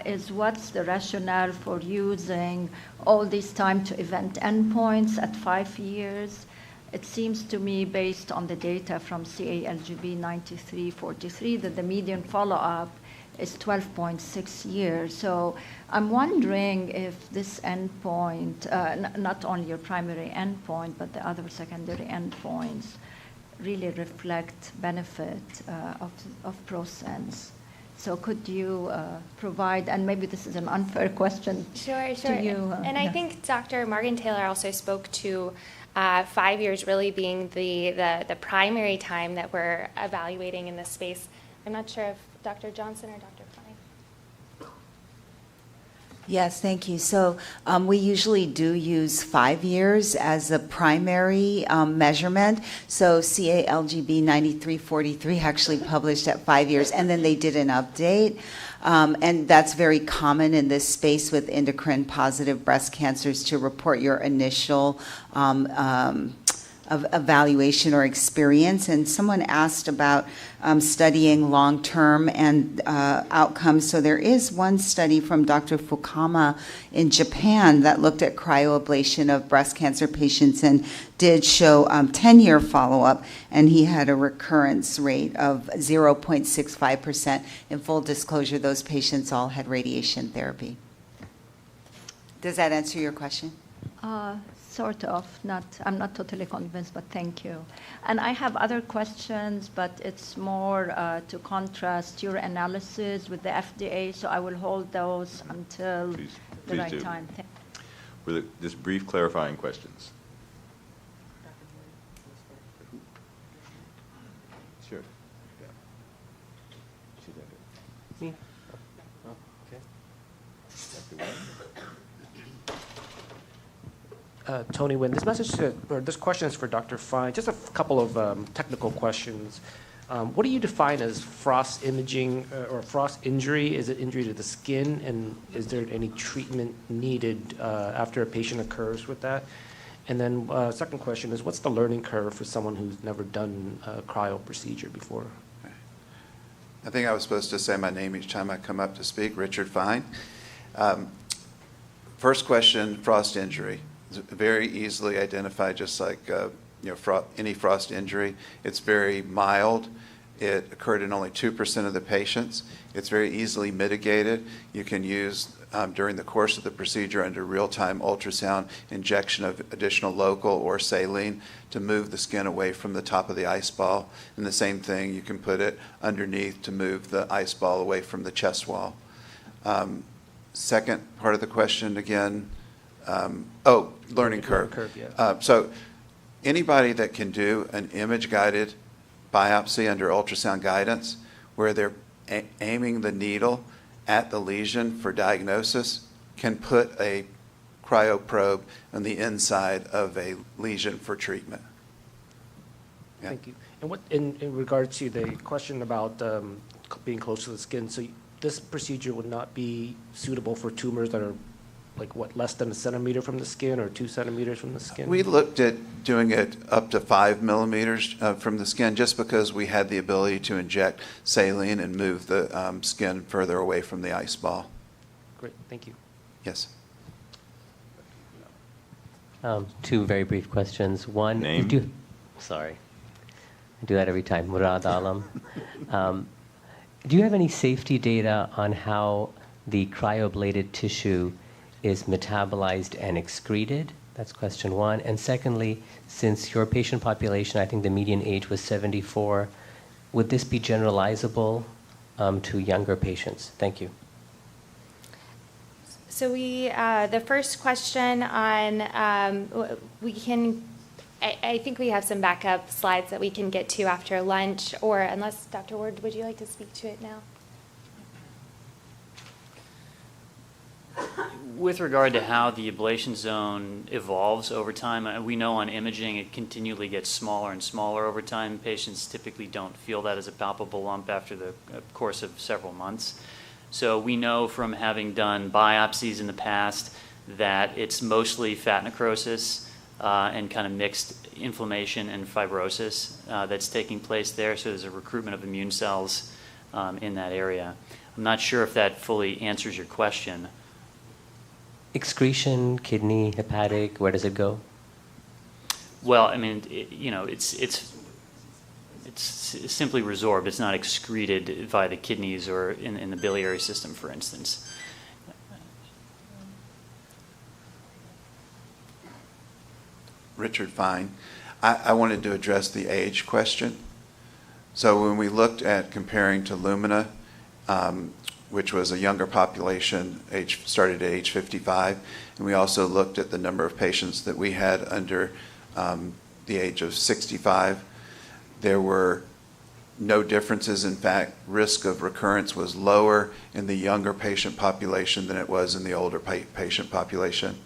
is what's the rationale for using all these time to event endpoints at 5 years? It seems to me, based on the data from CALGB 9343, that the median follow-up is 12.6 years. So I'm wondering if this endpoint, not only your primary endpoint, but the other secondary endpoints, really reflect benefit of ProSense. So could you provide, and maybe this is an unfair question Sure. to you. And I think Dr. Morgan-Taylor also spoke to 5 years really being the primary time that we're evaluating in this space. I'm not sure if Dr. Johnson or Dr. Fine. Yes, thank you. So we usually do use 5 years as a primary measurement. So CALGB 9343 actually published at 5 years, and then they did an update. And that's very common in this space with endocrine-positive breast cancers to report your initial of evaluation or experience. And someone asked about studying long-term and outcomes. So there is one study from Dr. Fukama in Japan that looked at cryoablation of breast cancer patients and did show 10-year follow-up, and he had a recurrence rate of 0.65%. In full disclosure, those patients all had radiation therapy. Does that answer your question? Sort of. I'm not totally convinced, but thank you. And I have other questions, but it's more to contrast your analysis with the FDA, so I will hold those until the right time. With just brief clarifying questions. Sure. Me? Oh, okay. Tony Wynn, this question is for Dr. Fine. Just a couple of technical questions. What do you define as frost imaging or frost injury? Is it injury to the skin, and is there any treatment needed after a patient occurs with that? And then second question is, what's the learning curve for someone who's never done a cryo procedure before? I think I was supposed to say my name each time I come up to speak, Richard Fine. First question, frost injury. It's very easily identified, just like any frost injury. It's very mild. It occurred in only 2% of the patients. It's very easily mitigated. You can use, during the course of the procedure, under real-time ultrasound, injection of additional local or saline to move the skin away from the top of the ice ball. And the same thing, you can put it underneath to move the ice ball away from the chest wall. Second part of the question again, learning curve. Yeah. So anybody that can do an image-guided biopsy under ultrasound guidance where they're aiming the needle at the lesion for diagnosis can put a cryoprobe on the inside of a lesion for treatment. Yeah. Thank you. And what in regards to the question about being close to the skin, so this procedure would not be suitable for tumors that are like what, less than a centimeter from the skin or 2 centimeters from the skin? We looked at doing it up to 5 millimeters from the skin just because we had the ability to inject saline and move the skin further away from the ice ball. Great, thank you. Yes. 2 very brief questions. One, Name? Sorry. I do that every time. Murad Alam. Do you have any safety data on how the cryoablated tissue is metabolized and excreted? That's question 1. And secondly, since your patient population, I think the median age was 74, would this be generalizable to younger patients? Thank you. So the first question on, I think we have some backup slides that we can get to after lunch, or unless, Dr. Ward, would you like to speak to it now? With regard to how the ablation zone evolves over time, we know on imaging it continually gets smaller and smaller over time. Patients typically don't feel that as a palpable lump after the course of several months. So we know from having done biopsies in the past that it's mostly fat necrosis and kind of mixed inflammation and fibrosis that's taking place there. So there's a recruitment of immune cells in that area. I'm not sure if that fully answers your question. Excretion, kidney, hepatic, where does it go? Well, I mean, it's simply resorbed. It's not excreted via the kidneys or in the biliary system, for instance. Richard Fine. I wanted to address the age question. So when we looked at comparing to Lumina, which was a younger population, started at age 55, and we also looked at the number of patients that we had under the age of 65. There were no differences. In fact, risk of recurrence was lower in the younger patient population than it was in the older patient population.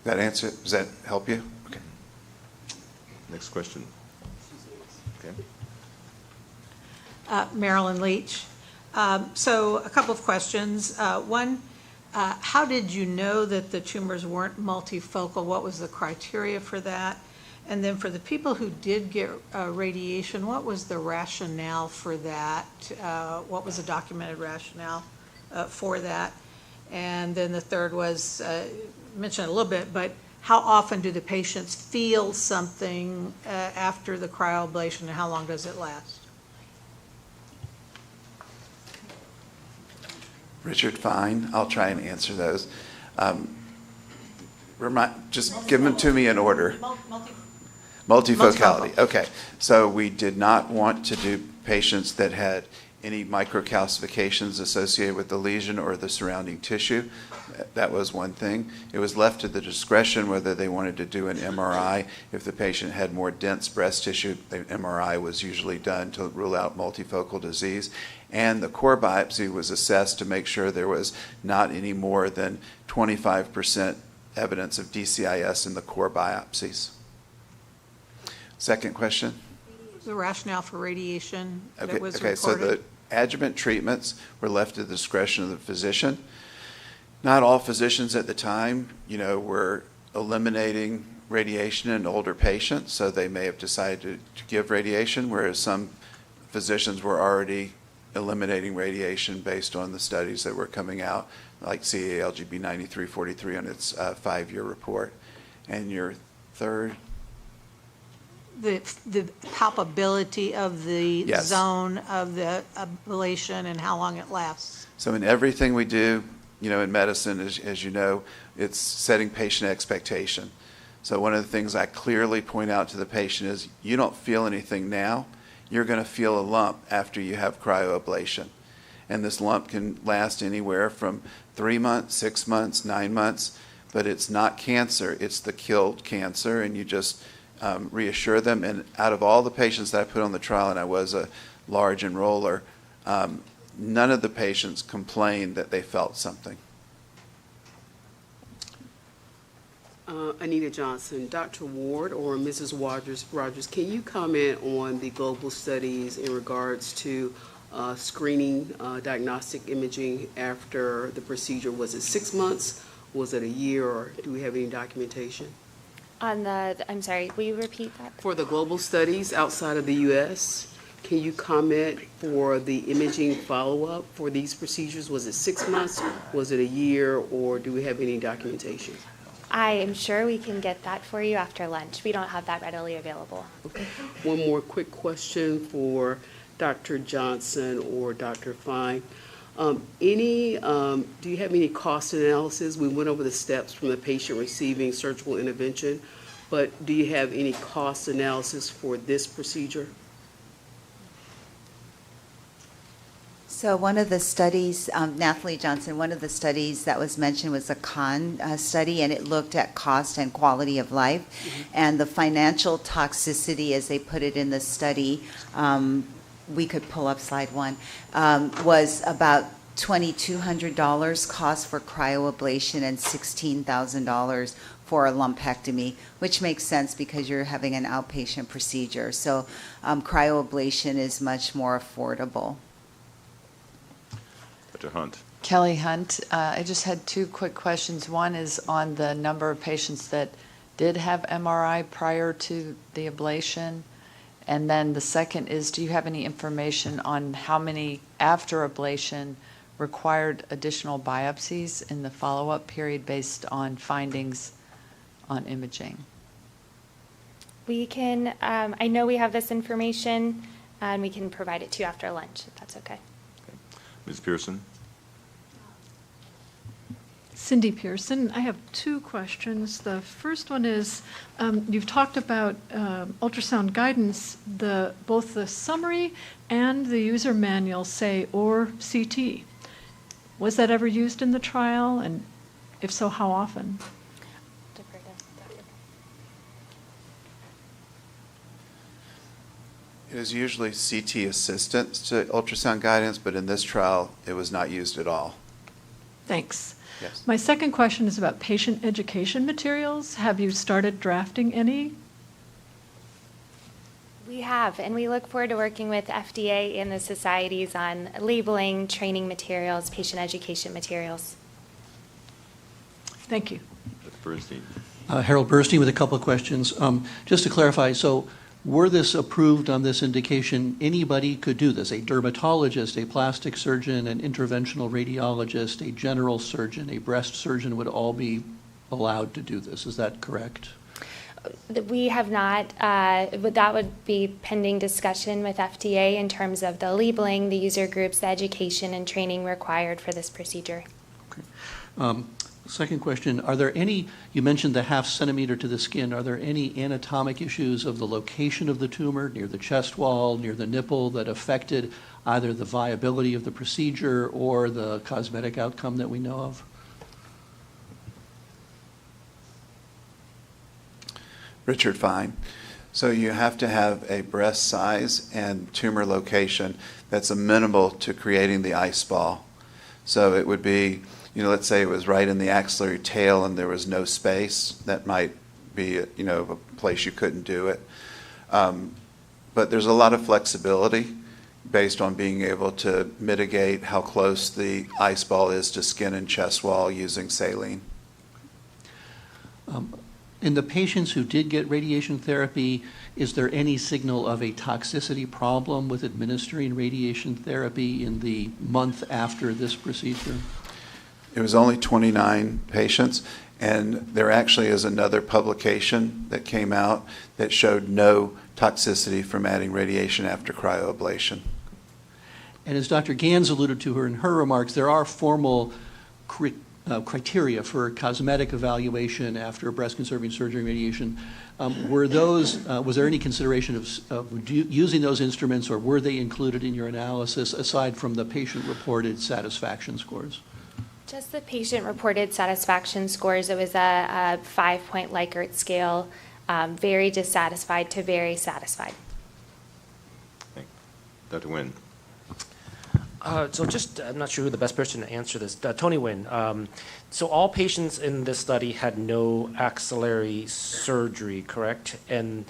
That answer, does that help you? Okay. Next question. Okay. Marilyn Leach. So a couple of questions. One, how did you know that the tumors weren't multifocal? What was the criteria for that? And then for the people who did get radiation, what was the rationale for that? What was the documented rationale for that? And then the third was, mentioned a little bit, but how often do the patients feel something after the cryoablation, and how long does it last? Richard Fine. I'll try and answer those. Just give them to me in order. Multifocality. Okay. So we did not want to do patients that had any microcalcifications associated with the lesion or the surrounding tissue. That was one thing. It was left to the discretion whether they wanted to do an MRI. If the patient had more dense breast tissue, the MRI was usually done to rule out multifocal disease. And the core biopsy was assessed to make sure there was not any more than 25% evidence of DCIS in the core biopsies. Second question? The rationale for radiation that was recorded. So the adjuvant treatments were left to the discretion of the physician. Not all physicians at the time, were eliminating radiation in older patients, so they may have decided to give radiation, whereas some physicians were already eliminating radiation based on the studies that were coming out, like CALGB 9343 on its 5-year report. And your third? The palpability of the Yes. zone of the ablation and how long it lasts. So in everything we do, in medicine, as you know, it's setting patient expectation. So one of the things I clearly point out to the patient is you don't feel anything now. You're going to feel a lump after you have cryoablation. And this lump can last anywhere from 3 months, 6 months, 9 months, but it's not cancer. It's the killed cancer, and you just reassure them. And out of all the patients that I put on the trial, and I was a large enroller, none of the patients complained that they felt something. Anita Johnson. Dr. Ward or Mrs. Rogers, can you comment on the global studies in regards to screening diagnostic imaging after the procedure? Was it 6 months? Was it a year? Or do we have any documentation? I'm sorry, will you repeat that? For the global studies outside of the U.S., can you comment for the imaging follow-up for these procedures? Was it 6 months? Was it a year? Or do we have any documentation? I am sure we can get that for you after lunch. We don't have that readily available. Okay. One more quick question for Dr. Johnson or Dr. Fine. Do you have any cost analysis? We went over the steps from the patient receiving surgical intervention, but do you have any cost analysis for this procedure? So one of the studies, Nathalie Johnson, one of the studies that was mentioned was a study, and it looked at cost and quality of life. Mm-hmm. And the financial toxicity, as they put it in the study, we could pull up slide 1, was about $2,200 cost for cryoablation and $16,000 for a lumpectomy, which makes sense because you're having an outpatient procedure. So cryoablation is much more affordable. Dr. Hunt. Kelly Hunt, I just had 2 quick questions. One is on the number of patients that did have MRI prior to the ablation. And then the second is, do you have any information on how many after ablation required additional biopsies in the follow-up period based on findings on imaging? We can, I know we have this information, and we can provide it to you after lunch, if that's okay. Ms. Pearson. Cindy Pearson. I have 2 questions. The first one is, you've talked about ultrasound guidance. Both the summary and the user manual say or CT. Was that ever used in the trial? And if so, how often? It is usually CT assistance to ultrasound guidance, but in this trial, it was not used at all. Thanks. Yes. My second question is about patient education materials. Have you started drafting any? We have, and we look forward to working with FDA and the societies on labeling, training materials, patient education materials. Thank you. Dr. Bernstein. Harold Bernstein with a couple of questions. Just to clarify, so were this approved on this indication, anybody could do this? A dermatologist, a plastic surgeon, an interventional radiologist, a general surgeon, a breast surgeon would all be allowed to do this. Is that correct? We have not, but that would be pending discussion with FDA in terms of the labeling, the user groups, the education and training required for this procedure. Okay. Second question, are there any, you mentioned the 0.5 centimeter to the skin, are there any anatomic issues of the location of the tumor, near the chest wall, near the nipple, that affected either the viability of the procedure or the cosmetic outcome that we know of? Richard Fine. So you have to have a breast size and tumor location that's amenable to creating the ice ball. So it would be, let's say it was right in the axillary tail and there was no space. That might be, a place you couldn't do it. But there's a lot of flexibility based on being able to mitigate how close the ice ball is to skin and chest wall using saline. In the patients who did get radiation therapy, is there any signal of a toxicity problem with administering radiation therapy in the month after this procedure? It was only 29 patients, and there actually is another publication that came out that showed no toxicity from adding radiation after cryoablation. And as Dr. Gans alluded to in her remarks, there are formal criteria for cosmetic evaluation after breast conserving surgery and radiation. Was there any consideration of using those instruments, or were they included in your analysis aside from the patient-reported satisfaction scores? Just the patient-reported satisfaction scores. It was a 5-point Likert scale, very dissatisfied to very satisfied. Dr. Nguyen. So just, I'm not sure who the best person to answer this. Tony Nguyen, so all patients in this study had no axillary surgery, correct? And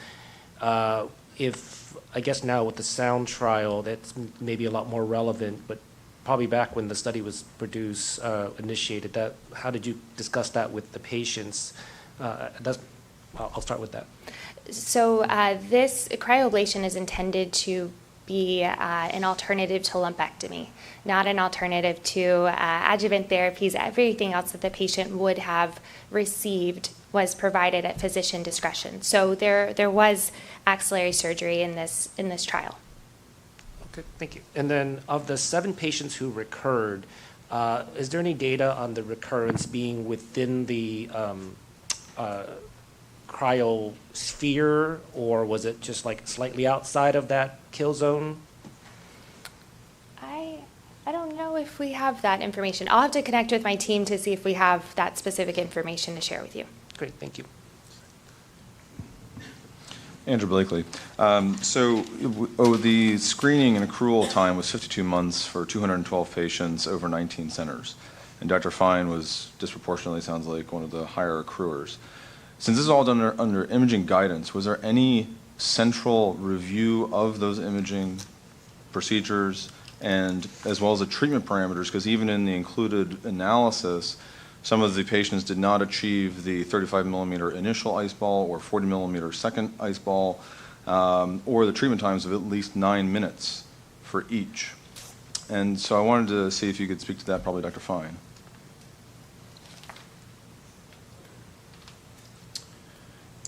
if, I guess now with the sound trial, that's maybe a lot more relevant, but probably back when the study was initiated, that, how did you discuss that with the patients? I'll start with that. So this cryoablation is intended to be an alternative to lumpectomy, not an alternative to adjuvant therapies. Everything else that the patient would have received was provided at physician discretion. So there was axillary surgery in this trial. Okay, thank you. And then of the 7 patients who recurred, is there any data on the recurrence being within the cryosphere, or was it just like slightly outside of that kill zone? I don't know if we have that information. I'll have to connect with my team to see if we have that specific information to share with you. Great, thank you. Andrew Blakely. The screening and accrual time was 52 months for 212 patients over 19 centers. And Dr. Fine was disproportionately, sounds like, one of the higher accruers. Since this is all done under imaging guidance, was there any central review of those imaging procedures and as well as the treatment parameters? Because even in the included analysis, some of the patients did not achieve the 35 millimeter initial ice ball or 40 millimeter second ice ball, or the treatment times of at least 9 minutes for each. And so I wanted to see if you could speak to that, probably Dr. Fine.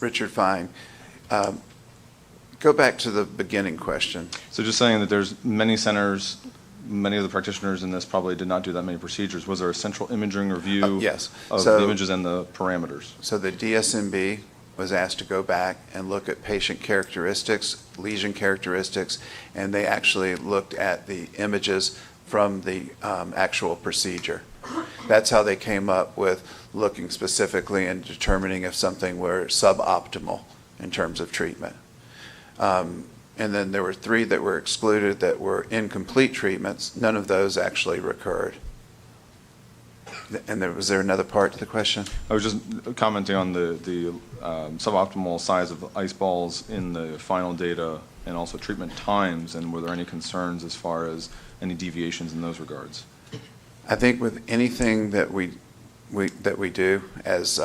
Richard Fine. Go back to the beginning question. So just saying that there's many centers, many of the practitioners in this probably did not do that many procedures. Was there a central imaging review Yes. of the images and the parameters? So the DSMB was asked to go back and look at patient characteristics, lesion characteristics, and they actually looked at the images from the actual procedure. That's how they came up with looking specifically and determining if something were suboptimal in terms of treatment. And then there were 3 that were excluded that were incomplete treatments. None of those actually recurred. And was there another part to the question? I was just commenting on the suboptimal size of ice balls in the final data and also treatment times, and were there any concerns as far as any deviations in those regards? I think with anything that we do as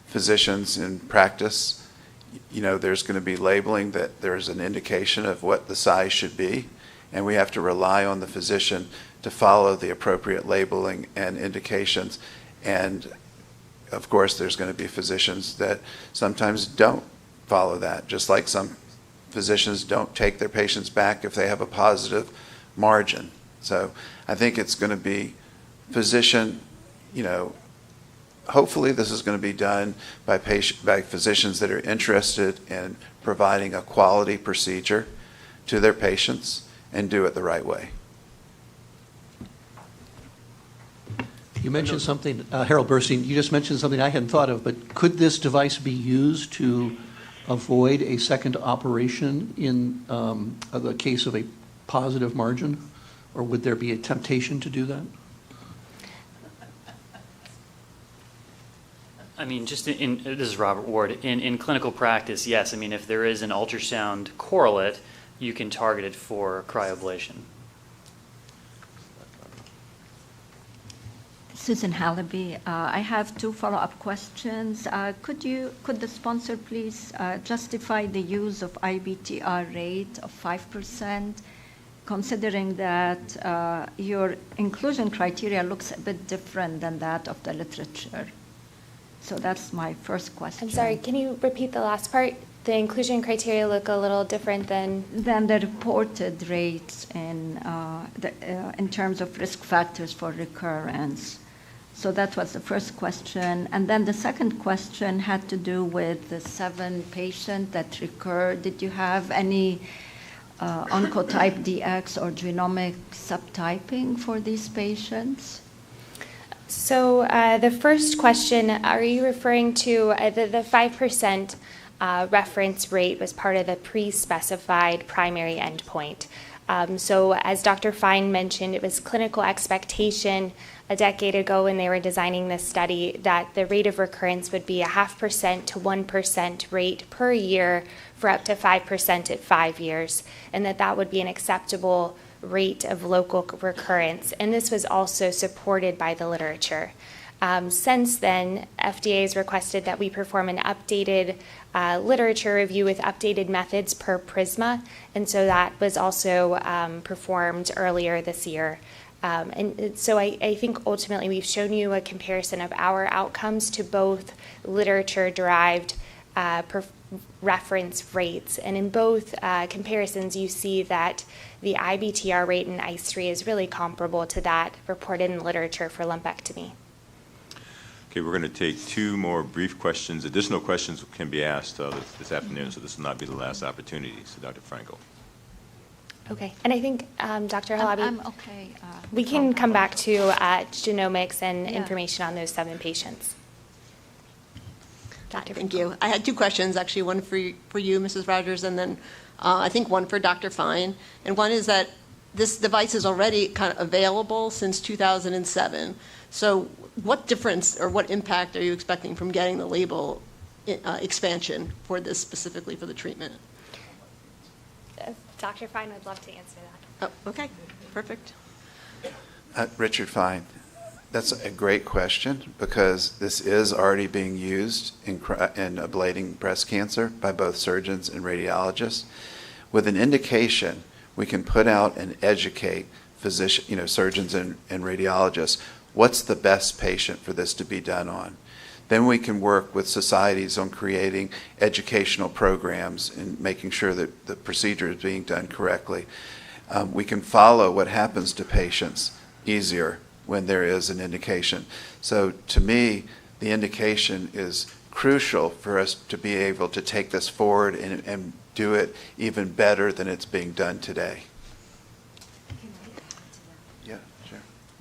physicians in practice, you know, there's going to be labeling that there's an indication of what the size should be, and we have to rely on the physician to follow the appropriate labeling and indications. And of course, there's going to be physicians that sometimes don't follow that, just like some physicians don't take their patients back if they have a positive margin. So I think it's going to be physician, you know, hopefully this is going to be done by physicians that are interested in providing a quality procedure to their patients and do it the right way. You mentioned something, Harold Burstein, you just mentioned something I hadn't thought of, but could this device be used to avoid a second operation in the case of a positive margin? Or would there be a temptation to do that? I mean, this is Robert Ward. In clinical practice, yes. I mean, if there is an ultrasound correlate, you can target it for cryoablation. Susan Hallaby, I have 2 follow-up questions. Could the sponsor please justify the use of IBTR rate of 5%, considering that your inclusion criteria looks a bit different than that of the literature? So that's my first question. I'm sorry, can you repeat the last part? The inclusion criteria look a little different than the reported rates in terms of risk factors for recurrence. So that was the first question. And then the second question had to do with the 7 patients that recurred. Did you have any oncotype DX or genomic subtyping for these patients? So the first question, are you referring to the 5% reference rate was part of the pre-specified primary endpoint? So as Dr. Fine mentioned, it was clinical expectation a decade ago when they were designing this study that the rate of recurrence would be a 0.5% to 1% rate per year for up to 5% at 5 years, and that would be an acceptable rate of local recurrence. And this was also supported by the literature. Since then, FDA has requested that we perform an updated literature review with updated methods per PRISMA, and so that was also performed earlier this year. And so I think ultimately we've shown you a comparison of our outcomes to both literature-derived reference rates. And in both comparisons, you see that the IBTR rate in ICE3 is really comparable to that reported in literature for lumpectomy. Okay, we're going to take two more brief questions. Additional questions can be asked this afternoon, so this will not be the last opportunity. So Dr. Frankel. Okay, and I think Dr. Halabi, I'm okay. We can come back to genomics and information on those 7 patients. Thank you. I had 2 questions, actually, one for you, Mrs. Rogers, and then I think one for Dr. Fine. And one is that this device is already kind of available since 2007. So what difference or what impact are you expecting from getting the label expansion for this specifically for the treatment? Dr. Fine would love to answer that. Oh, okay, perfect. Richard Fine, that's a great question because this is already being used in ablating breast cancer by both surgeons and radiologists. With an indication, we can put out and educate surgeons and radiologists what's the best patient for this to be done on. Then we can work with societies on creating educational programs and making sure that the procedure is being done correctly. We can follow what happens to patients easier when there is an indication. So to me, the indication is crucial for us to be able to take this forward and do it even better than it's being done today.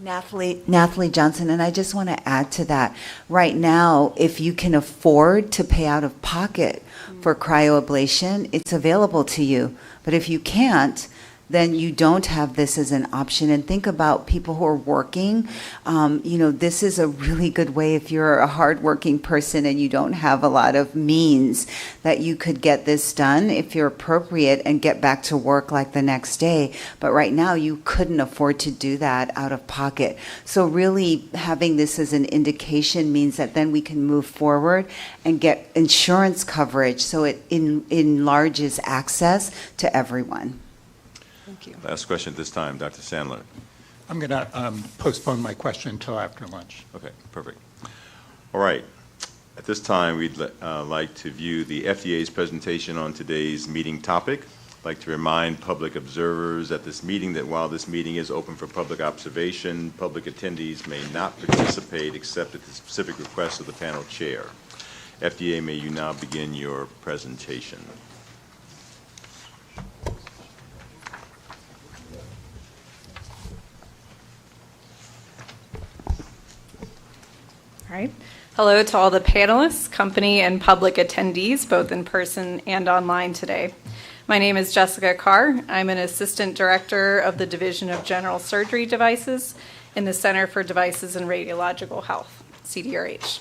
Nathalie Johnson, and I just want to add to that. Right now, if you can afford to pay out of pocket for cryoablation, it's available to you. But if you can't, then you don't have this as an option. And think about people who are working. This is a really good way if you're a hardworking person and you don't have a lot of means that you could get this done if you're appropriate and get back to work like the next day. But right now you couldn't afford to do that out of pocket. So really having this as an indication means that then we can move forward and get insurance coverage so it enlarges access to everyone. Thank you. Last question at this time, Dr. Sandler. I'm going to postpone my question until after lunch. Okay, perfect. All right. At this time, we'd like to view the FDA's presentation on today's meeting topic. I'd like to remind public observers at this meeting that while this meeting is open for public observation, public attendees may not participate except at the specific request of the panel chair. FDA, may you now begin your presentation. All right. Hello to all the panelists, company, and public attendees, both in person and online today. My name is Jessica Carr. I'm an Assistant Director of the Division of General Surgery Devices in the Center for Devices and Radiological Health, CDRH.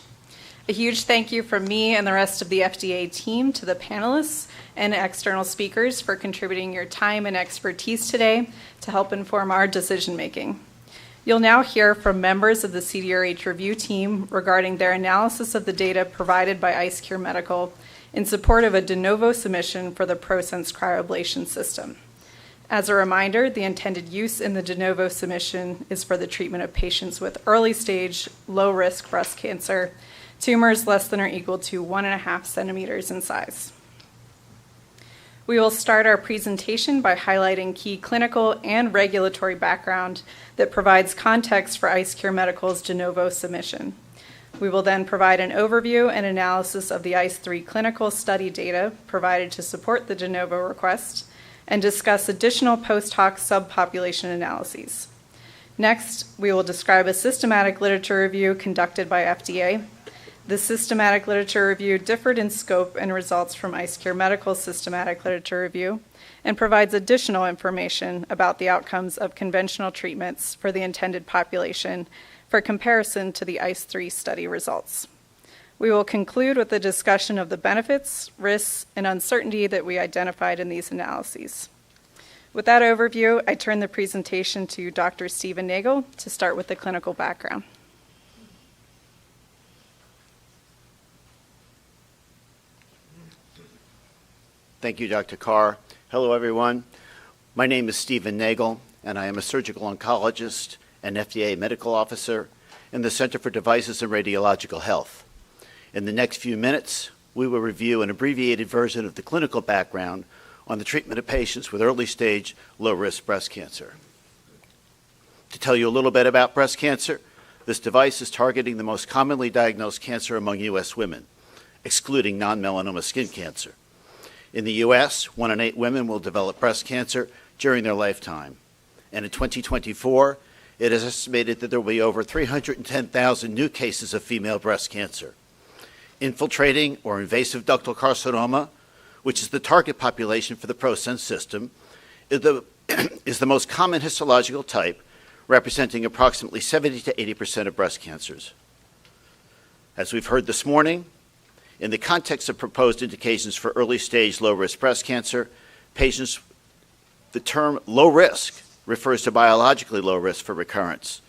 A huge thank you from me and the rest of the FDA team to the panelists and external speakers for contributing your time and expertise today to help inform our decision-making. You'll now hear from members of the CDRH review team regarding their analysis of the data provided by IceCure Medical in support of a de novo submission for the ProSense cryoablation system. As a reminder, the intended use in the de novo submission is for the treatment of patients with early stage, low risk breast cancer, tumors less than or equal to 1.5 centimeters in size. We will start our presentation by highlighting key clinical and regulatory background that provides context for IceCure Medical's de novo submission. We will then provide an overview and analysis of the ICE3 clinical study data provided to support the de novo request and discuss additional post hoc subpopulation analyses. Next, we will describe a systematic literature review conducted by FDA. The systematic literature review differed in scope and results from IceCure Medical's systematic literature review and provides additional information about the outcomes of conventional treatments for the intended population for comparison to the ICE3 study results. We will conclude with a discussion of the benefits, risks, and uncertainty that we identified in these analyses. With that overview, I turn the presentation to Dr. Stephen Nagel to start with the clinical background. Thank you, Dr. Carr. Hello, everyone. My name is Stephen Nagel, and I am a surgical oncologist and FDA medical officer in the Center for Devices and Radiological Health. In the next few minutes, we will review an abbreviated version of the clinical background on the treatment of patients with early-stage, low-risk breast cancer. To tell you a little bit about breast cancer, this device is targeting the most commonly diagnosed cancer among U.S. women, excluding non-melanoma skin cancer. In the U.S., 1 in 8 women will develop breast cancer during their lifetime. And in 2024, it is estimated that there will be over 310,000 new cases of female breast cancer. Infiltrating or invasive ductal carcinoma, which is the target population for the ProSense system, is the most common histological type, representing approximately 70 to 80% of breast cancers. As we've heard this morning, in the context of proposed indications for early-stage low-risk breast cancer, the term low risk refers to biologically low risk for recurrence.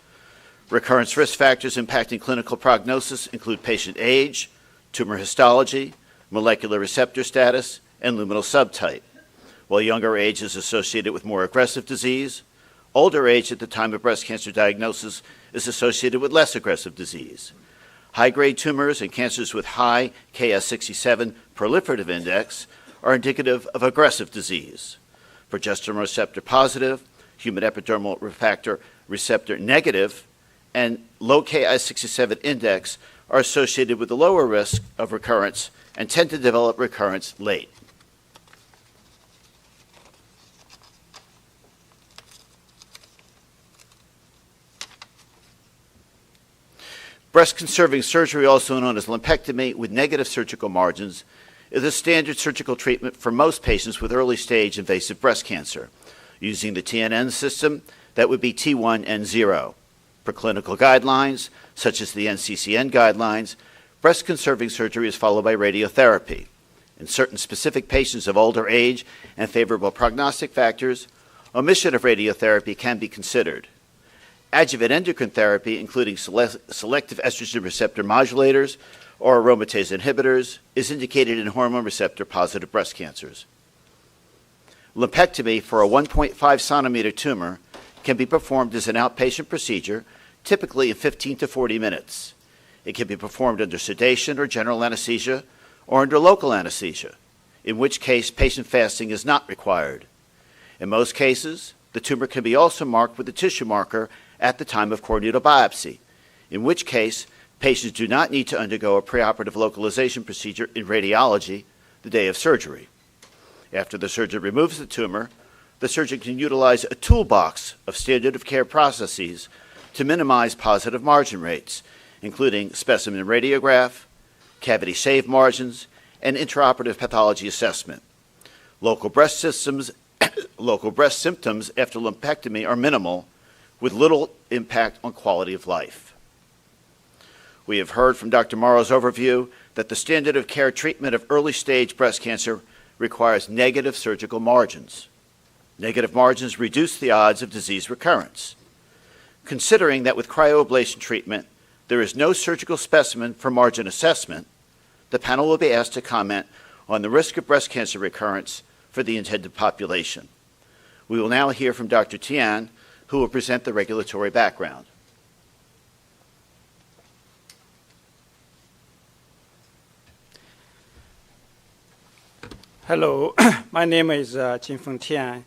Recurrence risk factors impacting clinical prognosis include patient age, tumor histology, molecular receptor status, and luminal subtype. While younger age is associated with more aggressive disease, older age at the time of breast cancer diagnosis is associated with less aggressive disease. High-grade tumors and cancers with high Ki-67 proliferative index are indicative of aggressive disease. Progesterone receptor positive, human epidermal factor receptor negative, and low Ki-67 index are associated with a lower risk of recurrence and tend to develop recurrence late. Breast-conserving surgery, also known as lumpectomy with negative surgical margins, is a standard surgical treatment for most patients with early-stage invasive breast cancer. Using the TNN system, that would be T1N0. Per clinical guidelines, such as the NCCN guidelines, breast-conserving surgery is followed by radiotherapy. In certain specific patients of older age and favorable prognostic factors, omission of radiotherapy can be considered. Adjuvant endocrine therapy, including selective estrogen receptor modulators or aromatase inhibitors, is indicated in hormone receptor-positive breast cancers. Lumpectomy for a 1.5 centimeter tumor can be performed as an outpatient procedure, typically in 15 to 40 minutes. It can be performed under sedation or general anesthesia or under local anesthesia, in which case patient fasting is not required. In most cases, the tumor can be also marked with a tissue marker at the time of core needle biopsy, in which case patients do not need to undergo a preoperative localization procedure in radiology the day of surgery. After the surgeon removes the tumor, the surgeon can utilize a toolbox of standard of care processes to minimize positive margin rates, including specimen radiograph, cavity shave margins, and intraoperative pathology assessment. Local breast symptoms after lumpectomy are minimal, with little impact on quality of life. We have heard from Dr. Morrow's overview that the standard of care treatment of early-stage breast cancer requires negative surgical margins. Negative margins reduce the odds of disease recurrence. Considering that with cryoablation treatment, there is no surgical specimen for margin assessment, the panel will be asked to comment on the risk of breast cancer recurrence for the intended population. We will now hear from Dr. Tian, who will present the regulatory background. Hello, my name is Jinfeng Tian.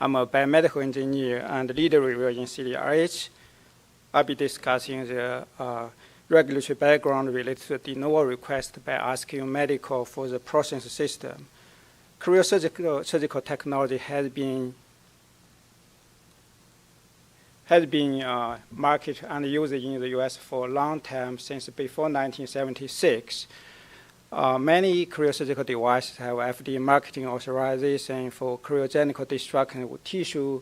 I'm a biomedical engineer and leader reviewer in CDRH. I'll be discussing the regulatory background related to the de novo request by IceCure Medical for the ProSense system. cryosurgical technology has been has been marketed and used in the U.S. for a long time, since before 1976. Many cryosurgical devices have FDA marketing authorization for cryogenical destruction of tissue,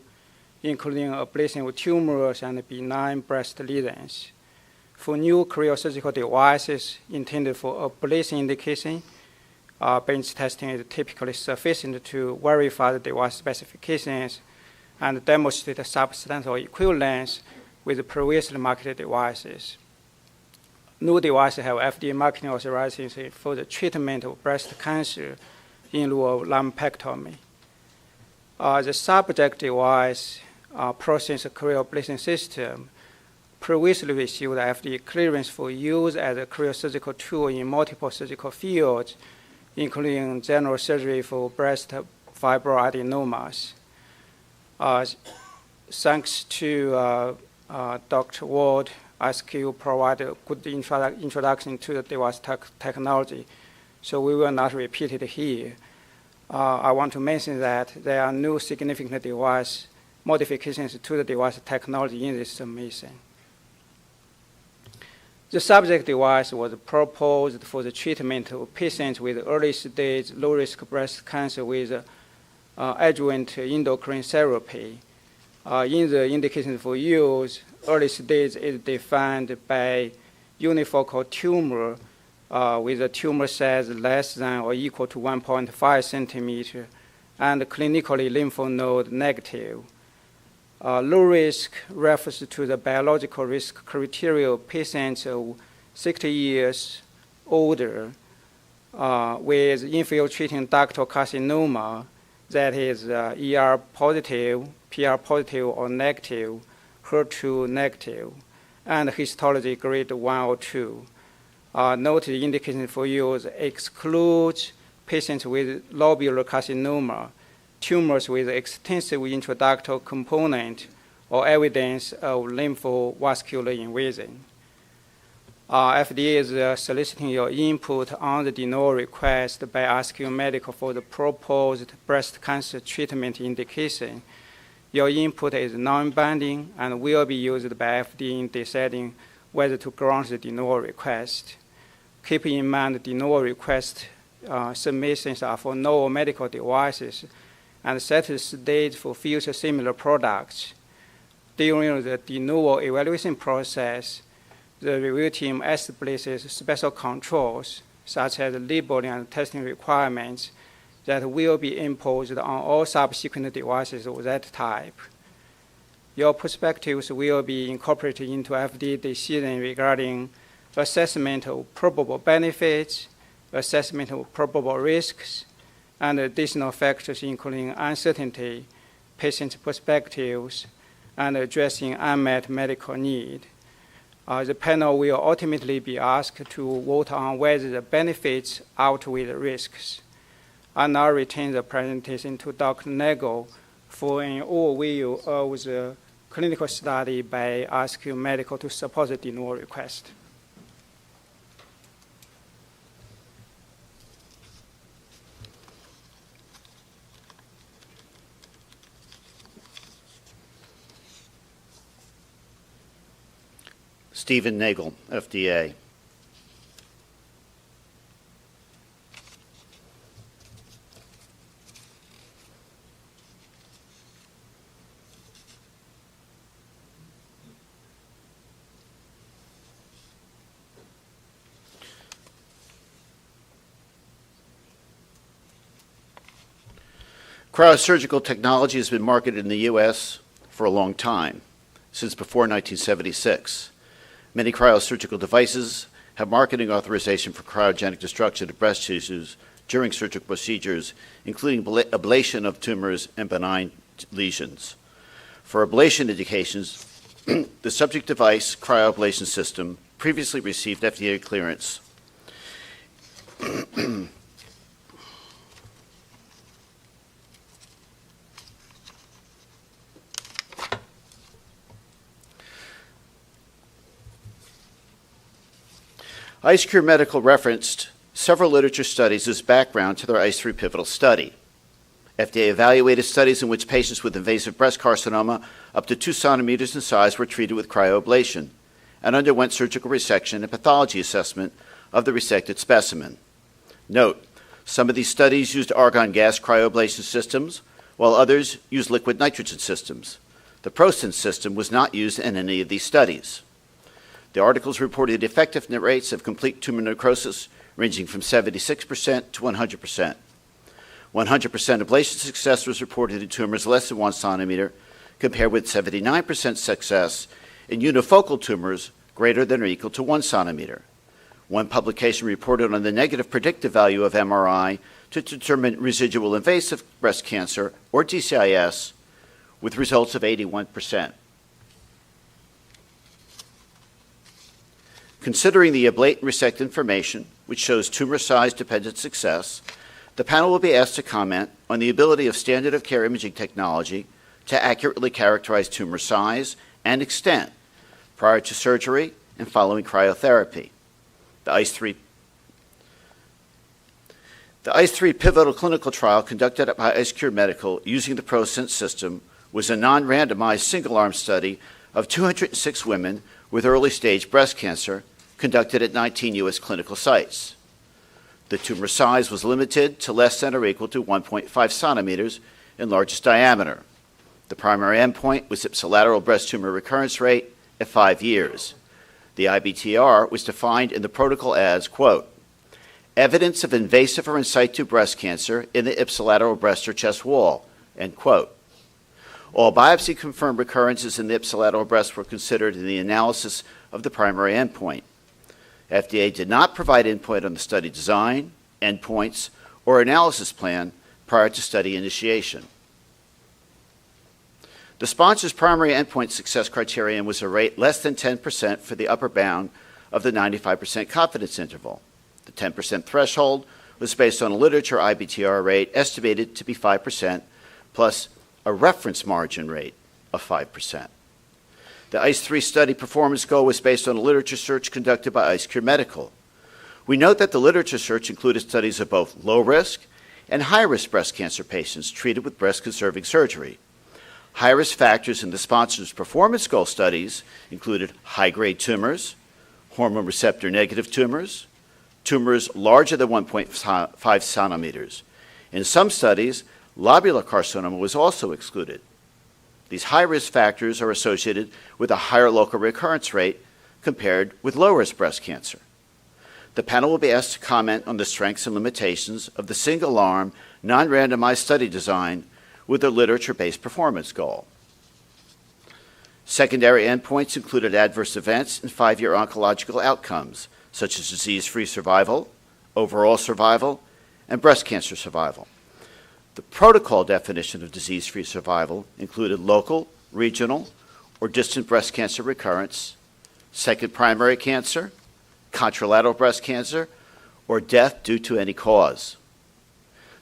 including ablation of tumors and benign breast lesions. For new cryosurgical devices intended for ablation indication, bench testing is typically sufficient to verify the device specifications and demonstrate substantial equivalence with previously marketed devices. New devices have FDA marketing authorization for the treatment of breast cancer in lieu of lumpectomy. The subject device process cryoablation system previously received FDA clearance for use as a cryosurgical tool in multiple surgical fields, including general surgery for breast fibroadenomas. Thanks to Dr. Ward, ISQ provided a good introduction to the device technology, so we will not repeat it here. I want to mention that there are no significant device modifications to the device technology in this submission. The subject device was proposed for the treatment of patients with early-stage low-risk breast cancer with adjuvant endocrine therapy. In the indication for use, early stage is defined by unifocal tumor with a tumor size less than or equal to 1.5 centimeter and clinically lymph node negative. Low risk refers to the biological risk criteria of patients of 60 years older with infiltrating ductal carcinoma, that is ER positive, PR positive or negative, HER2 negative, and histology grade 1 or 2. Note the indication for use excludes patients with lobular carcinoma, tumors with extensive intraductal component, or evidence of lymphovascular invasion. FDA is soliciting your input on the de novo request by asking medical for the proposed breast cancer treatment indication. Your input is non-binding and will be used by FDA in deciding whether to grant the de novo request. Keep in mind, de novo request submissions are for novel medical devices and set the stage for future similar products. During the de novo evaluation process, the review team establishes special controls, such as labeling and testing requirements, that will be imposed on all subsequent devices of that type. Your perspectives will be incorporated into FDA decision regarding assessment of probable benefits, assessment of probable risks, and additional factors including uncertainty, patient perspectives, and addressing unmet medical need. The panel will ultimately be asked to vote on whether the benefits outweigh the risks. I now return the presentation to Dr. Nagel for an overview of the clinical study by ISQ Medical to support the de novo request. Stephen Nagel, FDA. Cryosurgical technology has been marketed in the U.S. for a long time, since before 1976. Many cryosurgical devices have marketing authorization for cryogenic destruction of breast tissues during surgical procedures, including ablation of tumors and benign lesions. For ablation indications, the subject device cryoablation system previously received FDA clearance. IceCure Medical referenced several literature studies as background to their ICE3 pivotal study. FDA evaluated studies in which patients with invasive breast carcinoma up to 2 centimeters in size were treated with cryoablation and underwent surgical resection and pathology assessment of the resected specimen. Note, some of these studies used argon gas cryoablation systems, while others used liquid nitrogen systems. The ProSyn system was not used in any of these studies. The articles reported effectiveness rates of complete tumor necrosis ranging from 76% to 100%. 100% ablation success was reported in tumors less than 1 centimeter, compared with 79% success in unifocal tumors greater than or equal to 1 centimeter. One publication reported on the negative predictive value of MRI to determine residual invasive breast cancer, or DCIS, with results of 81%. Considering the ablate and resect information, which shows tumor size-dependent success, the panel will be asked to comment on the ability of standard of care imaging technology to accurately characterize tumor size and extent prior to surgery and following cryotherapy. The ICE3 pivotal clinical trial conducted by IceCure Medical using the ProSense system was a non-randomized single-arm study of 206 women with early-stage breast cancer conducted at 19 U.S. clinical sites. The tumor size was limited to less than or equal to 1.5 centimeters in largest diameter. The primary endpoint was ipsilateral breast tumor recurrence rate at 5 years. The IBTR was defined in the protocol as, quote, evidence of invasive or in situ breast cancer in the ipsilateral breast or chest wall, end quote. All biopsy-confirmed recurrences in the ipsilateral breast were considered in the analysis of the primary endpoint. FDA did not provide input on the study design, endpoints, or analysis plan prior to study initiation. The sponsor's primary endpoint success criterion was a rate less than 10% for the upper bound of the 95% confidence interval. The 10% threshold was based on a literature IBTR rate estimated to be 5% plus a reference margin rate of 5%. The ICE3 study performance goal was based on a literature search conducted by IceCure Medical. We note that the literature search included studies of both low-risk and high-risk breast cancer patients treated with breast-conserving surgery. High-risk factors in the sponsor's performance goal studies included high-grade tumors, hormone receptor negative tumors, tumors larger than 1.5 centimeters. In some studies, lobular carcinoma was also excluded. These high-risk factors are associated with a higher local recurrence rate compared with low-risk breast cancer. The panel will be asked to comment on the strengths and limitations of the single-arm, non-randomized study design with a literature-based performance goal. Secondary endpoints included adverse events and 5-year oncological outcomes, such as disease-free survival, overall survival, and breast cancer survival. The protocol definition of disease-free survival included local, regional, or distant breast cancer recurrence, second primary cancer, contralateral breast cancer, or death due to any cause.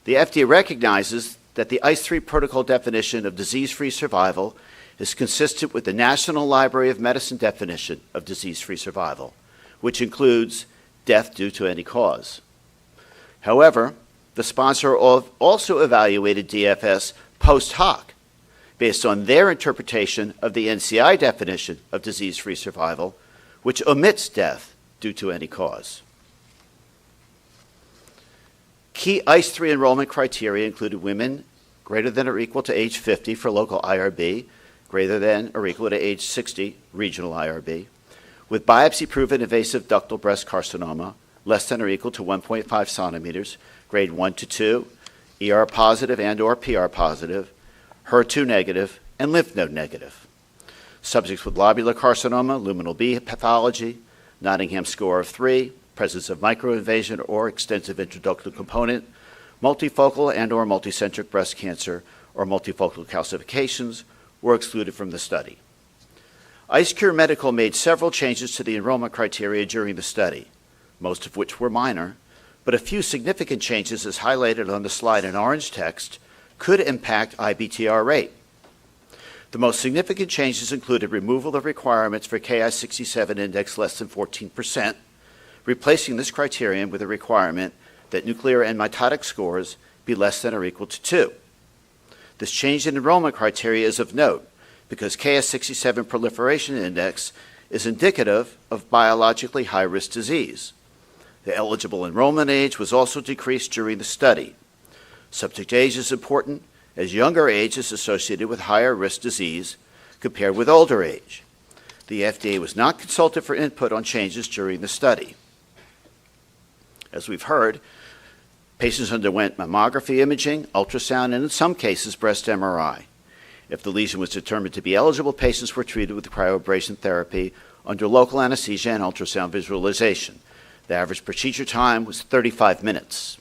The FDA recognizes that the ICE3 protocol definition of disease-free survival is consistent with the National Library of Medicine definition of disease-free survival, which includes death due to any cause. However, the sponsor also evaluated DFS post hoc based on their interpretation of the NCI definition of disease-free survival, which omits death due to any cause. Key ICE3 enrollment criteria included women greater than or equal to age 50 for local IRB, greater than or equal to age 60 regional IRB, with biopsy-proven invasive ductal breast carcinoma less than or equal to 1.5 centimeters, grade 1 to 2, ER positive and or PR positive, HER2 negative, and lymph node negative. Subjects with lobular carcinoma, luminal B pathology, Nottingham score of 3, presence of microinvasion or extensive intraductal component, multifocal and or multicentric breast cancer or multifocal calcifications were excluded from the study. IceCure Medical made several changes to the enrollment criteria during the study, most of which were minor, but a few significant changes, as highlighted on the slide in orange text, could impact IBTR rate. The most significant changes included removal of requirements for Ki-67 index less than 14%, replacing this criterion with a requirement that nuclear and mitotic scores be less than or equal to 2. This change in enrollment criteria is of note because KS67 proliferation index is indicative of biologically high-risk disease. The eligible enrollment age was also decreased during the study. Subject age is important as younger age is associated with higher risk disease compared with older age. The FDA was not consulted for input on changes during the study. As we've heard, patients underwent mammography imaging, ultrasound, and in some cases, breast MRI. If the lesion was determined to be eligible, patients were treated with cryoablation therapy under local anesthesia and ultrasound visualization. The average procedure time was 35 minutes.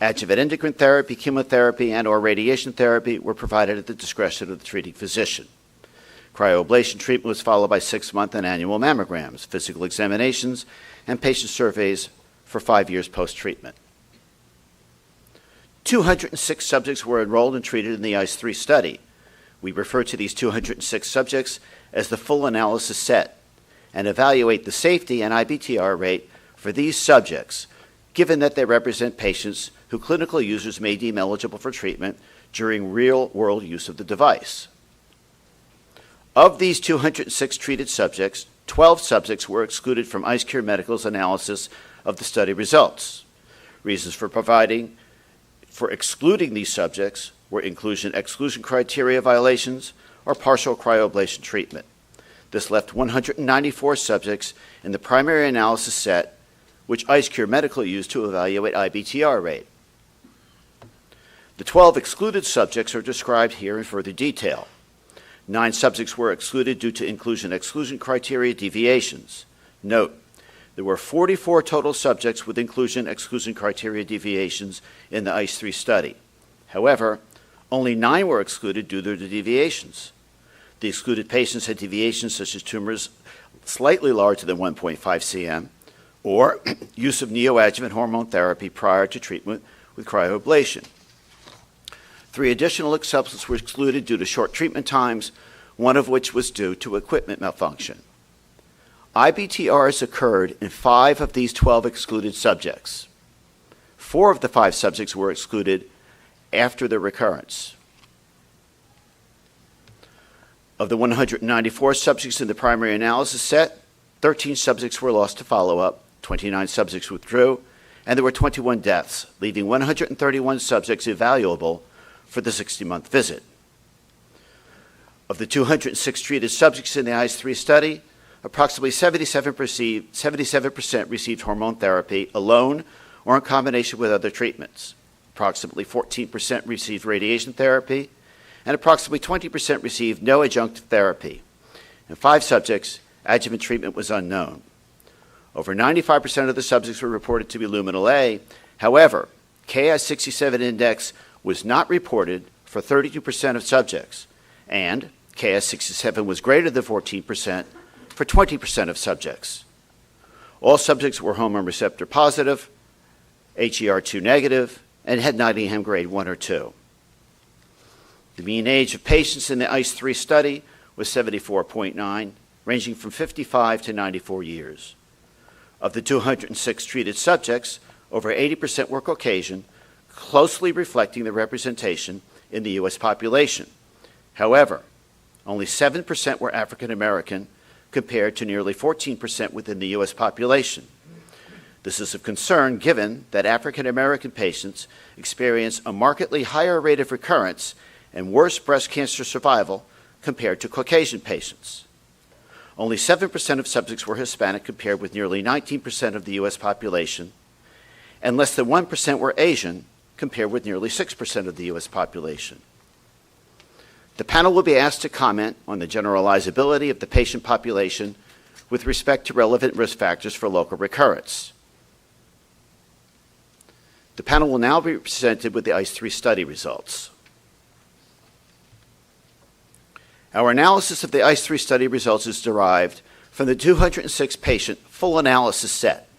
Adjuvant endocrine therapy, chemotherapy, and/or radiation therapy were provided at the discretion of the treating physician. Cryoablation treatment was followed by 6-month and annual mammograms, physical examinations, and patient surveys for 5 years post-treatment. 206 subjects were enrolled and treated in the ICE3 study. We refer to these 206 subjects as the full analysis set and evaluate the safety and IBTR rate for these subjects, given that they represent patients who clinical users may deem eligible for treatment during real-world use of the device. Of these 206 treated subjects, 12 subjects were excluded from IceCure Medical's analysis of the study results. Reasons for excluding these subjects were inclusion-exclusion criteria violations or partial cryoablation treatment. This left 194 subjects in the primary analysis set, which IceCure Medical used to evaluate IBTR rate. The 12 excluded subjects are described here in further detail. 9 subjects were excluded due to inclusion-exclusion criteria deviations. Note, there were 44 total subjects with inclusion-exclusion criteria deviations in the ICE3 study. However, only 9 were excluded due to the deviations. The excluded patients had deviations such as tumors slightly larger than 1.5 cm or use of neoadjuvant hormone therapy prior to treatment with cryoablation. 3 additional subjects were excluded due to short treatment times, one of which was due to equipment malfunction. IBTRs occurred in 5 of these 12 excluded subjects. 4 of the 5 subjects were excluded after the recurrence. Of the 194 subjects in the primary analysis set, 13 subjects were lost to follow-up, 29 subjects withdrew, and there were 21 deaths, leaving 131 subjects evaluable for the 60-month visit. Of the 206 treated subjects in the ICE3 study, approximately 77% received hormone therapy alone or in combination with other treatments. Approximately 14% received radiation therapy, and approximately 20% received no adjunctive therapy. In 5 subjects, adjuvant treatment was unknown. Over 95% of the subjects were reported to be luminal A. However, KS67 index was not reported for 32% of subjects, and KS67 was greater than 14% for 20% of subjects. All subjects were hormone receptor positive, HER2 negative, and had Nottingham grade 1 or 2. The mean age of patients in the ICE3 study was 74.9, ranging from 55 to 94 years. Of the 206 treated subjects, over 80% were Caucasian, closely reflecting the representation in the U.S. population. However, only 7% were African American, compared to nearly 14% within the U.S. population. This is of concern given that African American patients experience a markedly higher rate of recurrence and worse breast cancer survival compared to Caucasian patients. Only 7% of subjects were Hispanic compared with nearly 19% of the U.S. population, and less than 1% were Asian compared with nearly 6% of the U.S. population. The panel will be asked to comment on the generalizability of the patient population with respect to relevant risk factors for local recurrence. The panel will now be presented with the ICE3 study results. Our analysis of the ICE3 study results is derived from the 206 patient full analysis set.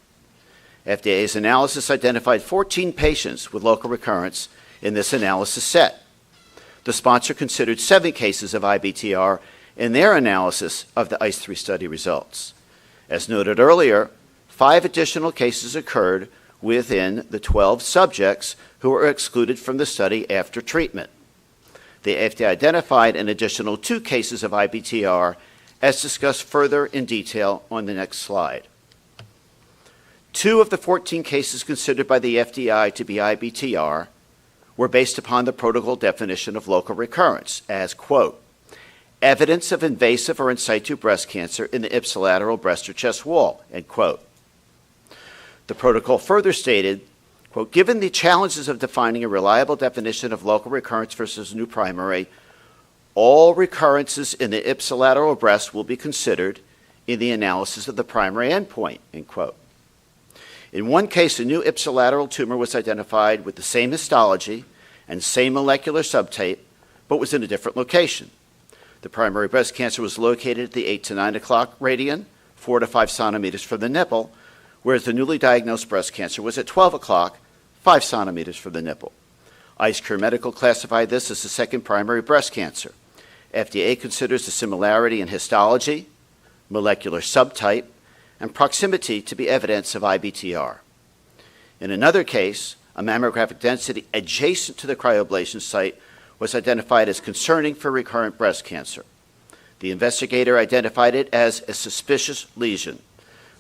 FDA's analysis identified 14 patients with local recurrence in this analysis set. The sponsor considered 7 cases of IBTR in their analysis of the ICE3 study results. As noted earlier, 5 additional cases occurred within the 12 subjects who were excluded from the study after treatment. The FDA identified an additional 2 cases of IBTR, as discussed further in detail on the next slide. 2 of the 14 cases considered by the FDA to be IBTR were based upon the protocol definition of local recurrence as, quote, evidence of invasive or in situ breast cancer in the ipsilateral breast or chest wall, end quote. The protocol further stated, quote, given the challenges of defining a reliable definition of local recurrence versus new primary, all recurrences in the ipsilateral breast will be considered in the analysis of the primary endpoint, end quote. In one case, a new ipsilateral tumor was identified with the same histology and same molecular subtype, but was in a different location. The primary breast cancer was located at the 8 to 9 o'clock radian, 4 to 5 centimeters from the nipple, whereas the newly diagnosed breast cancer was at 12 o'clock, 5 centimeters from the nipple. IceCure Medical classified this as the second primary breast cancer. FDA considers the similarity in histology, molecular subtype, and proximity to be evidence of IBTR. In another case, a mammographic density adjacent to the cryoablation site was identified as concerning for recurrent breast cancer. The investigator identified it as a suspicious lesion,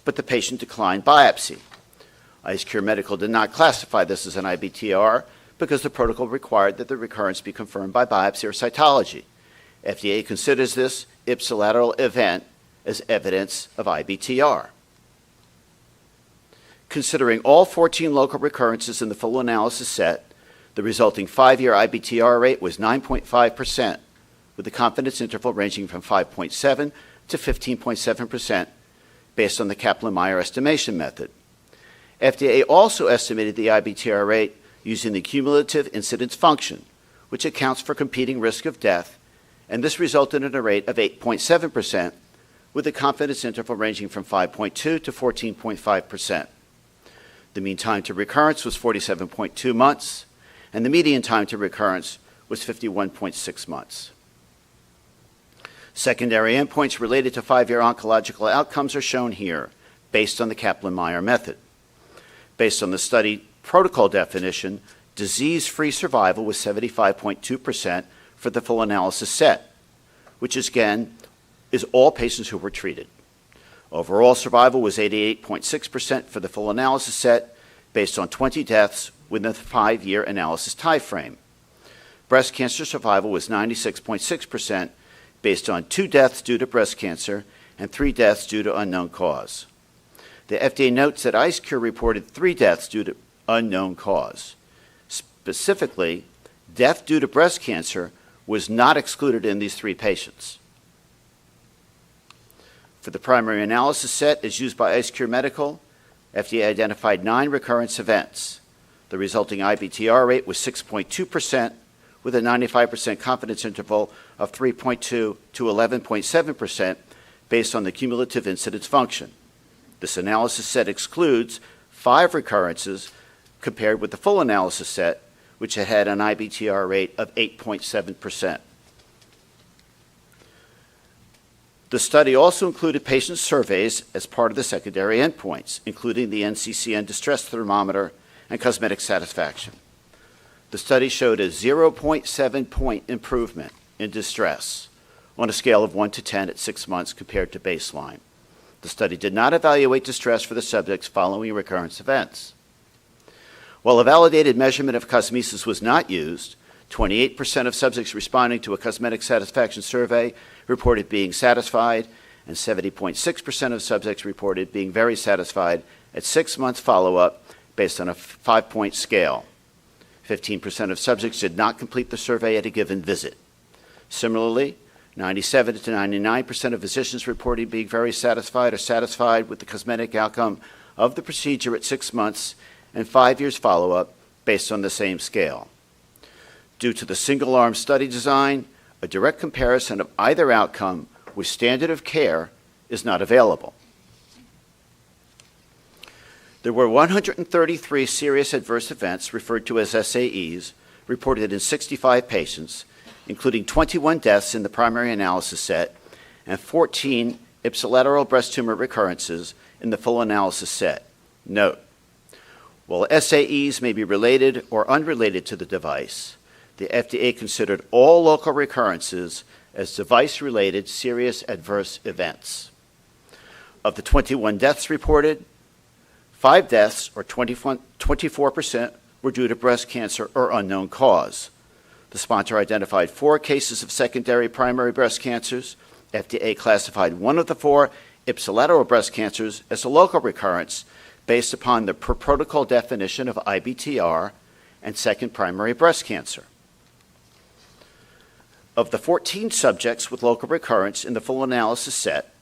but the patient declined biopsy. IceCure Medical did not classify this as an IBTR because the protocol required that the recurrence be confirmed by biopsy or cytology. FDA considers this ipsilateral event as evidence of IBTR. Considering all 14 local recurrences in the full analysis set, the resulting 5-year IBTR rate was 9.5%, with the confidence interval ranging from 5.7 to 15.7% based on the Kaplan-Meier estimation method. FDA also estimated the IBTR rate using the cumulative incidence function, which accounts for competing risk of death, and this resulted in a rate of 8.7%, with the confidence interval ranging from 5.2 to 14.5%. The mean time to recurrence was 47.2 months, and the median time to recurrence was 51.6 months. Secondary endpoints related to 5-year oncological outcomes are shown here, based on the Kaplan-Meier method. Based on the study protocol definition, disease-free survival was 75.2% for the full analysis set, which again is all patients who were treated. Overall survival was 88.6% for the full analysis set, based on 20 deaths within the 5-year analysis timeframe. Breast cancer survival was 96.6%, based on 2 deaths due to breast cancer and 3 deaths due to unknown cause. The FDA notes that IceCure reported 3 deaths due to unknown cause. Specifically, death due to breast cancer was not excluded in these 3 patients. For the primary analysis set as used by IceCure Medical, FDA identified 9 recurrence events. The resulting IBTR rate was 6.2%, with a 95% confidence interval of 3.2 to 11.7% based on the cumulative incidence function. This analysis set excludes 5 recurrences compared with the full analysis set, which had an IBTR rate of 8.7%. The study also included patient surveys as part of the secondary endpoints, including the NCCN distress thermometer and cosmetic satisfaction. The study showed a 0.7-point improvement in distress on a scale of 1 to 10 at 6 months compared to baseline. The study did not evaluate distress for the subjects following recurrence events. While a validated measurement of cosmesis was not used, 28% of subjects responding to a cosmetic satisfaction survey reported being satisfied, and 70.6% of subjects reported being very satisfied at 6 months follow-up based on a 5-point scale. 15% of subjects did not complete the survey at a given visit. Similarly, 97 to 99% of physicians reported being very satisfied or satisfied with the cosmetic outcome of the procedure at 6 months and 5 years follow-up based on the same scale. Due to the single-arm study design, a direct comparison of either outcome with standard of care is not available. There were 133 serious adverse events, referred to as SAEs, reported in 65 patients, including 21 deaths in the primary analysis set and 14 ipsilateral breast tumor recurrences in the full analysis set. Note, While SAEs may be related or unrelated to the device, the FDA considered all local recurrences as device-related serious adverse events. Of the 21 deaths reported, 5 deaths, or 24%, were due to breast cancer or unknown cause. The sponsor identified 4 cases of secondary primary breast cancers. FDA classified 1 of the 4 ipsilateral breast cancers as a local recurrence based upon the per-protocol definition of IBTR and second primary breast cancer. Of the 14 subjects with local recurrence in the full analysis set,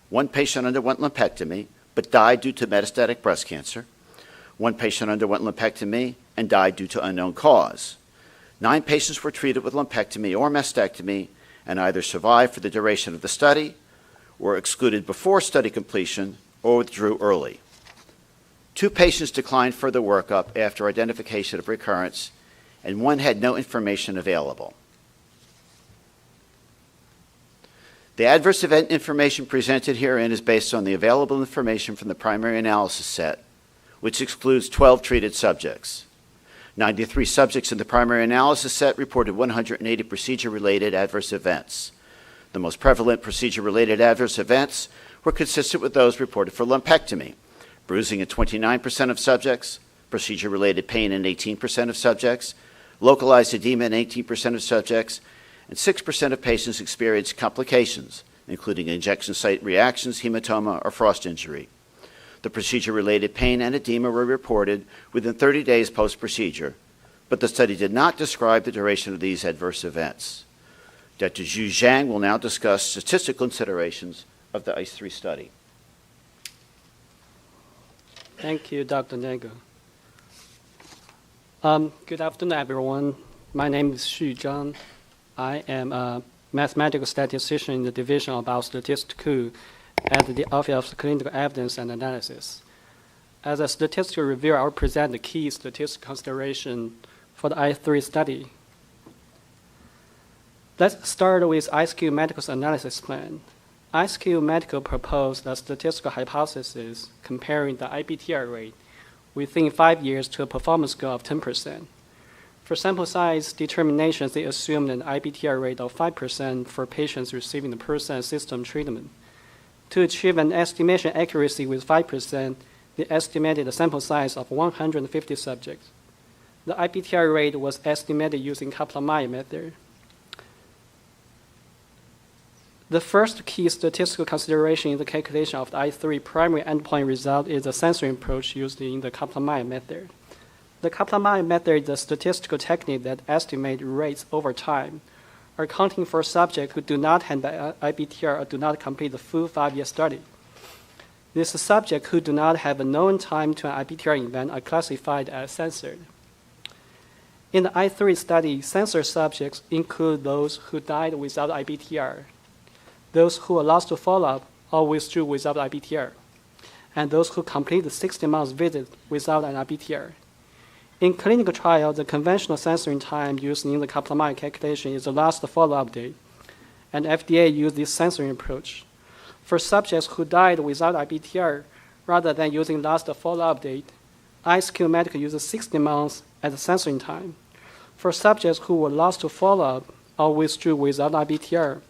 1 patient underwent lumpectomy but died due to metastatic breast cancer. 1 patient underwent lumpectomy and died due to unknown cause. 9 patients were treated with lumpectomy or mastectomy and either survived for the duration of the study, were excluded before study completion, or withdrew early. 2 patients declined further workup after identification of recurrence, and 1 had no information available. The adverse event information presented herein is based on the available information from the primary analysis set, which excludes 12 treated subjects. 93 subjects in the primary analysis set reported 180 procedure-related adverse events. The most prevalent procedure-related adverse events were consistent with those reported for lumpectomy: bruising in 29% of subjects, procedure-related pain in 18% of subjects, localized edema in 18% of subjects, and 6% of patients experienced complications, including injection site reactions, hematoma, or frost injury. The procedure-related pain and edema were reported within 30 days post-procedure, but the study did not describe the duration of these adverse events. Dr. Zhu Zhang will now discuss statistical considerations of the ICE3 study. Thank you, Dr. Nagel. Good afternoon, everyone. My name is Xu Zhang. I am a mathematical statistician in the Division of Biostatistics at the Office of Clinical Evidence and Analysis. As a statistical reviewer, I will present the key statistical consideration for the I3 study. Let's start with IceCube Medical's analysis plan. IceCube Medical proposed a statistical hypothesis comparing the IBTR rate within 5 years to a performance score of 10%. For sample size determinations, they assumed an IBTR rate of 5% for patients receiving the PERSAN system treatment. To achieve an estimation accuracy with 5%, they estimated a sample size of 150 subjects. The IBTR rate was estimated using Kaplan-Meier method. The first key statistical consideration in the calculation of the I3 primary endpoint result is the censoring approach used in the Kaplan-Meier method. The Kaplan-Meier method is a statistical technique that estimates rates over time, accounting for subjects who do not have the IBTR or do not complete the full 5-year study. These subjects who do not have a known time to an IBTR event are classified as censored. In the I3 study, censored subjects include those who died without IBTR, those who were lost to follow-up or withdrew without IBTR, and those who completed the 60 months visit without an IBTR. In clinical trial, the conventional censoring time used in the Kaplan-Meier calculation is the last follow-up date, and FDA used this censoring approach. For subjects who died without IBTR, rather than using last follow-up date, IceCube Medical uses 60 months as the censoring time. For subjects who were lost to follow-up or withdrew without IBTR,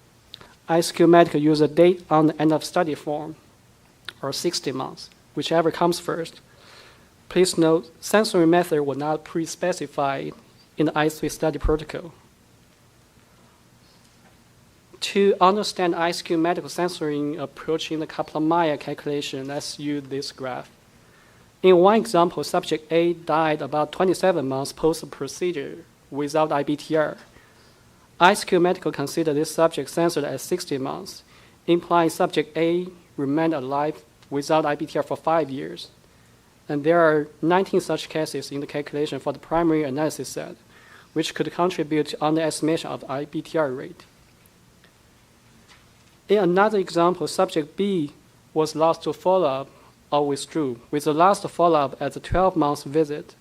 IceCube Medical uses a date on the end of study form, or 60 months, whichever comes first. Please note, censoring method was not pre-specified in the I3 study protocol. To understand IceCube Medical censoring approach in the Kaplan-Meier calculation, let's use this graph. In one example, subject A died about 27 months post-procedure without IBTR. IceCube Medical considered this subject censored at 60 months, implying subject A remained alive without IBTR for 5 years. And there are 19 such cases in the calculation for the primary analysis set, which could contribute to underestimation of the IBTR rate. In another example, subject B was lost to follow-up or withdrew, with the last follow-up at the 12-month visit.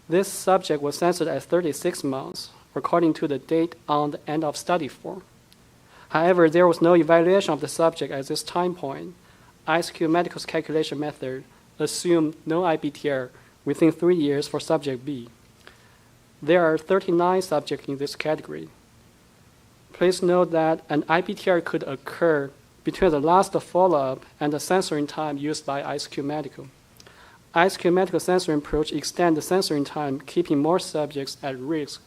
This subject was censored at 36 months, according to the date on the end of study form. However, there was no evaluation of the subject at this time point. IceCube Medical's calculation method assumed no IBTR within 3 years for subject B. There are 39 subjects in this category. Please note that an IPTR could occur between the last follow-up and the censoring time used by IceCure Medical. IceCure Medical censoring approach extends the censoring time, keeping more subjects at risk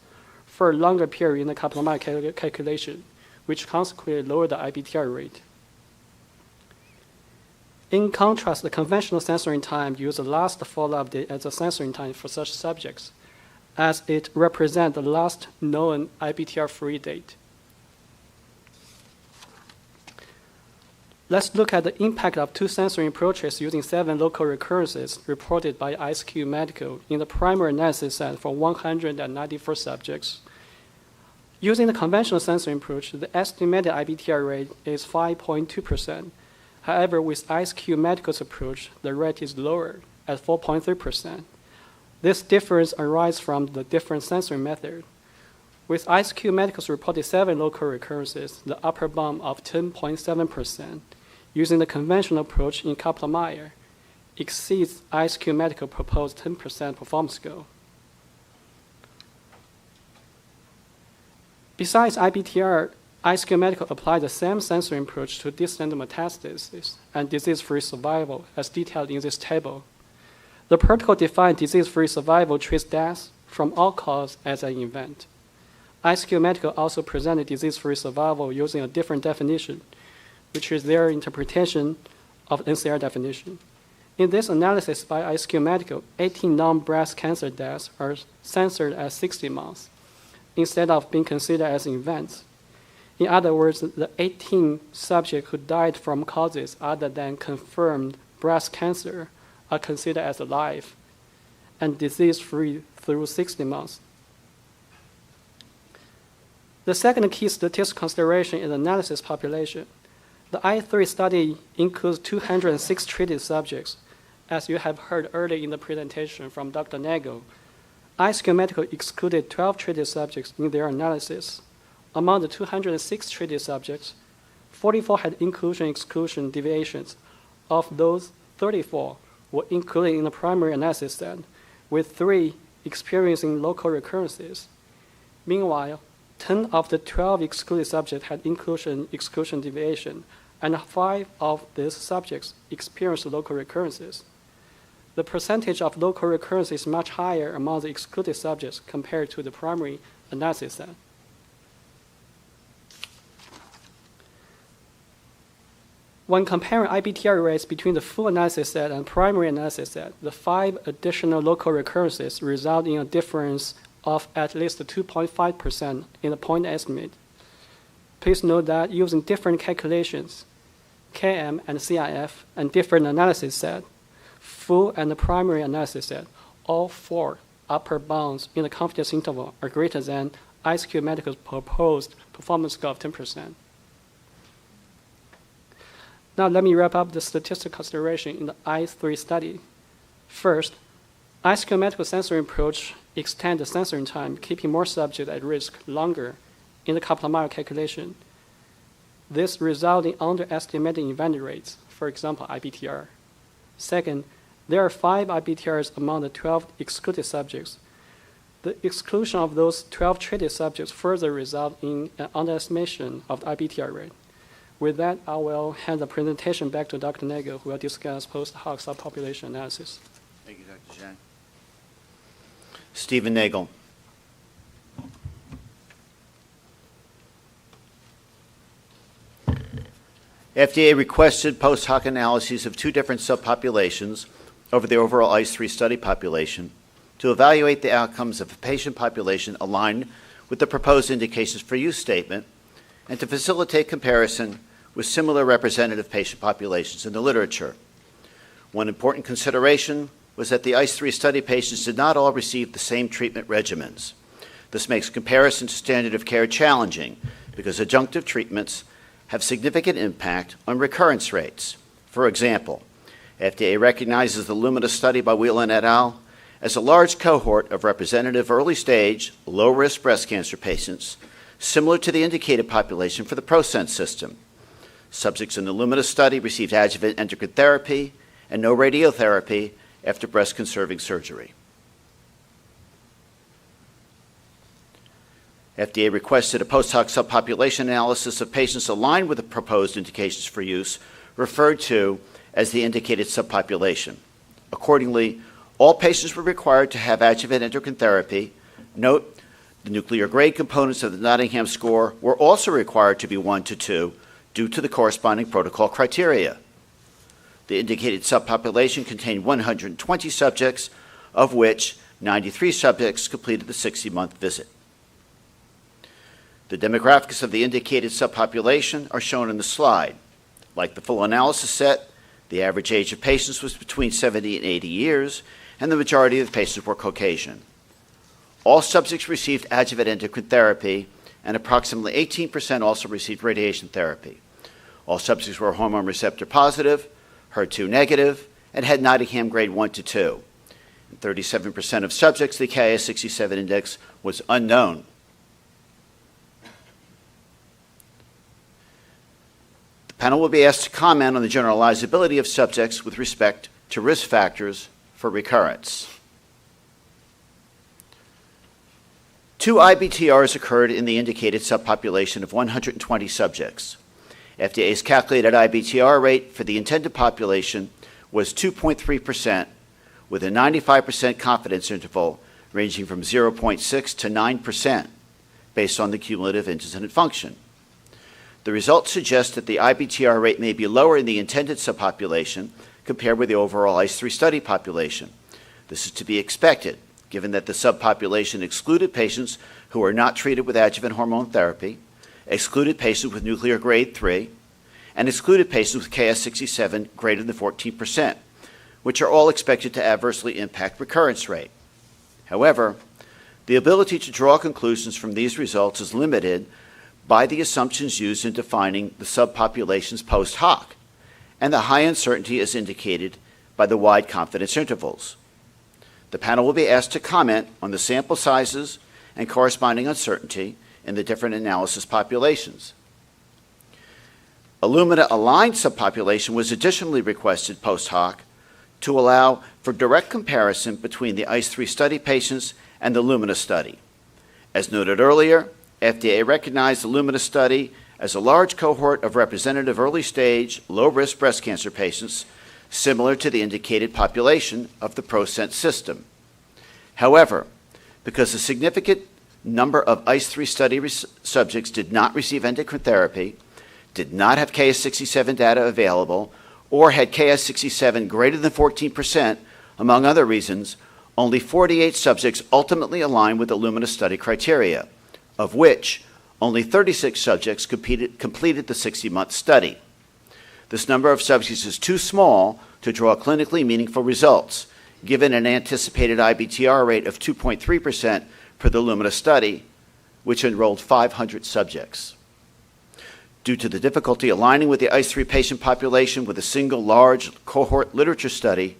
for a longer period in the Kaplan-Meier calculation, which consequently lower the IPTR rate. In contrast, the conventional censoring time uses the last follow-up date as a censoring time for such subjects, as it represents the last known IPTR-free date. Let's look at the impact of two censoring approaches using 7 local recurrences reported by IceCure Medical in the primary analysis set for 194 subjects. Using the conventional censoring approach, the estimated IPTR rate is 5.2%. However, with IceCure Medical's approach, the rate is lower at 4.3%. This difference arises from the different censoring method. With IceCure Medical's reported 7 local recurrences, the upper bound of 10.7%, using the conventional approach in Kaplan-Meier, exceeds IceCure Medical proposed 10% performance goal. Besides IPTR, IceCure Medical applied the same censoring approach to distant metastasis and disease-free survival as detailed in this table. The protocol-defined disease-free survival treats death from all cause as an event. IceCure Medical also presented disease-free survival using a different definition, which is their interpretation of NCR definition. In this analysis by IceCure Medical, 18 non-breast cancer deaths are censored at 60 months, instead of being considered as events. In other words, the 18 subjects who died from causes other than confirmed breast cancer are considered as alive and disease-free through 60 months. The second key statistical consideration is analysis population. The I3 study includes 206 treated subjects, as you have heard earlier in the presentation from Dr. Nagel. IceCure Medical excluded 12 treated subjects in their analysis. Among the 206 treated subjects, 44 had inclusion-exclusion deviations. Of those, 34 were included in the primary analysis set, with 3 experiencing local recurrences. Meanwhile, 10 of the 12 excluded subjects had inclusion-exclusion deviation, and 5 of these subjects experienced local recurrences. The percentage of local recurrence is much higher among the excluded subjects compared to the primary analysis set. When comparing IPTR rates between the full analysis set and primary analysis set, the 5 additional local recurrences result in a difference of at least 2.5% in the point estimate. Please note that using different calculations, KM and CIF, and different analysis set, full and primary analysis set, all 4 upper bounds in the confidence interval are greater than IceCure Medical's proposed performance score of 10%. Now let me wrap up the statistical consideration in the I3 study. First, IceCure Medical censoring approach extends the censoring time, keeping more subjects at risk longer in the Kaplan-Meier calculation. This results in underestimating event rates, for example, IPTR. Second, there are 5 IPTRs among the 12 excluded subjects. The exclusion of those 12 treated subjects further results in an underestimation of the IPTR rate. With that, I will hand the presentation back to Dr. Nagel, who will discuss post-hoc subpopulation analysis. Thank you, Dr. Zhang. Stephen Nagel. FDA requested post-hoc analyses of 2 different subpopulations over the overall ICE3 study population to evaluate the outcomes of a patient population aligned with the proposed indications for use statement and to facilitate comparison with similar representative patient populations in the literature. One important consideration was that the ICE3 study patients did not all receive the same treatment regimens. This makes comparison to standard of care challenging because adjunctive treatments have significant impact on recurrence rates. For example, FDA recognizes the Lumina study by Whelan et al. As a large cohort of representative early-stage, low-risk breast cancer patients, similar to the indicated population for the ProSense system. Subjects in the Lumina study received adjuvant endocrine therapy and no radiotherapy after breast-conserving surgery. FDA requested a post-hoc subpopulation analysis of patients aligned with the proposed indications for use, referred to as the indicated subpopulation. Accordingly, all patients were required to have adjuvant endocrine therapy. Note, the nuclear grade components of the Nottingham score were also required to be 1 to 2 due to the corresponding protocol criteria. The indicated subpopulation contained 120 subjects, of which 93 subjects completed the 60-month visit. The demographics of the indicated subpopulation are shown in the slide. Like the full analysis set, the average age of patients was between 70 and 80 years, and the majority of the patients were Caucasian. All subjects received adjuvant endocrine therapy, and approximately 18% also received radiation therapy. All subjects were hormone receptor positive, HER2 negative, and had Nottingham grade 1 to 2. In 37% of subjects, the Ki-67 index was unknown. The panel will be asked to comment on the generalizability of subjects with respect to risk factors for recurrence. 2 IBTRs occurred in the indicated subpopulation of 120 subjects. FDA's calculated IBTR rate for the intended population was 2.3%, with a 95% confidence interval ranging from 0.6 to 9%, based on the cumulative incident function. The results suggest that the IBTR rate may be lower in the intended subpopulation compared with the overall ICE3 study population. This is to be expected, given that the subpopulation excluded patients who were not treated with adjuvant hormone therapy, excluded patients with nuclear grade 3, and excluded patients with Ki-67 greater than 14%, which are all expected to adversely impact recurrence rate. However, the ability to draw conclusions from these results is limited by the assumptions used in defining the subpopulations post hoc, and the high uncertainty is indicated by the wide confidence intervals. The panel will be asked to comment on the sample sizes and corresponding uncertainty in the different analysis populations. Illumina aligned subpopulation was additionally requested post hoc to allow for direct comparison between the ICE3 study patients and the Illumina study. As noted earlier, FDA recognized the Illumina study as a large cohort of representative early-stage, low-risk breast cancer patients, similar to the indicated population of the ProSense system. However, because a significant number of ICE3 study subjects did not receive endocrine therapy, did not have Ki-67 data available, or had Ki-67 greater than 14%, among other reasons, only 48 subjects ultimately aligned with the Illumina study criteria, of which only 36 subjects completed the 60-month study. This number of subjects is too small to draw clinically meaningful results, given an anticipated IBTR rate of 2.3% for the Illumina study, which enrolled 500 subjects. Due to the difficulty aligning with the ICE3 patient population with a single large cohort literature study,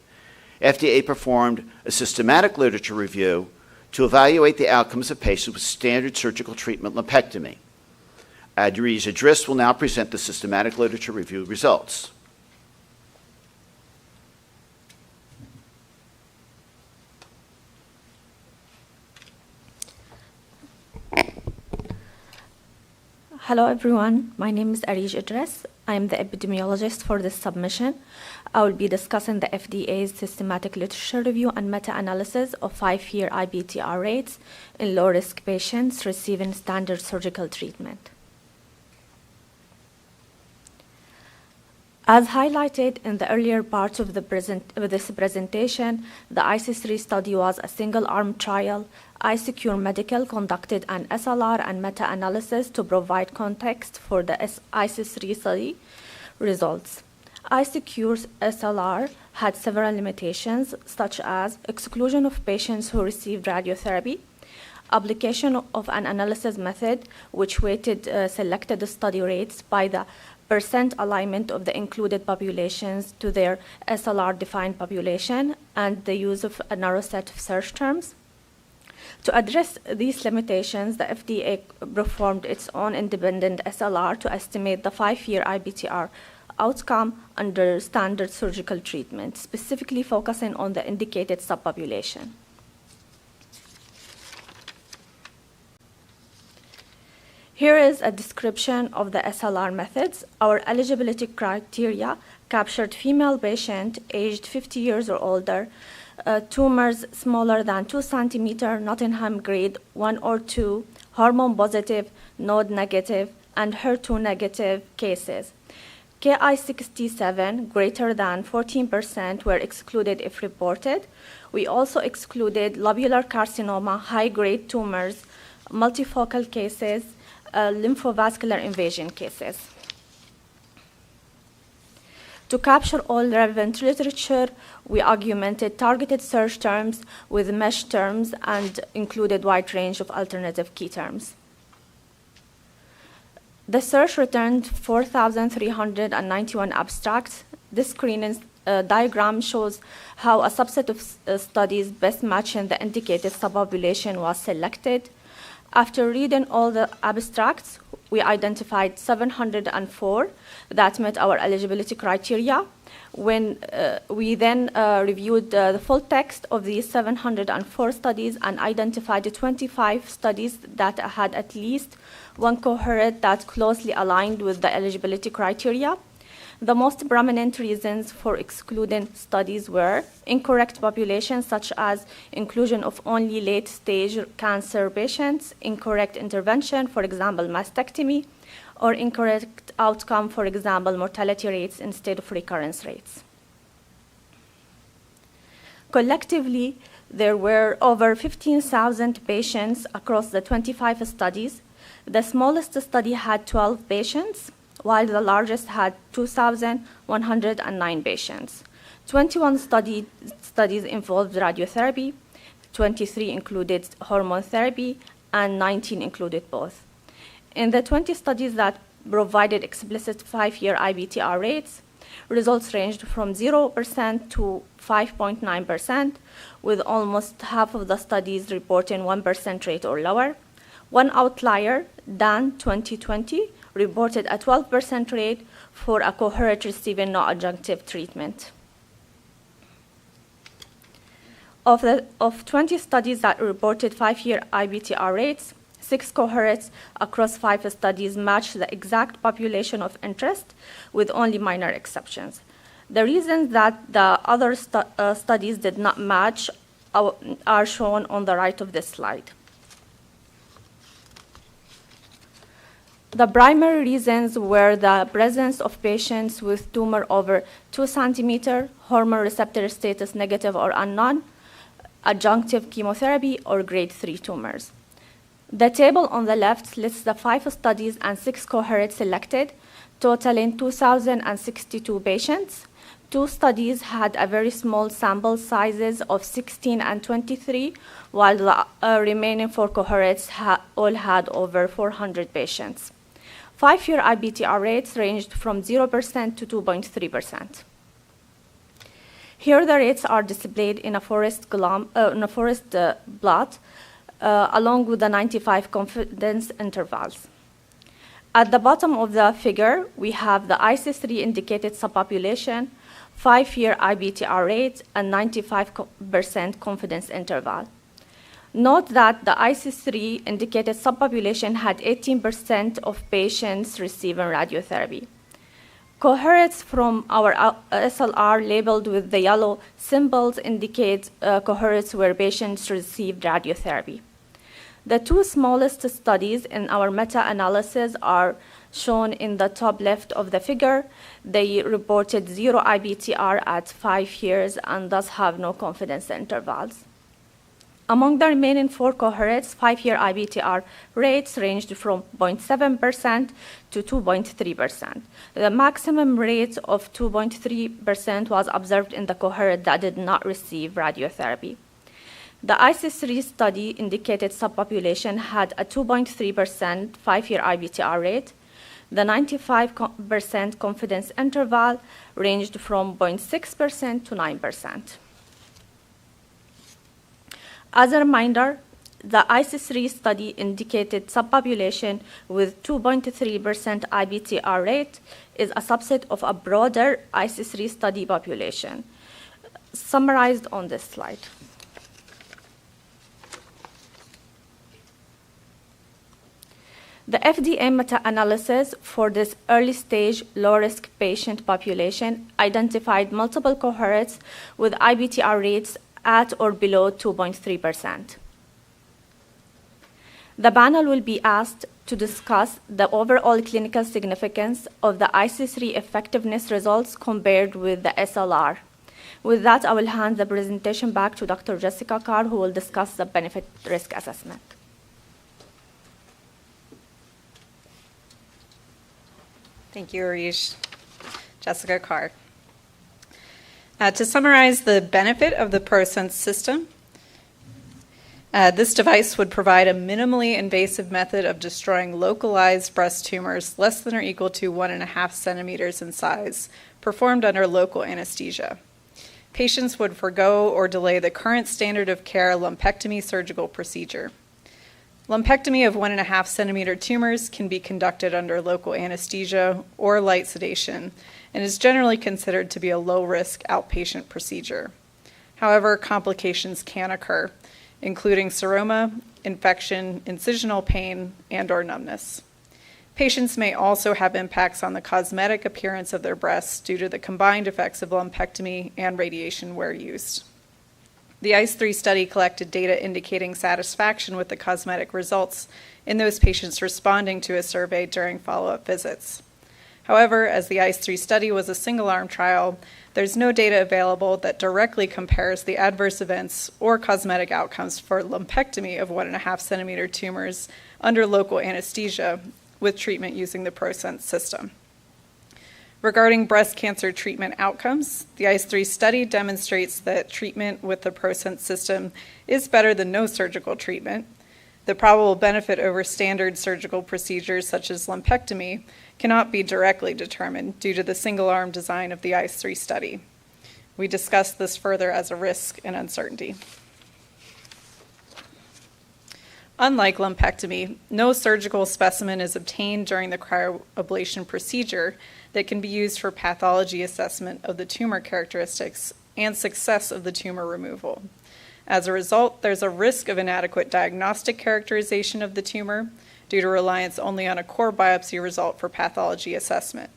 FDA performed a systematic literature review to evaluate the outcomes of patients with standard surgical treatment lumpectomy. Adriz Idris will now present the systematic literature review results. Hello everyone, my name is Arij Idris. I am the epidemiologist for this submission. I will be discussing the FDA's systematic literature review and meta-analysis of 5-year IBTR rates in low-risk patients receiving standard surgical treatment. As highlighted in the earlier parts of this presentation, the ICE3 study was a single-arm trial. ICECure Medical conducted an SLR and meta-analysis to provide context for the ICE3 study results. ICECure's SLR had several limitations, such as exclusion of patients who received radiotherapy, application of an analysis method which weighted selected study rates by the percent alignment of the included populations to their SLR-defined population, and the use of a narrow set of search terms. To address these limitations, the FDA performed its own independent SLR to estimate the 5-year IBTR outcome under standard surgical treatment, specifically focusing on the indicated subpopulation. Here is a description of the SLR methods. Our eligibility criteria captured female patient aged 50 years or older, tumors smaller than 2 centimeter, Nottingham grade 1 or 2, hormone positive, node negative, and HER2 negative cases. Ki-67 greater than 14% were excluded if reported. We also excluded lobular carcinoma, high-grade tumors, multifocal cases, lymphovascular invasion cases. To capture all relevant literature, we augmented targeted search terms with mesh terms and included wide range of alternative key terms. The search returned 4,391 abstracts. This screening diagram shows how a subset of studies best matching the indicated subpopulation was selected. After reading all the abstracts, we identified 704 that met our eligibility criteria. When we then reviewed the full text of these 704 studies and identified 25 studies that had at least one cohort that closely aligned with the eligibility criteria. The most prominent reasons for excluding studies were incorrect populations, such as inclusion of only late-stage cancer patients, incorrect intervention, for example, mastectomy, or incorrect outcome, for example, mortality rates instead of recurrence rates. Collectively, there were over 15,000 patients across the 25 studies. The smallest study had 12 patients, while the largest had 2,109 patients. 21 studies involved radiotherapy, 23 included hormone therapy, and 19 included both. In the 20 studies that provided explicit 5-year IBTR rates, results ranged from 0% to 5.9%, with almost half of the studies reporting 1% rate or lower. One outlier, DAN 2020, reported a 12% rate for a cohort receiving no adjunctive treatment. Of 20 studies that reported 5-year IBTR rates, 6 cohorts across 5 studies matched the exact population of interest, with only minor exceptions. The reasons that the other studies did not match are shown on the right of this slide. The primary reasons were the presence of patients with tumor over 2 centimeter, hormone receptor status negative or unknown, adjunctive chemotherapy, or grade 3 tumors. The table on the left lists the 5 studies and 6 cohorts selected, totaling 2,062 patients. 2 studies had a very small sample sizes of 16 and 23, while the remaining 4 cohorts all had over 400 patients. 5-year IBTR rates ranged from 0% to 2.3%. Here the rates are displayed in a forest plot along with the 95 confidence intervals. At the bottom of the figure, we have the IC3 indicated subpopulation, 5-year IBTR rate, and 95% confidence interval. Note that the IC3 indicated subpopulation had 18% of patients receiving radiotherapy. Cohorts from our SLR labeled with the yellow symbols indicate cohorts where patients received radiotherapy. The 2 smallest studies in our meta-analysis are shown in the top left of the figure. They reported 0 IBTR at 5 years and thus have no confidence intervals. Among the remaining 4 cohorts, 5-year IBTR rates ranged from 0.7% to 2.3%. The maximum rate of 2.3% was observed in the cohort that did not receive radiotherapy. The IC3 study indicated subpopulation had a 2.3% 5-year IBTR rate. The 95% confidence interval ranged from 0.6% to 9%. As a reminder, The ICE3 study indicated subpopulation with 2.3% IBTR rate is a subset of a broader ICE3 study population, summarized on this slide. The FDA meta-analysis for this early-stage, low-risk patient population identified multiple cohorts with IBTR rates at or below 2.3%. The panel will be asked to discuss the overall clinical significance of the IC3 effectiveness results compared with the SLR. With that, I will hand the presentation back to Dr. Jessica Carr, who will discuss the benefit-risk assessment. Thank you, Arish. Jessica Carr. To summarize the benefit of the ProSense system, this device would provide a minimally invasive method of destroying localized breast tumors less than or equal to 1.5 centimeters in size, performed under local anesthesia. Patients would forego or delay the current standard of care lumpectomy surgical procedure. Lumpectomy of 1.5 centimeter tumors can be conducted under local anesthesia or light sedation and is generally considered to be a low-risk outpatient procedure. However, complications can occur, including seroma, infection, incisional pain, and/or numbness. Patients may also have impacts on the cosmetic appearance of their breasts due to the combined effects of lumpectomy and radiation where used. The ICE3 study collected data indicating satisfaction with the cosmetic results in those patients responding to a survey during follow-up visits. However, as the ICE3 study was a single-arm trial, there's no data available that directly compares the adverse events or cosmetic outcomes for lumpectomy of 1.5 centimeter tumors under local anesthesia with treatment using the ProSense system. Regarding breast cancer treatment outcomes, the ICE3 study demonstrates that treatment with the ProSense system is better than no surgical treatment. The probable benefit over standard surgical procedures such as lumpectomy cannot be directly determined due to the single-arm design of the ICE3 study. We discussed this further as a risk and uncertainty. Unlike lumpectomy, no surgical specimen is obtained during the cryoablation procedure that can be used for pathology assessment of the tumor characteristics and success of the tumor removal. As a result, there's a risk of inadequate diagnostic characterization of the tumor due to reliance only on a core biopsy result for pathology assessment.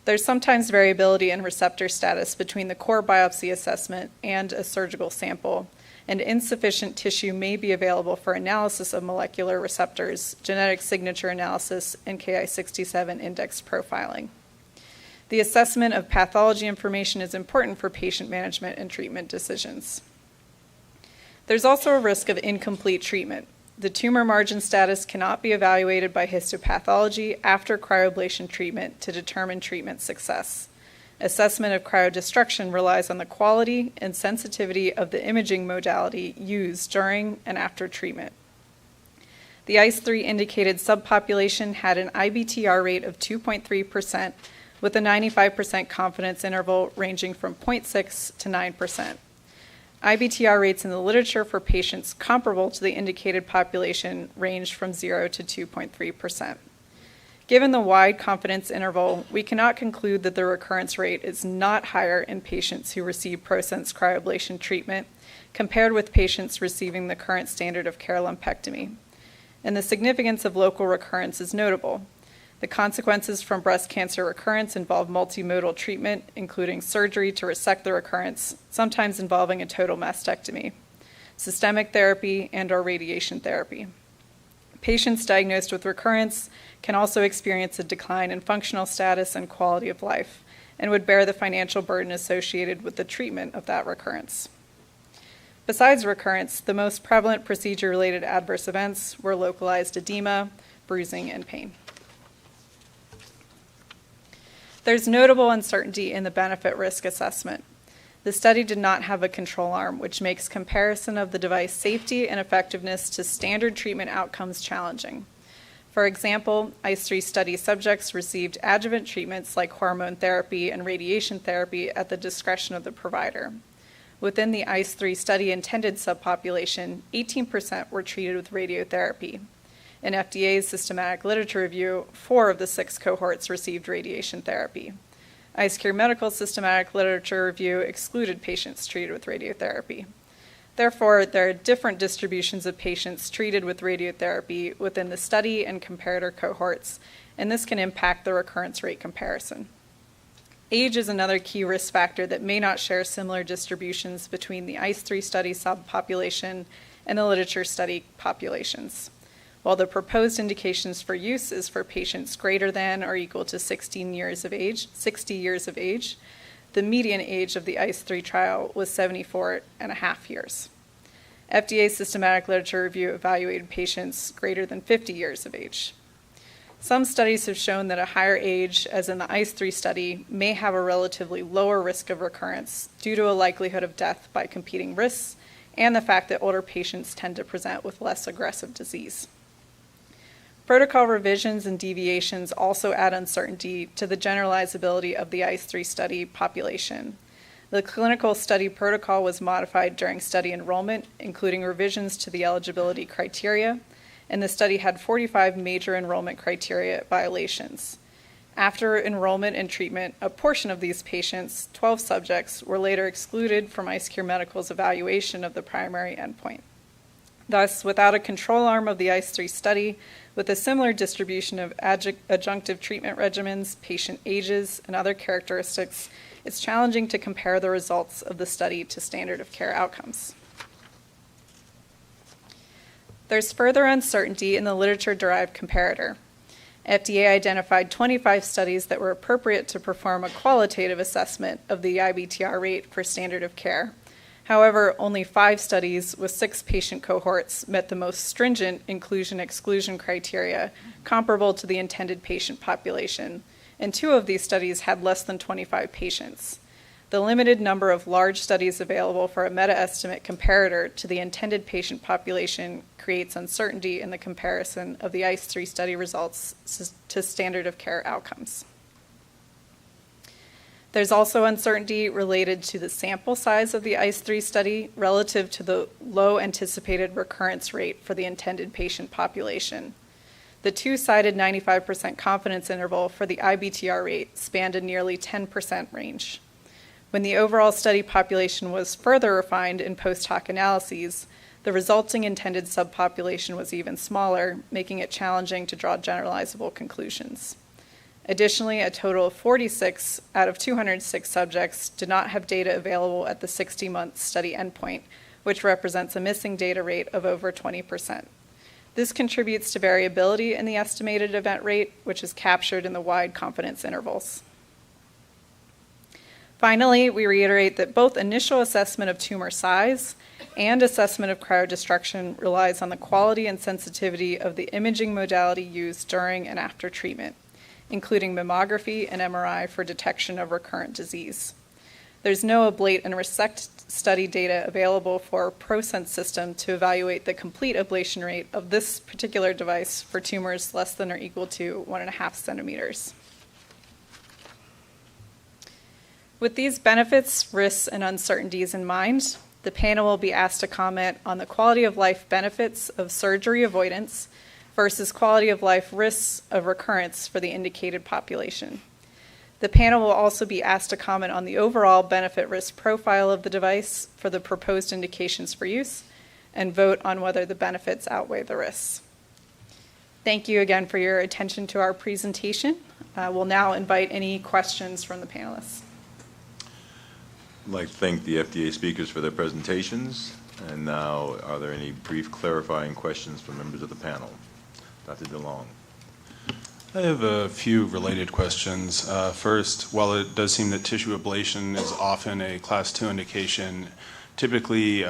There's sometimes variability in receptor status between the core biopsy assessment and a surgical sample, and insufficient tissue may be available for analysis of molecular receptors, genetic signature analysis, and Ki67 index profiling. The assessment of pathology information is important for patient management and treatment decisions. There's also a risk of incomplete treatment. The tumor margin status cannot be evaluated by histopathology after cryoablation treatment to determine treatment success. Assessment of cryodestruction relies on the quality and sensitivity of the imaging modality used during and after treatment. The ICE3 indicated subpopulation had an IBTR rate of 2.3% with a 95% confidence interval ranging from 0.6 to 9%. IBTR rates in the literature for patients comparable to the indicated population range from 0 to 2.3%. Given the wide confidence interval, we cannot conclude that the recurrence rate is not higher in patients who receive ProSense cryoablation treatment compared with patients receiving the current standard of care lumpectomy. And the significance of local recurrence is notable. The consequences from breast cancer recurrence involve multimodal treatment, including surgery to resect the recurrence, sometimes involving a total mastectomy, systemic therapy, and/or radiation therapy. Patients diagnosed with recurrence can also experience a decline in functional status and quality of life, and would bear the financial burden associated with the treatment of that recurrence. Besides recurrence, the most prevalent procedure-related adverse events were localized edema, bruising, and pain. There's notable uncertainty in the benefit-risk assessment. The study did not have a control arm, which makes comparison of the device safety and effectiveness to standard treatment outcomes challenging. For example, ICE3 study subjects received adjuvant treatments like hormone therapy and radiation therapy at the discretion of the provider. Within the ICE3 study intended subpopulation, 18% were treated with radiotherapy. In FDA's systematic literature review, 4 of the 6 cohorts received radiation therapy. IceCure Medical systematic literature review excluded patients treated with radiotherapy. Therefore, there are different distributions of patients treated with radiotherapy within the study and comparator cohorts, and this can impact the recurrence rate comparison. Age is another key risk factor that may not share similar distributions between the ICE3 study subpopulation and the literature study populations. While the proposed indications for use is for patients greater than or equal to 60 years of age, the median age of the ICE3 trial was 74.5 years. FDA systematic literature review evaluated patients greater than 50 years of age. Some studies have shown that a higher age, as in the ICE3 study, may have a relatively lower risk of recurrence due to a likelihood of death by competing risks and the fact that older patients tend to present with less aggressive disease. Protocol revisions and deviations also add uncertainty to the generalizability of the ICE3 study population. The clinical study protocol was modified during study enrollment, including revisions to the eligibility criteria, and the study had 45 major enrollment criteria violations. After enrollment and treatment, a portion of these patients, 12 subjects, were later excluded from IceCure Medical's evaluation of the primary endpoint. Thus, without a control arm of the ICE3 study, with a similar distribution of adjunctive treatment regimens, patient ages, and other characteristics, it's challenging to compare the results of the study to standard of care outcomes. There's further uncertainty in the literature-derived comparator. FDA identified 25 studies that were appropriate to perform a qualitative assessment of the IBTR rate for standard of care. However, only 5 studies with 6 patient cohorts met the most stringent inclusion-exclusion criteria comparable to the intended patient population, and 2 of these studies had less than 25 patients. The limited number of large studies available for a meta-estimate comparator to the intended patient population creates uncertainty in the comparison of the ICE3 study results to standard of care outcomes. There's also uncertainty related to the sample size of the ICE3 study relative to the low anticipated recurrence rate for the intended patient population. The two-sided 95% confidence interval for the IBTR rate spanned a nearly 10% range. When the overall study population was further refined in post-hoc analyses, the resulting intended subpopulation was even smaller, making it challenging to draw generalizable conclusions. Additionally, a total of 46 out of 206 subjects did not have data available at the 60-month study endpoint, which represents a missing data rate of over 20%. This contributes to variability in the estimated event rate, which is captured in the wide confidence intervals. Finally, we reiterate that both initial assessment of tumor size and assessment of cryodestruction relies on the quality and sensitivity of the imaging modality used during and after treatment, including mammography and MRI for detection of recurrent disease. There's no ablate and resect study data available for a ProSense system to evaluate the complete ablation rate of this particular device for tumors less than or equal to 1.5 centimeters. With these benefits, risks, and uncertainties in mind, the panel will be asked to comment on the quality of life benefits of surgery avoidance versus quality of life risks of recurrence for the indicated population. The panel will also be asked to comment on the overall benefit-risk profile of the device for the proposed indications for use and vote on whether the benefits outweigh the risks. Thank you again for your attention to our presentation. We'll now invite any questions from the panelists. I'd like to thank the FDA speakers for their presentations. And now, are there any brief clarifying questions from members of the panel? Dr. DeLong. I have a few related questions. First, while it does seem that tissue ablation is often a Class 2 indication, typically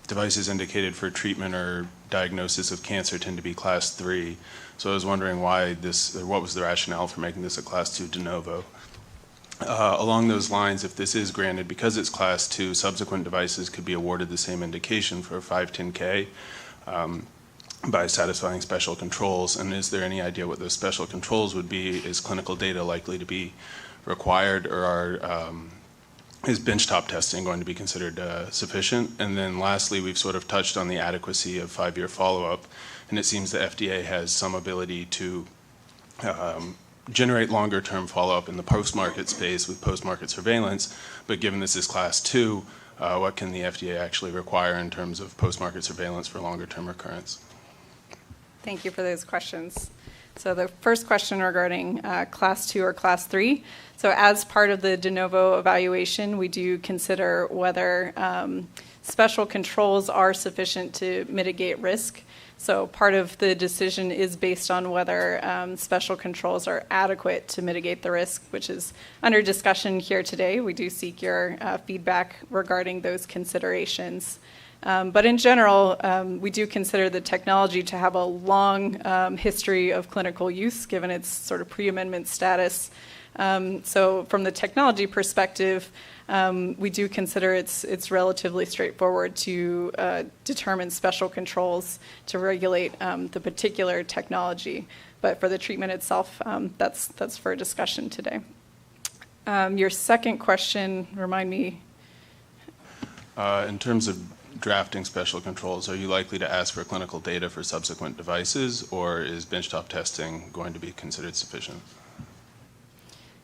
devices indicated for treatment or diagnosis of cancer tend to be Class 3. So I was wondering why what was the rationale for making this a Class 2 de novo? Along those lines, if this is granted, because it's Class 2, subsequent devices could be awarded the same indication for a 510K by satisfying special controls. And is there any idea what those special controls would be? Is clinical data likely to be required, or are is benchtop testing going to be considered sufficient? And then lastly, we've sort of touched on the adequacy of 5-year follow-up, and it seems the FDA has some ability to generate longer-term follow-up in the post-market space with post-market surveillance, but given this is Class 2, what can the FDA actually require in terms of post-market surveillance for longer-term recurrence? Thank you for those questions. So the first question regarding Class 2 or Class 3. So as part of the de novo evaluation, we do consider whether special controls are sufficient to mitigate risk. So part of the decision is based on whether special controls are adequate to mitigate the risk, which is under discussion here today. We do seek your feedback regarding those considerations. But in general, we do consider the technology to have a long history of clinical use, given its sort of pre-amendment status. So from the technology perspective, we do consider it's relatively straightforward to determine special controls to regulate the particular technology. But for the treatment itself, that's for discussion today. Your second question, remind me. In terms of drafting special controls, are you likely to ask for clinical data for subsequent devices, or is benchtop testing going to be considered sufficient?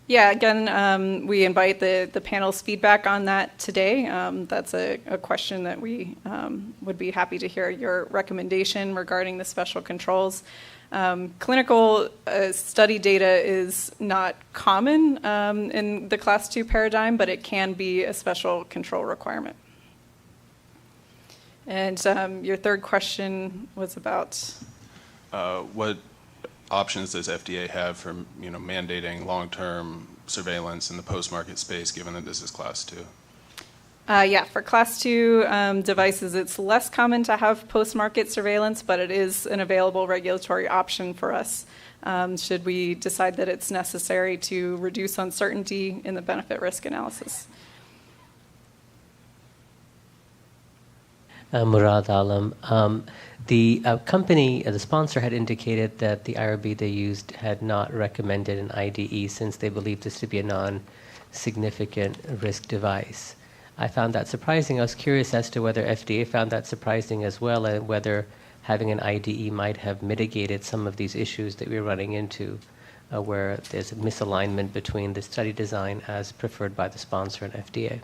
Yeah, again, we invite the panel's feedback on that today. That's a question that we would be happy to hear your recommendation regarding the special controls. Clinical study data is not common in the Class 2 paradigm, but it can be a special control requirement. And your third question was about? What options does FDA have for mandating long-term surveillance in the post-market space, given that this is Class 2? Yeah, for Class 2 devices, it's less common to have post-market surveillance, but it is an available regulatory option for us should we decide that it's necessary to reduce uncertainty in the benefit-risk analysis. Murad Alam. The company, the sponsor, had indicated that the IRB they used had not recommended an IDE since they believed this to be a non-significant risk device. I found that surprising. I was curious as to whether FDA found that surprising as well, and whether having an IDE might have mitigated some of these issues that we're running into, where there's a misalignment between the study design as preferred by the sponsor and FDA.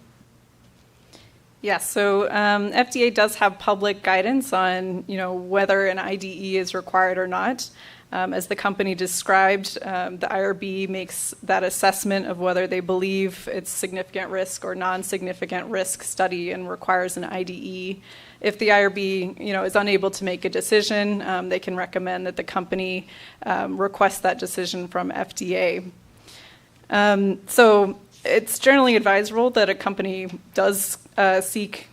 Yes, so FDA does have public guidance on whether an IDE is required or not. As the company described, the IRB makes that assessment of whether they believe it's significant risk or non-significant risk study and requires an IDE. If the IRB is unable to make a decision, they can recommend that the company request that decision from FDA. So it's generally advisable that a company does seek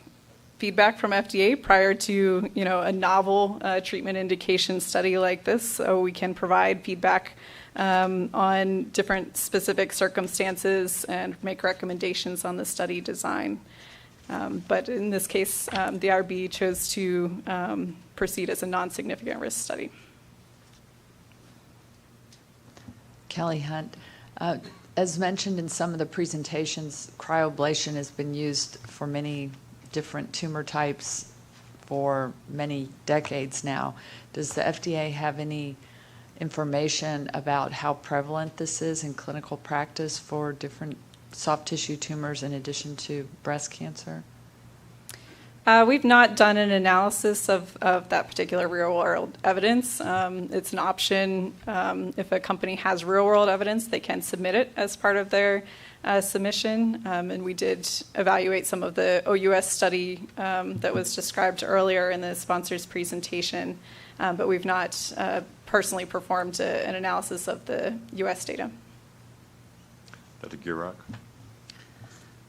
feedback from FDA prior to a novel treatment indication study like this, so we can provide feedback on different specific circumstances and make recommendations on the study design. But in this case, the IRB chose to proceed as a non-significant risk study. Kelly Hunt. As mentioned in some of the presentations, cryoablation has been used for many different tumor types for many decades now. Does the FDA have any information about how prevalent this is in clinical practice for different soft tissue tumors in addition to breast cancer? We've not done an analysis of that particular real-world evidence. It's an option. If a company has real-world evidence, they can submit it as part of their submission. And we did evaluate some of the OUS study that was described earlier in the sponsor's presentation, but we've not personally performed an analysis of the US data. Dr. Girak.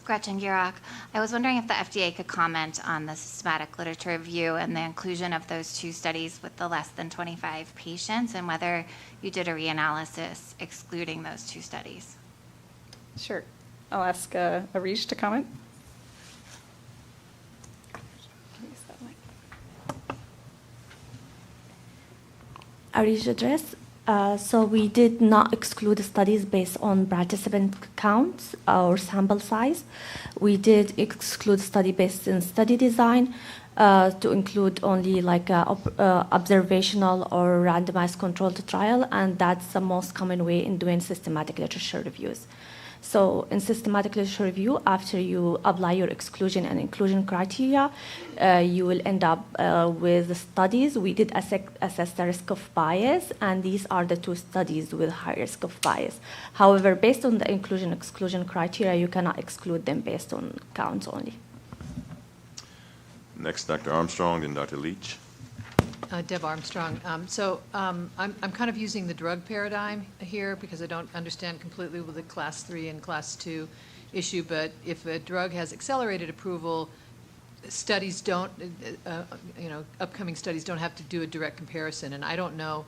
Gretchen Girak. I was wondering if the FDA could comment on the systematic literature review and the inclusion of those two studies with the less than 25 patients, and whether you did a reanalysis excluding those two studies. Sure. I'll ask Arish to comment. Arish Adres. So we did not exclude studies based on participant counts or sample size. We did exclude study based on study design to include only like observational or randomized controlled trial, and that's the most common way in doing systematic literature reviews. So in systematic literature review, after you apply your exclusion and inclusion criteria, you will end up with studies. We did assess the risk of bias, and these are the 2 studies with high risk of bias. However, based on the inclusion-exclusion criteria, you cannot exclude them based on counts only. Next, Dr. Armstrong, then Dr. Leach. Deb Armstrong. I'm kind of using the drug paradigm here because I don't understand completely with the class 3 and class 2 issue, but if a drug has accelerated approval, studies don't, upcoming studies don't have to do a direct comparison, and I don't know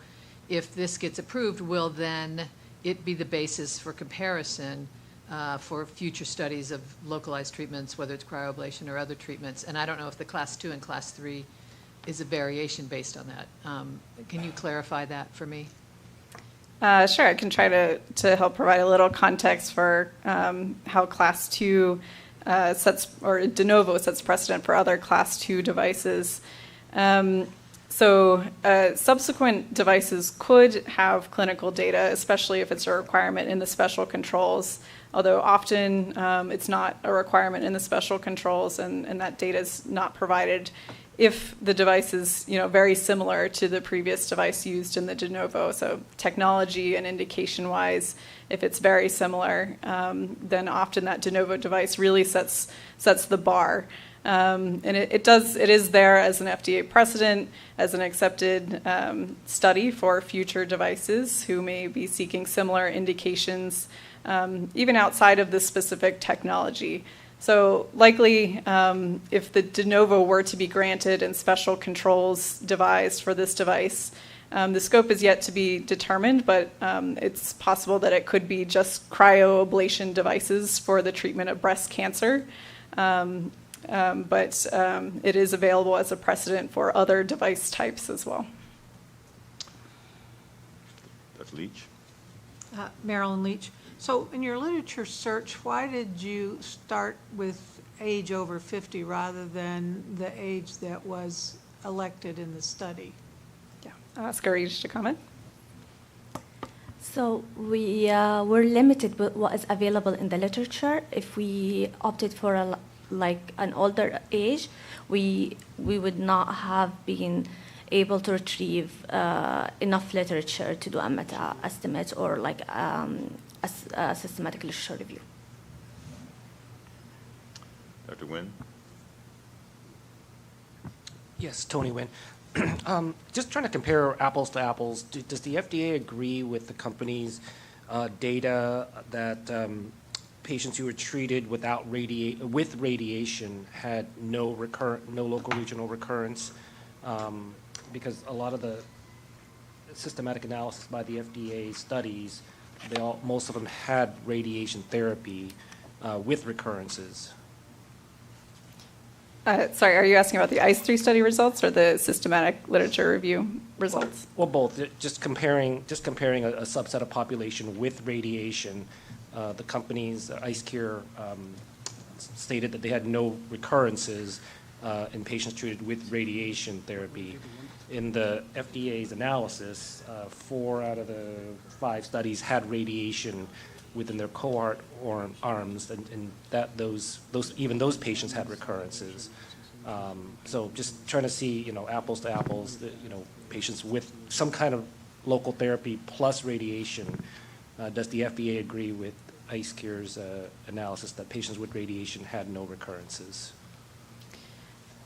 if this gets approved, will then it be the basis for comparison for future studies of localized treatments, whether it's cryoablation or other treatments, and I don't know if the class 2 and class 3 is a variation based on that. Can you clarify that for me? Sure, I can try to help provide a little context for how Class 2 sets, or de novo sets precedent for other Class 2 devices. Subsequent devices could have clinical data, especially if it's a requirement in the special controls, although often it's not a requirement in the special controls, and that data is not provided if the device is very similar to the previous device used in the de novo. So technology and indication-wise, if it's very similar, then often that de novo device really sets the bar. And it is there as an FDA precedent, as an accepted study for future devices who may be seeking similar indications, even outside of this specific technology. So likely, if the de novo were to be granted and special controls devised for this device, the scope is yet to be determined, but it's possible that it could be just cryoablation devices for the treatment of breast cancer. But it is available as a precedent for other device types as well. Dr. Leach. Marilyn Leach. So in your literature search, why did you start with age over 50 rather than the age that was elected in the study? Yeah, I'll ask Arish to comment. So we were limited with what is available in the literature. If we opted for an older age, we would not have been able to retrieve enough literature to do a meta-estimate or a systematic literature review. Dr. Nguyen. Yes, Tony Nguyen. Just trying to compare apples to apples, does the FDA agree with the company's data that patients who were treated with radiation had no local regional recurrence? Because a lot of the systematic analysis by the FDA studies, most of them had radiation therapy with recurrences. Sorry, are you asking about the ICE3 study results or the systematic literature review results? Well, both. Just comparing a subset of population with radiation. The company's IceCure stated that they had no recurrences in patients treated with radiation therapy. In the FDA's analysis, 4 out of the 5 studies had radiation within their cohort or arms, and even those patients had recurrences. So just trying to see, apples to apples, patients with some kind of local therapy plus radiation. Does the FDA agree with IceCure's analysis that patients with radiation had no recurrences?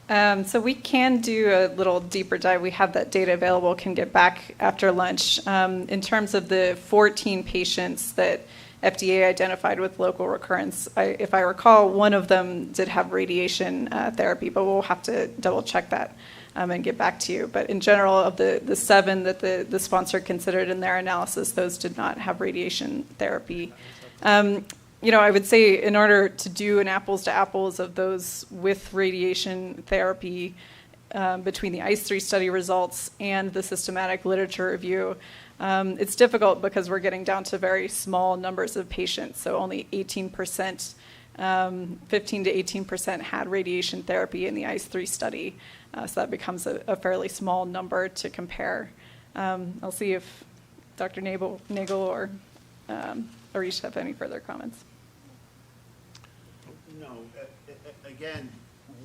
So we can do a little deeper dive. We have that data available, can get back after lunch. In terms of the 14 patients that FDA identified with local recurrence, if I recall, one of them did have radiation therapy, but we'll have to double check that and get back to you. But in general, of the 7 that the sponsor considered in their analysis, those did not have radiation therapy. I would say in order to do an apples to apples of those with radiation therapy between the ICE3 study results and the systematic literature review, It's difficult because we're getting down to very small numbers of patients, so only 18%, 15 to 18% had radiation therapy in the ICE3 study, so that becomes a fairly small number to compare. I'll see if Dr. Nagel or Arish have any further comments. No, again,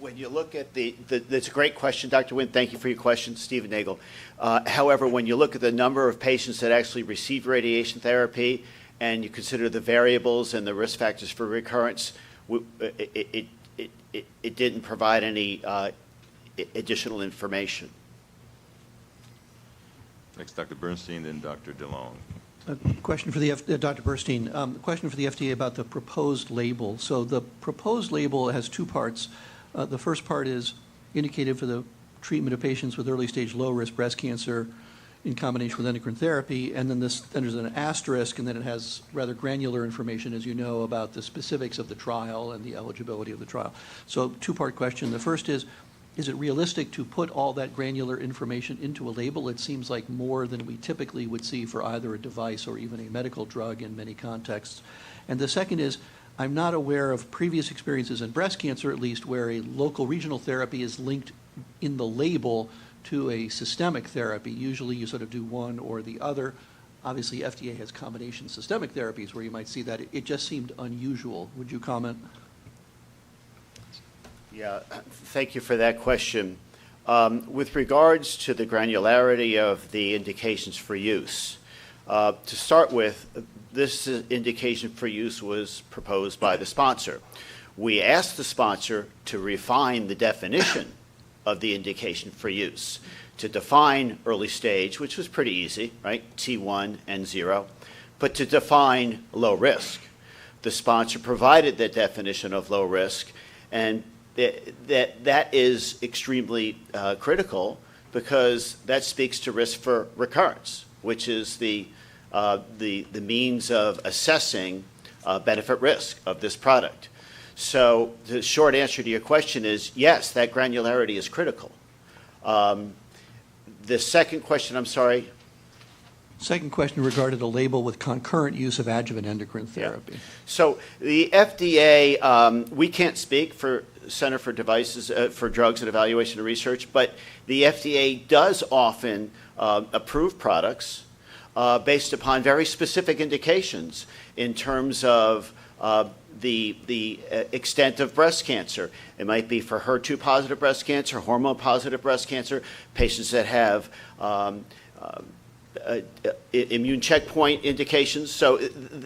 when you look at that's a great question, Dr. Wynn. Thank you for your question, Stephen Nagel. However, when you look at the number of patients that actually received radiation therapy and you consider the variables and the risk factors for recurrence, it didn't provide any additional information. Next, Dr. Bernstein, then Dr. DeLong. A question for the Dr. Bernstein. Question for the FDA about the proposed label. So the proposed label has two parts. The first part is indicated for the treatment of patients with early-stage low-risk breast cancer in combination with endocrine therapy, and then there's an asterisk, and then it has rather granular information, as you know, about the specifics of the trial and the eligibility of the trial. So two-part question. The first is it realistic to put all that granular information into a label? It seems like more than we typically would see for either a device or even a medical drug in many contexts. And the second is, I'm not aware of previous experiences in breast cancer, at least, where a local regional therapy is linked in the label to a systemic therapy. Usually you sort of do one or the other. Obviously, FDA has combination systemic therapies where you might see that. It just seemed unusual. Would you comment? Yeah, thank you for that question. With regards to the granularity of the indications for use, to start with, this indication for use was proposed by the sponsor. We asked the sponsor to refine the definition of the indication for use, to define early stage, which was pretty easy, right? T1 and 0, but to define low risk. The sponsor provided that definition of low risk, and that is extremely critical because that speaks to risk for recurrence, which is the means of assessing benefit risk of this product. So the short answer to your question is yes, that granularity is critical. The second question, I'm sorry. Second question regarded a label with concurrent use of adjuvant endocrine therapy. Yeah. So the FDA, we can't speak for Center for Devices for Drugs and Evaluation and Research, but the FDA does often approve products based upon very specific indications in terms of the extent of breast cancer. It might be for HER2-positive breast cancer, hormone-positive breast cancer, patients that have immune checkpoint indications. So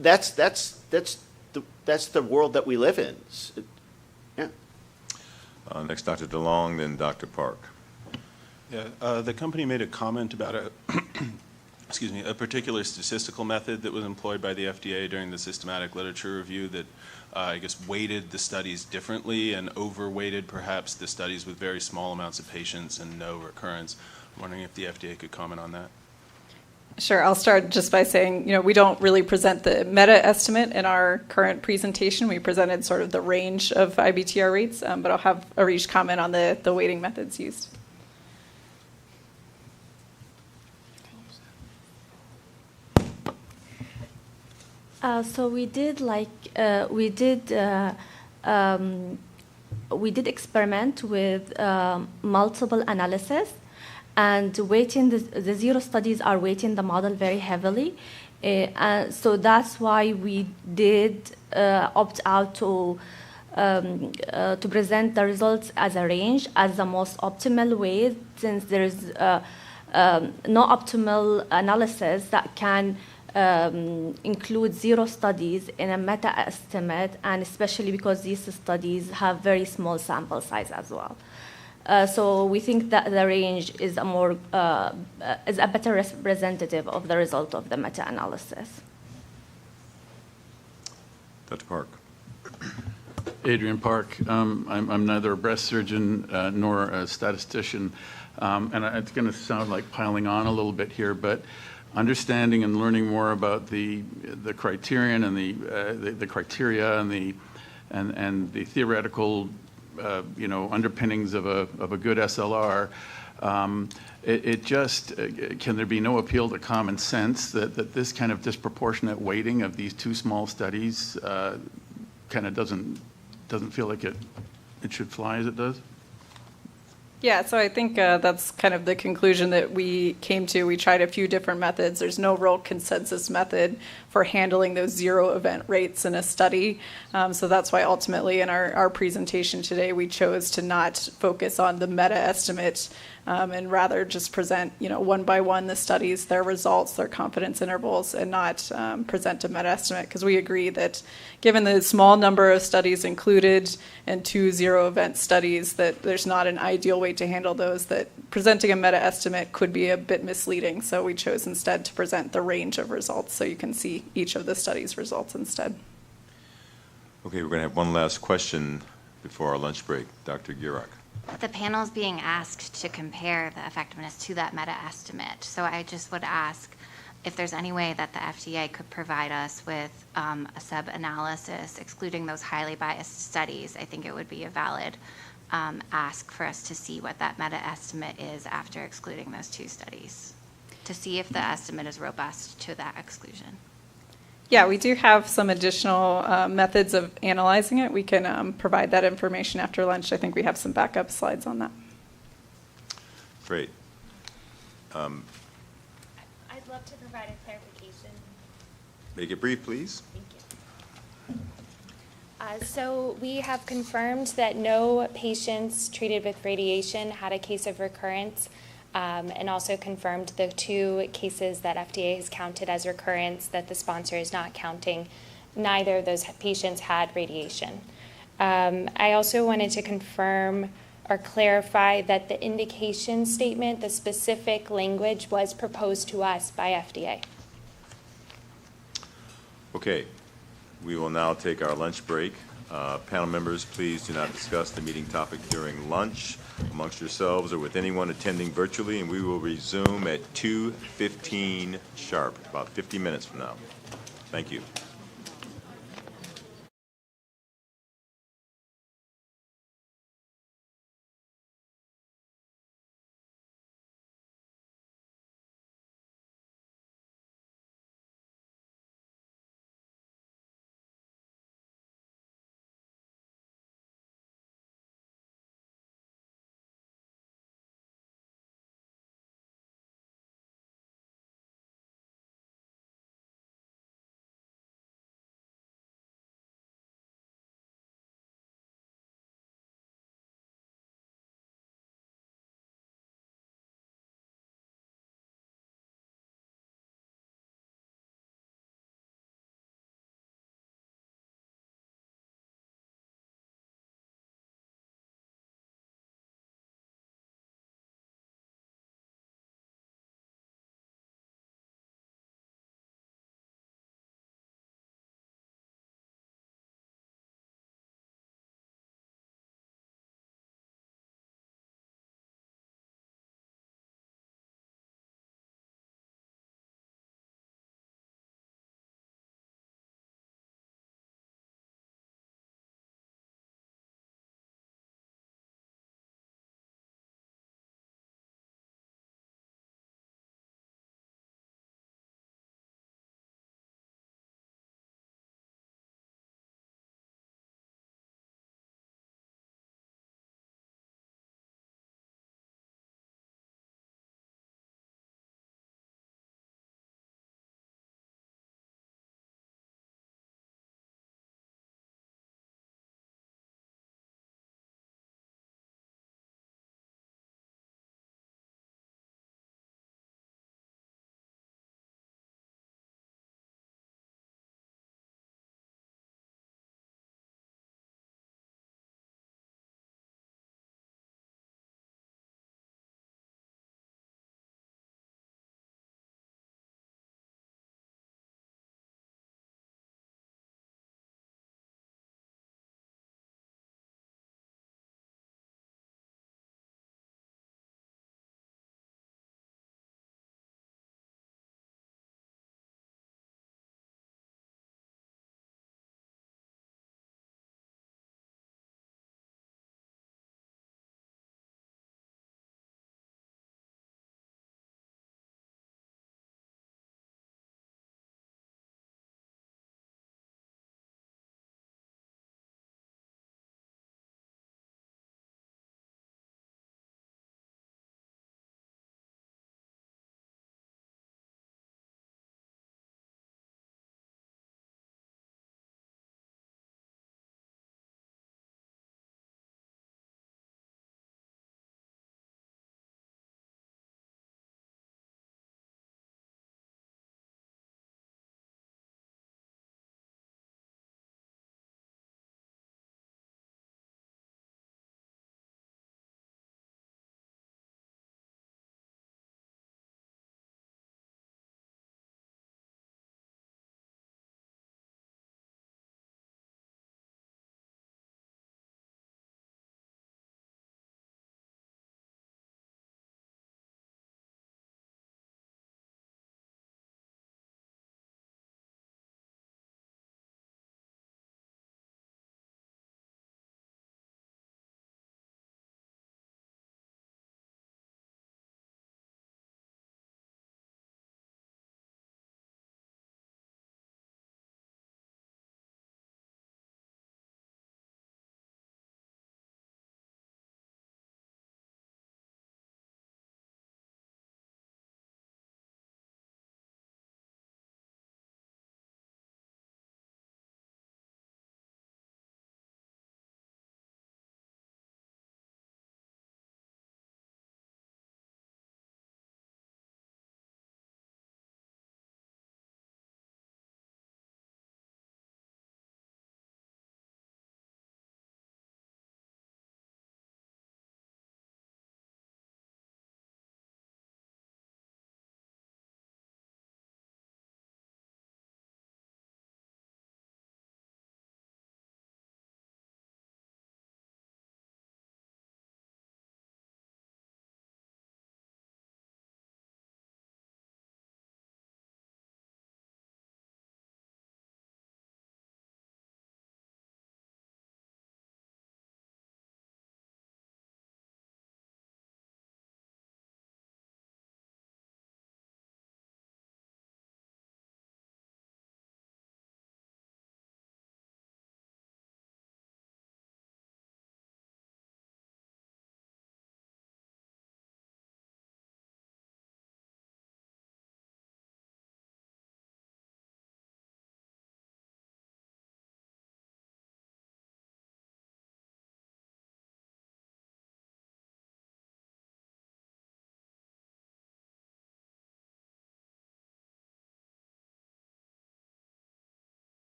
that's the world that we live in. Yeah. Next, Dr. DeLong, then Dr. Park. Yeah, the company made a comment about a a particular statistical method that was employed by the FDA during the systematic literature review that I guess weighted the studies differently and overweighted perhaps the studies with very small amounts of patients and no recurrence. I'm wondering if the FDA could comment on that. Sure, I'll start just by saying, we don't really present the meta estimate in our current presentation. We presented sort of the range of IBTR rates, but I'll have Arish comment on the weighting methods used. So we did experiment with multiple analysis, and weighting the 0 studies are weighting the model very heavily. So that's why we did opt out to present the results as a range, as the most optimal way, since there is no optimal analysis that can include 0 studies in a meta-estimate, and especially because these studies have very small sample size as well. So we think that the range is a better representative of the result of the meta-analysis. Dr. Park. Adrian Park. I'm neither a breast surgeon nor a statistician, and it's going to sound like piling on a little bit here, but understanding and learning more about the criterion and the criteria and the theoretical underpinnings of a good SLR. It just, can there be no appeal to common sense that this kind of disproportionate weighting of these two small studies kind of doesn't feel like it should fly as it does? Yeah, so I think that's kind of the conclusion that we came to. We tried a few different methods. There's no real consensus method for handling those zero event rates in a study. So that's why ultimately in our presentation today, we chose to not focus on the meta-estimate and rather just present, one by one the studies, their results, their confidence intervals, and not present a meta-estimate, because we agree that given the small number of studies included and 2 zero-event studies, that there's not an ideal way to handle those, that presenting a meta-estimate could be a bit misleading. So we chose instead to present the range of results so you can see each of the studies' results instead. Okay, we're going to have one last question before our lunch break. Dr. Gierach. The panel is being asked to compare the effectiveness to that meta-estimate. So I just would ask if there's any way that the FDA could provide us with a sub-analysis excluding those highly biased studies. I think it would be a valid ask for us to see what that meta-estimate is after excluding those 2 studies, to see if the estimate is robust to that exclusion. Yeah, we do have some additional methods of analyzing it. We can provide that information after lunch. I think we have some backup slides on that. Great. I'd love to provide a clarification. Make it brief, please. Thank you. So we have confirmed that no patients treated with radiation had a case of recurrence, and also confirmed the 2 cases that FDA has counted as recurrence that the sponsor is not counting. Neither of those patients had radiation. I also wanted to confirm or clarify that the indication statement, the specific language, was proposed to us by FDA. Okay, we will now take our lunch break. Panel members, please do not discuss the meeting topic during lunch amongst yourselves or with anyone attending virtually, and we will resume at 2:15 sharp, about 50 minutes from now. Thank you.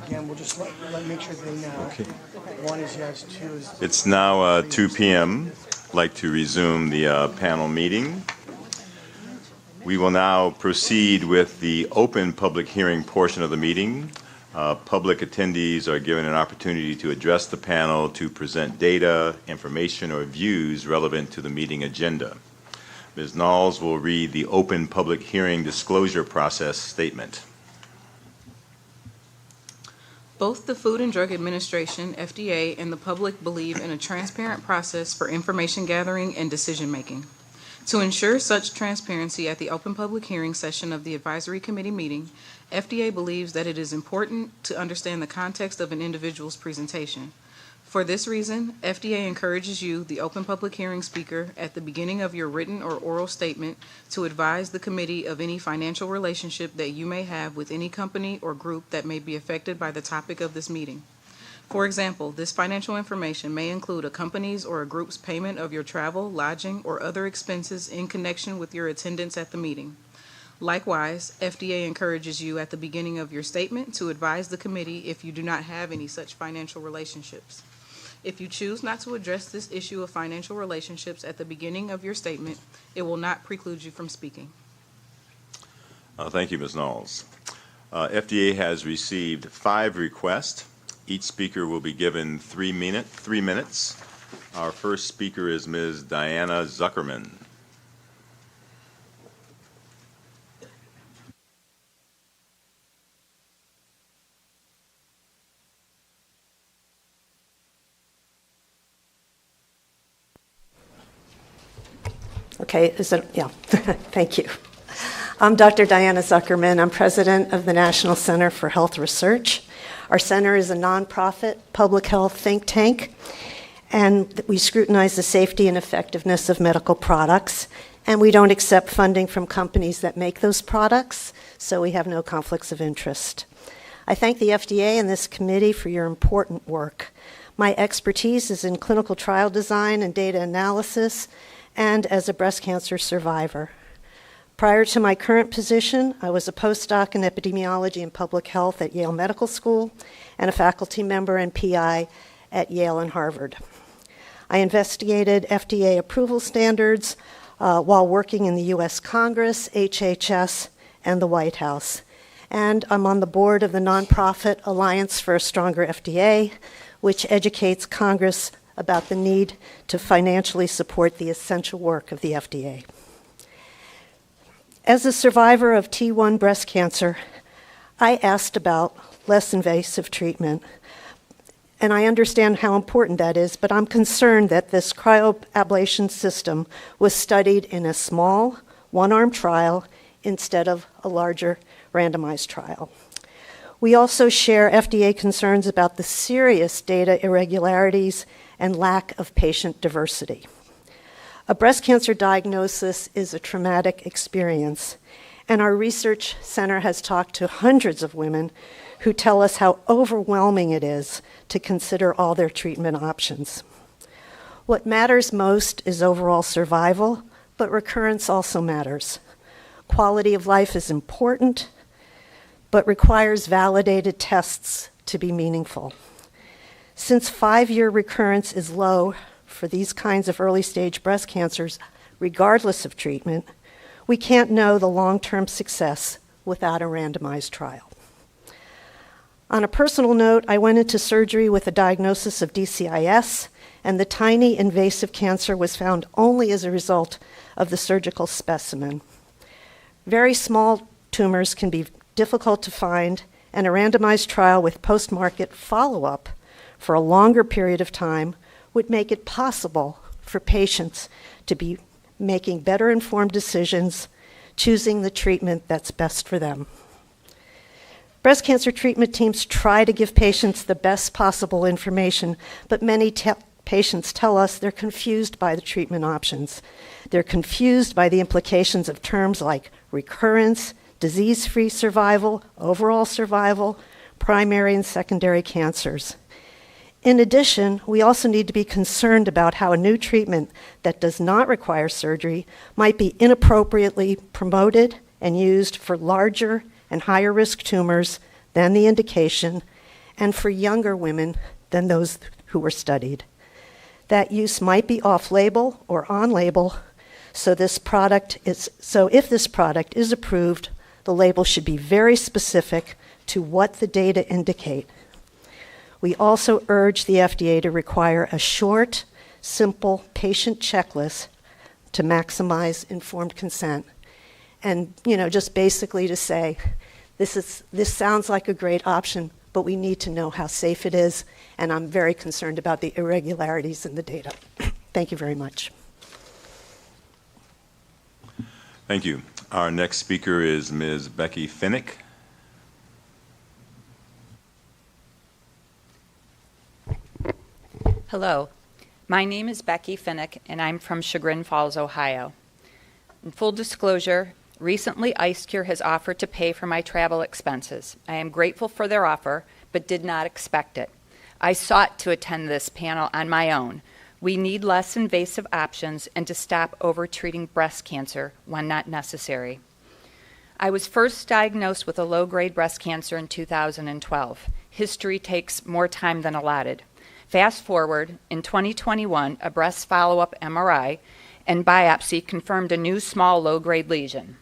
Again, we'll just make sure they know. Okay. One is yes, two is... It's now 2 p.m. I'd like to resume the panel meeting. We will now proceed with the open public hearing portion of the meeting. Public attendees are given an opportunity to address the panel to present data, information, or views relevant to the meeting agenda. Ms. Knowles will read the open public hearing disclosure process statement. Both the Food and Drug Administration, FDA, and the public believe in a transparent process for information gathering and decision-making. To ensure such transparency at the open public hearing session of the advisory committee meeting, FDA believes that it is important to understand the context of an individual's presentation. For this reason, FDA encourages you, the open public hearing speaker, at the beginning of your written or oral statement to advise the committee of any financial relationship that you may have with any company or group that may be affected by the topic of this meeting. For example, this financial information may include a company's or a group's payment of your travel, lodging, or other expenses in connection with your attendance at the meeting. Likewise, FDA encourages you at the beginning of your statement to advise the committee if you do not have any such financial relationships. If you choose not to address this issue of financial relationships at the beginning of your statement, it will not preclude you from speaking. Thank you, Ms. Knowles. FDA has received 5 requests. Each speaker will be given 3 minutes. Our first speaker is Ms. Diana Zuckerman. Okay, yeah, thank you. I'm Dr. Diana Zuckerman. I'm president of the National Center for Health Research. Our center is a nonprofit public health think tank, and we scrutinize the safety and effectiveness of medical products, and we don't accept funding from companies that make those products, so we have no conflicts of interest. I thank the FDA and this committee for your important work. My expertise is in clinical trial design and data analysis, and as a breast cancer survivor. Prior to my current position, I was a postdoc in epidemiology and public health at Yale Medical School and a faculty member and PI at Yale and Harvard. I investigated FDA approval standards while working in the US Congress, HHS, and the White House. And I'm on the board of the nonprofit Alliance for a Stronger FDA, which educates Congress about the need to financially support the essential work of the FDA. As a survivor of T1 breast cancer, I asked about less invasive treatment, and I understand how important that is, but I'm concerned that this cryoablation system was studied in a small, one-arm trial instead of a larger randomized trial. We also share FDA concerns about the serious data irregularities and lack of patient diversity. A breast cancer diagnosis is a traumatic experience, and our research center has talked to hundreds of women who tell us how overwhelming it is to consider all their treatment options. What matters most is overall survival, but recurrence also matters. Quality of life is important, but requires validated tests to be meaningful. Since 5-year recurrence is low for these kinds of early-stage breast cancers, regardless of treatment, we can't know the long-term success without a randomized trial. On a personal note, I went into surgery with a diagnosis of DCIS, and the tiny invasive cancer was found only as a result of the surgical specimen. Very small tumors can be difficult to find, and a randomized trial with post-market follow-up for a longer period of time would make it possible for patients to be making better informed decisions, choosing the treatment that's best for them. Breast cancer treatment teams try to give patients the best possible information, but many patients tell us they're confused by the treatment options. They're confused by the implications of terms like recurrence, disease-free survival, overall survival, primary and secondary cancers. In addition, we also need to be concerned about how a new treatment that does not require surgery might be inappropriately promoted and used for larger and higher risk tumors than the indication, and for younger women than those who were studied. That use might be off-label or on-label, so if this product is approved, the label should be very specific to what the data indicate. We also urge the FDA to require a short, simple patient checklist to maximize informed consent. And, just basically to say, this sounds like a great option, but we need to know how safe it is, and I'm very concerned about the irregularities in the data. Thank you very much. Thank you. Our next speaker is Ms. Becky Finnick. Hello, my name is Becky Finnick, and I'm from Chagrin Falls, Ohio. In full disclosure, recently IceCure has offered to pay for my travel expenses. I am grateful for their offer, but did not expect it. I sought to attend this panel on my own. We need less invasive options and to stop over-treating breast cancer when not necessary. I was first diagnosed with a low-grade breast cancer in 2012. History takes more time than allotted. Fast forward, in 2021, a breast follow-up MRI and biopsy confirmed a new small low-grade lesion.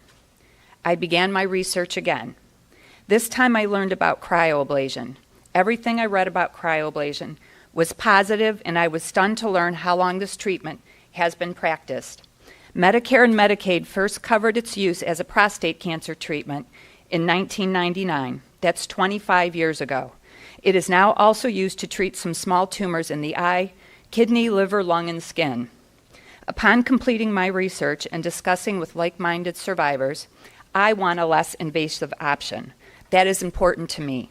I began my research again. This time I learned about cryoablation. Everything I read about cryoablation was positive, and I was stunned to learn how long this treatment has been practiced. Medicare and Medicaid first covered its use as a prostate cancer treatment in 1999. That's 25 years ago. It is now also used to treat some small tumors in the eye, kidney, liver, lung, and skin. Upon completing my research and discussing with like-minded survivors, I want a less invasive option. That is important to me.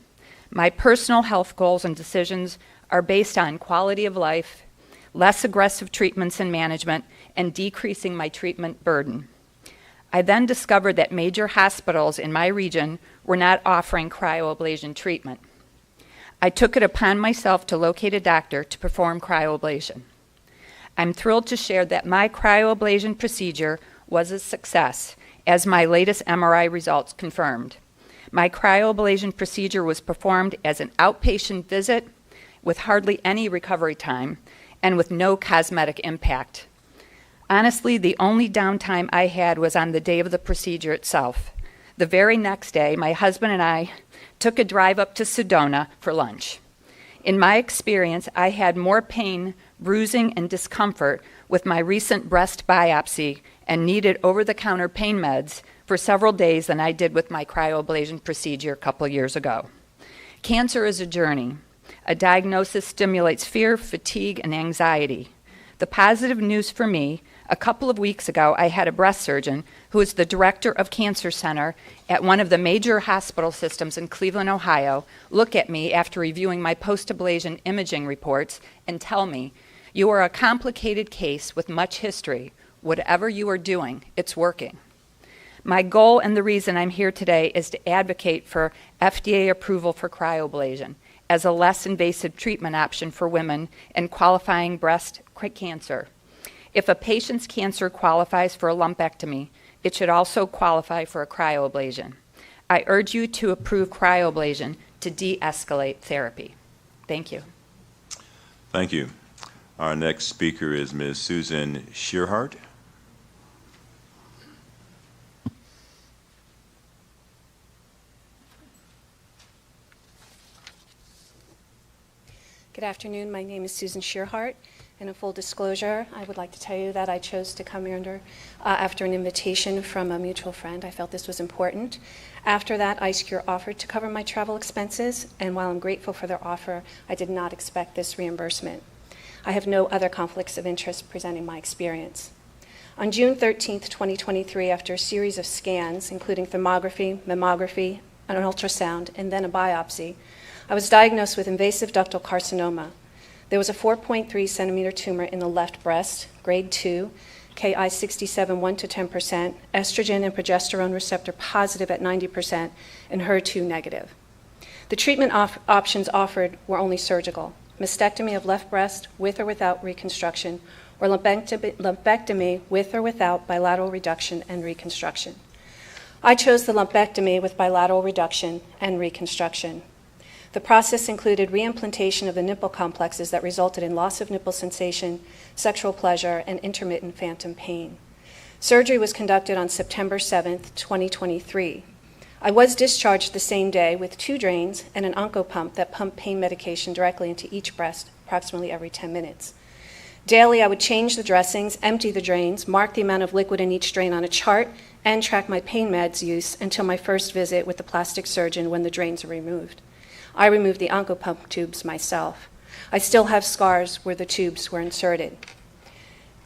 My personal health goals and decisions are based on quality of life, less aggressive treatments and management, and decreasing my treatment burden. I then discovered that major hospitals in my region were not offering cryoablation treatment. I took it upon myself to locate a doctor to perform cryoablation. I'm thrilled to share that my cryoablation procedure was a success, as my latest MRI results confirmed. My cryoablation procedure was performed as an outpatient visit with hardly any recovery time and with no cosmetic impact. Honestly, the only downtime I had was on the day of the procedure itself. The very next day, my husband and I took a drive up to Sedona for lunch. In my experience, I had more pain, bruising, and discomfort with my recent breast biopsy and needed over-the-counter pain meds for several days than I did with my cryoablation procedure a couple years ago. Cancer is a journey. A diagnosis stimulates fear, fatigue, and anxiety. The positive news for me, a couple of weeks ago, I had a breast surgeon who is the director of Cancer Center at one of the major hospital systems in Cleveland, Ohio, look at me after reviewing my post-ablation imaging reports and tell me, "You are a complicated case with much history. Whatever you are doing, it's working." My goal and the reason I'm here today is to advocate for FDA approval for cryoablation as a less invasive treatment option for women in qualifying breast cancer. If a patient's cancer qualifies for a lumpectomy, it should also qualify for a cryoablation. I urge you to approve cryoablation to de-escalate therapy. Thank you. Thank you. Our next speaker is Ms. Susan Shearhart. Good afternoon. My name is Susan Shearhart. And in full disclosure, I would like to tell you that I chose to come here after an invitation from a mutual friend. I felt this was important. After that, IceCure offered to cover my travel expenses, and while I'm grateful for their offer, I did not expect this reimbursement. I have no other conflicts of interest presenting my experience. On June 13th, 2023, after a series of scans, including thermography, mammography, an ultrasound, and then a biopsy, I was diagnosed with invasive ductal carcinoma. There was a 4.3 centimeter tumor in the left breast, grade 2, Ki 67, 1 to 10%, estrogen and progesterone receptor positive at 90%, and HER2 negative. The treatment options offered were only surgical: mastectomy of left breast with or without reconstruction, or lumpectomy with or without bilateral reduction and reconstruction. I chose the lumpectomy with bilateral reduction and reconstruction. The process included reimplantation of the nipple complexes that resulted in loss of nipple sensation, sexual pleasure, and intermittent phantom pain. Surgery was conducted on September 7th, 2023. I was discharged the same day with 2 drains and an oncopump that pumped pain medication directly into each breast approximately every 10 minutes. Daily, I would change the dressings, empty the drains, mark the amount of liquid in each drain on a chart, and track my pain meds use until my first visit with the plastic surgeon when the drains were removed. I removed the oncopump tubes myself. I still have scars where the tubes were inserted.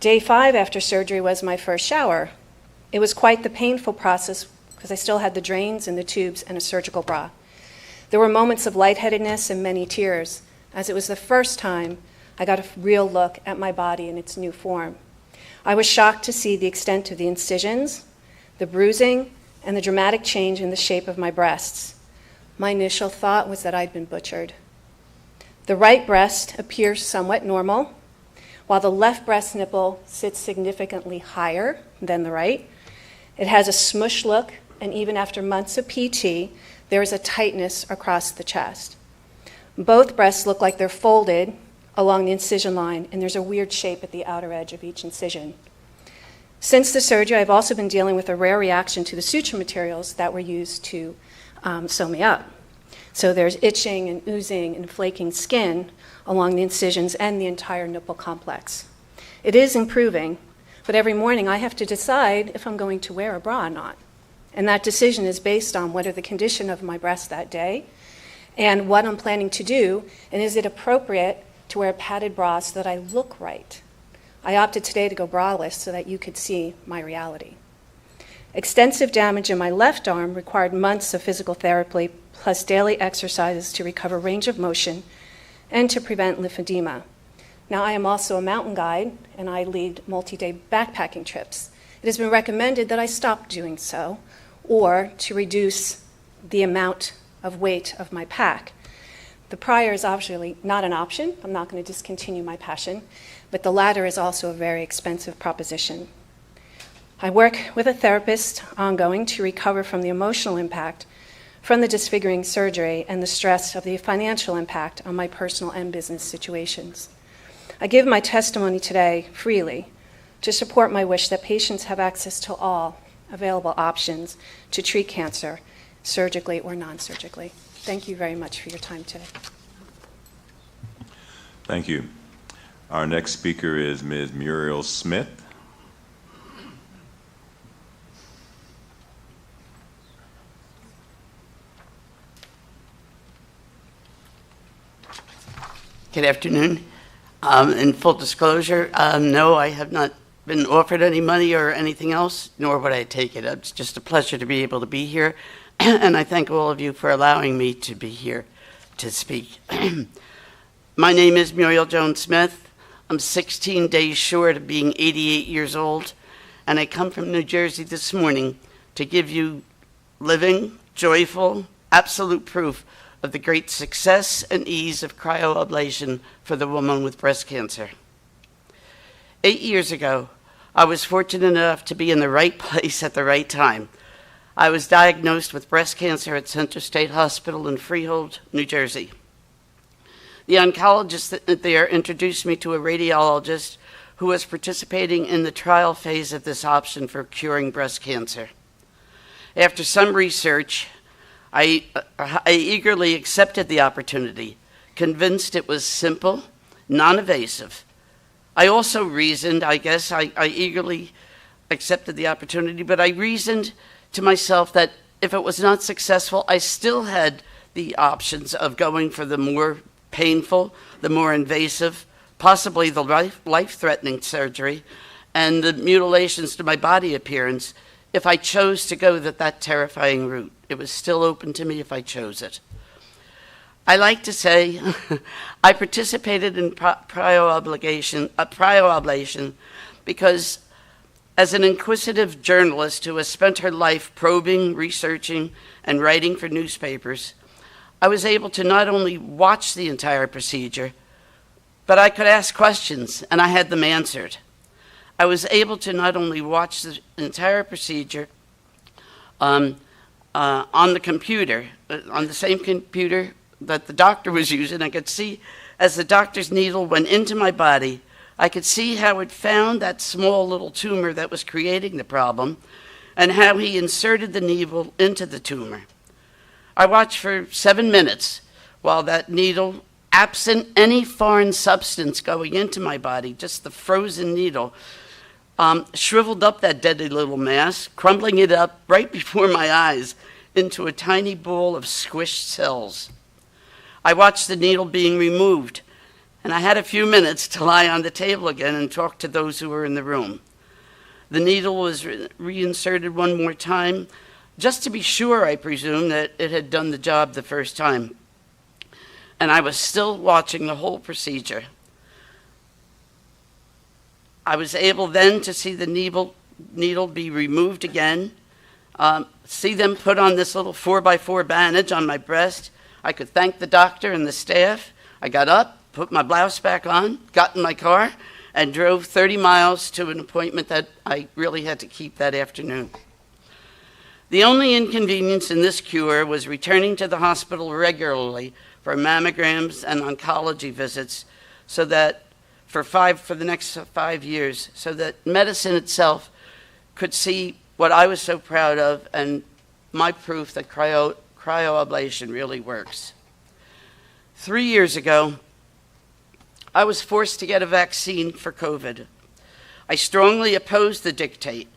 Day 5 after surgery was my first shower. It was quite the painful process because I still had the drains and the tubes and a surgical bra. There were moments of lightheadedness and many tears, as it was the first time I got a real look at my body in its new form. I was shocked to see the extent of the incisions, the bruising, and the dramatic change in the shape of my breasts. My initial thought was that I'd been butchered. The right breast appears somewhat normal, while the left breast nipple sits significantly higher than the right. It has a smush look, and even after months of PT, there is a tightness across the chest. Both breasts look like they're folded along the incision line, and there's a weird shape at the outer edge of each incision. Since the surgery, I've also been dealing with a rare reaction to the suture materials that were used to sew me up. So there's itching and oozing and flaking skin along the incisions and the entire nipple complex. It is improving, but every morning I have to decide if I'm going to wear a bra or not. And that decision is based on what are the condition of my breast that day and what I'm planning to do, and is it appropriate to wear a padded bra so that I look right. I opted today to go braless so that you could see my reality. Extensive damage in my left arm required months of physical therapy plus daily exercises to recover range of motion and to prevent lymphedema. Now, I am also a mountain guide, and I lead multi-day backpacking trips. It has been recommended that I stop doing so or to reduce the amount of weight of my pack. The prior is obviously not an option. I'm not going to discontinue my passion, but the latter is also a very expensive proposition. I work with a therapist ongoing to recover from the emotional impact from the disfiguring surgery and the stress of the financial impact on my personal and business situations. I give my testimony today freely to support my wish that patients have access to all available options to treat cancer, surgically or non-surgically. Thank you very much for your time today. Thank you. Our next speaker is Ms. Muriel Smith. Good afternoon. In full disclosure, no, I have not been offered any money or anything else, nor would I take it. It's just a pleasure to be able to be here, and I thank all of you for allowing me to be here to speak. My name is Muriel Jones Smith. I'm 16 days short of being 88 years old, and I come from New Jersey this morning to give you living, joyful, absolute proof of the great success and ease of cryoablation for the woman with breast cancer. 8 years ago, I was fortunate enough to be in the right place at the right time. I was diagnosed with breast cancer at Center State Hospital in Freehold, New Jersey. The oncologist there introduced me to a radiologist who was participating in the trial phase of this option for curing breast cancer. After some research, I eagerly accepted the opportunity, convinced it was simple, non-invasive. I also reasoned, I eagerly accepted the opportunity, but I reasoned to myself that if it was not successful, I still had the options of going for the more painful, the more invasive, possibly the life-threatening surgery, and the mutilations to my body appearance if I chose to go that terrifying route. It was still open to me if I chose it. I like to say I participated in cryoablation because as an inquisitive journalist who has spent her life probing, researching, and writing for newspapers, I was able to not only watch the entire procedure, but I could ask questions and I had them answered. I was able to not only watch the entire procedure on the computer, on the same computer that the doctor was using. I could see as the doctor's needle went into my body, I could see how it found that small little tumor that was creating the problem and how he inserted the needle into the tumor. I watched for 7 minutes while that needle, absent any foreign substance going into my body, just the frozen needle, shriveled up that deadly little mass, crumbling it up right before my eyes into a tiny ball of squished cells. I watched the needle being removed, and I had a few minutes to lie on the table again and talk to those who were in the room. The needle was reinserted one more time, just to be sure, I presume, that it had done the job the first time. And I was still watching the whole procedure. I was able then to see the needle be removed again, see them put on this little 4x4 bandage on my breast. I could thank the doctor and the staff. I got up, put my blouse back on, got in my car, and drove 30 miles to an appointment that I really had to keep that afternoon. The only inconvenience in this cure was returning to the hospital regularly for mammograms and oncology visits, so that for the next 5 years, so that medicine itself could see what I was so proud of and my proof that cryoablation really works. 3 years ago, I was forced to get a vaccine for COVID. I strongly opposed the dictate.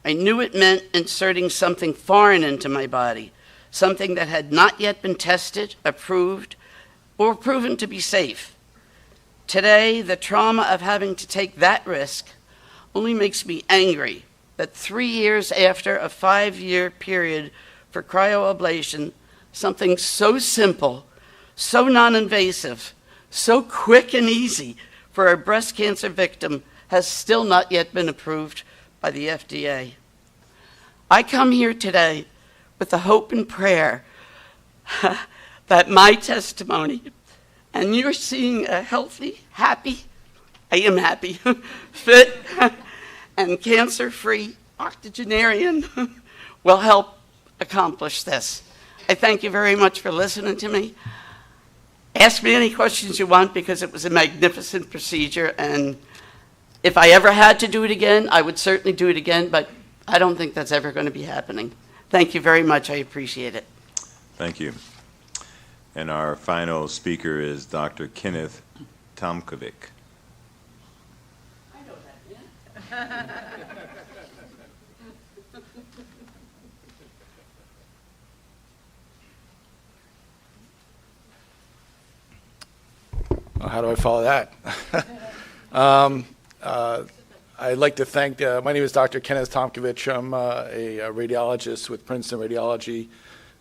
I knew it meant inserting something foreign into my body, something that had not yet been tested, approved, or proven to be safe. Today, the trauma of having to take that risk only makes me angry that 3 years after a 5-year period for cryoablation, something so simple, so non-invasive, so quick and easy for a breast cancer victim has still not yet been approved by the FDA. I come here today with the hope and prayer that my testimony, and you're seeing a healthy, happy, I am happy, fit, and cancer-free octogenarian will help accomplish this. I thank you very much for listening to me. Ask me any questions you want, because it was a magnificent procedure, and if I ever had to do it again, I would certainly do it again, but I don't think that's ever going to be happening. Thank you very much. I appreciate it. Thank you. And our final speaker is Dr. Kenneth Tomkovic. I know that, yeah. How do I follow that? I'd like to thank, my name is Dr. Kenneth Tomkovic. I'm a radiologist with Princeton Radiology.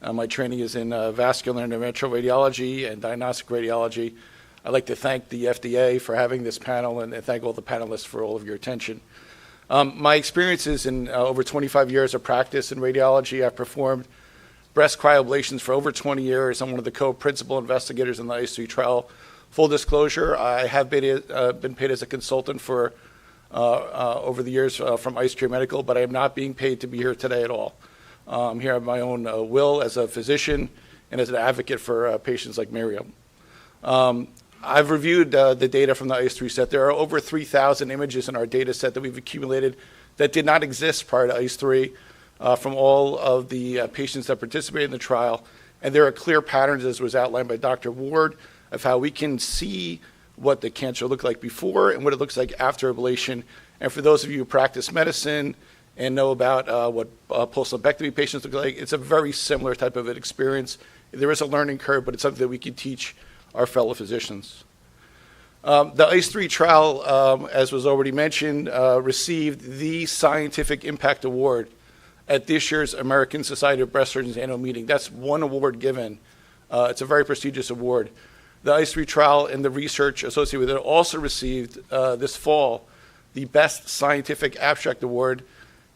My training is in vascular and interventional radiology and diagnostic radiology. I'd like to thank the FDA for having this panel and thank all the panelists for all of your attention. My experiences in over 25 years of practice in radiology, I've performed breast cryoablations for over 20 years. I'm one of the co-principal investigators in the ICE3 trial. Full disclosure, I have been paid as a consultant for over the years from IceCure Medical, but I am not being paid to be here today at all. I'm here on my own will as a physician and as an advocate for patients like Miriam. I've reviewed the data from the ICE3 set. There are over 3,000 images in our data set that we've accumulated that did not exist prior to ICE3 from all of the patients that participated in the trial. And there are clear patterns, as was outlined by Dr. Ward, of how we can see what the cancer looked like before and what it looks like after ablation. And for those of you who practice medicine and know about what post-lumpectomy patients look like, it's a very similar type of an experience. There is a learning curve, but it's something that we can teach our fellow physicians. The ICE3 trial, as was already mentioned, received the Scientific Impact Award at this year's American Society of Breast Surgeons annual meeting. That's one award given. It's a very prestigious award. The ICE3 trial and the research associated with it also received this fall the Best Scientific Abstract Award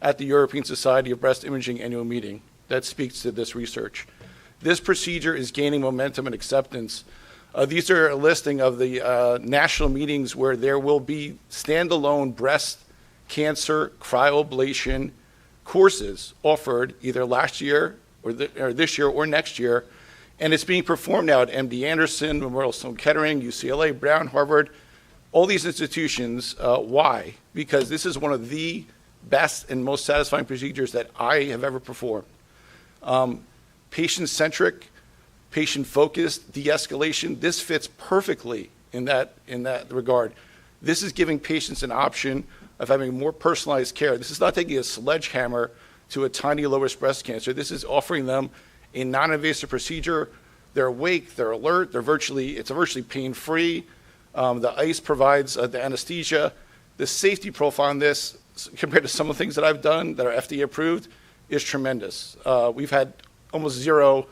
at the European Society of Breast Imaging annual meeting. That speaks to this research. This procedure is gaining momentum and acceptance. These are a listing of the national meetings where there will be standalone breast cancer cryoablation courses offered either last year or this year or next year And it's being performed now at MD Anderson, Memorial Sloan Kettering, UCLA, Brown, Harvard, all these institutions. Why? Because this is one of the best and most satisfying procedures that I have ever performed. Patient-centric, patient-focused, de-escalation, this fits perfectly in that regard. This is giving patients an option of having more personalized care. This is not taking a sledgehammer to a tiny low-risk breast cancer. This is offering them a non-invasive procedure. They're awake, they're alert, it's virtually pain-free. The ice provides the anesthesia. The safety profile on this, compared to some of the things that I've done that are FDA approved, is tremendous. We've had almost zero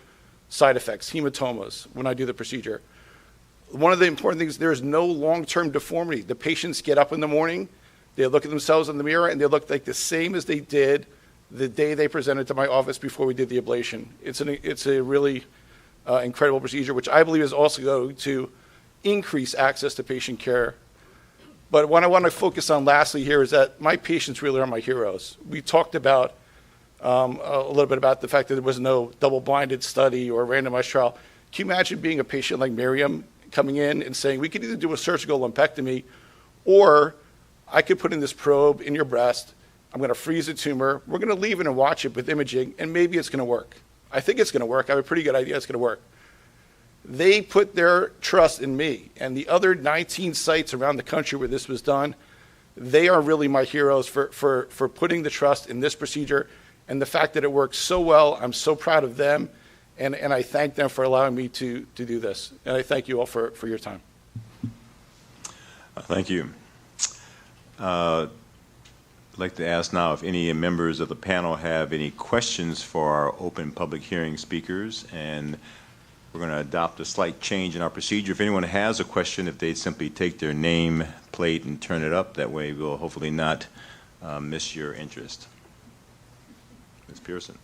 side effects, hematomas, when I do the procedure. One of the important things, there is no long-term deformity. The patients get up in the morning, they look at themselves in the mirror, and they look like the same as they did the day they presented to my office before we did the ablation. It's a really incredible procedure, which I believe is also going to increase access to patient care. But what I want to focus on lastly here is that my patients really are my heroes. We talked about a little bit about the fact that there was no double-blinded study or randomized trial. Can you imagine being a patient like Miriam coming in and saying, we could either do a surgical lumpectomy, or I could put in this probe in your breast, I'm going to freeze the tumor, we're going to leave it and watch it with imaging, and maybe it's going to work. I think it's going to work. I have a pretty good idea it's going to work. They put their trust in me, and the other 19 sites around the country where this was done, they are really my heroes for putting the trust in this procedure, and the fact that it works so well. I'm so proud of them, and I thank them for allowing me to do this. And I thank you all for your time. Thank you. I'd like to ask now if any members of the panel have any questions for our open public hearing speakers, and we're going to adopt a slight change in our procedure. If anyone has a question, if they simply take their name plate and turn it up, that way we'll hopefully not miss your interest. Ms. Pearson.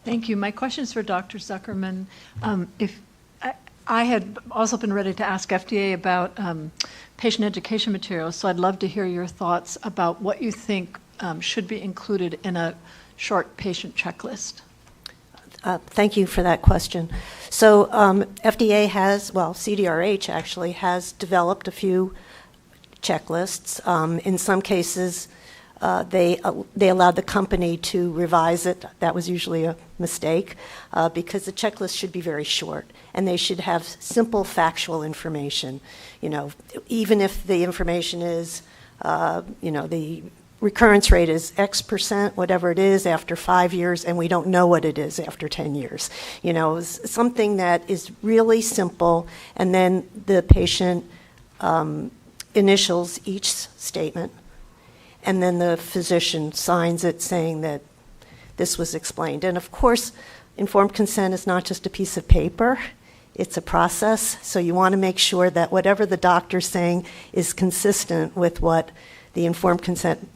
Thank you. My question is for Dr. Zuckerman. I had also been ready to ask FDA about patient education materials, so I'd love to hear your thoughts about what you think should be included in a short patient checklist. Thank you for that question. So FDA has, well, CDRH actually has developed a few checklists. In some cases, they allowed the company to revise it. That was usually a mistake because the checklist should be very short, and they should have simple factual information. You know, even if the information is, the recurrence rate is X percent, whatever it is, after 5 years, and we don't know what it is after 10 years. You know, something that is really simple, and then the patient initials each statement, and then the physician signs it saying that this was explained. And of course, informed consent is not just a piece of paper, it's a process, so you want to make sure that whatever the doctor's saying is consistent with what the informed consent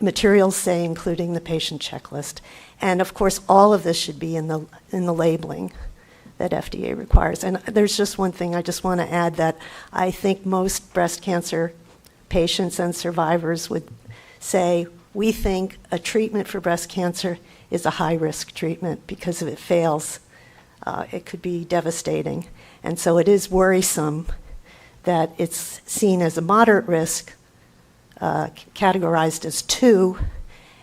materials say, including the patient checklist. And of course, all of this should be in the labeling that FDA requires. And there's just one thing I just want to add, that I think most breast cancer patients and survivors would say, we think a treatment for breast cancer is a high-risk treatment because if it fails, it could be devastating. And so it is worrisome that it's seen as a moderate risk, categorized as 2,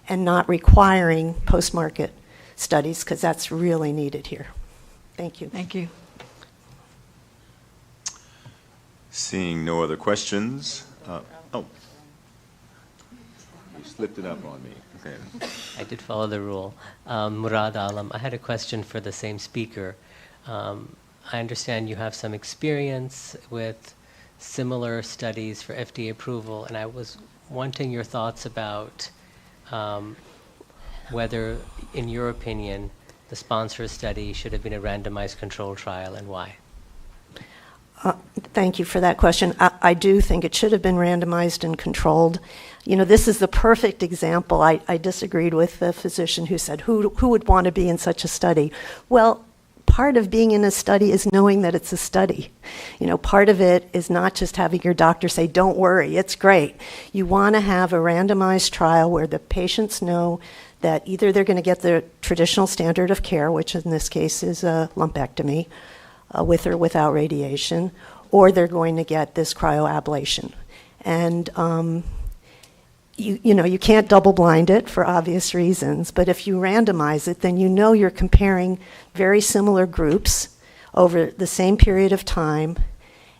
and not requiring post-market studies, because that's really needed here. Thank you. Thank you. Seeing no other questions. Oh, you slipped it up on me. Okay. I did follow the rule. Murad Alam, I had a question for the same speaker. I understand you have some experience with similar studies for FDA approval, and I was wanting your thoughts about whether, in your opinion, the sponsor study should have been a randomized control trial, and why. Thank you for that question. I do think it should have been randomized and controlled. You know, this is the perfect example. I disagreed with the physician who said, who would want to be in such a study? Well, part of being in a study is knowing that it's a study. You know, part of it is not just having your doctor say, don't worry, it's great. You want to have a randomized trial where the patients know that either they're going to get the traditional standard of care, which in this case is a lumpectomy, with or without radiation, or they're going to get this cryoablation. And you can't double blind it for obvious reasons, but if you randomize it, then you know you're comparing very similar groups over the same period of time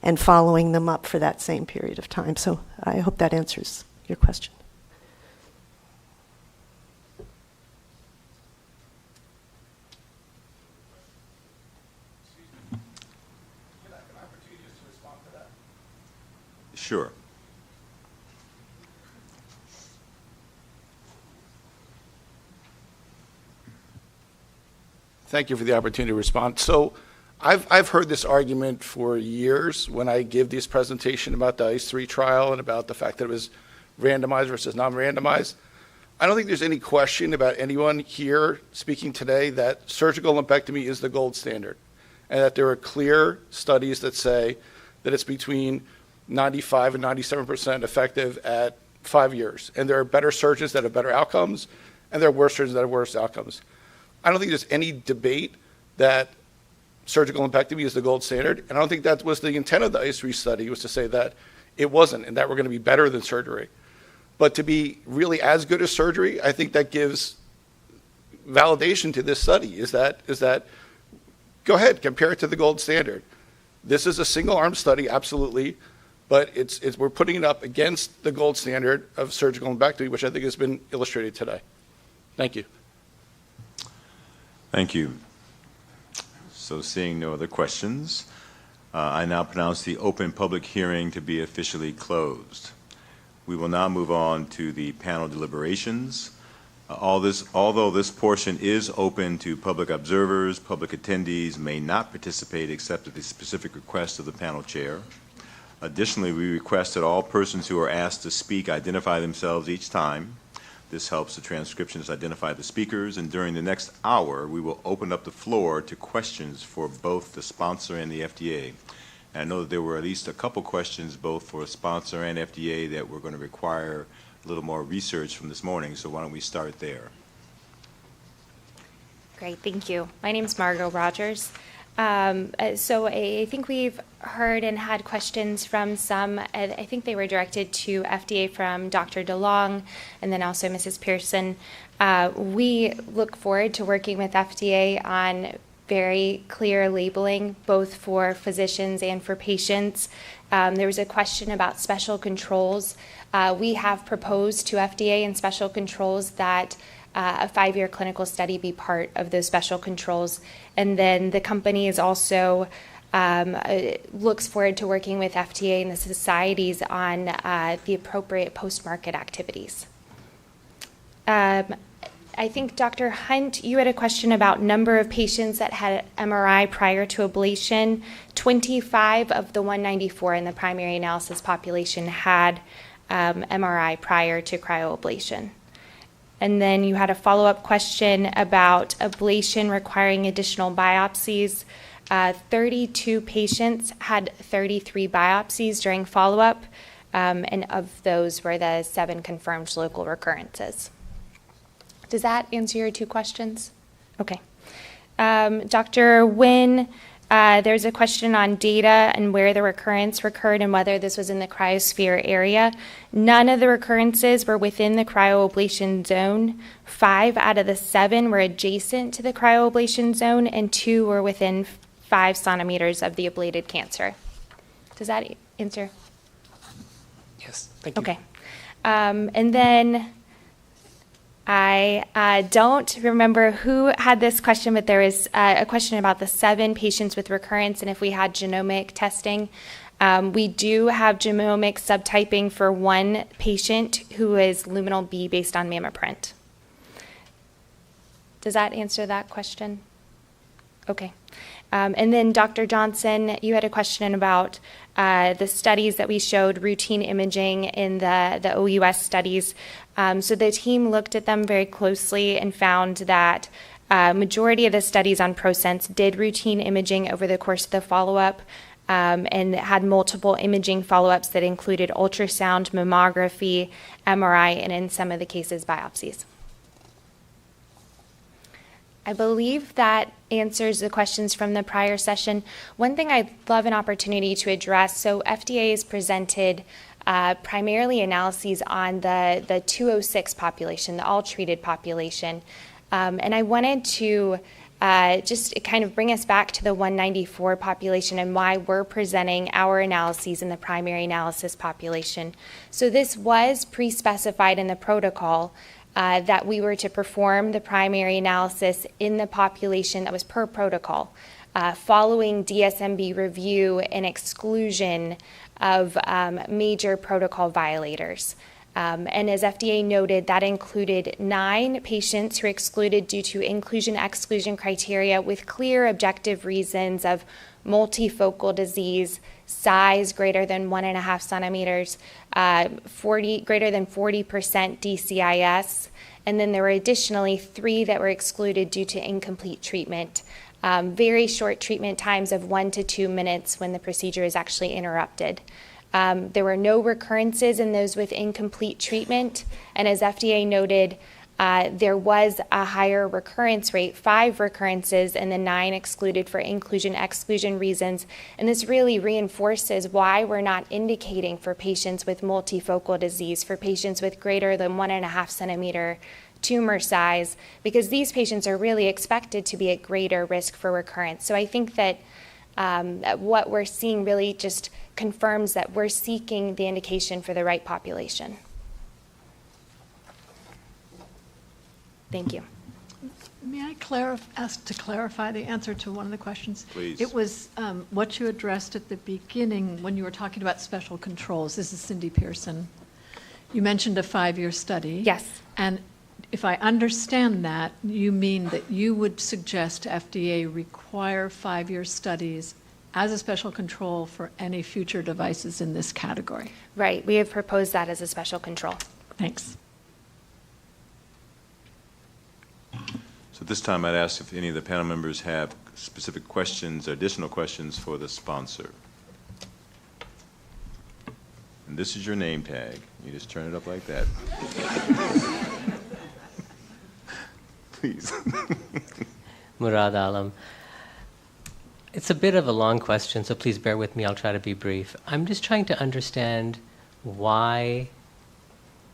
and following them up for that same period of time. So I hope that answers your question. Sure. Thank you for the opportunity to respond. So I've heard this argument for years when I give this presentation about the ICE3 trial and about the fact that it was randomized versus non-randomized. I don't think there's any question about anyone here speaking today that surgical lumpectomy is the gold standard, and that there are clear studies that say that it's between 95 and 97% effective at 5 years. And there are better surgeons that have better outcomes, and there are worse surgeons that have worse outcomes. I don't think there's any debate that surgical lumpectomy is the gold standard, and I don't think that was the intent of the ICE3 study, was to say that it wasn't, and that we're going to be better than surgery. But to be really as good as surgery, I think that gives validation to this study, is that go ahead, compare it to the gold standard. This is a single-arm study, absolutely, but we're putting it up against the gold standard of surgical lumpectomy, which I think has been illustrated today. Thank you. Thank you. So seeing no other questions, I now pronounce the open public hearing to be officially closed. We will now move on to the panel deliberations. Although this portion is open to public observers, public attendees may not participate except at the specific request of the panel chair. Additionally, we request that all persons who are asked to speak identify themselves each time. This helps the transcriptions identify the speakers, and during the next hour, we will open up the floor to questions for both the sponsor and the FDA. And I know that there were at least a couple questions both for sponsor and FDA that we're going to require a little more research from this morning, so why don't we start there? Great, thank you. My name is Margot Rogers. So I think we've heard and had questions from some, I think they were directed to FDA from Dr. DeLong and then also Mrs. Pearson. We look forward to working with FDA on very clear labeling, both for physicians and for patients. There was a question about special controls. We have proposed to FDA in special controls that a 5-year clinical study be part of those special controls. And then the company is also looks forward to working with FDA and the societies on the appropriate post-market activities. I think, Dr. Hunt, you had a question about number of patients that had MRI prior to ablation. 25 of the 194 in the primary analysis population had MRI prior to cryoablation. And then you had a follow-up question about ablation requiring additional biopsies. 32 patients had 33 biopsies during follow-up, and of those were the 7 confirmed local recurrences. Does that answer your 2 questions? Okay. Dr. Nguyen, there's a question on data and where the recurrence recurred and whether this was in the cryosphere area. None of the recurrences were within the cryoablation zone. 5 out of the 7 were adjacent to the cryoablation zone, and 2 were within 5 centimeters of the ablated cancer. Does that answer? Yes, thank you. Okay. And then I don't remember who had this question, but there was a question about the 7 patients with recurrence and if we had genomic testing. We do have genomic subtyping for 1 patient who is luminal B based on mammoprint. Does that answer that question? Okay. And then Dr. Johnson, you had a question about the studies that we showed, routine imaging in the OUS studies. So the team looked at them very closely and found that majority of the studies on ProSense did routine imaging over the course of the follow-up and had multiple imaging follow-ups that included ultrasound, mammography, MRI, and in some of the cases, biopsies. I believe that answers the questions from the prior session. One thing I'd love an opportunity to address, so FDA has presented primarily analyses on the 206 population, the all-treated population. And I wanted to just kind of bring us back to the 194 population and why we're presenting our analyses in the primary analysis population. So this was pre-specified in the protocol that we were to perform the primary analysis in the population that was per protocol, following DSMB review and exclusion of major protocol violators. And as FDA noted, that included 9 patients who were excluded due to inclusion-exclusion criteria with clear objective reasons of multifocal disease, size greater than 1.5 centimeters, greater than 40% DCIS, and then there were additionally 3 that were excluded due to incomplete treatment. Very short treatment times of 1 to 2 minutes when the procedure is actually interrupted. There were no recurrences in those with incomplete treatment, and as FDA noted, there was a higher recurrence rate, 5 recurrences and the 9 excluded for inclusion-exclusion reasons, and this really reinforces why we're not indicating for patients with multifocal disease, for patients with greater than 1.5 centimeter tumor size, because these patients are really expected to be at greater risk for recurrence. So I think that what we're seeing really just confirms that we're seeking the indication for the right population. Thank you. May I ask to clarify the answer to one of the questions? Please. It was what you addressed at the beginning when you were talking about special controls. This is Cindy Pearson. You mentioned a 5-year study. Yes. And if I understand that, you mean that you would suggest to FDA require 5-year studies as a special control for any future devices in this category? Right. We have proposed that as a special control. Thanks. So at this time, I'd ask if any of the panel members have specific questions, additional questions for the sponsor. And this is your name tag. You just turn it up like that. Please. Murad Alam. It's a bit of a long question, so please bear with me. I'll try to be brief. I'm just trying to understand why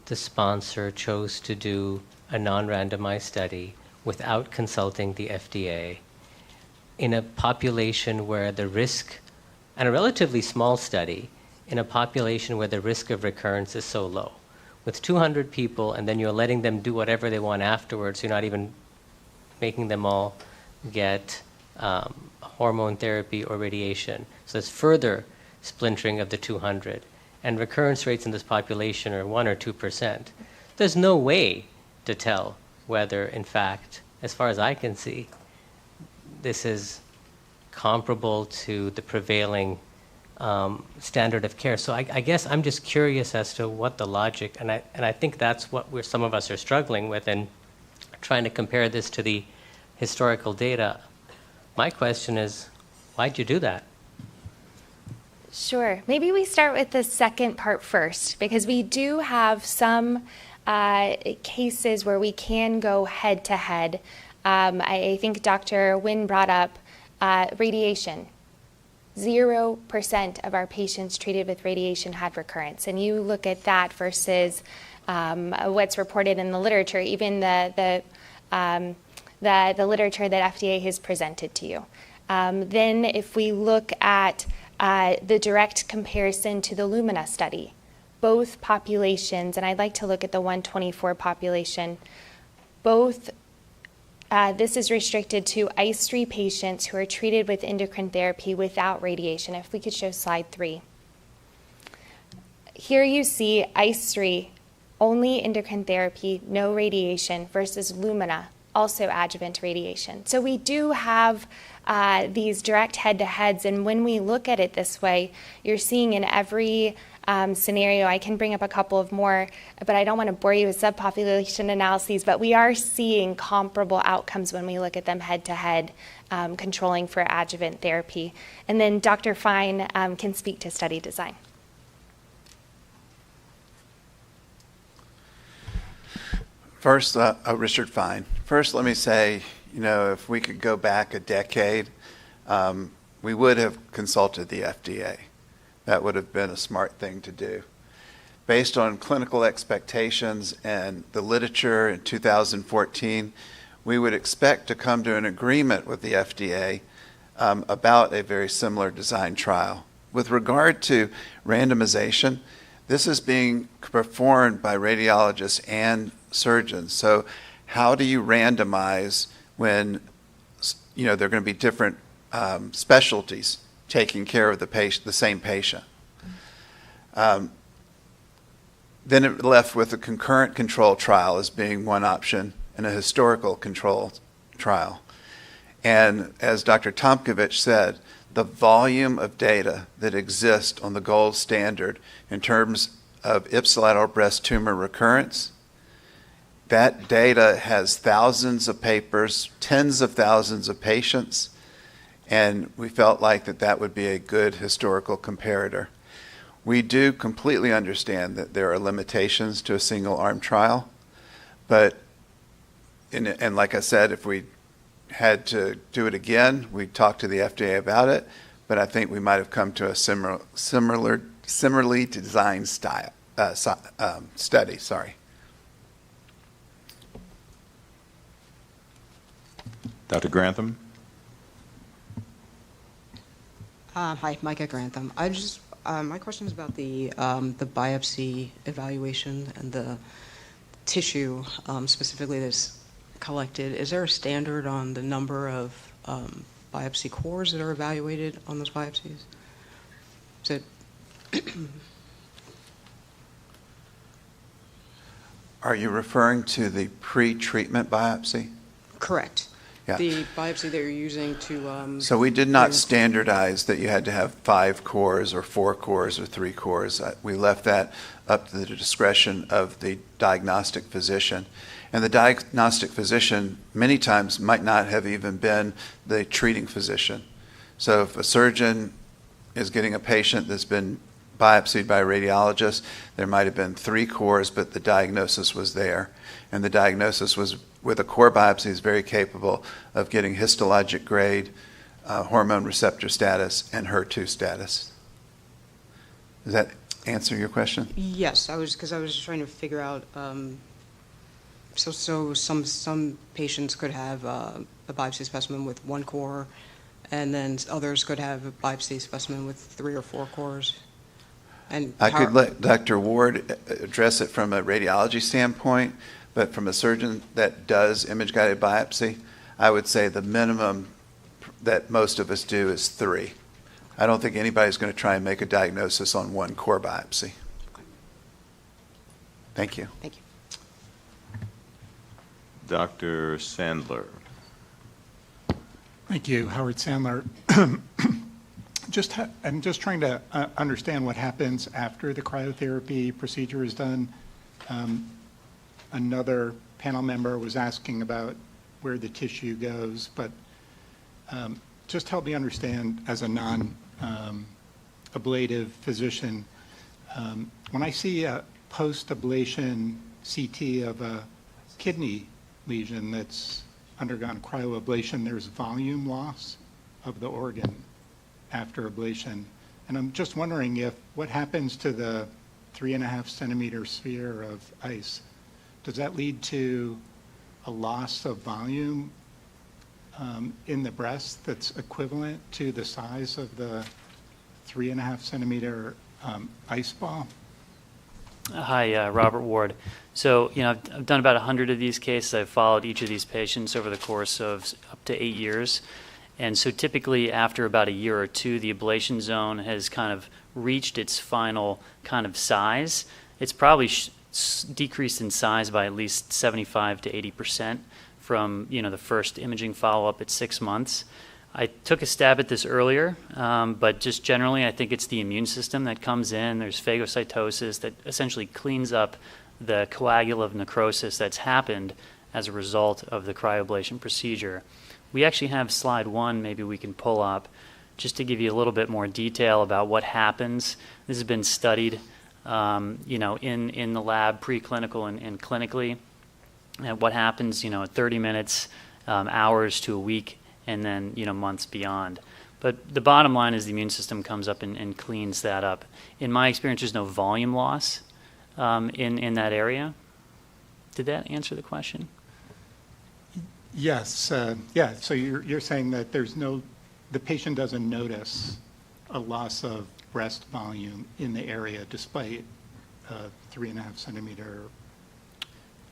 the sponsor chose to do a non-randomized study without consulting the FDA in a population where the risk, and a relatively small study, in a population where the risk of recurrence is so low. With 200 people, and then you're letting them do whatever they want afterwards, you're not even making them all get hormone therapy or radiation. So there's further splintering of the 200. And recurrence rates in this population are 1 or 2%. There's no way to tell whether, in fact, as far as I can see, this is comparable to the prevailing standard of care. So I guess I'm just curious as to what the logic, and I think that's what some of us are struggling with in trying to compare this to the historical data. My question is, why'd you do that? Sure. Maybe we start with the second part first, because we do have some cases where we can go head-to-head. I think Dr. Nguyen brought up radiation. 0% of our patients treated with radiation had recurrence. And you look at that versus what's reported in the literature, even the literature that FDA has presented to you. Then if we look at the direct comparison to the Lumina study, both populations, and I'd like to look at the 124 population, both, this is restricted to ICE3 patients who are treated with endocrine therapy without radiation. If we could show slide 3. Here you see ICE3, only endocrine therapy, no radiation, versus Lumina, also adjuvant radiation. So we do have these direct head-to-heads, and when we look at it this way, you're seeing in every scenario, I can bring up a couple of more, but I don't want to bore you with subpopulation analyses, but we are seeing comparable outcomes when we look at them head-to-head, controlling for adjuvant therapy. And then Dr. Fine can speak to study design. First, Richard Fine. First, let me say You know, if we could go back a decade, we would have consulted the FDA. That would have been a smart thing to do. Based on clinical expectations and the literature in 2014, we would expect to come to an agreement with the FDA about a very similar design trial. With regard to randomization, this is being performed by radiologists and surgeons. So how do you randomize when, you know, there are going to be different specialties taking care of the patient, the same patient? Then it left with a concurrent control trial as being one option and a historical control trial. And as Dr. Tomkovich said, the volume of data that exists on the gold standard in terms of ipsilateral breast tumor recurrence, that data has thousands of papers, tens of thousands of patients, and we felt like that would be a good historical comparator. We do completely understand that there are limitations to a single-arm trial, but, and like I said, if we had to do it again, we'd talk to the FDA about it, but I think we might have come to a similarly designed study. Dr. Grantham? Hi, Micah Grantham. My question is about the biopsy evaluation and the tissue specifically that's collected. Is there a standard on the number of biopsy cores that are evaluated on those biopsies? Is it Are you referring to the pre-treatment biopsy? correct? Yeah. The biopsy that you're using to... So we did not standardize that you had to have 5 cores or 4 cores or 3 cores. We left that up to the discretion of the diagnostic physician. And the diagnostic physician many times might not have even been the treating physician. So if a surgeon is getting a patient that's been biopsied by a radiologist, there might have been 3 cores, but the diagnosis was there. And the diagnosis was, with a core biopsy, is very capable of getting histologic grade, hormone receptor status, and HER2 status. Does that answer your question? Yes, because I was trying to figure out, so some patients could have a biopsy specimen with 1 core, and then others could have a biopsy specimen with 3 or 4 cores. And I could let Dr. Ward address it from a radiology standpoint, but from a surgeon that does image-guided biopsy, I would say the minimum that most of us do is 3. I don't think anybody's going to try and make a diagnosis on 1 core biopsy. Thank you. Thank you. Dr. Sandler. Thank you, Howard Sandler. I'm just trying to understand what happens after the cryotherapy procedure is done. Another panel member was asking about where the tissue goes, but just help me understand as a non-ablative physician, when I see a post-ablation CT of a kidney lesion that's undergone cryoablation, there's volume loss of the organ after ablation. And I'm just wondering if what happens to the 3.5 centimeter sphere of ice, does that lead to a loss of volume in the breast that's equivalent to the size of the 3.5 centimeter ice ball? Hi, Robert Ward. So, I've done about 100 of these cases. I've followed each of these patients over the course of up to 8 years. And so typically after about a year or 2, the ablation zone has kind of reached its final kind of size. It's probably decreased in size by at least 75 to 80% from, the first imaging follow-up at 6 months. I took a stab at this earlier, but just generally I think it's the immune system that comes in. There's phagocytosis that essentially cleans up the coagulative necrosis that's happened as a result of the cryoablation procedure. We actually have slide 1, maybe we can pull up, just to give you a little bit more detail about what happens. This has been studied, in the lab, preclinical and clinically, and what happens, at 30 minutes hours to a week, and then months beyond. But the bottom line is the immune system comes up and cleans that up. In my experience, there's no volume loss in that area. Did that answer the question? Yes. Yeah. So you're saying that the patient doesn't notice a loss of breast volume in the area despite a 3.5 centimeter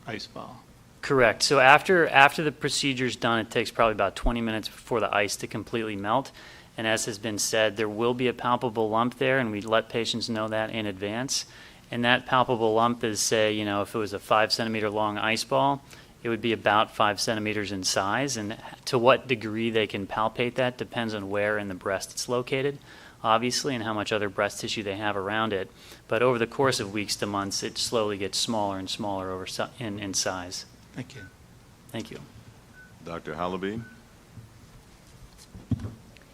ice ball. Correct. So after the procedure's done, it takes probably about 20 minutes for the ice to completely melt. And as has been said, there will be a palpable lump there, and we let patients know that in advance. And that palpable lump is, say, if it was a 5 centimeter long ice ball, it would be about 5 centimeters in size. And to what degree they can palpate that depends on where in the breast it's located, obviously, and how much other breast tissue they have around it. But over the course of weeks to months, it slowly gets smaller and smaller in size. Thank you. Thank you. Dr. Hallaby?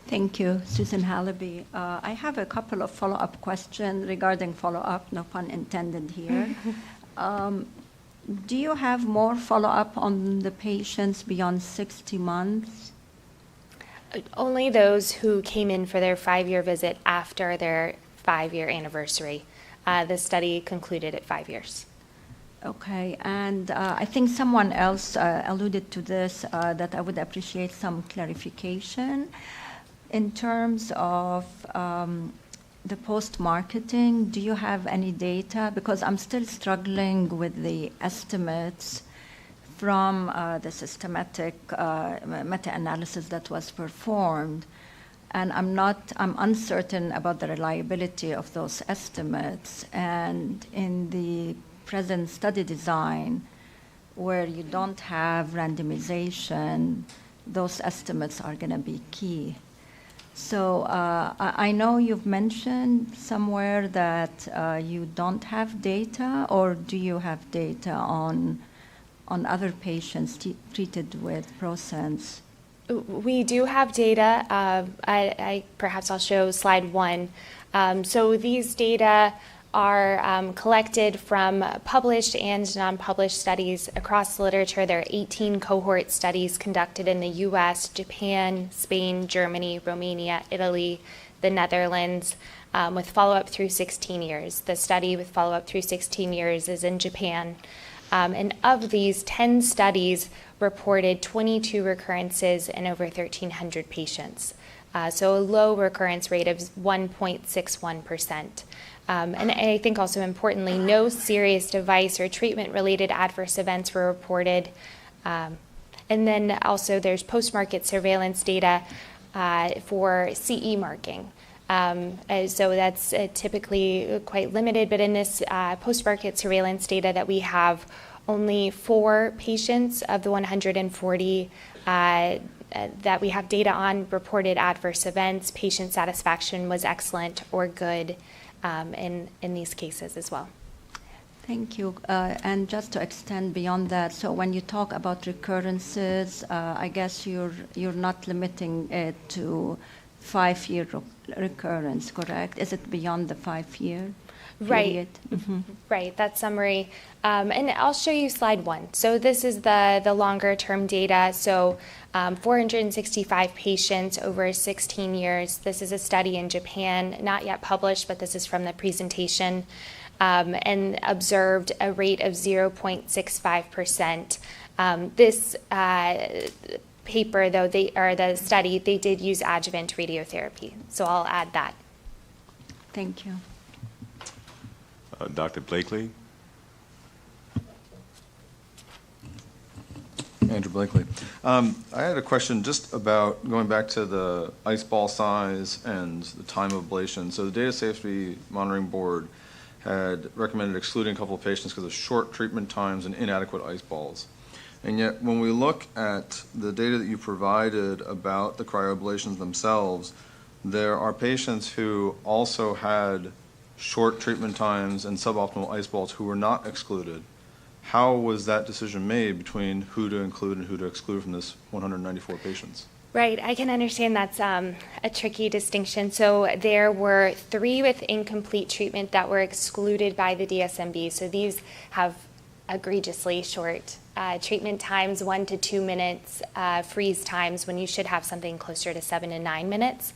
Thank you, Susan Hallaby. I have a couple of follow-up questions regarding follow-up, no pun intended here. Do you have more follow-up on the patients beyond 60 months? Only those who came in for their 5-year visit after their 5-year anniversary. The study concluded at 5 years. Okay, and I think someone else alluded to this, that I would appreciate some clarification. In terms of the post-marketing, do you have any data? Because I'm still struggling with the estimates from the systematic meta-analysis that was performed, and I'm uncertain about the reliability of those estimates. And in the present study design, where you don't have randomization, those estimates are going to be key. So I know you've mentioned somewhere that you don't have data, or do you have data on other patients treated with ProSense? We do have data. Perhaps I'll show slide 1. So these data are collected from published and non-published studies across the literature. There are 18 cohort studies conducted in the US, Japan, Spain, Germany, Romania, Italy, the Netherlands, with follow-up through 16 years. The study with follow-up through 16 years is in Japan. And of these, 10 studies reported 22 recurrences in over 1,300 patients. So a low recurrence rate of 1.61%. And I think also importantly, no serious device or treatment-related adverse events were reported. And then also there's post-market surveillance data for CE marking. So that's typically quite limited, but in this post-market surveillance data that we have, only 4 patients of the 140 that we have data on reported adverse events. Patient satisfaction was excellent or good in these cases as well. Thank you. And just to extend beyond that, so when you talk about recurrences, I guess you're not limiting it to 5-year recurrence, correct? Is it beyond the 5-year period? Right. Mm-hmm. Right. That summary. And I'll show you slide 1. So this is the longer term data. So 465 patients over 16 years. This is a study in Japan, not yet published, but this is from the presentation, and observed a rate of 0.65%. This paper, though, the study, they did use adjuvant radiotherapy. So I'll add that. Thank you. Dr. Blakely? Andrew Blakely. I had a question just about going back to the ice ball size and the time of ablation. So the Data Safety Monitoring Board had recommended excluding a couple of patients because of short treatment times and inadequate ice balls. And yet, when we look at the data that you provided about the cryoablations themselves, there are patients who also had short treatment times and suboptimal ice balls who were not excluded. How was that decision made between who to include and who to exclude from this 194 patients? Right, I can understand that's a tricky distinction. So there were 3 with incomplete treatment that were excluded by the DSMB. So these have egregiously short treatment times, 1 to 2 minutes freeze times, when you should have something closer to 7 to 9 minutes.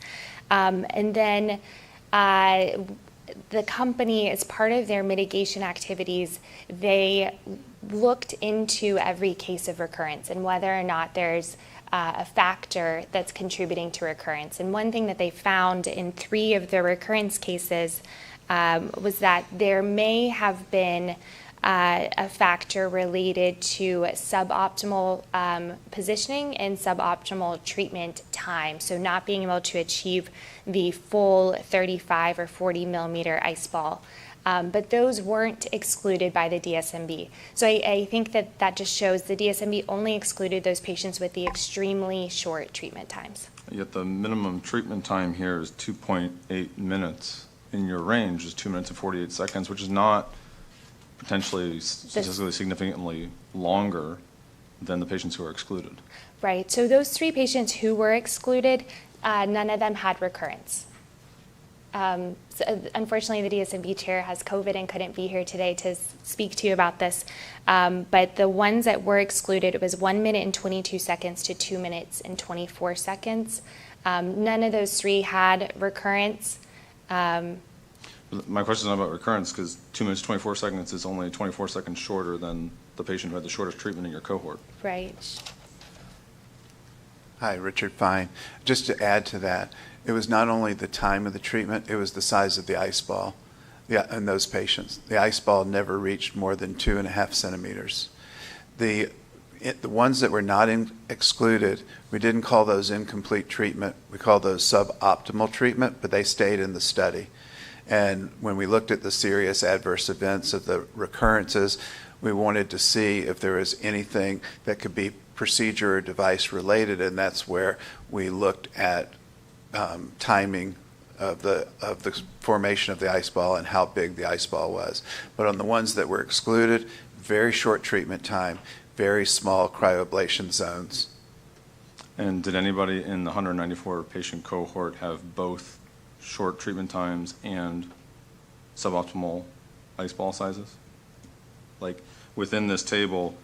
And then the company, as part of their mitigation activities, they looked into every case of recurrence and whether or not there's a factor that's contributing to recurrence. And one thing that they found in 3 of the recurrence cases was that there may have been a factor related to suboptimal positioning and suboptimal treatment time, so not being able to achieve the full 35 or 40 millimeter ice ball. But those weren't excluded by the DSMB. So I think that just shows the DSMB only excluded those patients with the extremely short treatment times. Yet the minimum treatment time here is 2.8 minutes. In your range is 2 minutes and 48 seconds, which is not potentially statistically significantly longer than the patients who are excluded. Right. So those 3 patients who were excluded, none of them had recurrence. So unfortunately, the DSMB chair has COVID and couldn't be here today to speak to you about this. But the ones that were excluded, it was 1 minute and 22 seconds to 2 minutes and 24 seconds. None of those 3 had recurrence. My question is not about recurrence, because 2 minutes, 24 seconds is only 24 seconds shorter than the patient who had the shortest treatment in your cohort. Right. Hi, Richard Fine. Just to add to that, it was not only the time of the treatment, it was the size of the ice ball in those patients. The ice ball never reached more than 2.5 centimeters. The ones that were not excluded, we didn't call those incomplete treatment. We called those suboptimal treatment, but they stayed in the study. And when we looked at the serious adverse events of the recurrences, we wanted to see if there was anything that could be procedure or device related, and that's where we looked at timing of the formation of the ice ball and how big the ice ball was. But on the ones that were excluded, very short treatment time, very small cryoablation zones. And did anybody in the 194 patient cohort have both short treatment times and suboptimal ice ball sizes? Like, within this table,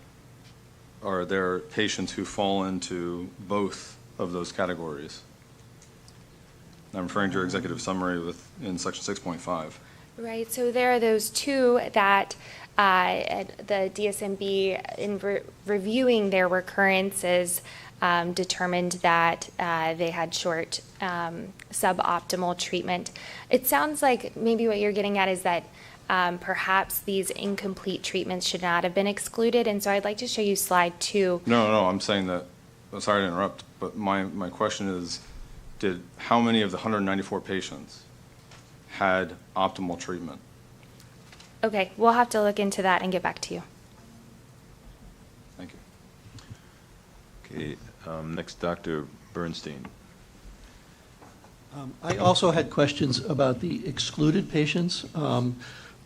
are there patients who fall into both of those categories? I'm referring to your executive summary in section 6.5. Right, so there are those 2 that the DSMB, in reviewing their recurrences, determined that they had short suboptimal treatment. It sounds like maybe what you're getting at is that perhaps these incomplete treatments should not have been excluded, and so I'd like to show you slide 2. No, I'm saying that, sorry to interrupt, but my question is, how many of the 194 patients had optimal treatment? Okay, we'll have to look into that and get back to you. Thank Okay, you. next, Dr. Bernstein. I also had questions about the excluded patients,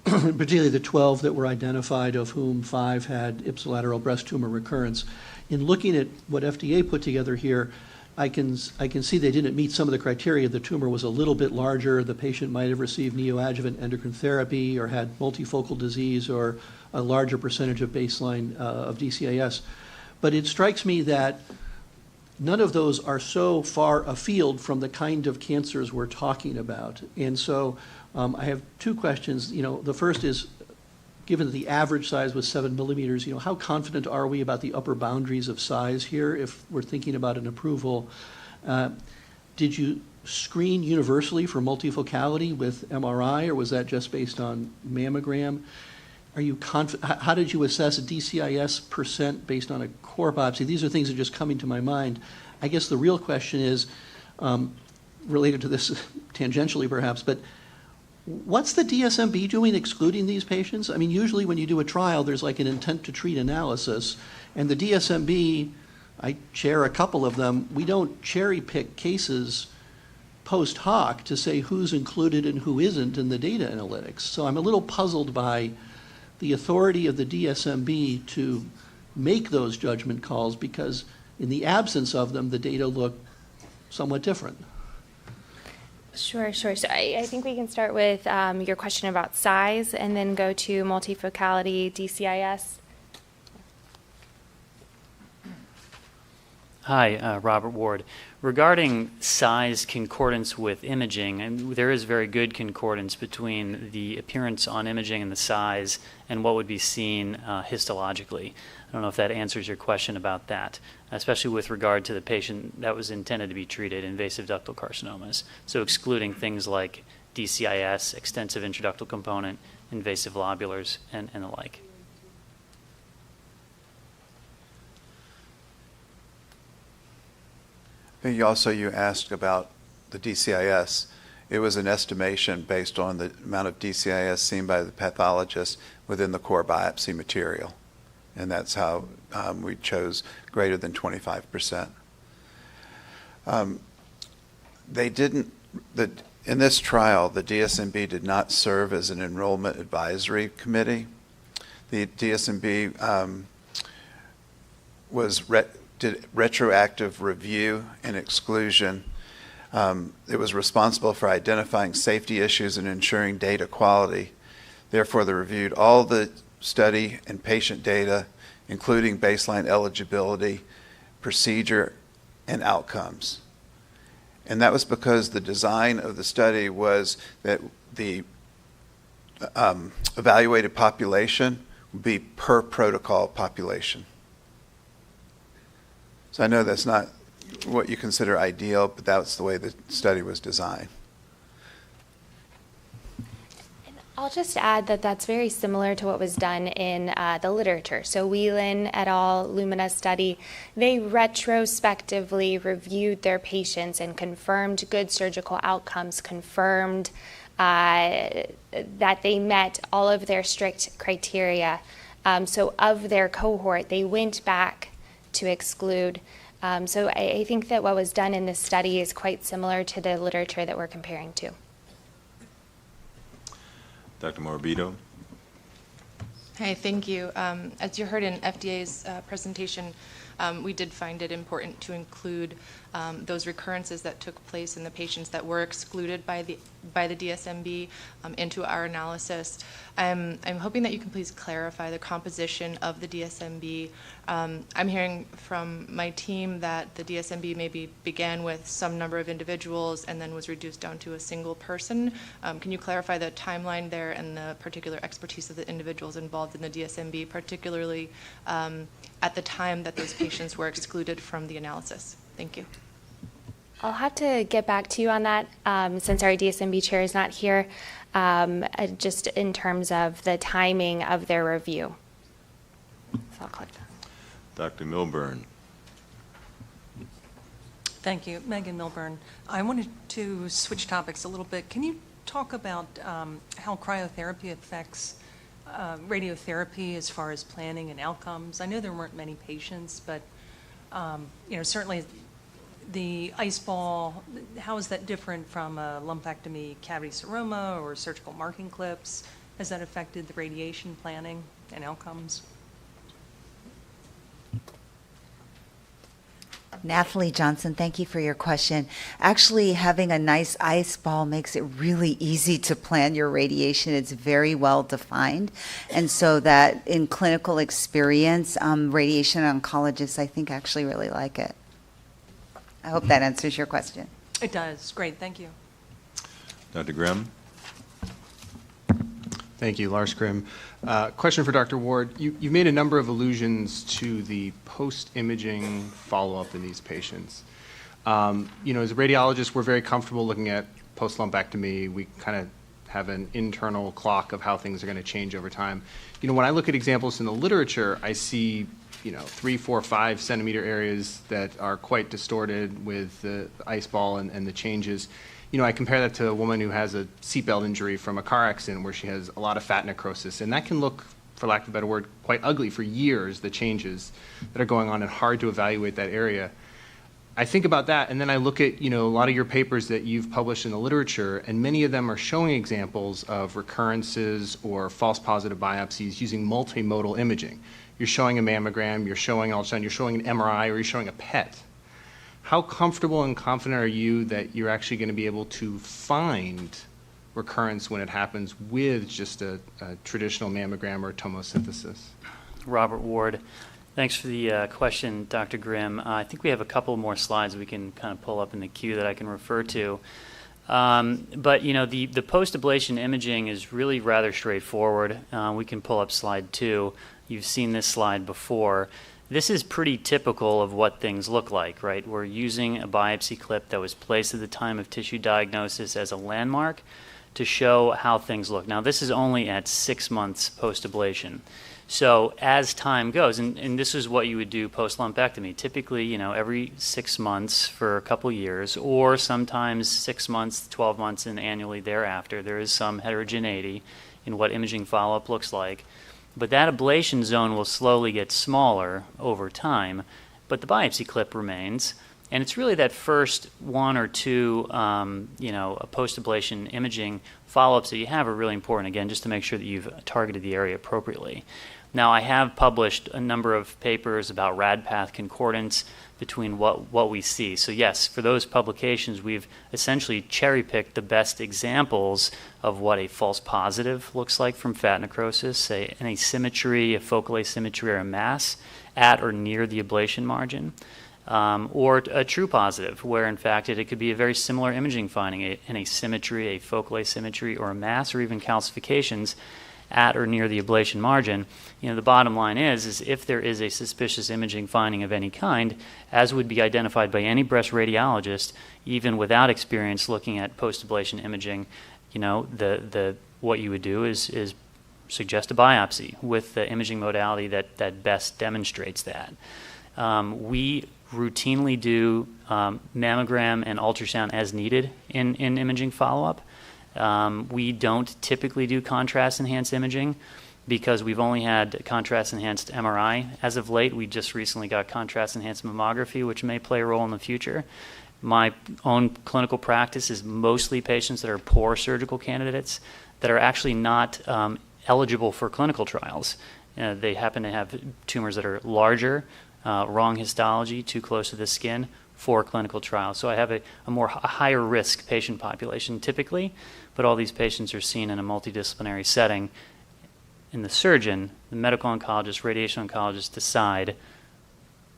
particularly the 12 that were identified, of whom 5 had ipsilateral breast tumor recurrence. In looking at what FDA put together here, I can see they didn't meet some of the criteria. The tumor was a little bit larger. The patient might have received neoadjuvant endocrine therapy or had multifocal disease or a larger percentage of baseline of DCIS. But it strikes me that none of those are so far afield from the kind of cancers we're talking about. And so I have 2 questions. The first is, given that the average size was 7 millimeters, how confident are we about the upper boundaries of size here if we're thinking about an approval? Did you screen universally for multifocality with MRI, or was that just based on mammogram? Are you how did you assess a DCIS percent based on a core biopsy? These are things that are just coming to my mind. I guess the real question is, related to this tangentially perhaps, but what's the DSMB doing excluding these patients? I mean, usually when you do a trial, there's like an intent to treat analysis, and the DSMB, I chair a couple of them, we don't cherry pick cases post hoc to say who's included and who isn't in the data analytics. So I'm a little puzzled by the authority of the DSMB to make those judgment calls, because in the absence of them, the data look somewhat different. Sure. So I think we can start with your question about size and then go to multifocality, DCIS. Hi, Robert Ward. Regarding size concordance with imaging, and there is very good concordance between the appearance on imaging and the size and what would be seen histologically. I don't know if that answers your question about that, especially with regard to the patient that was intended to be treated, invasive ductal carcinomas. So excluding things like DCIS, extensive intraductal component, invasive lobulars, and the like. I think you asked about the DCIS. It was an estimation based on the amount of DCIS seen by the pathologist within the core biopsy material. And that's how we chose greater than 25%. In this trial, the DSMB did not serve as an enrollment advisory committee. The DSMB did retroactive review and exclusion. It was responsible for identifying safety issues and ensuring data quality. Therefore, they reviewed all the study and patient data, including baseline eligibility, procedure, and outcomes. And that was because the design of the study was that the evaluated population would be per protocol population. So I know that's not what you consider ideal, but that's the way the study was designed. I'll just add that that's very similar to what was done in the literature. So Whelan et al. Lumina study, they retrospectively reviewed their patients and confirmed good surgical outcomes, confirmed that they met all of their strict criteria. So of their cohort, they went back to exclude. So I think that what was done in this study is quite similar to the literature that we're comparing to. Dr. Morabito. Hi, thank you. As you heard in FDA's presentation, we did find it important to include those recurrences that took place in the patients that were excluded by the DSMB into our analysis. I'm hoping that you can please clarify the composition of the DSMB. I'm hearing from my team that the DSMB maybe began with some number of individuals and then was reduced down to a single person. Can you clarify the timeline there and the particular expertise of the individuals involved in the DSMB, particularly at the time that those patients were excluded from the analysis? Thank you. I'll have to get back to you on that since our DSMB chair is not here, just in terms of the timing of their review. So I'll collect that. Dr. Milburn. Thank you. Megan Milburn. I wanted to switch topics a little bit. Can you talk about how cryotherapy affects radiotherapy as far as planning and outcomes? I know there weren't many patients, but certainly the ice ball, how is that different from a lumpectomy cavity seroma or surgical marking clips? Has that affected the radiation planning and outcomes? Nathalie Johnson, thank you for your question. Actually, having a nice ice ball makes it really easy to plan your radiation. It's very well defined. And so that in clinical experience, radiation oncologists, I think, actually really like it. I hope that answers your question. It does. Great. Thank you. Dr. Grimm. Thank you, Lars Grimm. Question for Dr. Ward. You've made a number of allusions to the post-imaging follow-up in these patients. As a radiologist, we're very comfortable looking at post-lumpectomy. We kind of have an internal clock of how things are going to change over time. When I look at examples in the literature, I see 3, 4, 5 centimeter areas that are quite distorted with the ice ball and the changes. I compare that to a woman who has a seatbelt injury from a car accident where she has a lot of fat necrosis, and that can look, for lack of a better word, quite ugly for years, the changes that are going on, and hard to evaluate that area. I think about that, and then I look at, a lot of your papers that you've published in the literature, and many of them are showing examples of recurrences or false positive biopsies using multimodal imaging. You're showing a mammogram, you're showing ultrasound, you're showing an MRI, or you're showing a PET. How comfortable and confident are you that you're actually going to be able to find recurrence when it happens with just a traditional mammogram or tomosynthesis? Robert Ward. Thanks for the question, Dr. Grimm. I think we have a couple more slides we can kind of pull up in the queue that I can refer to. But, you know, the post-ablation imaging is really rather straightforward. We can pull up slide 2. You've seen this slide before. This is pretty typical of what things look like, right? We're using a biopsy clip that was placed at the time of tissue diagnosis as a landmark to show how things look. Now, this is only at 6 months post-ablation. So as time goes, and this is what you would do post-lumpectomy, typically, you know, every 6 months for a couple years, or sometimes 6 months, 12 months, and annually thereafter. There is some heterogeneity in what imaging follow-up looks like. But that ablation zone will slowly get smaller over time, but the biopsy clip remains. And it's really that first 1 or 2, post-ablation imaging follow-ups that you have are really important, again, just to make sure that you've targeted the area appropriately. Now, I have published a number of papers about rad path concordance between what we see. So yes, for those publications, we've essentially cherry-picked the best examples of what a false positive looks like from fat necrosis, say an asymmetry, a focal asymmetry, or a mass at or near the ablation margin. Or a true positive, where in fact it could be a very similar imaging finding, an asymmetry, a focal asymmetry, or a mass, or even calcifications at or near the ablation margin. You know, the bottom line is if there is a suspicious imaging finding of any kind, as would be identified by any breast radiologist, even without experience looking at post-ablation imaging, you know, what you would do is suggest a biopsy with the imaging modality that best demonstrates that. We routinely do mammogram and ultrasound as needed in imaging follow-up. We don't typically do contrast-enhanced imaging because we've only had contrast-enhanced MRI as of late. We just recently got contrast-enhanced mammography, which may play a role in the future. My own clinical practice is mostly patients that are poor surgical candidates that are actually not eligible for clinical trials. They happen to have tumors that are larger, wrong histology, too close to the skin for clinical trials. So I have a higher risk patient population typically, but all these patients are seen in a multidisciplinary setting. And the surgeon, the medical oncologist, radiation oncologist decide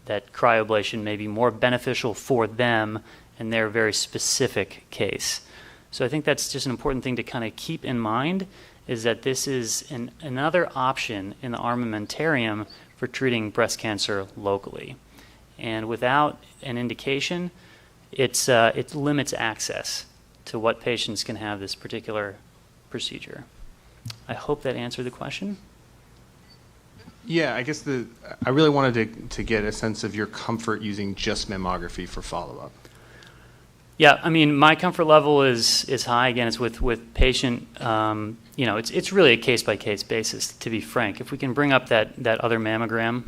that cryoablation may be more beneficial for them in their very specific case. So I think that's just an important thing to kind of keep in mind, is that this is another option in the armamentarium for treating breast cancer locally. And without an indication, it limits access to what patients can have this particular procedure. I hope that answered the question. Yeah, I guess I really wanted to get a sense of your comfort using just mammography for follow-up. Yeah, I mean, my comfort level is high. Again, it's with patient, it's really a case-by-case basis, to be frank. If we can bring up that other mammogram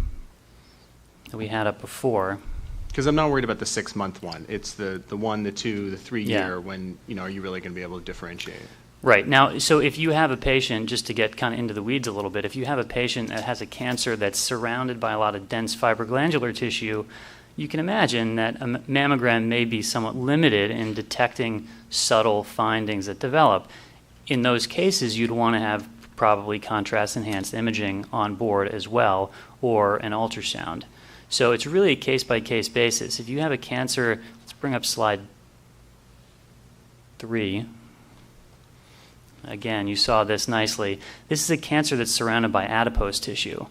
that we had up before. Because I'm not worried about the 6-month one. It's the 1, the 2, the 3-year when, are you really going to be able to differentiate? Right. Now, so if you have a patient, just to get kind of into the weeds a little bit, if you have a patient that has a cancer that's surrounded by a lot of dense fibroglandular tissue, you can imagine that a mammogram may be somewhat limited in detecting subtle findings that develop. In those cases, you'd want to have probably contrast-enhanced imaging on board as well, or an ultrasound. So it's really a case-by-case basis. If you have a cancer, let's bring up slide 3. Again, you saw this nicely. This is a cancer that's surrounded by adipose tissue.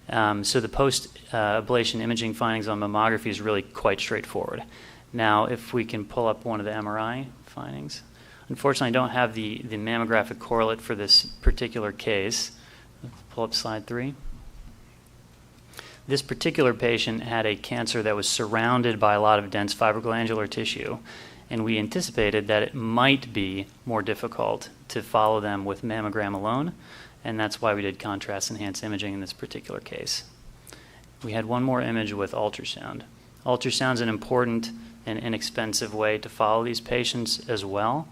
So the post-ablation imaging findings on mammography is really quite straightforward. Now, if we can pull up one of the MRI findings. Unfortunately, I don't have the mammographic correlate for this particular case. Let's pull up slide 3. This particular patient had a cancer that was surrounded by a lot of dense fibroglandular tissue, and we anticipated that it might be more difficult to follow them with mammogram alone, and that's why we did contrast-enhanced imaging in this particular case. We had one more image with ultrasound. Ultrasound is an important and inexpensive way to follow these patients as well.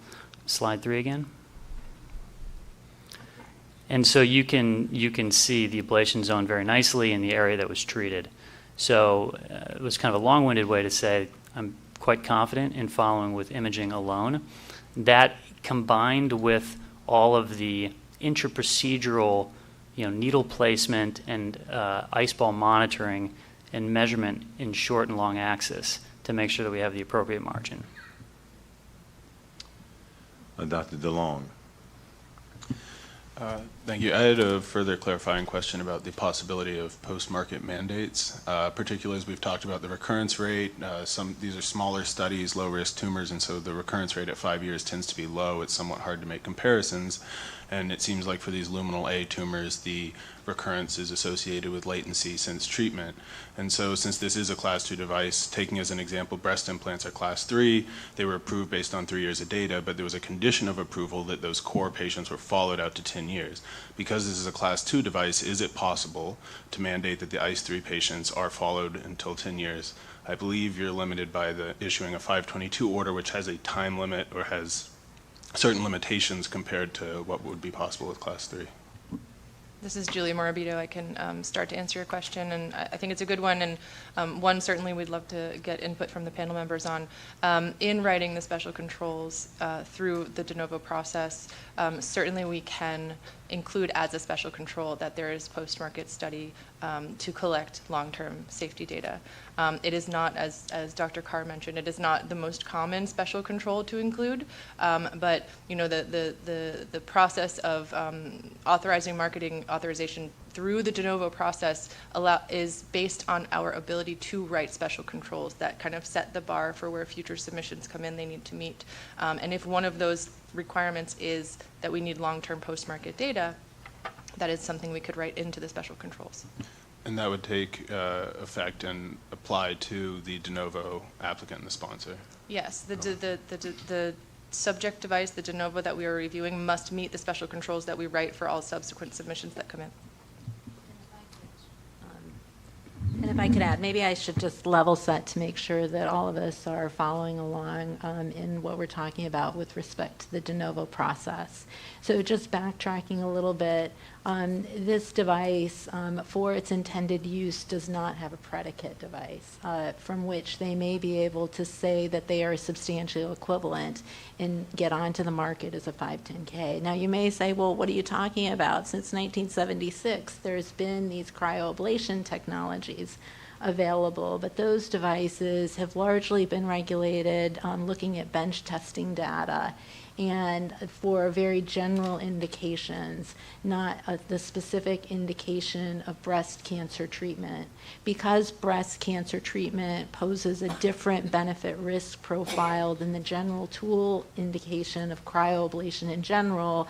Slide 3 again. And so you can see the ablation zone very nicely in the area that was treated. So it was kind of a long-winded way to say I'm quite confident in following with imaging alone. That combined with all of the intraprocedural, needle placement and ice ball monitoring and measurement in short and long axis to make sure that we have the appropriate margin. Dr. DeLong. Thank you. I had a further clarifying question about the possibility of post-market mandates, particularly as we've talked about the recurrence rate. These are smaller studies, low-risk tumors, and so the recurrence rate at 5 years tends to be low. It's somewhat hard to make comparisons, and it seems like for these luminal A tumors, the recurrence is associated with latency since treatment. And so since this is a Class 2 device, taking as an example, breast implants are Class 3, they were approved based on 3 years of data, but there was a condition of approval that those core patients were followed out to 10 years. Because this is a Class 2 device, is it possible to mandate that the ICE3 patients are followed until 10 years? I believe you're limited by the issuing a 522 order, which has a time limit or has certain limitations compared to what would be possible with Class 3. This is Julie Morabito. I can start to answer your question, and I think it's a good one, and one certainly we'd love to get input from the panel members on. In writing the special controls through the de novo process, certainly we can include as a special control that there is post-market study to collect long-term safety data. It is not, as Dr. Carr mentioned, it is not the most common special control to include, but the process of authorizing marketing authorization through the de novo process is based on our ability to write special controls that kind of set the bar for where future submissions come in they need to meet. And if one of those requirements is that we need long-term post-market data, that is something we could write into the special controls. And that would take effect and apply to the de novo applicant and the sponsor? Yes, the subject device, the de novo that we are reviewing, must meet the special controls that we write for all subsequent submissions that come in. And if I could add, maybe I should just level set to make sure that all of us are following along in what we're talking about with respect to the de novo process. So just backtracking a little bit, this device, for its intended use, does not have a predicate device from which they may be able to say that they are substantially equivalent and get onto the market as a 510K. Now you may say, well, what are you talking about? Since 1976, there's been these cryoablation technologies available, but those devices have largely been regulated looking at bench testing data and for very general indications, not the specific indication of breast cancer treatment. Because breast cancer treatment poses a different benefit risk profile than the general tool indication of cryoablation in general,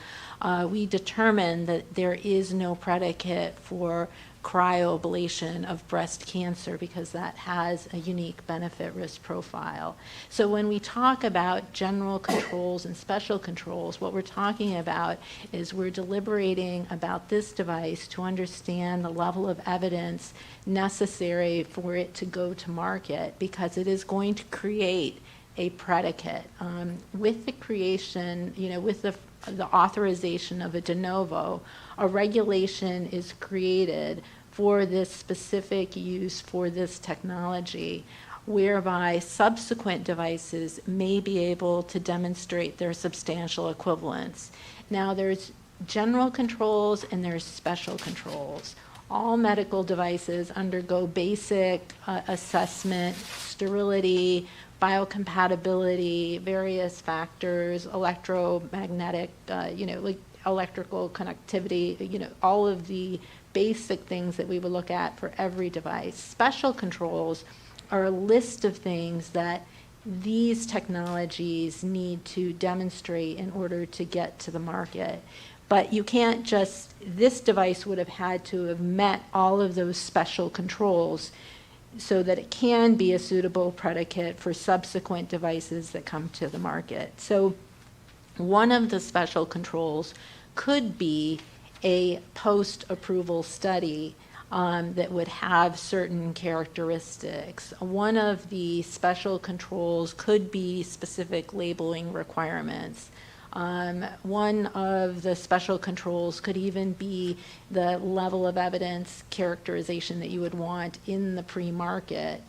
we determined that there is no predicate for cryoablation of breast cancer because that has a unique benefit risk profile. So when we talk about general controls and special controls, what we're talking about is we're deliberating about this device to understand the level of evidence necessary for it to go to market because it is going to create a predicate. With the creation, with the authorization of a de novo, a regulation is created for this specific use for this technology, whereby subsequent devices may be able to demonstrate their substantial equivalence. Now, there's general controls and there's special controls. All medical devices undergo basic assessment, sterility, biocompatibility, various factors, electromagnetic, electrical connectivity, all of the basic things that we would look at for every device. Special controls are a list of things that these technologies need to demonstrate in order to get to the market. But you can't just, this device would have had to have met all of those special controls so that it can be a suitable predicate for subsequent devices that come to the market. So one of the special controls could be a post-approval study that would have certain characteristics. One of the special controls could be specific labeling requirements. One of the special controls could even be the level of evidence characterization that you would want in the pre-market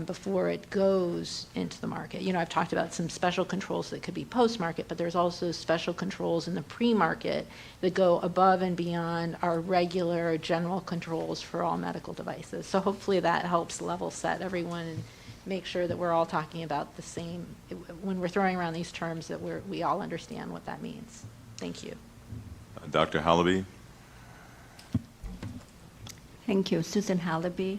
before it goes into the market. You know, I've talked about some special controls that could be post-market, but there's also special controls in the pre-market that go above and beyond our regular general controls for all medical devices. So hopefully that helps level set everyone and make sure that we're all talking about the same, when we're throwing around these terms, that we all understand what that means. Thank you. Dr. Halaby. Thank you, Susan Halaby.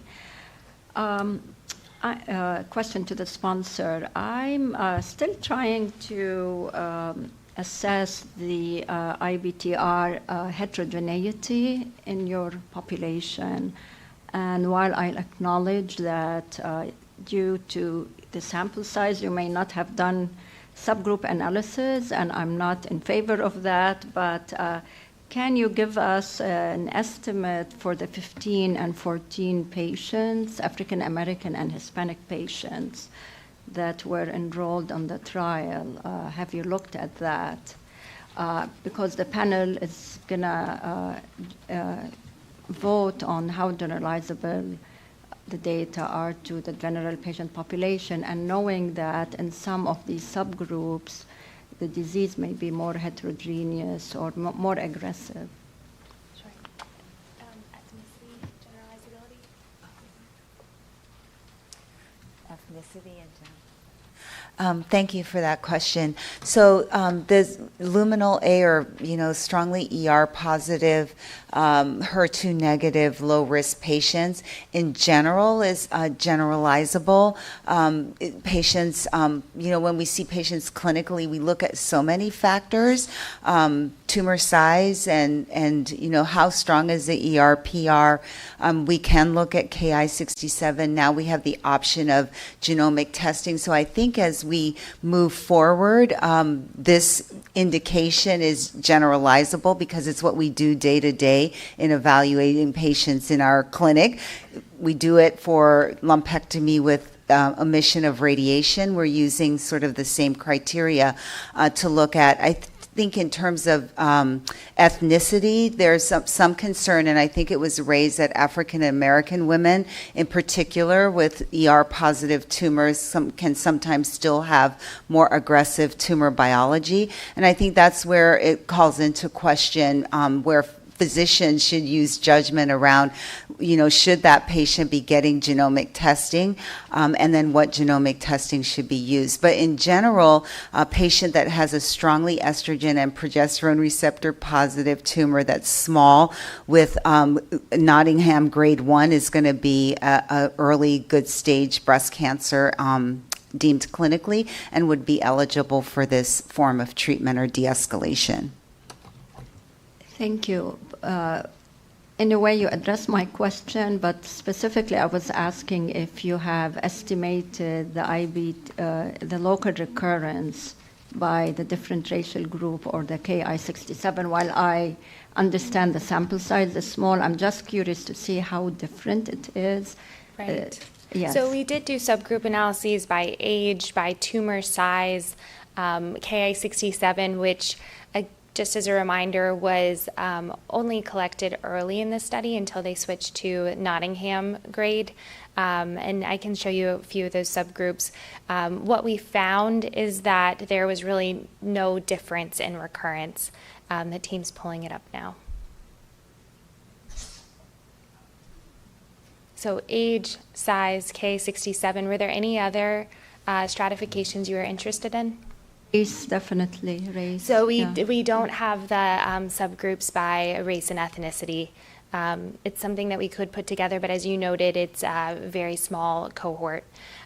Question to the sponsor. I'm still trying to assess the IBTR heterogeneity in your population. And while I acknowledge that due to the sample size, you may not have done subgroup analysis, and I'm not in favor of that, but can you give us an estimate for the 15 and 14 patients, African American and Hispanic patients, that were enrolled on the trial? Have you looked at that? Because the panel is going to vote on how generalizable the data are to the general patient population, and knowing that in some of these subgroups, the disease may be more heterogeneous or more aggressive. Sure. Ethnicity, generalizability? Ethnicity and thank you for that question. So the luminal A, or strongly ER positive, HER2 negative, low risk patients in general is generalizable. Patients, when we see patients clinically, we look at so many factors, tumor size and how strong is the ER PR. We can look at Ki-67. Now we have the option of genomic testing. So I think as we move forward, this indication is generalizable because it's what we do day to day in evaluating patients in our clinic. We do it for lumpectomy with omission of radiation. We're using sort of the same criteria to look at. I think in terms of ethnicity, there's some concern, and I think it was raised that African American women, in particular with ER-positive tumors, can sometimes still have more aggressive tumor biology, and I think that's where it calls into question where physicians should use judgment around, should that patient be getting genomic testing, and then what genomic testing should be used. But in general, a patient that has a strongly estrogen and progesterone receptor positive tumor that's small with Nottingham grade 1 is going to be a early good stage breast cancer deemed clinically and would be eligible for this form of treatment or de-escalation. Thank you. In a way, you addressed my question, but specifically, I was asking if you have estimated the local recurrence by the different racial group or the Ki-67. While I understand the sample size is small, I'm just curious to see how different it is. Right. Yes. So we did do subgroup analyses by age, by tumor size, Ki-67, which just as a reminder, was only collected early in the study until they switched to Nottingham grade. And I can show you a few of those subgroups. What we found is that there was really no difference in recurrence. The team's pulling it up now. So age, size, Ki-67. Were there any other stratifications you were interested in? Race, definitely, race. So we don't have the subgroups by race and ethnicity. It's something that we could put together, but as you noted, it's a very small cohort.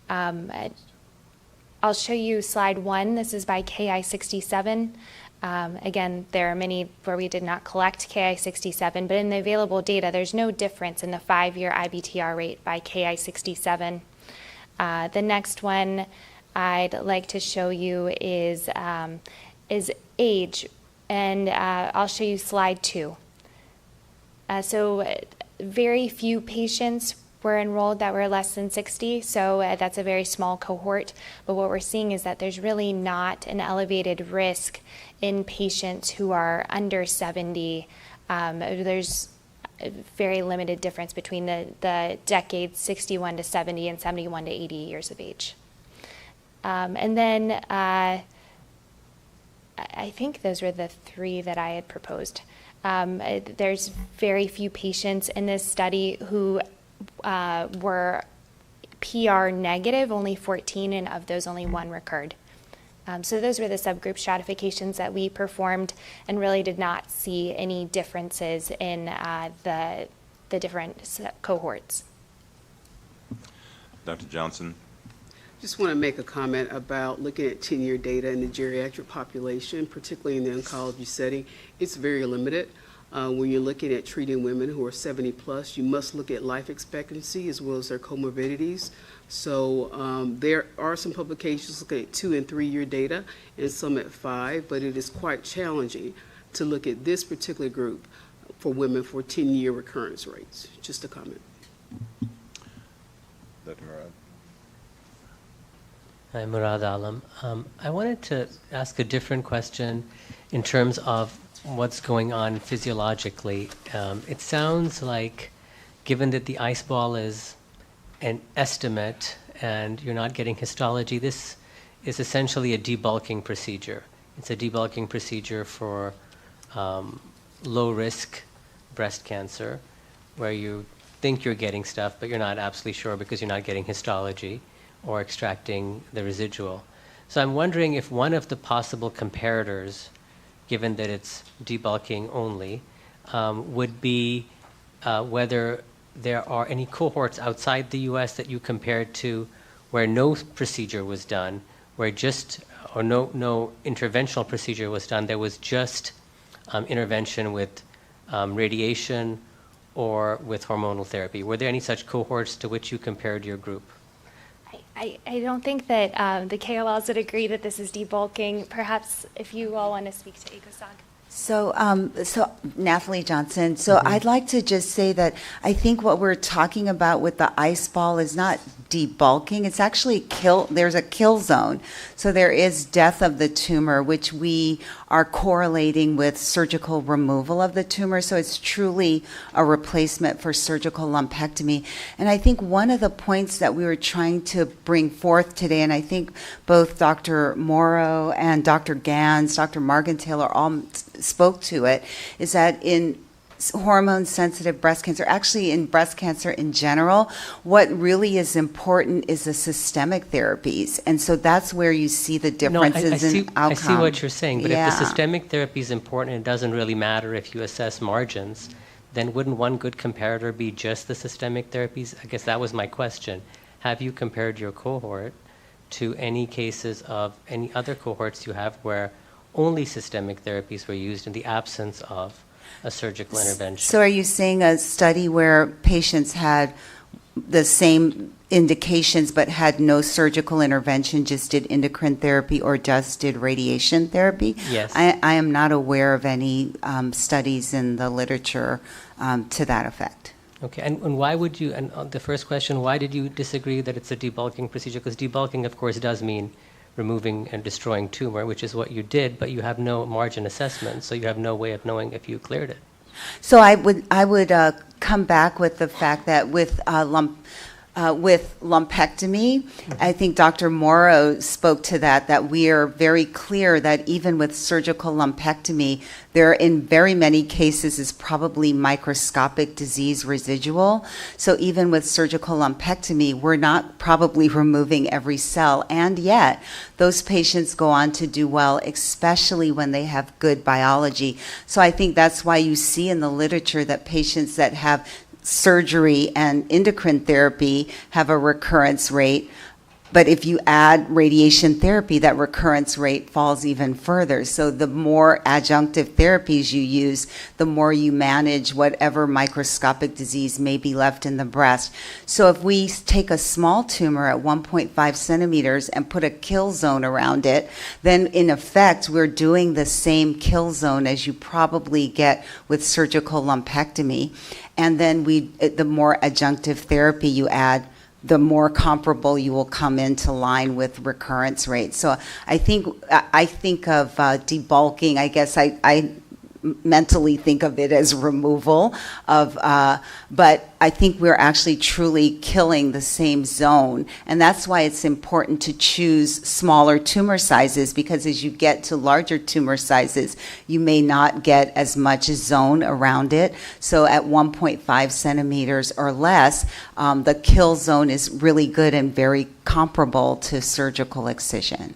I'll show you slide 1. This is by Ki-67. Again, there are many where we did not collect Ki-67, but in the available data, there's no difference in the 5-year IBTR rate by Ki-67. The next one I'd like to show you is age, and I'll show you slide 2. So very few patients were enrolled that were less than 60, so that's a very small cohort. But what we're seeing is that there's really not an elevated risk in patients who are under 70. There's a very limited difference between the decades 61 to 70 and 71 to 80 years of age. And then I think those were the three that I had proposed. There's very few patients in this study who were PR negative, only 14, and of those only one recurred. So those were the subgroup stratifications that we performed, and really did not see any differences in the different cohorts. Dr. Johnson. Just want to make a comment about looking at 10-year data in the geriatric population, particularly in the oncology setting. It's very limited. When you're looking at treating women who are 70 plus, you must look at life expectancy as well as their comorbidities. So there are some publications looking at 2 and 3 year data and some at 5, but it is quite challenging to look at this particular group for women for 10-year recurrence rates. Just a comment. Dr. Murad. Hi, Murad Alam. I wanted to ask a different question in terms of what's going on physiologically. It sounds like, given that the ice ball is an estimate and you're not getting histology, this is essentially a debulking procedure. It's a debulking procedure for low-risk breast cancer, where you think you're getting stuff, but you're not absolutely sure because you're not getting histology or extracting the residual. So I'm wondering if one of the possible comparators, given that it's debulking only, would be whether there are any cohorts outside the US that you compared to where no procedure was done, where no interventional procedure was done, there was just intervention with radiation or with hormonal therapy. Were there any such cohorts to which you compared your group? I don't think that the KOLs would agree that this is debulking. Perhaps if you all want to speak to ACOSOG. So Nathalie Johnson, so I'd like to just say that I think what we're talking about with the ice ball is not debulking, it's actually there's a kill zone. So there is death of the tumor, which we are correlating with surgical removal of the tumor. So it's truly a replacement for surgical lumpectomy. And I think one of the points that we were trying to bring forth today, and I think both Dr. Morrow and Dr. Gans, Dr. Margentaler all spoke to it, is that in hormone-sensitive breast cancer, actually in breast cancer in general, what really is important is the systemic therapies. And so that's where you see the differences in outcome. I see what you're saying, but if the systemic therapy is important, it doesn't really matter if you assess margins, then wouldn't one good comparator be just the systemic therapies? I guess that was my question. Have you compared your cohort to any cases of any other cohorts you have where only systemic therapies were used in the absence of a surgical intervention? So are you saying a study where patients had the same indications but had no surgical intervention, just did endocrine therapy or just did radiation therapy? Yes. I am not aware of any studies in the literature to that effect. Okay, and why would you, and the first question, why did you disagree that it's a debulking procedure? Because debulking, of course, does mean removing and destroying tumor, which is what you did, but you have no margin assessment, so you have no way of knowing if you cleared it. So I would come back with the fact that with lumpectomy, I think Dr. Morrow spoke to that we are very clear that even with surgical lumpectomy, there in very many cases is probably microscopic disease residual. So even with surgical lumpectomy, we're not probably removing every cell, and yet those patients go on to do well, especially when they have good biology. So I think that's why you see in the literature that patients that have surgery and endocrine therapy have a recurrence rate, but if you add radiation therapy, that recurrence rate falls even further. So the more adjunctive therapies you use, the more you manage whatever microscopic disease may be left in the breast. So if we take a small tumor at 1.5 centimeters and put a kill zone around it, then in effect, we're doing the same kill zone as you probably get with surgical lumpectomy. And then the more adjunctive therapy you add, the more comparable you will come into line with recurrence rates. So I think of debulking, I guess I mentally think of it as removal of, but I think we're actually truly killing the same zone. And that's why it's important to choose smaller tumor sizes, because as you get to larger tumor sizes, you may not get as much zone around it. So at 1.5 centimeters or less, the kill zone is really good and very comparable to surgical excision.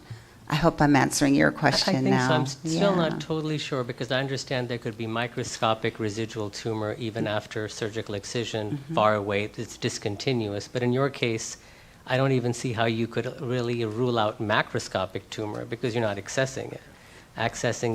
I hope I'm answering your question I think now. so. I'm still Yeah. not totally sure, because I understand there could be microscopic residual tumor even after surgical excision far away. It's discontinuous. But in your case, I don't even see how you could really rule out macroscopic tumor, because you're not accessing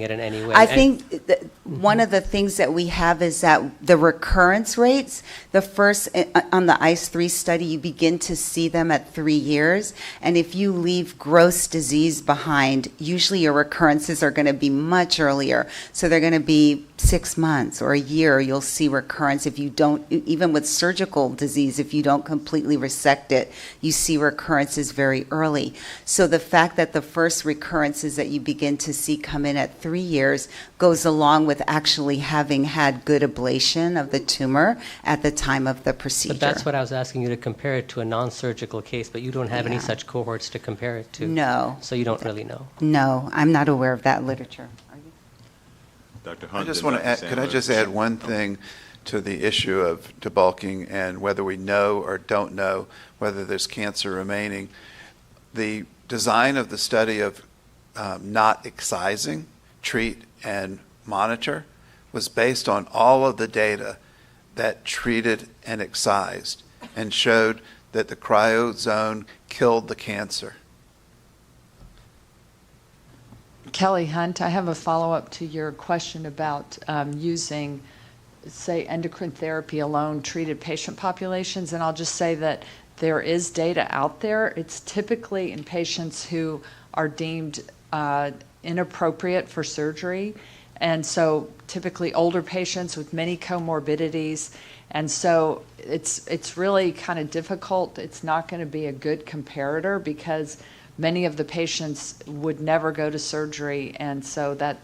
it in any way. I think that one of the things that we have is that the recurrence rates, the first, on the ICE3 study, you begin to see them at 3 years. And if you leave gross disease behind, usually your recurrences are going to be much earlier. So they're going to be 6 months or a year, you'll see recurrence. If you don't, even with surgical disease, if you don't completely resect it, you see recurrences very early. So the fact that the first recurrences that you begin to see come in at 3 years goes along with actually having had good ablation of the tumor at the time of the procedure. But that's what I was asking you to compare it to a non-surgical case, but you don't have any such cohorts to compare it to. No. So you don't really know. No, I'm not aware of that literature. Dr. I Hunt. just and want to Dr. add, could I Sandler. just add one thing to the issue of debulking and whether we know or don't know whether there's cancer remaining? The design of the study of not excising, treat, and monitor was based on all of the data that treated and excised and showed that the cryo zone killed the cancer. Kelly Hunt, I have a follow-up to your question about using, say, endocrine therapy alone treated patient populations. And I'll just say that there is data out there. It's typically in patients who are deemed inappropriate for surgery. And so typically older patients with many comorbidities. And so it's really kind of difficult. It's not going to be a good comparator because many of the patients would never go to surgery, and so that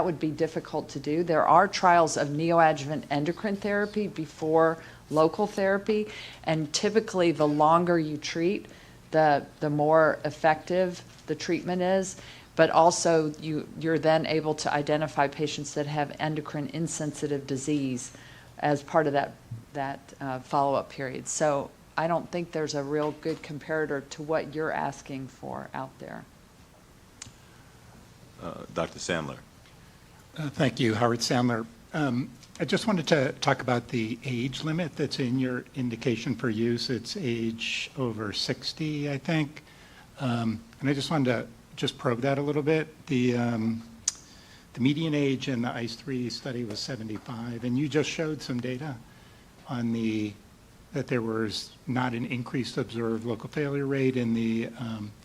would be difficult to do. There are trials of neoadjuvant endocrine therapy before local therapy, and typically the longer you treat, the more effective the treatment is, but also you're then able to identify patients that have endocrine insensitive disease as part of that follow-up period. So I don't think there's a real good comparator to what you're asking for out there. Dr. Sandler. Thank you, Howard Sandler. I just wanted to talk about the age limit that's in your indication for use. It's age over 60, I think. And I just wanted to just probe that a little bit. The median age in the ICE3 study was 75, and you just showed some data on that there was not an increased observed local failure rate in the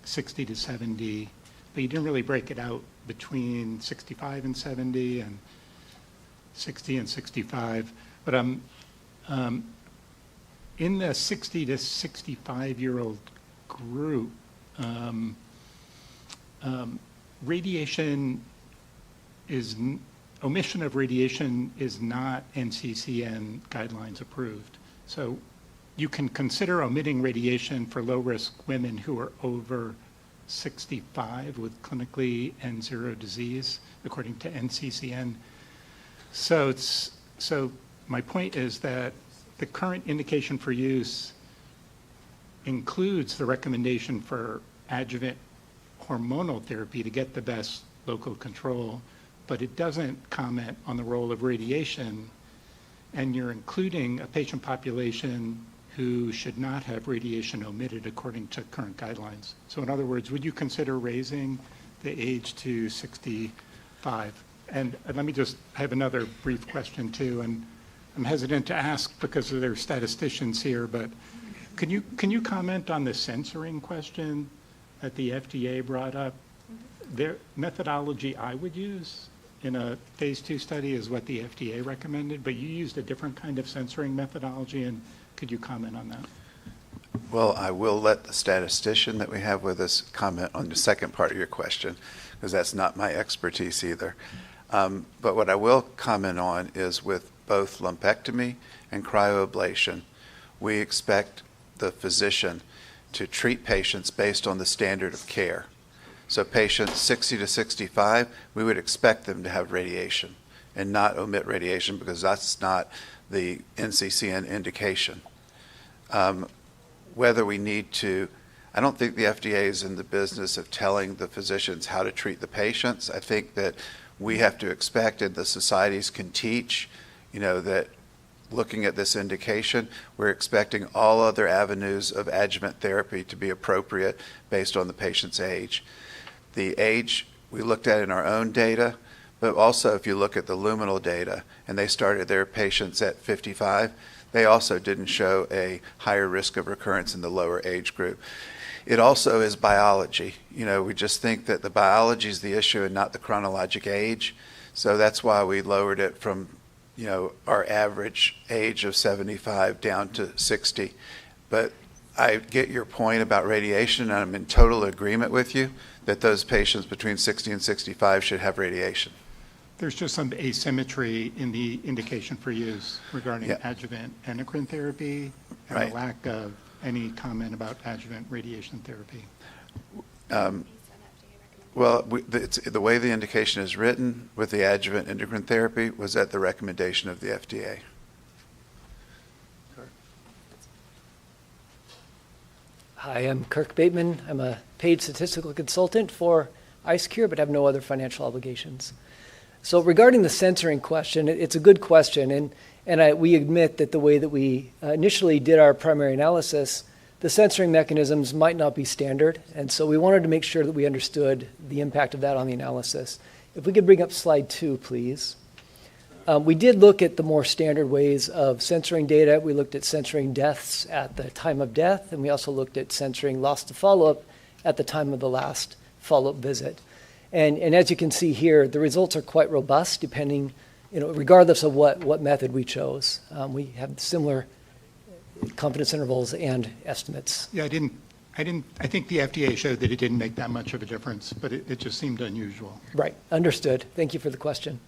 60 to 70, but you didn't really break it out between 65 and 70 and 60 and 65. But in the 60 to 65-year-old group, omission of radiation is not NCCN guidelines approved. So you can consider omitting radiation for low-risk women who are over 65 with clinically N0 disease, according to NCCN. So my point is that the current indication for use includes the recommendation for adjuvant hormonal therapy to get the best local control, but it doesn't comment on the role of radiation, and you're including a patient population who should not have radiation omitted according to current guidelines. So in other words, would you consider raising the age to 65? And let me just have another brief question too, and I'm hesitant to ask because there are statisticians here, but can you comment on the censoring question that the FDA brought up? Their methodology I would use in a phase 2 study is what the FDA recommended, but you used a different kind of censoring methodology, and could you comment on that? Well, I will let the statistician that we have with us comment on the second part of your question, because that's not my expertise either. But what I will comment on is with both lumpectomy and cryoablation, we expect the physician to treat patients based on the standard of care. So patients 60 to 65, we would expect them to have radiation and not omit radiation because that's not the NCCN indication. Whether we need to, I don't think the FDA is in the business of telling the physicians how to treat the patients. I think that we have to expect, and the societies can teach, that looking at this indication, we're expecting all other avenues of adjuvant therapy to be appropriate based on the patient's age. The age we looked at in our own data, but also if you look at the luminal data, and they started their patients at 55, they also didn't show a higher risk of recurrence in the lower age group. It also is biology. We just think that the biology is the issue and not the chronologic age. So that's why we lowered it from, our average age of 75 down to 60. But I get your point about radiation, and I'm in total agreement with you that those patients between 60 and 65 should have radiation. There's just some asymmetry in the indication for use regarding Yeah. adjuvant endocrine therapy and Right. the lack of any comment about adjuvant radiation therapy. Well, the way the indication is written with the adjuvant endocrine therapy was at the recommendation of the FDA. Hi, I'm Kirk Bateman. I'm a paid statistical consultant for IceCure, but have no other financial obligations. So regarding the censoring question, it's a good question, and we admit that the way that we initially did our primary analysis, the censoring mechanisms might not be standard, and so we wanted to make sure that we understood the impact of that on the analysis. If we could bring up slide 2, please. We did look at the more standard ways of censoring data. We looked at censoring deaths at the time of death, and we also looked at censoring loss to follow-up at the time of the last follow-up visit. And as you can see here, the results are quite robust, depending, regardless of what method we chose. We have similar confidence intervals and estimates. Yeah, I think the FDA showed that it didn't make that much of a difference, but it just seemed unusual. Right, understood. Thank you for the question.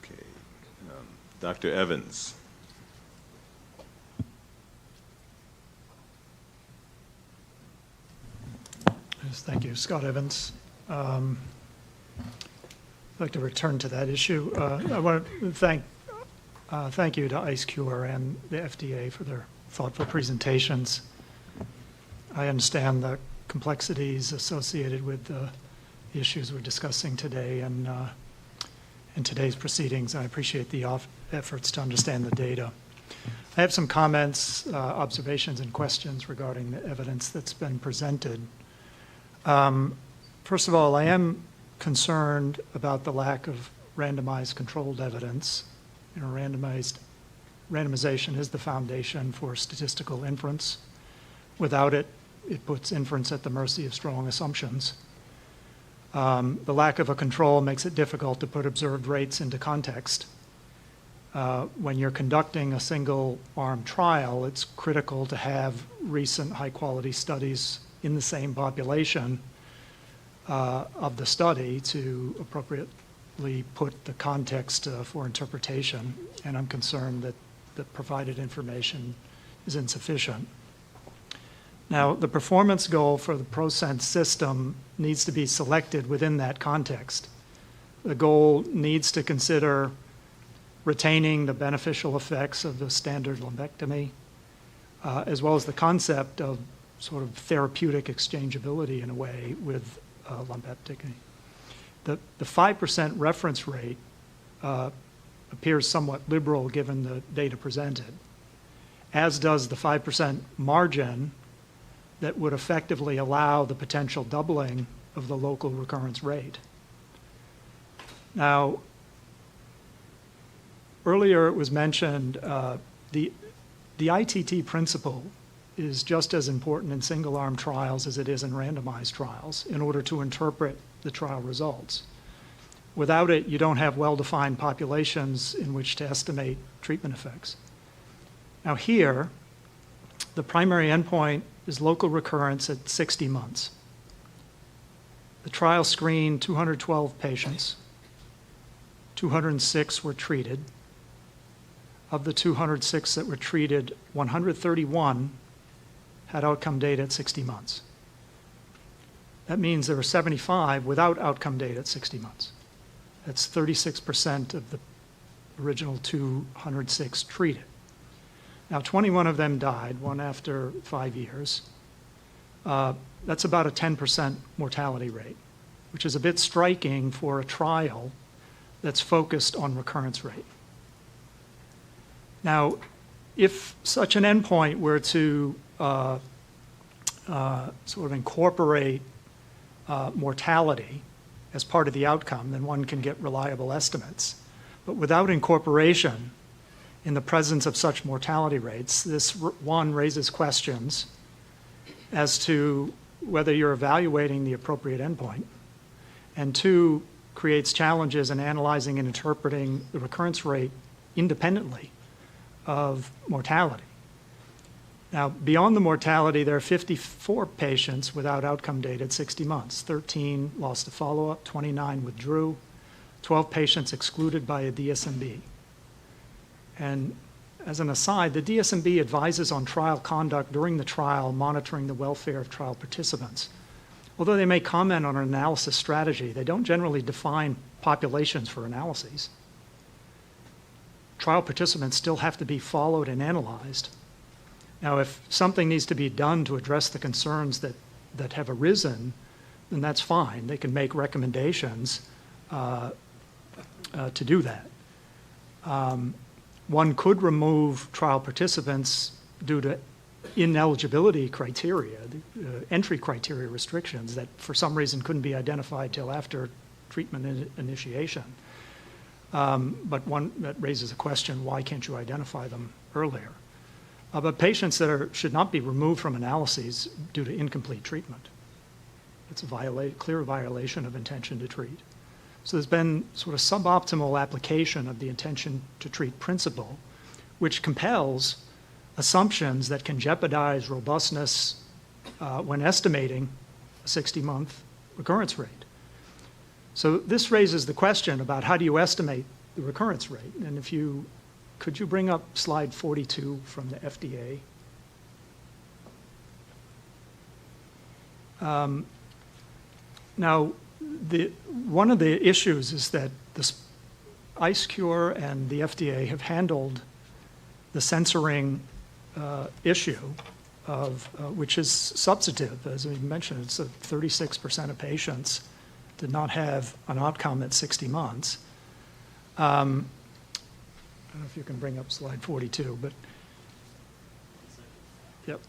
Okay. Dr. Evans. Yes, thank you. Scott Evans. I'd like to return to that issue. I want to thank you to IceCure and the FDA for their thoughtful presentations. I understand the complexities associated with the issues we're discussing today and in today's proceedings. I appreciate the efforts to understand the data. I have some comments, observations, and questions regarding the evidence that's been presented. First of all, I am concerned about the lack of randomized controlled evidence. Randomization is the foundation for statistical inference. Without it, it puts inference at the mercy of strong assumptions. The lack of a control makes it difficult to put observed rates into context. When you're conducting a single-arm trial, it's critical to have recent high-quality studies in the same population of the study to appropriately put the context for interpretation, and I'm concerned that the provided information is insufficient. Now, the performance goal for the ProSense system needs to be selected within that context. The goal needs to consider retaining the beneficial effects of the standard lumpectomy, as well as the concept of sort of therapeutic exchangeability in a way with lumpectomy. The 5% reference rate appears somewhat liberal given the data presented, as does the 5% margin that would effectively allow the potential doubling of the local recurrence rate. Now, earlier it was mentioned the ITT principle is just as important in single-arm trials as it is in randomized trials in order to interpret the trial results. Without it, you don't have well-defined populations in which to estimate treatment effects. Now here, the primary endpoint is local recurrence at 60 months. The trial screened 212 patients. 206 were treated. Of the 206 that were treated, 131 had outcome data at 60 months. That means there were 75 without outcome data at 60 months. That's 36% of the original 206 treated. Now, 21 of them died, one after 5 years. That's about a 10% mortality rate, which is a bit striking for a trial that's focused on recurrence rate. Now, if such an endpoint were to sort of incorporate mortality as part of the outcome, then one can get reliable estimates. But without incorporation, in the presence of such mortality rates, this one raises questions as to whether you're evaluating the appropriate endpoint, and two, creates challenges in analyzing and interpreting the recurrence rate independently of mortality. Now, beyond the mortality, there are 54 patients without outcome data at 60 months. 13 lost to follow-up, 29 withdrew, 12 patients excluded by a DSMB. And as an aside, the DSMB advises on trial conduct during the trial, monitoring the welfare of trial participants. Although they may comment on an analysis strategy, they don't generally define populations for analyses. Trial participants still have to be followed and analyzed. Now, if something needs to be done to address the concerns that have arisen, then that's fine. They can make recommendations to do that. One could remove trial participants due to ineligibility criteria, entry criteria restrictions that for some reason couldn't be identified till after treatment initiation. But one that raises a question, why can't you identify them earlier? But patients that should not be removed from analyses due to incomplete treatment. It's a clear violation of intention to treat. So there's been sort of suboptimal application of the intention to treat principle, which compels assumptions that can jeopardize robustness when estimating a 60-month recurrence rate. So this raises the question about how do you estimate the recurrence rate? And could you bring up slide 42 from the FDA? Now, one of the issues is that this IceCure and the FDA have handled the censoring issue of which is substantive. As we mentioned, it's 36% of patients did not have an outcome at 60 months. I don't know if you can bring up slide 42, but yep.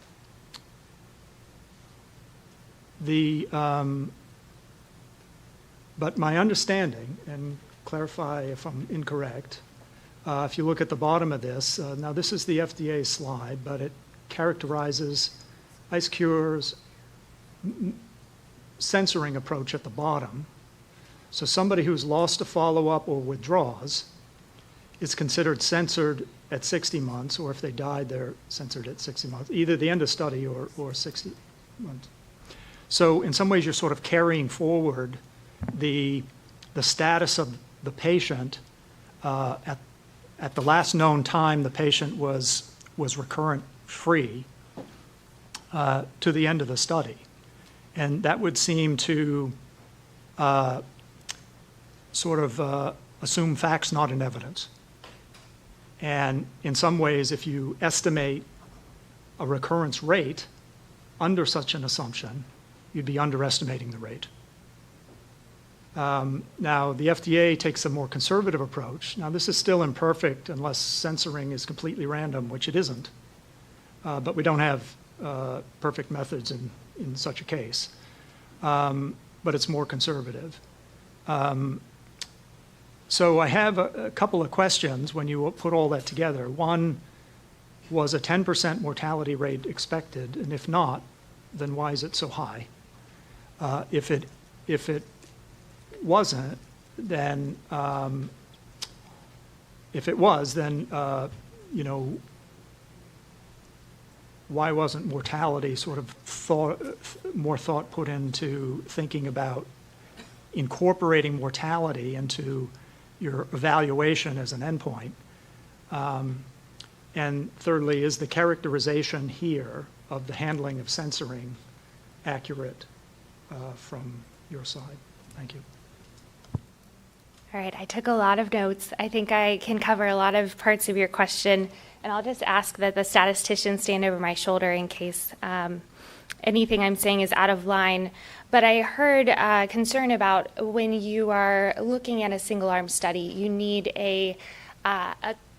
But my understanding, and clarify if I'm incorrect, if you look at the bottom of this, now this is the FDA slide, but it characterizes IceCure's censoring approach at the bottom. So somebody who's lost a follow-up or withdraws is considered censored at 60 months, or if they died, they're censored at 60 months, either the end of study or 60 months. So in some ways, you're sort of carrying forward the status of the patient at the last known time the patient was recurrent free to the end of the study. And that would seem to sort of assume facts not in evidence. And in some ways, if you estimate a recurrence rate under such an assumption, you'd be underestimating the rate. Now, the FDA takes a more conservative approach. Now, this is still imperfect unless censoring is completely random, which it isn't. But we don't have perfect methods in such a case. But it's more conservative. So I have a couple of questions when you put all that together. One, was a 10% mortality rate expected? And if not, then why is it so high? If it wasn't, then if it was, then you know, why wasn't mortality sort of more thought put into thinking about incorporating mortality into your evaluation as an endpoint? And thirdly, is the characterization here of the handling of censoring accurate from your side? Thank you. All right, I took a lot of notes. I think I can cover a lot of parts of your question, and I'll just ask that the statistician stand over my shoulder in case anything I'm saying is out of line. But I heard concern about when you are looking at a single-arm study, you need a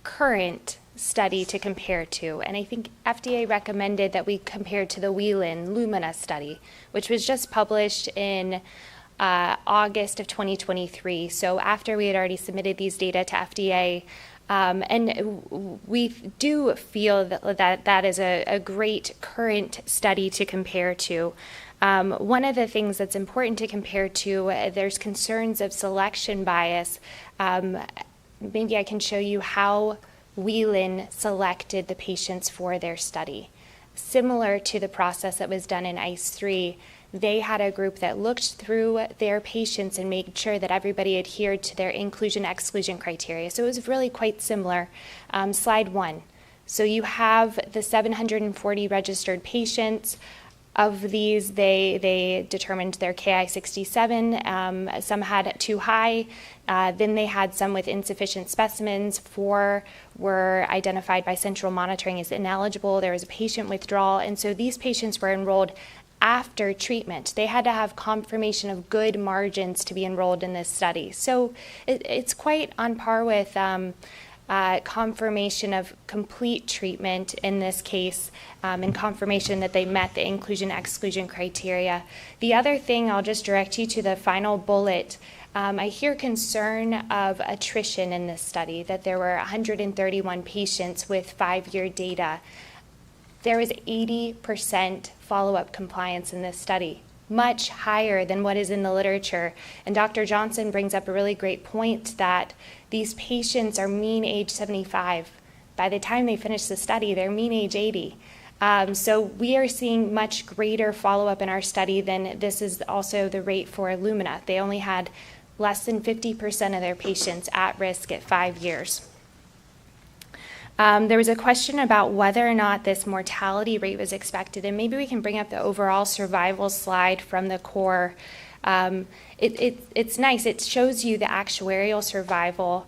current study to compare to. And I think FDA recommended that we compare to the Whelan Lumina study, which was just published in August of 2023. So after we had already submitted these data to FDA, and we do feel that is a great current study to compare to. One of the things that's important to compare to, there's concerns of selection bias. Maybe I can show you how Whelan selected the patients for their study. Similar to the process that was done in ICE3, they had a group that looked through their patients and made sure that everybody adhered to their inclusion-exclusion criteria. So it was really quite similar. Slide 1. So you have the 740 registered patients. Of these, they determined their Ki-67. Some had too high. Then they had some with insufficient specimens. 4 were identified by central monitoring as ineligible. There was a patient withdrawal. And so these patients were enrolled after treatment. They had to have confirmation of good margins to be enrolled in this study. So it's quite on par with confirmation of complete treatment in this case, and confirmation that they met the inclusion-exclusion criteria. The other thing, I'll just direct you to the final bullet. I hear concern of attrition in this study, that there were 131 patients with 5-year data. There was 80% follow-up compliance in this study, much higher than what is in the literature. And Dr. Johnson brings up a really great point that these patients are mean age 75. By the time they finish the study, they're mean age 80. So we are seeing much greater follow-up in our study than this is also the rate for Lumina. They only had less than 50% of their patients at risk at 5 years. There was a question about whether or not this mortality rate was expected, and maybe we can bring up the overall survival slide from the core. It's nice. It shows you the actuarial survival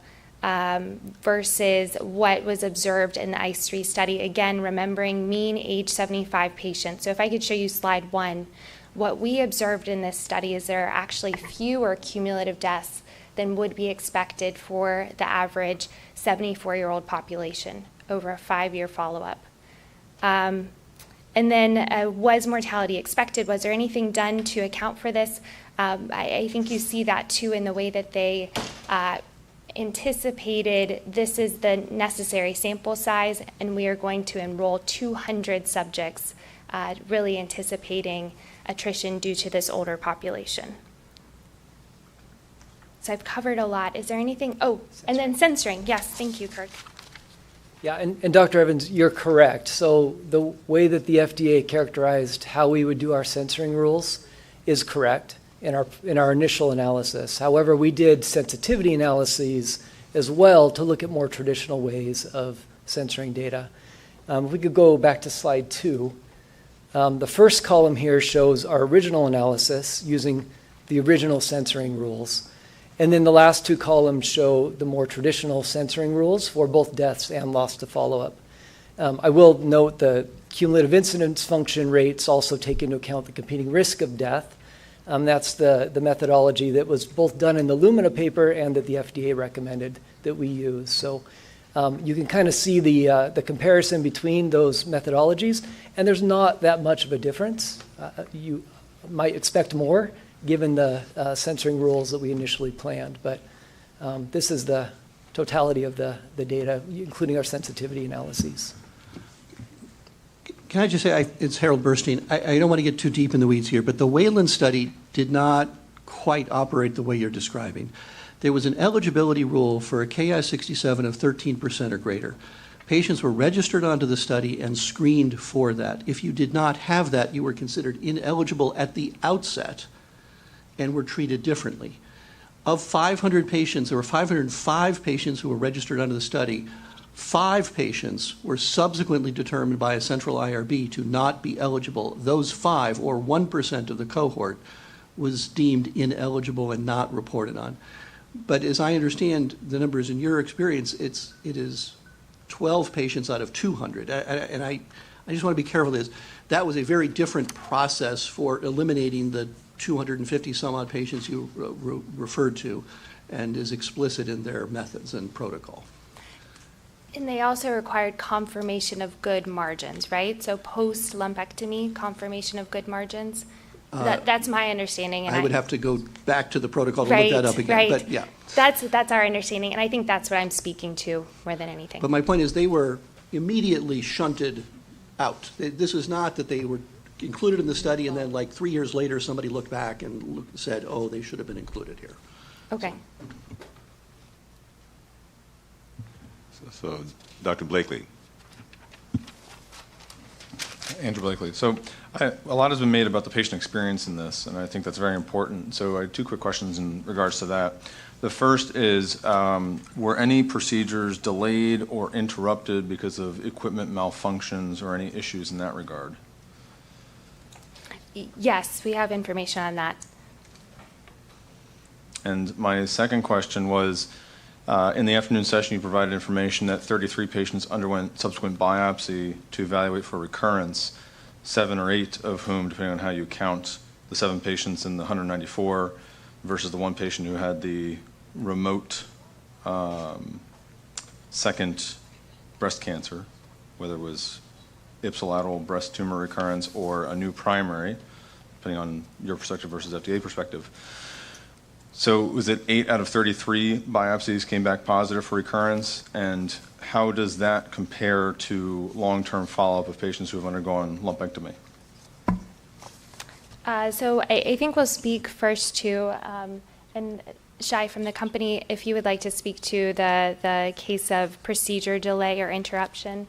versus what was observed in the ICE3 study. Again, remembering mean age 75 patients. So if I could show you slide 1, what we observed in this study is there are actually fewer cumulative deaths than would be expected for the average 74-year-old population over a 5-year follow-up. And then was mortality expected? Was there anything done to account for this? I think you see that too in the way that they anticipated this is the necessary sample size, and we are going to enroll 200 subjects, really anticipating attrition due to this older population. So I've covered a lot. Is there anything? Oh, and then censoring. Yes, thank you, Kirk. Yeah, and Dr. Evans, you're correct. So the way that the FDA characterized how we would do our censoring rules is correct in our initial analysis. However, we did sensitivity analyses as well to look at more traditional ways of censoring data. If we could go back to slide 2. The first column here shows our original analysis using the original censoring rules. And then the last 2 columns show the more traditional censoring rules for both deaths and loss to follow-up. I will note the cumulative incidence function rates also take into account the competing risk of death. That's the methodology that was both done in the Lumina paper and that the FDA recommended that we use. So you can kind of see the comparison between those methodologies, and there's not that much of a difference. You might expect more given the censoring rules that we initially planned, but this is the totality of the data, including our sensitivity analyses. Can I just say, it's Harold Burstein. I don't want to get too deep in the weeds here, but the Whelan study did not quite operate the way you're describing. There was an eligibility rule for a Ki-67 of 13% or greater. Patients were registered onto the study and screened for that. If you did not have that, you were considered ineligible at the outset. and were treated differently. Of 500 patients, there were 505 patients who were registered under the study. 5 patients were subsequently determined by a central IRB to not be eligible. Those 5, or 1% of the cohort, was deemed ineligible and not reported on. But as I understand the numbers in your experience, it is 12 patients out of 200. And I just want to be careful of this. That was a very different process for eliminating the 250 some odd patients you referred to, and is explicit in their methods and protocol. And they also required confirmation of good margins, right? So post-lumpectomy, confirmation of good margins? That's my understanding. And I would have to go back to the protocol to look that up again, but yeah. That's our understanding, and I think that's what I'm speaking to more than anything. But my point is they were immediately shunted out. This is not that they were included in the study and then like 3 years later somebody looked back and said, oh, they should have been included here. Okay. So Dr. Blakely. Andrew Blakely. So a lot has been made about the patient experience in this, and I think that's very important. So I have 2 quick questions in regards to that. The first is, were any procedures delayed or interrupted because of equipment malfunctions or any issues in that regard? Yes, we have information on that. And my second question was, in the afternoon session, you provided information that 33 patients underwent subsequent biopsy to evaluate for recurrence, 7 or 8 of whom, depending on how you count, the 7 patients in the 194 versus the 1 patient who had the remote second breast cancer, whether it was ipsilateral breast tumor recurrence or a new primary, depending on your perspective versus FDA perspective. So was it 8 out of 33 biopsies came back positive for recurrence? And how does that compare to long-term follow-up of patients who have undergone lumpectomy? So I think we'll speak first to, and Shai from the company, if you would like to speak to the case of procedure delay or interruption.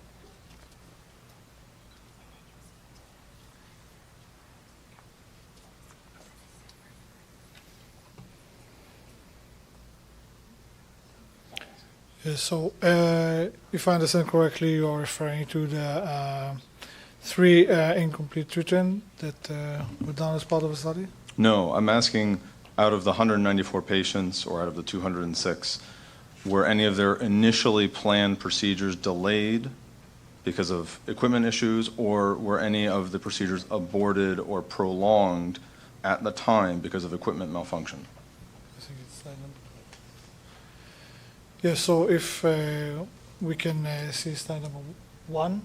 Yeah, so if I understand correctly, you are referring to the 3 incomplete treatment that were done as part of the study? No, I'm asking, out of the 194 patients or out of the 206, were any of their initially planned procedures delayed because of equipment issues, or were any of the procedures aborted or prolonged at the time because of equipment malfunction? Yeah, so if we can see slide number 1.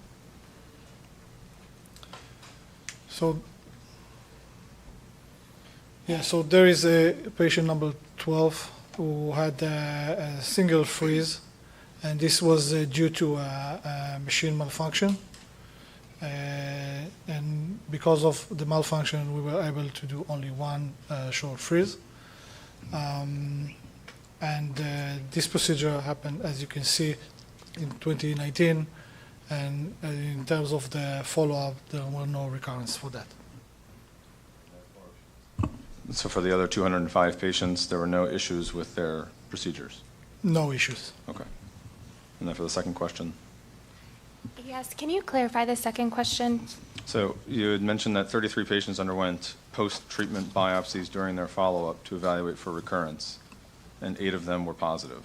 So, yeah, so there is a patient number 12 who had a single freeze, and this was due to a machine malfunction. And because of the malfunction, we were able to do only 1 short freeze. And this procedure happened, as you can see, in 2019, and in terms of the follow-up, there were no recurrence for that. So for the other 205 patients, there were no issues with their procedures? No issues. Okay. And then for the second question? Yes, can you clarify the second question? So you had mentioned that 33 patients underwent post-treatment biopsies during their follow-up to evaluate for recurrence, and 8 of them were positive.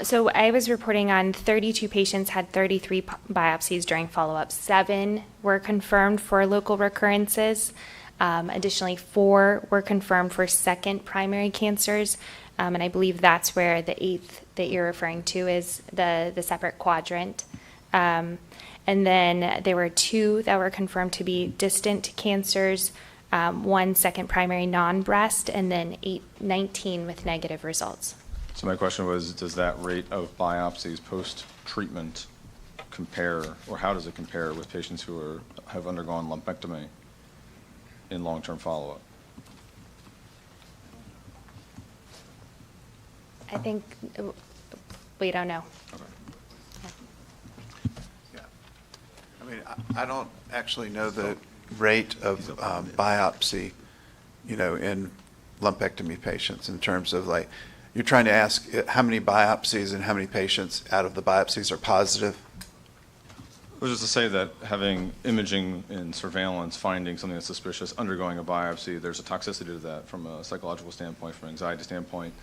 So I was reporting on 32 patients had 33 biopsies during follow-up. 7 were confirmed for local recurrences. Additionally, 4 were confirmed for second primary cancers. And I believe that's where the 8th that you're referring to is the separate quadrant. And then there were 2 that were confirmed to be distant cancers, 1 second primary non-breast, and then 19 with negative results. So my question was, does that rate of biopsies post-treatment compare, or how does it compare with patients who have undergone lumpectomy in long-term follow-up? I think we don't know. Okay. Yeah. I mean, I don't actually know the rate of biopsy in lumpectomy patients in terms of like, you're trying to ask how many biopsies and how many patients out of the biopsies are positive? Which is to say that having imaging and surveillance, finding something that's suspicious, undergoing a biopsy, there's a toxicity to that from a psychological standpoint, from an anxiety standpoint.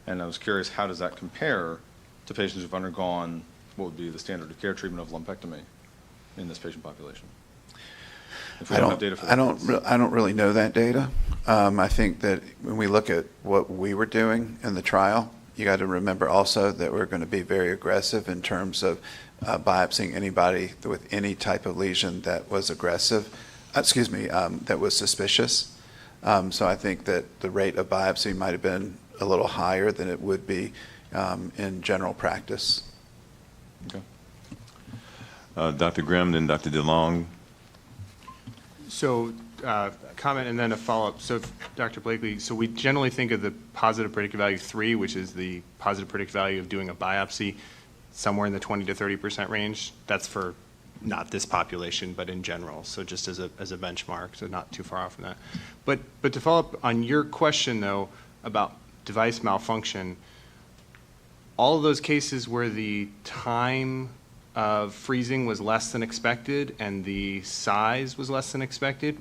And I was curious, how does that compare to patients who've undergone what would be the standard of care treatment of lumpectomy in this patient population? If we don't have data for that. I don't really know that data. I think that when we look at what we were doing in the trial, you got to remember also that we're going to be very aggressive in terms of biopsying anybody with any type of lesion that was aggressive, that was suspicious. So I think that the rate of biopsy might have been a little higher than it would be in general practice. Okay. Dr. Grimm, then Dr. DeLong. So comment and then a follow-up. So Dr. Blakely, so we generally think of the positive predictive value 3, which is the positive predictive value of doing a biopsy, somewhere in the 20 to 30% range. That's for not this population, but in general. So just as a benchmark, so not too far off from that. But to follow up on your question, though, about device malfunction, all of those cases where the time of freezing was less than expected and the size was less than expected,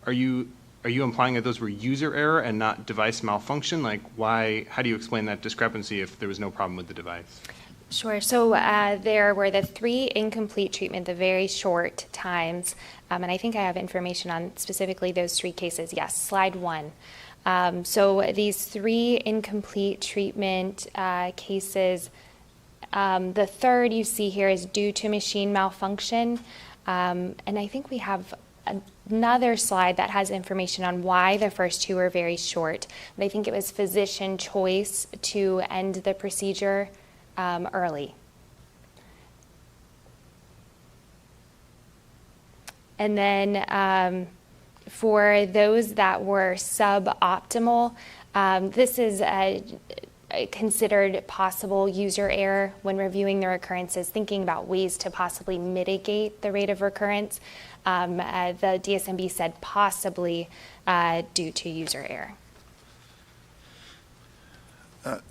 are you implying that those were user error and not device malfunction? Like, how do you explain that discrepancy if there was no problem with the device? Sure. So there were the 3 incomplete treatment, the very short times, and I think I have information on specifically those 3 cases. Yes, slide 1. So these 3 incomplete treatment cases, the third you see here is due to machine malfunction, and I think we have another slide that has information on why the first 2 were very short. But I think it was physician choice to end the procedure early. And then for those that were suboptimal, this is considered possible user error when reviewing the recurrences, thinking about ways to possibly mitigate the rate of recurrence. The DSMB said possibly due to user error.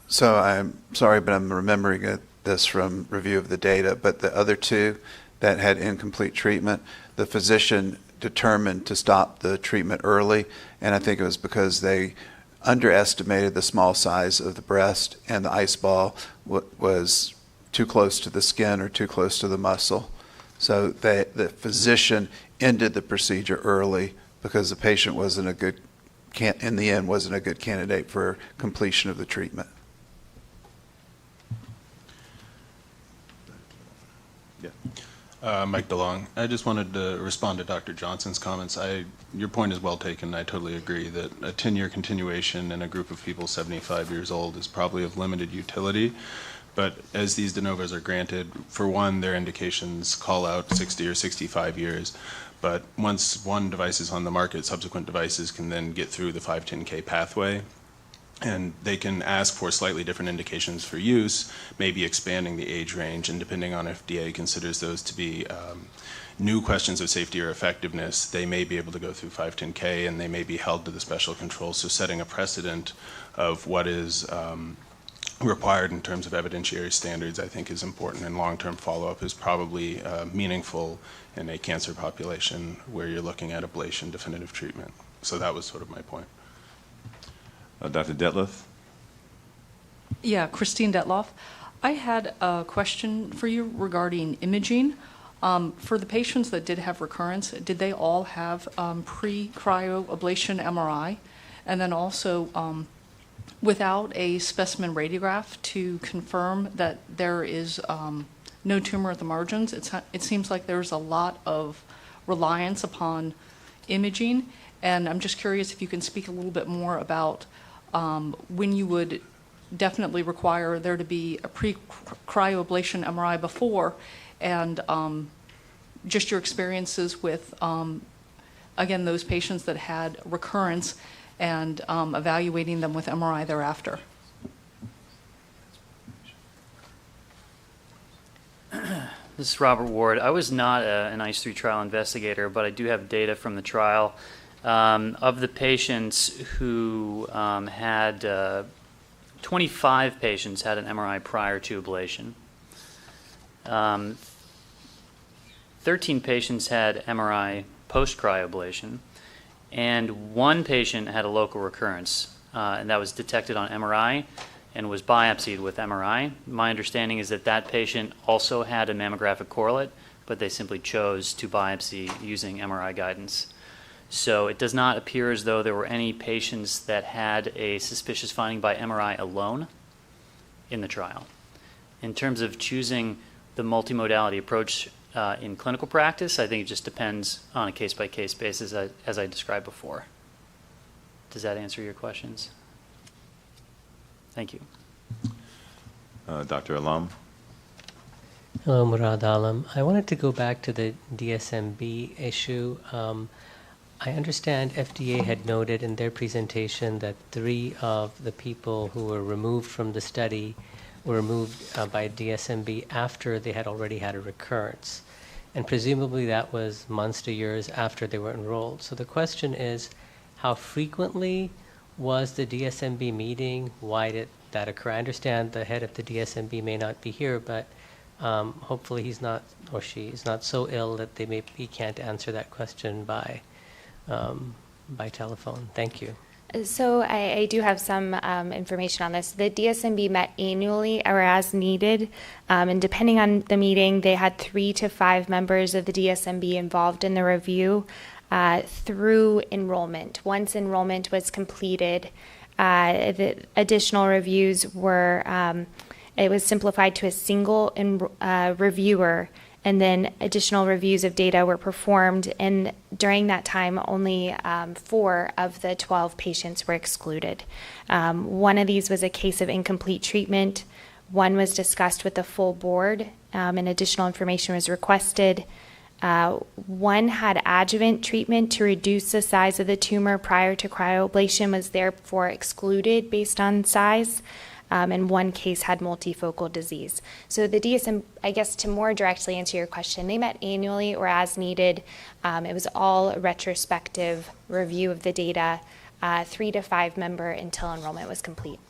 So I'm sorry, but I'm remembering this from review of the data, but the other 2 that had incomplete treatment, the physician determined to stop the treatment early, and I think it was because they underestimated the small size of the breast and the ice ball was too close to the skin or too close to the muscle. So the physician ended the procedure early because the patient wasn't a good candidate for completion of the treatment. Yeah. Mike DeLong. I just wanted to respond to Dr. Johnson's comments. Your point is well taken. I totally agree that a 10-year continuation in a group of people 75 years old is probably of limited utility. But as these de novos are granted, for one, their indications call out 60 or 65 years. But once one device is on the market, subsequent devices can then get through the 510K pathway, and they can ask for slightly different indications for use, maybe expanding the age range, and depending on if FDA considers those to be new questions of safety or effectiveness, they may be able to go through 510K, and they may be held to the special control. So setting a precedent of what is required in terms of evidentiary standards, I think, is important, and long-term follow-up is probably meaningful in a cancer population where you're looking at ablation definitive treatment. So that was sort of my point. Dr. Detloff? Yeah, Christine Detloff. I had a question for you regarding imaging. For the patients that did have recurrence, did they all have pre-cryoablation MRI? And then also, without a specimen radiograph to confirm that there is no tumor at the margins, it seems like there's a lot of reliance upon imaging. And I'm just curious if you can speak a little bit more about when you would definitely require there to be a pre-cryoablation MRI before, and just your experiences with, again, those patients that had recurrence and evaluating them with MRI thereafter. This is Robert Ward. I was not an ICE3 trial investigator, but I do have data from the trial Of the patients who had 25 patients had an MRI prior to ablation. 13 patients had MRI post-cryoablation, and 1 patient had a local recurrence, and that was detected on MRI and was biopsied with MRI. My understanding is that that patient also had a mammographic correlate, but they simply chose to biopsy using MRI guidance. So it does not appear as though there were any patients that had a suspicious finding by MRI alone in the trial. In terms of choosing the multimodality approach in clinical practice, I think it just depends on a case-by-case basis, as I described before. Does that answer your questions? Thank you. Dr. Alam. Hello, Murad Alam. I wanted to go back to the DSMB issue. I understand FDA had noted in their presentation that 3 of the people who were removed from the study were removed by DSMB after they had already had a recurrence. And presumably that was months to years after they were enrolled. So the question is, how frequently was the DSMB meeting? Why did that occur? I understand the head of the DSMB may not be here, but hopefully he's not, or she is not so ill that he can't answer that question by telephone. Thank you. So I do have some information on this. The DSMB met annually or as needed, and depending on the meeting, they had 3 to 5 members of the DSMB involved in the review through enrollment. Once enrollment was completed, the additional reviews were, it was simplified to a single reviewer, and then additional reviews of data were performed, and during that time, only 4 of the 12 patients were excluded. One of these was a case of incomplete treatment. One was discussed with the full board, and additional information was requested. One had adjuvant treatment to reduce the size of the tumor prior to cryoablation, was therefore excluded based on size. And one case had multifocal disease. So the DSM, I guess to more directly answer your question, they met annually or as needed. It was all a retrospective review of the data, 3 to 5 member until enrollment was complete.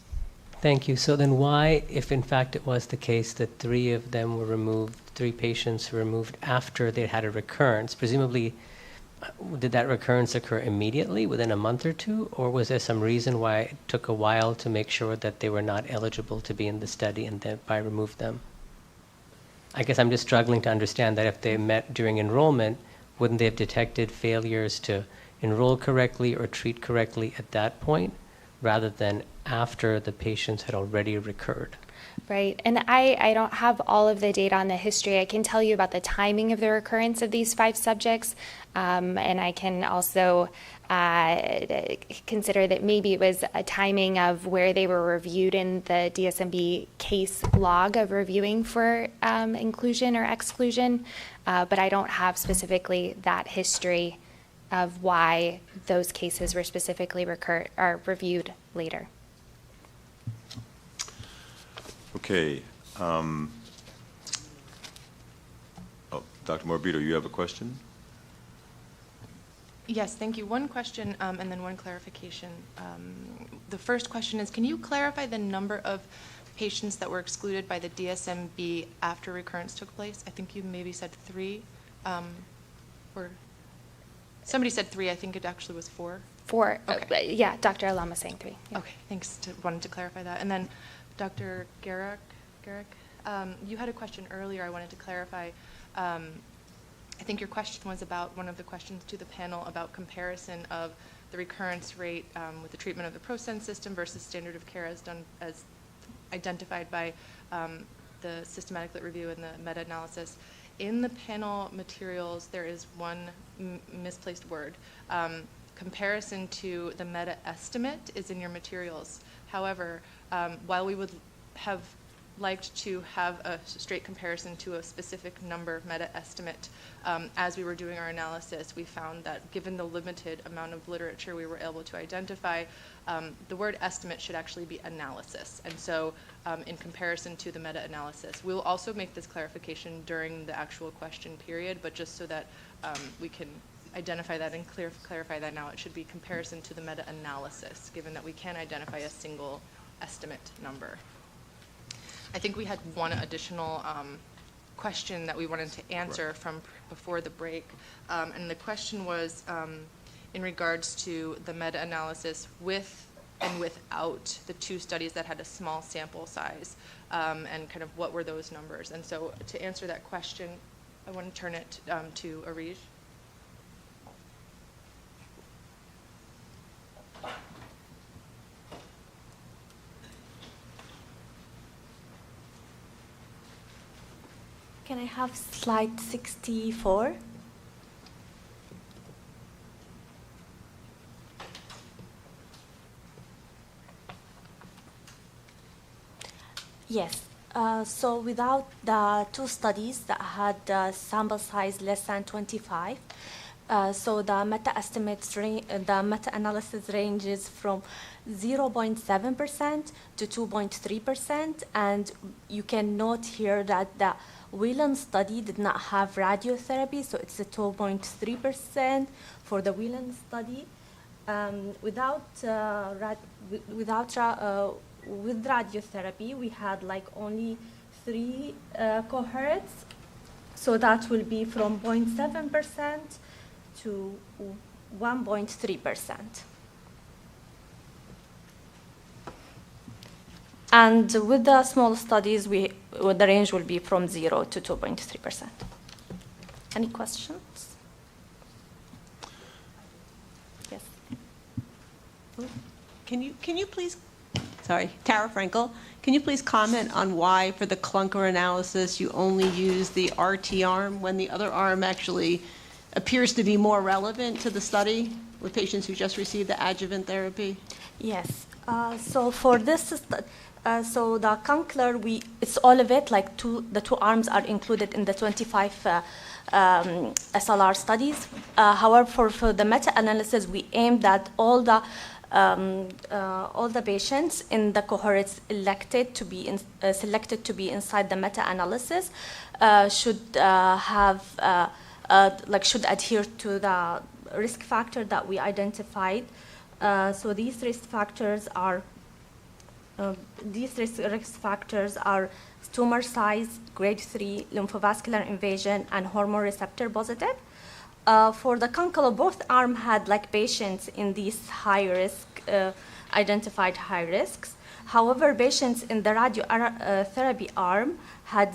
Thank you. So then why, if in fact it was the case that 3 of them were removed, 3 patients were removed after they had a recurrence, presumably did that recurrence occur immediately within a month or 2, or was there some reason why it took a while to make sure that they were not eligible to be in the study and thereby removed them? I guess I'm just struggling to understand that if they met during enrollment, wouldn't they have detected failures to enroll correctly or treat correctly at that point, rather than after the patients had already recurred? Right, and I don't have all of the data on the history. I can tell you about the timing of the recurrence of these 5 subjects, and I can also consider that maybe it was a timing of where they were reviewed in the DSMB case log of reviewing for inclusion or exclusion, but I don't have specifically that history of why those cases were specifically reviewed later. Okay. Dr. Morbido, you have a question? Yes, thank you. One question and then one clarification. The first question is, can you clarify the number of patients that were excluded by the DSMB after recurrence took place? I think you maybe said 3, or somebody said 3. I think it actually was 4. 4. Okay. Yeah, Dr. Alam was saying 3. Yeah. Okay, thanks. Wanted to clarify that. And then Dr. Garrick, you had a question earlier I wanted to clarify. I think your question was about one of the questions to the panel about comparison of the recurrence rate with the treatment of the ProSense system versus standard of care as identified by the systematic lit review and the meta-analysis. In the panel materials, there is one misplaced word. Comparison to the meta-estimate is in your materials. However, while we would have liked to have a straight comparison to a specific number meta-estimate, as we were doing our analysis, we found that given the limited amount of literature we were able to identify, the word estimate should actually be analysis. And so in comparison to the meta-analysis, we'll also make this clarification during the actual question period, but just so that we can identify that and clarify that now. It should be comparison to the meta-analysis, given that we can identify a single estimate number. I think we had one additional question that we wanted to answer from before the break. And the question was in regards to the meta-analysis with and without the two studies that had a small sample size, and kind of what were those numbers. And so to answer that question, I want to turn it to Arij. Can I have slide 64? Yes. So without the two studies that had sample size less than 25, so the the meta-analysis ranges from 0.7% to 2.3%, and you can note here that the Whelan study did not have radiotherapy, so it's a 2.3% for the Whelan study. With radiotherapy, we had like only 3 cohorts, so that will be from 0.7% to 1.3%. And with the small studies, the range will be from 0 to 2.3%. Any questions? Yes. Can you please, sorry, Tara Frankel, can you please comment on why for the clunker analysis you only use the RT arm when the other arm actually appears to be more relevant to the study with patients who just received the adjuvant therapy? Yes. So for this, so the Conkler, it's all of it, like the two arms are included in the 25 SLR studies. However, for the meta-analysis, we aimed at all the patients in the cohorts selected to be inside the meta-analysis should should adhere to the risk factor that we identified. So these risk factors are tumor size, grade 3, lymphovascular invasion, and hormone receptor positive. For the Conkler, both arms had patients in these high risk, identified high risks. However, patients in the radiotherapy arm had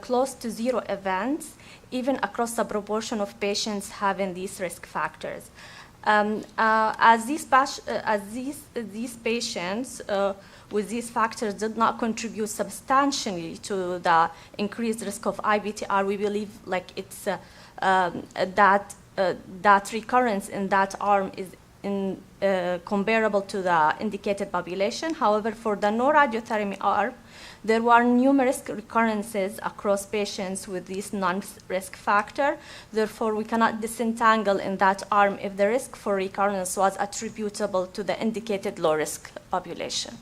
close to 0 events, even across the proportion of patients having these risk factors. As these patients with these factors did not contribute substantially to the increased risk of IBTR, we believe it's that recurrence in that arm is comparable to the indicated population. However, for the no radiotherapy arm, there were numerous recurrences across patients with this non-risk factor. Therefore, we cannot disentangle in that arm if the risk for recurrence was attributable to the indicated low-risk population.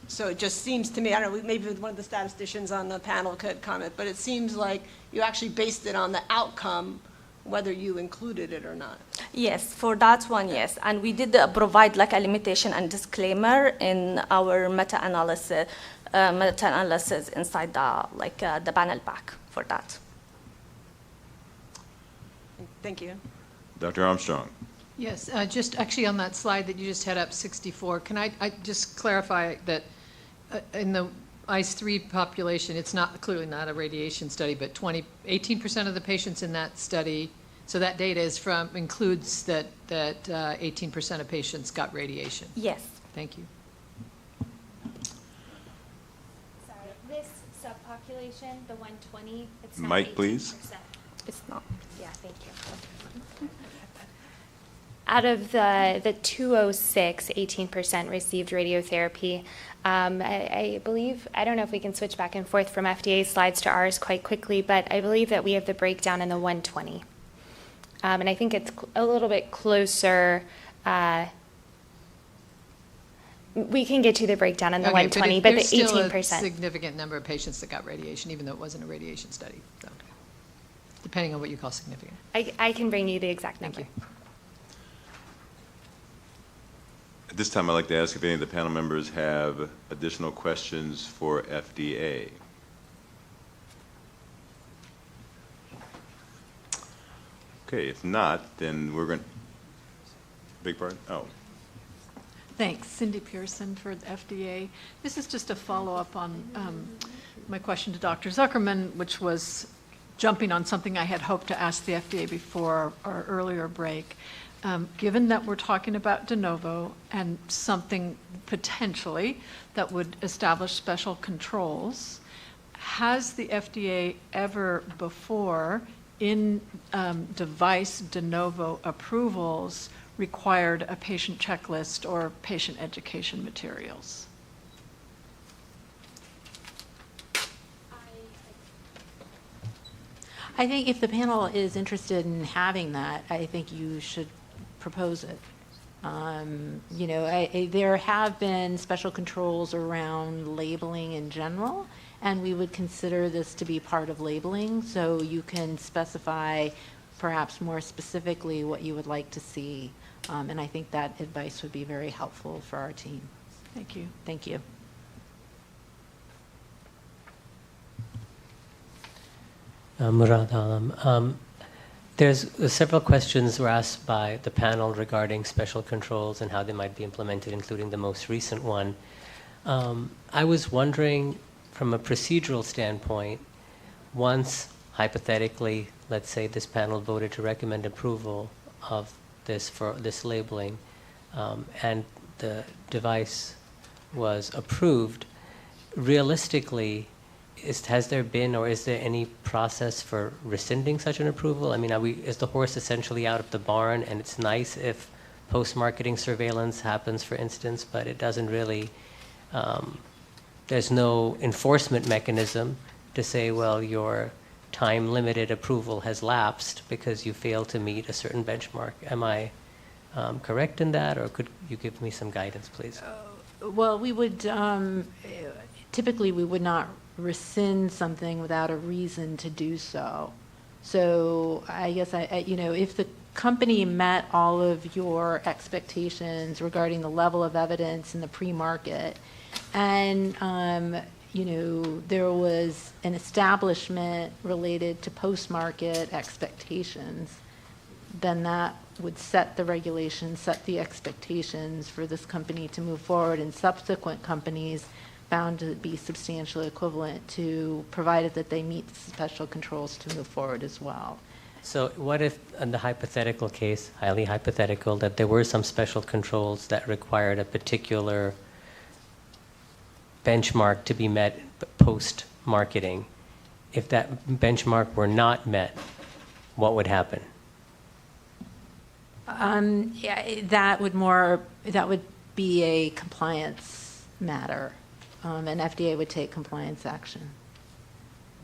So it just seems to me, I don't know, maybe one of the statisticians on the panel could comment, but it seems like you actually based it on the outcome, whether you included it or not. Yes, for that one, yes. And we did provide a limitation and disclaimer in our meta-analysis inside the panel pack for that. Thank you. Dr. Armstrong. Yes, just actually on that slide that you just had up, 64, can I just clarify that in the ICE3 population, it's clearly not a radiation study, but 18% of the patients in that study, so that data includes that 18% of patients got radiation? Yes. Thank you. Sorry, this subpopulation, the 120, it's not Mike, 18%. please. It's not. Yeah, thank you. Out of the 206, 18% received radiotherapy. I believe, I don't know if we can switch back and forth from FDA slides to ours quite quickly, but I believe that we have the breakdown in the 120. And I think it's a little bit closer. We can get you the breakdown in the 120, but the 18%. There's still a significant number of patients that got radiation, even though it wasn't a radiation study. So. depending on what you call significant. I can bring you the exact number. Thank you. At this time, I'd like to ask if any of the panel members have additional questions for FDA. Okay, if not, then we're going, big part? Oh. Thanks. Cindy Pearson for the FDA. This is just a follow-up on my question to Dr. Zuckerman, which was jumping on something I had hoped to ask the FDA before our earlier break. Given that we're talking about de novo and something potentially that would establish special controls, has the FDA ever before in device de novo approvals required a patient checklist or patient education materials? I think if the panel is interested in having that, I think you should propose it. You know, there have been special controls around labeling in general, and we would consider this to be part of labeling, so you can specify perhaps more specifically what you would like to see. And I think that advice would be very helpful for our team. Thank you. Thank you. Murad Alam. There's several questions were asked by the panel regarding special controls and how they might be implemented, including the most recent one. I was wondering, from a procedural standpoint, once, hypothetically, let's say this panel voted to recommend approval of this for this labeling, and the device was approved, realistically, has there been or is there any process for rescinding such an approval? I mean, is the horse essentially out of the barn, and it's nice if post-marketing surveillance happens, for instance, but it doesn't really, there's no enforcement mechanism to say, well, your time-limited approval has lapsed because you failed to meet a certain benchmark. Am I correct in that, or could you give me some guidance, please? Well, we would, typically we would not rescind something without a reason to do so. So I guess, you know, if the company met all of your expectations regarding the level of evidence in the pre-market, and you know, there was an establishment related to post-market expectations, then that would set the regulations, set the expectations for this company to move forward, and subsequent companies found to be substantially equivalent to, provided that they meet special controls to move forward as well. So what if, in the hypothetical case, highly hypothetical, that there were some special controls that required a particular benchmark to be met post-marketing? If that benchmark were not met, what would happen? Yeah, that would be a compliance matter, and FDA would take compliance action.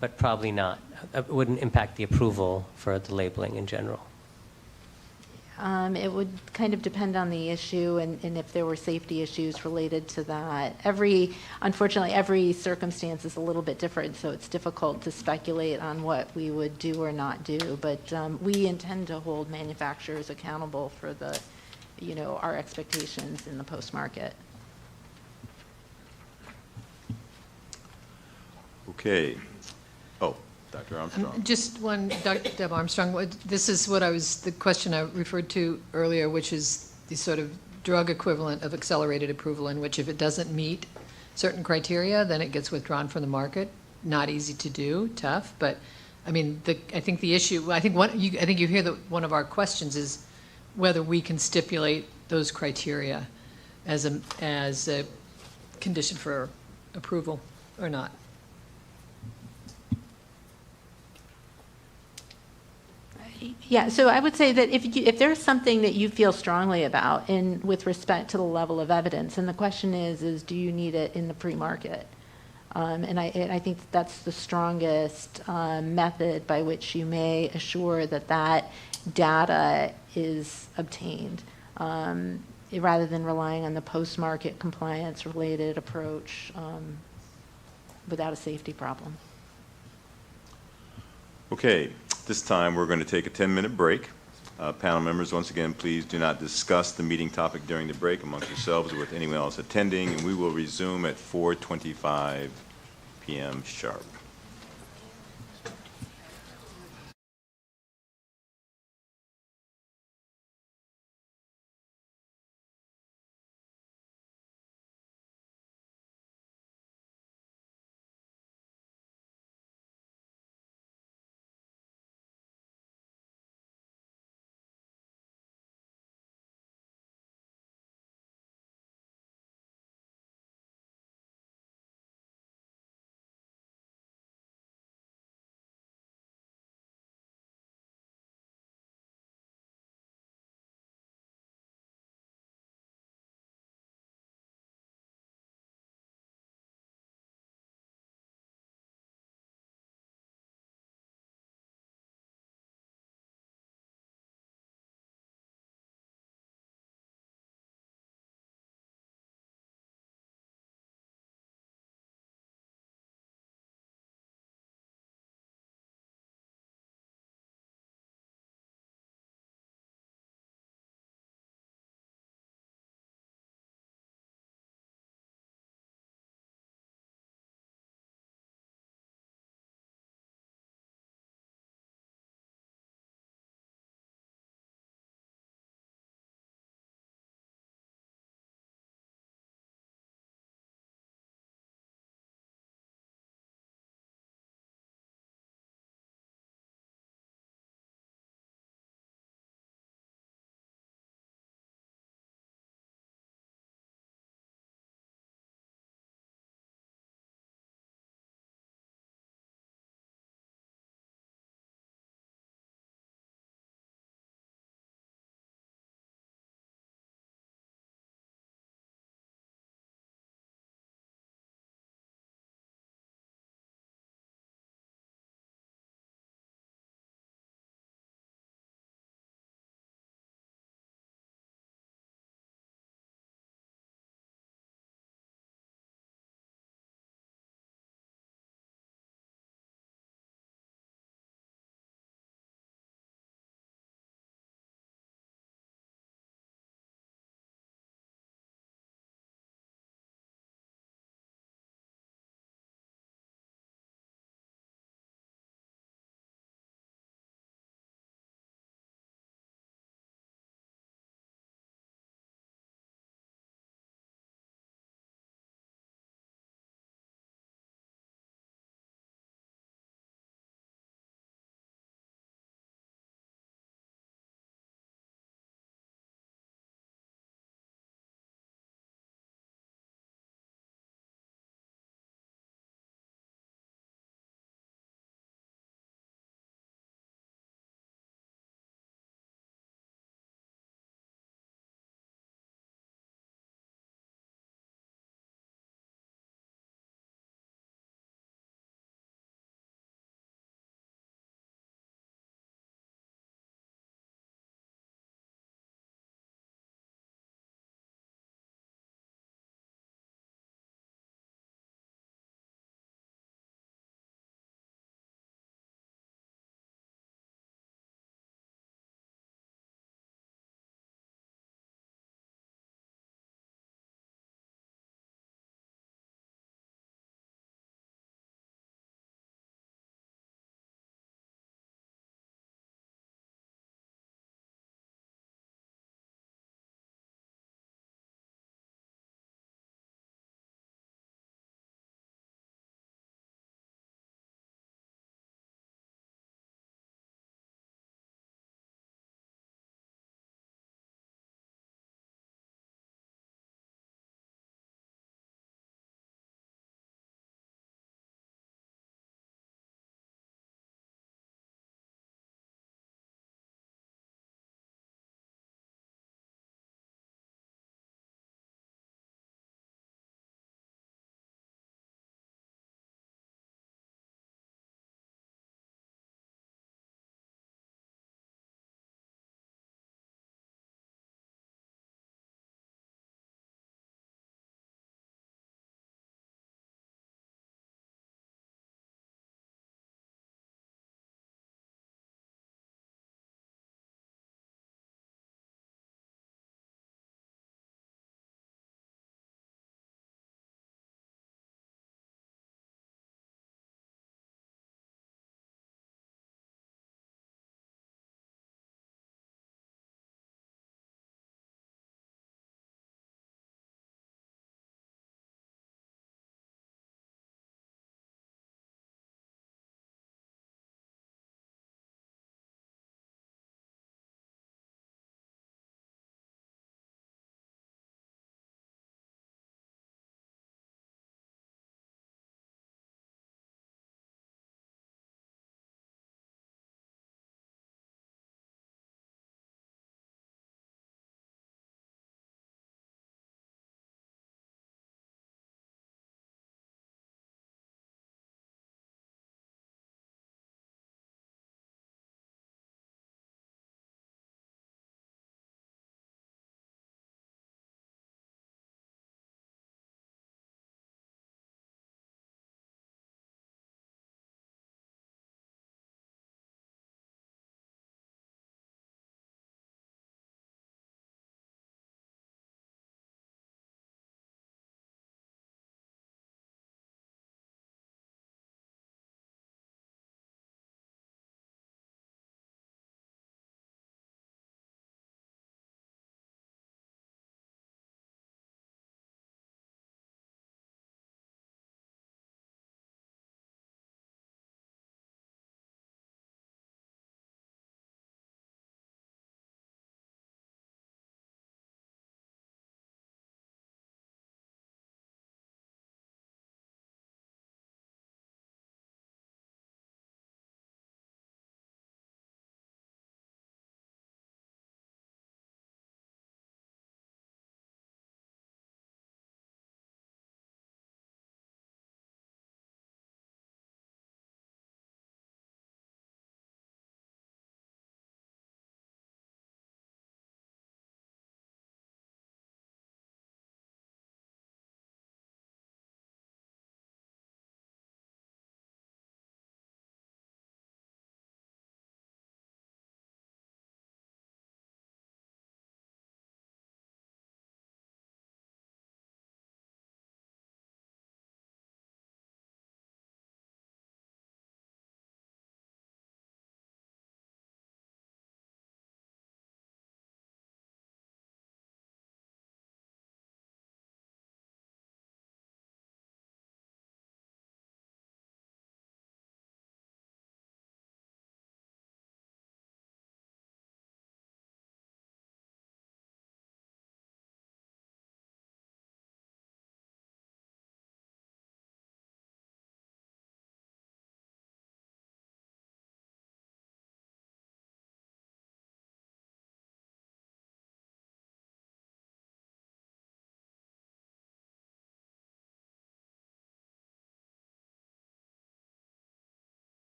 But probably not. It wouldn't impact the approval for the labeling in general. It would kind of depend on the issue and if there were safety issues related to that. Unfortunately, every circumstance is a little bit different, so it's difficult to speculate on what we would do or not do. But we intend to hold manufacturers accountable for the, you know, our expectations in the post-market. Okay. Oh, Dr. Armstrong. Just one, Deb Armstrong, this is the question I referred to earlier, which is the sort of drug equivalent of accelerated approval, in which if it doesn't meet certain criteria, then it gets withdrawn from the market. Not easy to do, tough, but I mean, I think the issue, I think you hear that one of our questions is whether we can stipulate those criteria as a condition for approval or not. Yeah, so I would say that if there's something that you feel strongly about with respect to the level of evidence, and the question is do you need it in the pre-market? And I think that's the strongest method by which you may assure that data is obtained, rather than relying on the post-market compliance-related approach without a safety problem. Okay. This time, we're going to take a 10-minute break. Panel members, once again, please do not discuss the meeting topic during the break amongst yourselves or with anyone else attending, and we will resume at 4:25 p.m. sharp.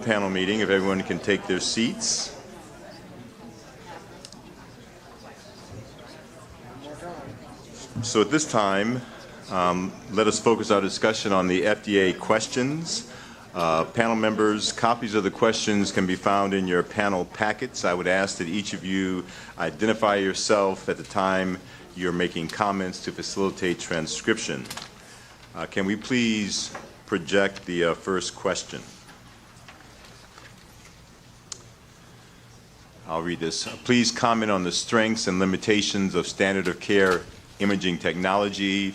Panel meeting, if everyone can take their seats. So at this time, let us focus our discussion on the FDA questions. Panel members, copies of the questions can be found in your panel packets. I would ask that each of you identify yourself at the time you're making comments to facilitate transcription. Can we please project the first question? I'll read this. Please comment on the strengths and limitations of standard of care imaging technology,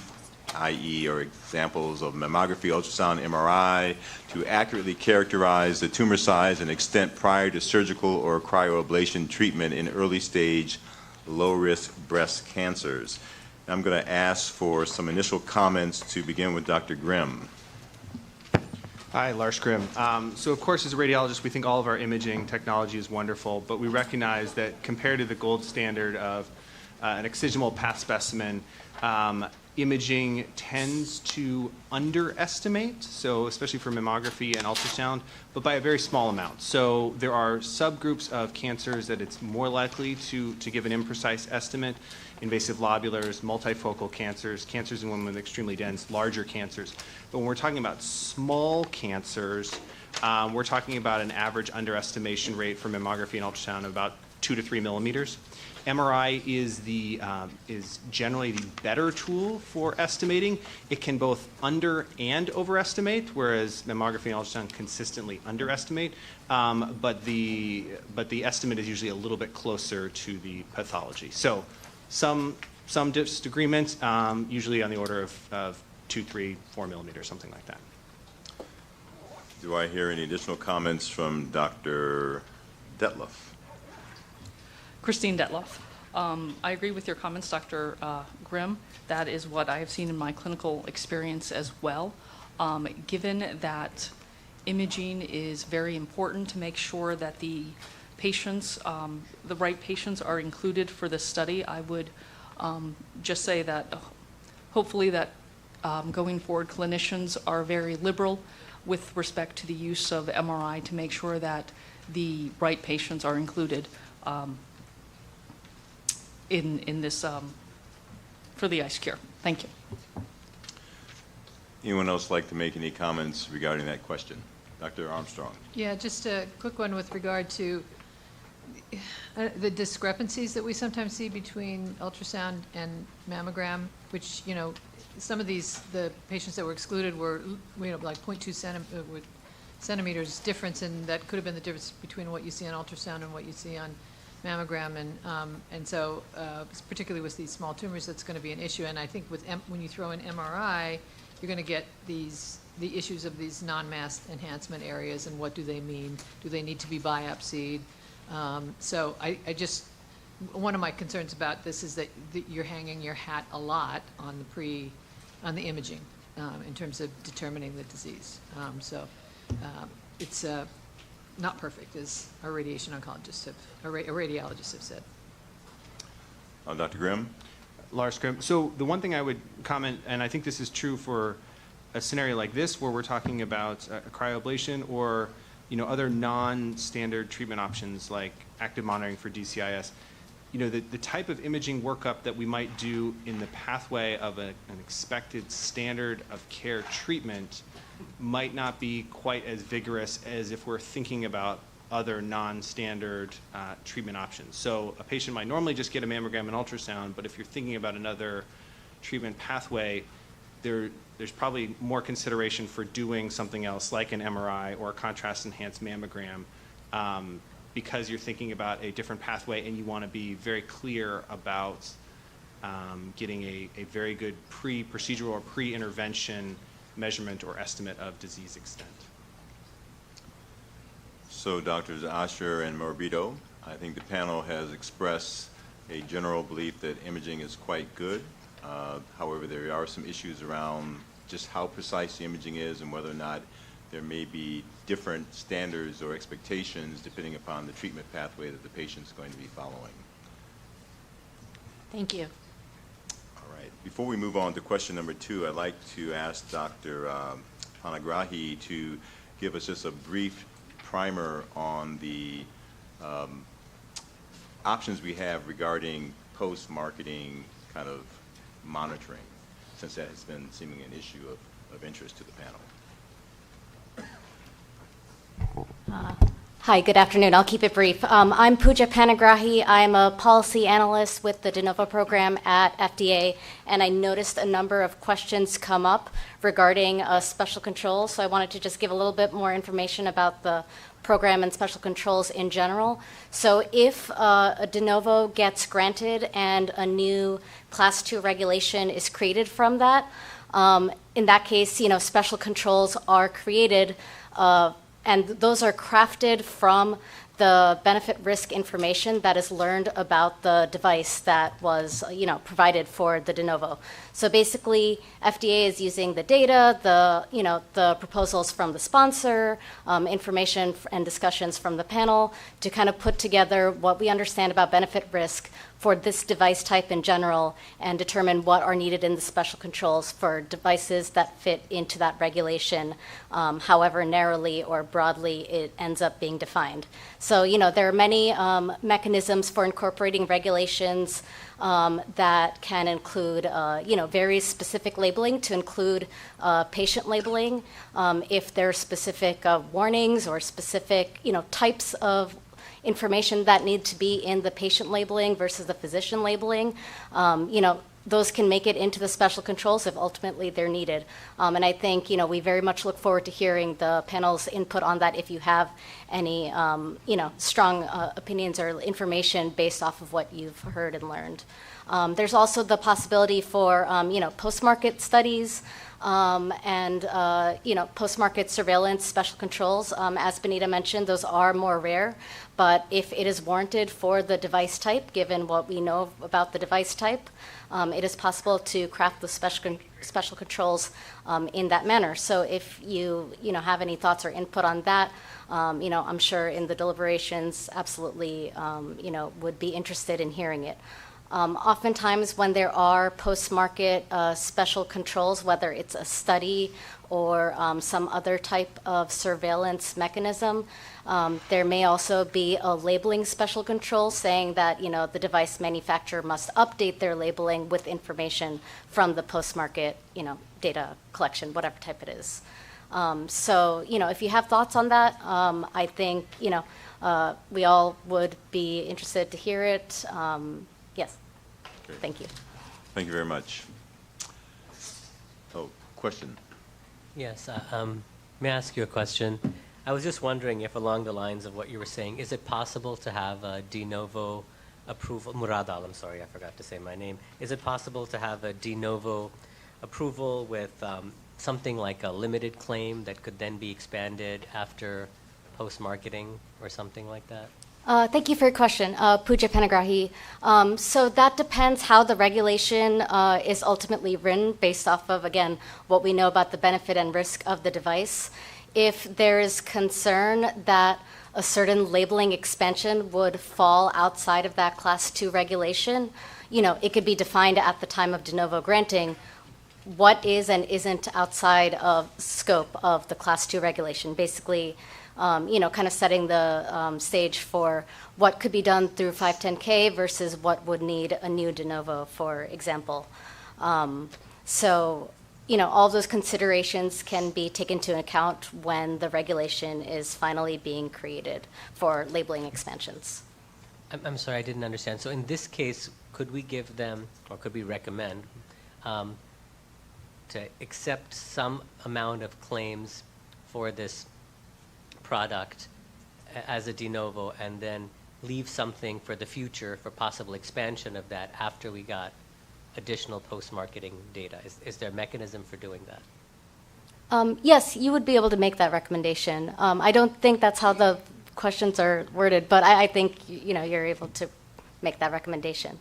i.e. or examples of mammography, ultrasound, MRI, to accurately characterize the tumor size and extent prior to surgical or cryoablation treatment in early stage, low-risk breast cancers. I'm going to ask for some initial comments to begin with Dr. Grimm. Hi, Lars Grimm. So of course, as a radiologist, we think all of our imaging technology is wonderful, but we recognize that compared to the gold standard of an excisional path specimen, imaging tends to underestimate, so especially for mammography and ultrasound, but by a very small amount. So there are subgroups of cancers that it's more likely to give an imprecise estimate: invasive lobulars, multifocal cancers, cancers in women with extremely dense, larger cancers. But when we're talking about small cancers, we're talking about an average underestimation rate for mammography and ultrasound of about 2 to 3 millimeters. MRI is generally the better tool for estimating. It can both under and overestimate, whereas mammography and ultrasound consistently underestimate. But the estimate is usually a little bit closer to the pathology. So some disagreements, usually on the order of 2, 3, 4 millimeters, something like that. Do I hear any additional comments from Dr. Detloff? Christine Detloff. I agree with your comments, Dr. Grimm. That is what I have seen in my clinical experience as well. Given that imaging is very important to make sure that the patients, the right patients are included for this study, I would just say that hopefully that going forward, clinicians are very liberal with respect to the use of MRI to make sure that the right patients are included in this for the IceCure. Thank you. Anyone else like to make any comments regarding that question? Dr. Armstrong. Yeah, just a quick one with regard to the discrepancies that we sometimes see between ultrasound and mammogram, which, you know, some of these, the patients that were excluded were, you know, like 0.2 centimeters difference, and that could have been the difference between what you see on ultrasound and what you see on mammogram, and so particularly with these small tumors, that's going to be an issue. And I think with when you throw in MRI, you're going to get the issues of these non-mass enhancement areas, and what do they mean? Do they need to be biopsied? So I just, one of my concerns about this is that you're hanging your hat a lot on the imaging in terms of determining the disease. It's not perfect, as our radiation oncologists have, our radiologists have said. Dr. Grimm? Lars Grimm. So the one thing I would comment, and I think this is true for a scenario like this, where we're talking about a cryoablation or, you know, other non-standard treatment options like active monitoring for DCIS, you know, the type of imaging workup that we might do in the pathway of an expected standard of care treatment might not be quite as vigorous as if we're thinking about other non-standard treatment options. So a patient might normally just get a mammogram and ultrasound, but if you're thinking about another treatment pathway, there's probably more consideration for doing something else like an MRI or a contrast-enhanced mammogram, because you're thinking about a different pathway and you want to be very clear about getting a very good pre-procedural or pre-intervention measurement or estimate of disease extent. So Drs. Asher and Morbido, I think the panel has expressed a general belief that imaging is quite good. However, there are some issues around just how precise the imaging is and whether or not there may be different standards or expectations depending upon the treatment pathway that the patient is going to be following. Thank you. All right. Before we move on to question number 2, I'd like to ask Dr. Panagrahi to give us just a brief primer on the options we have regarding post-marketing kind of monitoring, since that has been seeming an issue of interest to the panel. Hi, good afternoon. I'll keep it brief. I'm Pooja Panagrahi. I'm a policy analyst with the De Novo program at FDA, and I noticed a number of questions come up regarding special controls, so I wanted to just give a little bit more information about the program and special controls in general. So if a De Novo gets granted and a new Class 2 regulation is created from that, in that case, special controls are created, and those are crafted from the benefit risk information that is learned about the device that was, provided for the De Novo. So basically, FDA is using the data, the proposals from the sponsor, information and discussions from the panel to kind of put together what we understand about benefit risk for this device type in general and determine what are needed in the special controls for devices that fit into that regulation, however narrowly or broadly it ends up being defined. So, there are many mechanisms for incorporating regulations that can include, very specific labeling to include patient labeling. If there are specific warnings or specific, types of information that need to be in the patient labeling versus the physician labeling, those can make it into the special controls if ultimately they're needed. And I think, we very much look forward to hearing the panel's input on that if you have any, strong opinions or information based off of what you've heard and learned. There's also the possibility for, post-market studies and, post-market surveillance special controls. As Benita mentioned, those are more rare, but if it is warranted for the device type, given what we know about the device type, it is possible to craft the special controls in that manner. So if you have any thoughts or input on that, I'm sure in the deliberations, absolutely, would be interested in hearing it. Oftentimes when there are post-market special controls, whether it's a study or some other type of surveillance mechanism, there may also be a labeling special control saying that, the device manufacturer must update their labeling with information from the post-market, data collection, whatever type it is. So, if you have thoughts on that, I think, we all would be interested to hear it. Yes. Great. Thank you. Thank you very much. Oh, question. Yes, may I ask you a question? I was just wondering if along the lines of what you were saying, is it possible to have a de novo approval, Murad Al, I'm sorry, I forgot to say my name. Is it possible to have a de novo approval with something like a limited claim that could then be expanded after post-marketing or something like that? Thank you for your question, Pooja Panagrahi. So that depends how the regulation is ultimately written based off of, again, what we know about the benefit and risk of the device. If there is concern that a certain labeling expansion would fall outside of that Class 2 regulation, it could be defined at the time of de novo granting what is and isn't outside of scope of the Class 2 regulation. Basically, kind of setting the stage for what could be done through 510K versus what would need a new de novo, for example. So, all those considerations can be taken into account when the regulation is finally being created for labeling expansions. I'm sorry, I didn't understand. So in this case, could we give them, or could we recommend, to accept some amount of claims for this product as a de novo and then leave something for the future for possible expansion of that after we got additional post-marketing data? Is there a mechanism for doing that? Yes, you would be able to make that recommendation. I don't think that's how the questions are worded, but I think you're able to make that recommendation.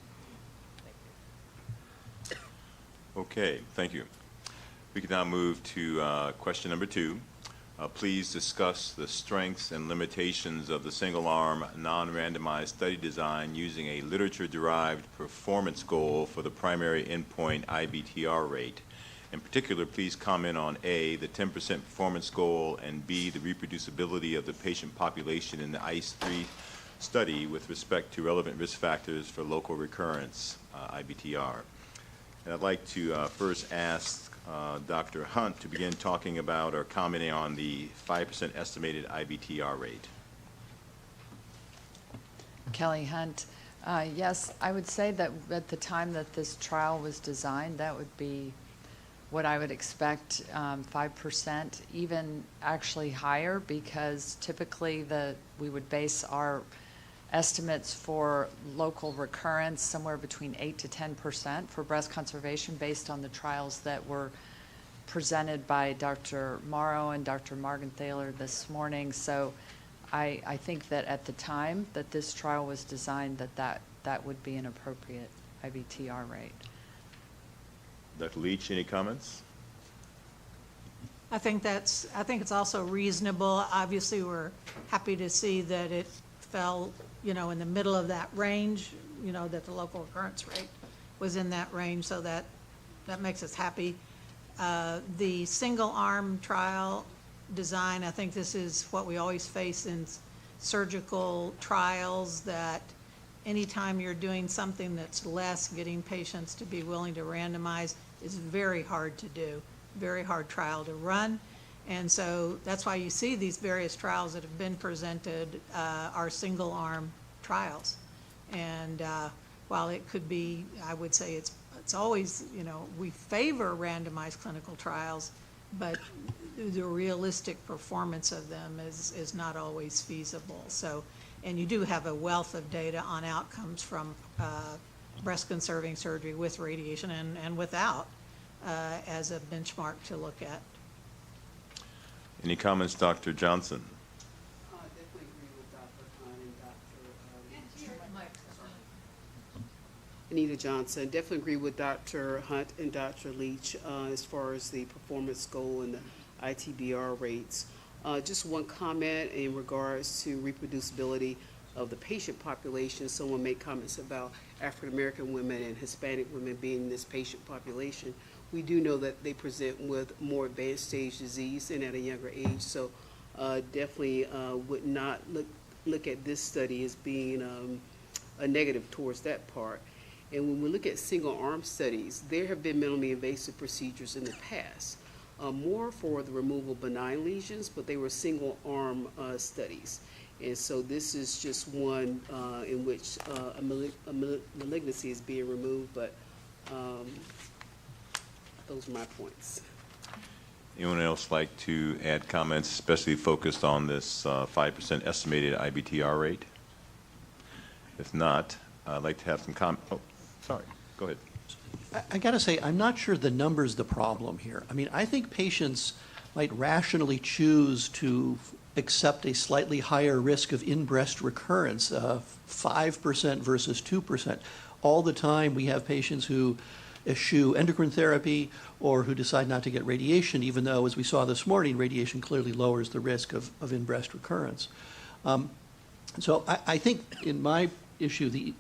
Okay, thank you. We can now move to question number 2. Please discuss the strengths and limitations of the single-arm, non-randomized study design using a literature-derived performance goal for the primary endpoint IBTR rate, In particular, please comment on A, the 10% performance goal, and B, the reproducibility of the patient population in the ICE3 study with respect to relevant risk factors for local recurrence, IBTR. And I'd like to first ask Dr. Hunt to begin talking about or commenting on the 5% estimated IBTR rate. Kelly Hunt. Yes, I would say that at the time that this trial was designed, that would be what I would expect, 5%, even actually higher, because typically we would base our estimates for local recurrence somewhere between 8 to 10% for breast conservation based on the trials that were presented by Dr. Morrow and Dr. Morgenthaler this morning. So I think that at the time that this trial was designed, that would be an appropriate IBTR rate. Dr. Leach, any comments? I think it's also reasonable. Obviously, we're happy to see that it fell, in the middle of that range, that the local recurrence rate was in that range, so that makes us happy. The single-arm trial design, I think this is what we always face in surgical trials, that anytime you're doing something that's less, getting patients to be willing to randomize is very hard to do, very hard trial to run. And so that's why you see these various trials that have been presented are single-arm trials. And while it could be, I would say it's always, we favor randomized clinical trials, but the realistic performance of them is not always feasible. So, and you do have a wealth of data on outcomes from breast conserving surgery with radiation and without as a benchmark to look at. Any comments, Dr. Johnson? Definitely agree with Dr. Hunt and Dr. Anita Johnson. Definitely agree with Dr. Hunt and Dr. Leach as far as the performance goal and the ITBR rates. Just one comment in regards to reproducibility of the patient population. Someone made comments about African American women and Hispanic women being in this patient population. We do know that they present with more advanced stage disease and at a younger age, so definitely would not look at this study as being a negative towards that part. And when we look at single arm studies, there have been minimally invasive procedures in the past, more for the removal of benign lesions, but they were single arm studies. And so this is just one in which a malignancy is being removed, but those are my points. Anyone else like to add comments, especially focused on this 5% estimated IBTR rate? If not, I'd like to have some comments. Oh, sorry, go ahead. I got to say, I'm not sure the number's the problem here. I mean, I think patients might rationally choose to accept a slightly higher risk of in-breast recurrence, 5% versus 2%. All the time we have patients who eschew endocrine therapy or who decide not to get radiation, even though, as we saw this morning, radiation clearly lowers the risk of in-breast recurrence. So I think in my issue,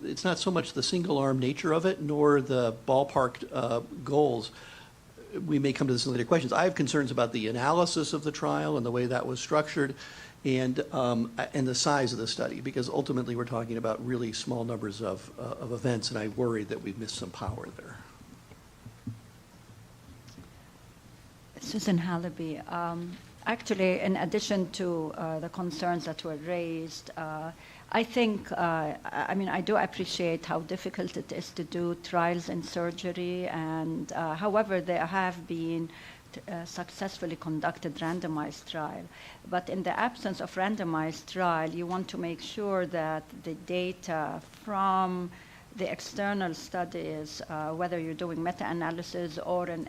it's not so much the single-arm nature of it, nor the ballpark goals. We may come to this in later questions. I have concerns about the analysis of the trial and the way that was structured, and the size of the study, because ultimately we're talking about really small numbers of events, and I worry that we've missed some power there. Susan Hallaby. Actually, in addition to the concerns that were raised, I think, I do appreciate how difficult it is to do trials in surgery, and however, there have been successfully conducted randomized trial. But in the absence of randomized trial, you want to make sure that the data from the external studies, whether you're doing meta-analysis or an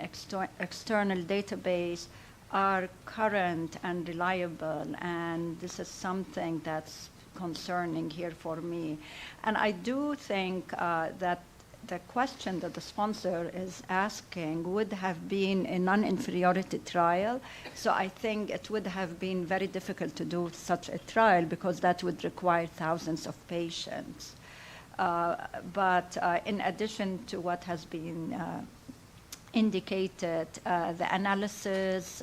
external database, are current and reliable, and this is something that's concerning here for me. And I do think that the question that the sponsor is asking would have been a non-inferiority trial. So I think it would have been very difficult to do such a trial because that would require thousands of patients. But in addition to what has been indicated, the analysis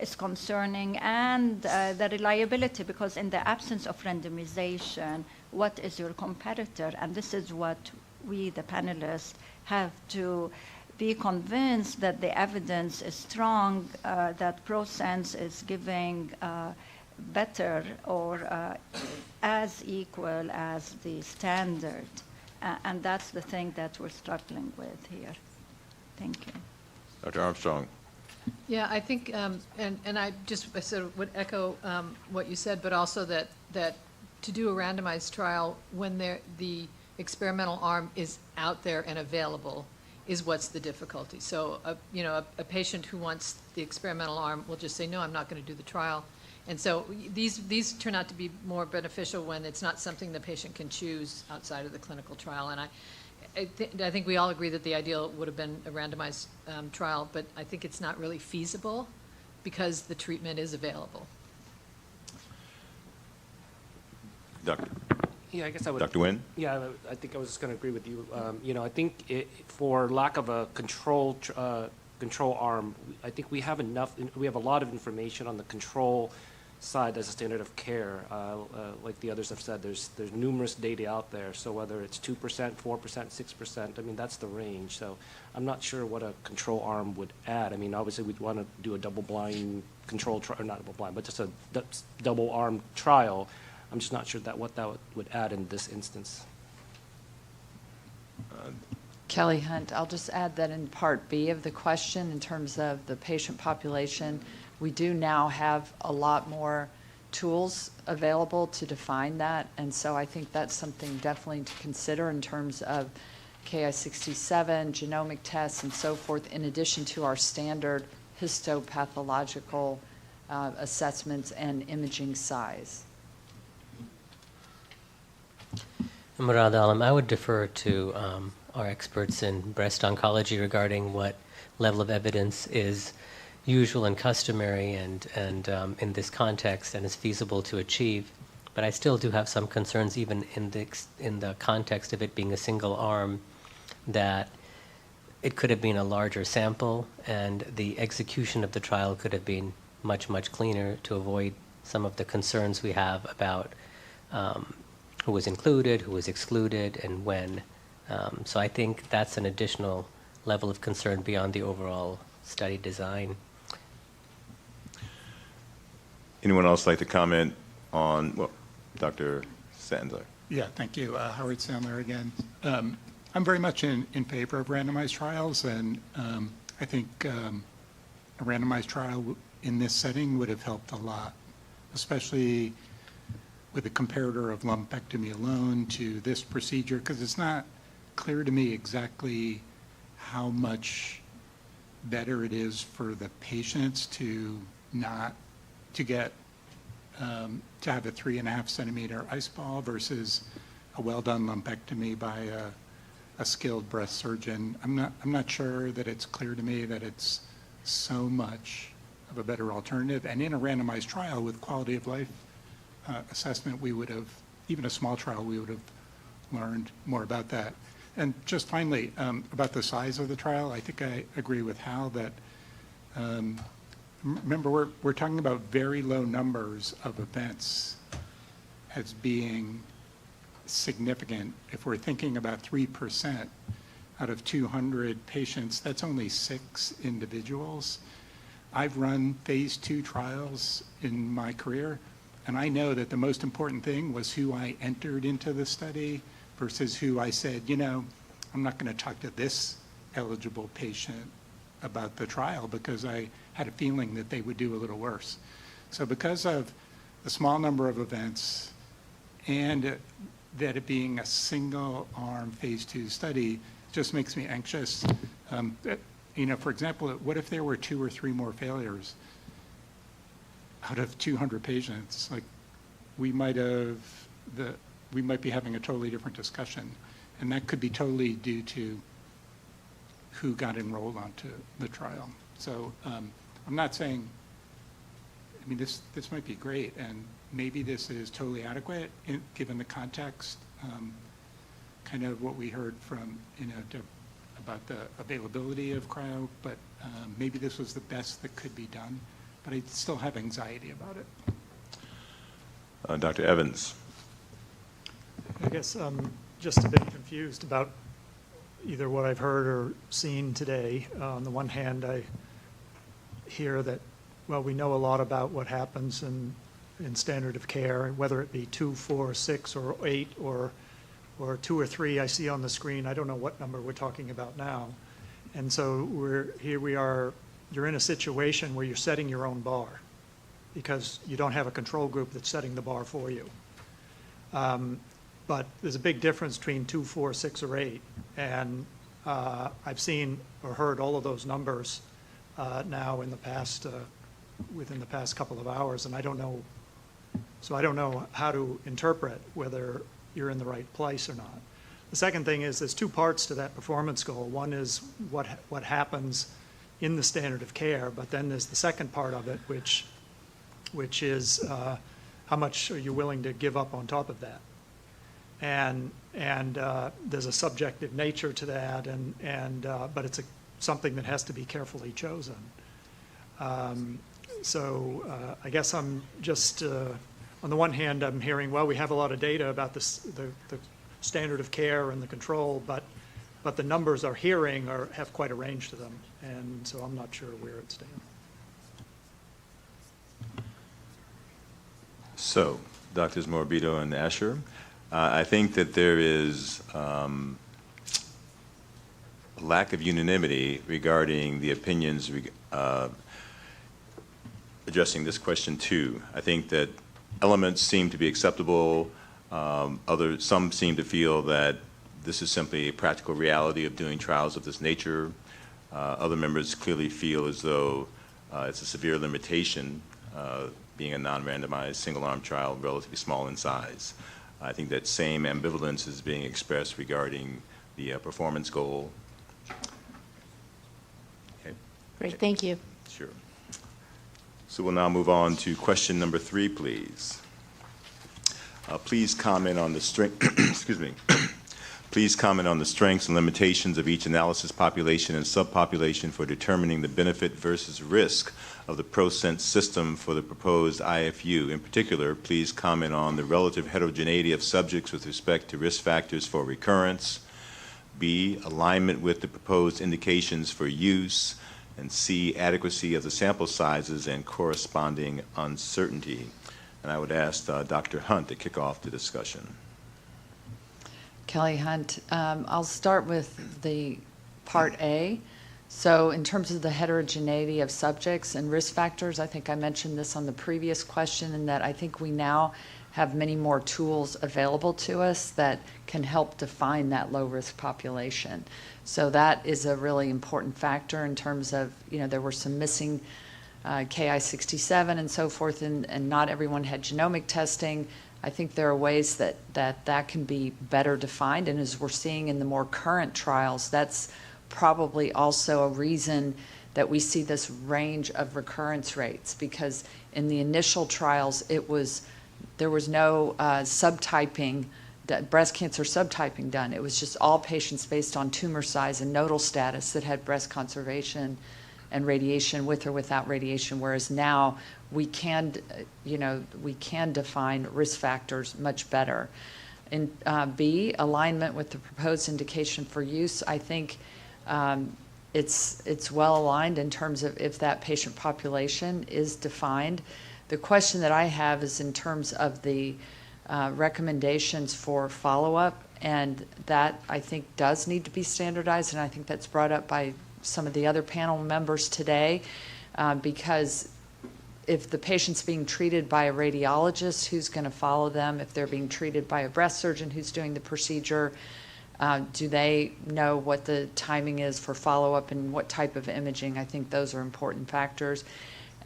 is concerning, and the reliability, because in the absence of randomization, what is your competitor? And this is what we, the panelists, have to be convinced that the evidence is strong, that ProSense is giving better or as equal as the standard. And that's the thing that we're struggling with here. Thank you. Dr. Armstrong. Yeah, I think, and I sort of would echo what you said, but also that to do a randomized trial when the experimental arm is out there and available is what's the difficulty. So, a patient who wants the experimental arm will just say, no, I'm not going to do the trial. And so these turn out to be more beneficial when it's not something the patient can choose outside of the clinical trial. And I think we all agree that the ideal would have been a randomized trial, but I think it's not really feasible because the treatment is available. Doctor. Yeah, I guess I would. Dr. Nguyen? Yeah, I think I was just going to agree with you. I think for lack of a control arm, I think we have a lot of information on the control side as a standard of care. Like the others have said, there's numerous data out there. So whether it's 2%, 4%, 6%, I mean, that's the range. So I'm not sure what a control arm would add. I mean, obviously we'd want to do a double-blind control trial, or not double-blind, but just a double-arm trial. I'm just not sure what that would add in this instance. Kelly Hunt, I'll just add that in Part B of the question, in terms of the patient population, we do now have a lot more tools available to define that, and so I think that's something definitely to consider in terms of Ki-67, genomic tests, and so forth, in addition to our standard histopathological assessments and imaging size. Murad Alam, I would defer to our experts in breast oncology regarding what level of evidence is usual and customary and in this context and is feasible to achieve. But I still do have some concerns, even in the context of it being a single arm, that it could have been a larger sample and the execution of the trial could have been much, much cleaner to avoid some of the concerns we have about who was included, who was excluded, and when. So I think that's an additional level of concern beyond the overall study design. Anyone else like to comment on, well, Dr. Sandler? Yeah, thank you. Howard Sandler again. I'm very much in favor of randomized trials, and I think a randomized trial in this setting would have helped a lot, especially with a comparator of lumpectomy alone to this procedure, because it's not clear to me exactly how much better it is for the patients to get to have a 3.5 centimeter ice ball versus a well-done lumpectomy by a skilled breast surgeon. I'm not sure that it's clear to me that it's so much of a better alternative. And in a randomized trial with quality of life assessment, we would have, even a small trial, we would have learned more about that. And just finally, about the size of the trial, I think I agree with Hal that, remember, we're talking about very low numbers of events as being significant. If we're thinking about 3% out of 200 patients, that's only 6 individuals. I've run phase 2 trials in my career, and I know that the most important thing was who I entered into the study versus who I said, I'm not going to talk to this eligible patient about the trial because I had a feeling that they would do a little worse. So because of the small number of events and that it being a single arm phase 2 study just makes me anxious. For example, what if there were 2 or 3 more failures out of 200 patients? Like, we might be having a totally different discussion, and that could be totally due to who got enrolled onto the trial. So I'm not saying, this might be great, and maybe this is totally adequate given the context, kind of what we heard from, about the availability of cryo, but maybe this was the best that could be done, but I still have anxiety about it. Dr. Evans. I guess I'm just a bit confused about either what I've heard or seen today. On the one hand, I hear that, well, we know a lot about what happens in standard of care, whether it be 2, 4, 6, or 8, or 2 or 3 I see on the screen. I don't know what number we're talking about now. And so you're in a situation where you're setting your own bar because you don't have a control group that's setting the bar for you. But there's a big difference between 2, 4, 6, or 8. And I've seen or heard all of those numbers now in the past, within the past couple of hours, and I don't know how to interpret whether you're in the right place or not. The second thing is there's 2 parts to that performance goal. One is what happens in the standard of care, but then there's the second part of it, which is how much are you willing to give up on top of that? And there's a subjective nature to that, but it's something that has to be carefully chosen. So I guess I'm just, on the one hand, I'm hearing, well, we have a lot of data about the standard of care and the control, but the numbers are have quite a range to them, and so I'm not sure where it stands. So, Drs. Morabito and Asher, I think that there is a lack of unanimity regarding the opinions addressing this question too. I think that elements seem to be acceptable. Some seem to feel that this is simply a practical reality of doing trials of this nature. Other members clearly feel as though it's a severe limitation, being a non-randomized single-arm trial, relatively small in size. I think that same ambivalence is being expressed regarding the performance goal. Okay. Great, thank you. Sure. So we'll now move on to question number 3, please. Please comment on the strength. Excuse me. Please comment on the strengths and limitations of each analysis population and subpopulation for determining the benefit versus risk of the ProSense system for the proposed IFU. In particular, please comment on the relative heterogeneity of subjects with respect to risk factors for recurrence. B, alignment with the proposed indications for use. And C, adequacy of the sample sizes and corresponding uncertainty. And I would ask Dr. Hunt to kick off the discussion. Kelly Hunt. I'll start with the part A. So in terms of the heterogeneity of subjects and risk factors, I think I mentioned this on the previous question, in that I think we now have many more tools available to us that can help define that low-risk population. So that is a really important factor in terms of, there were some missing Ki-67 and so forth, and not everyone had genomic testing. I think there are ways that can be better defined, and as we're seeing in the more current trials, that's probably also a reason that we see this range of recurrence rates, because in the initial trials there was no subtyping, breast cancer subtyping done. It was just all patients based on tumor size and nodal status that had breast conservation and radiation with or without radiation, whereas now we can define risk factors much better. In B, alignment with the proposed indication for use, I think it's well aligned in terms of if that patient population is defined. The question that I have is in terms of the recommendations for follow-up, and that I think does need to be standardized, and I think that's brought up by some of the other panel members today, because if the patient's being treated by a radiologist, who's going to follow them? If they're being treated by a breast surgeon who's doing the procedure, do they know what the timing is for follow-up and what type of imaging? I think those are important factors.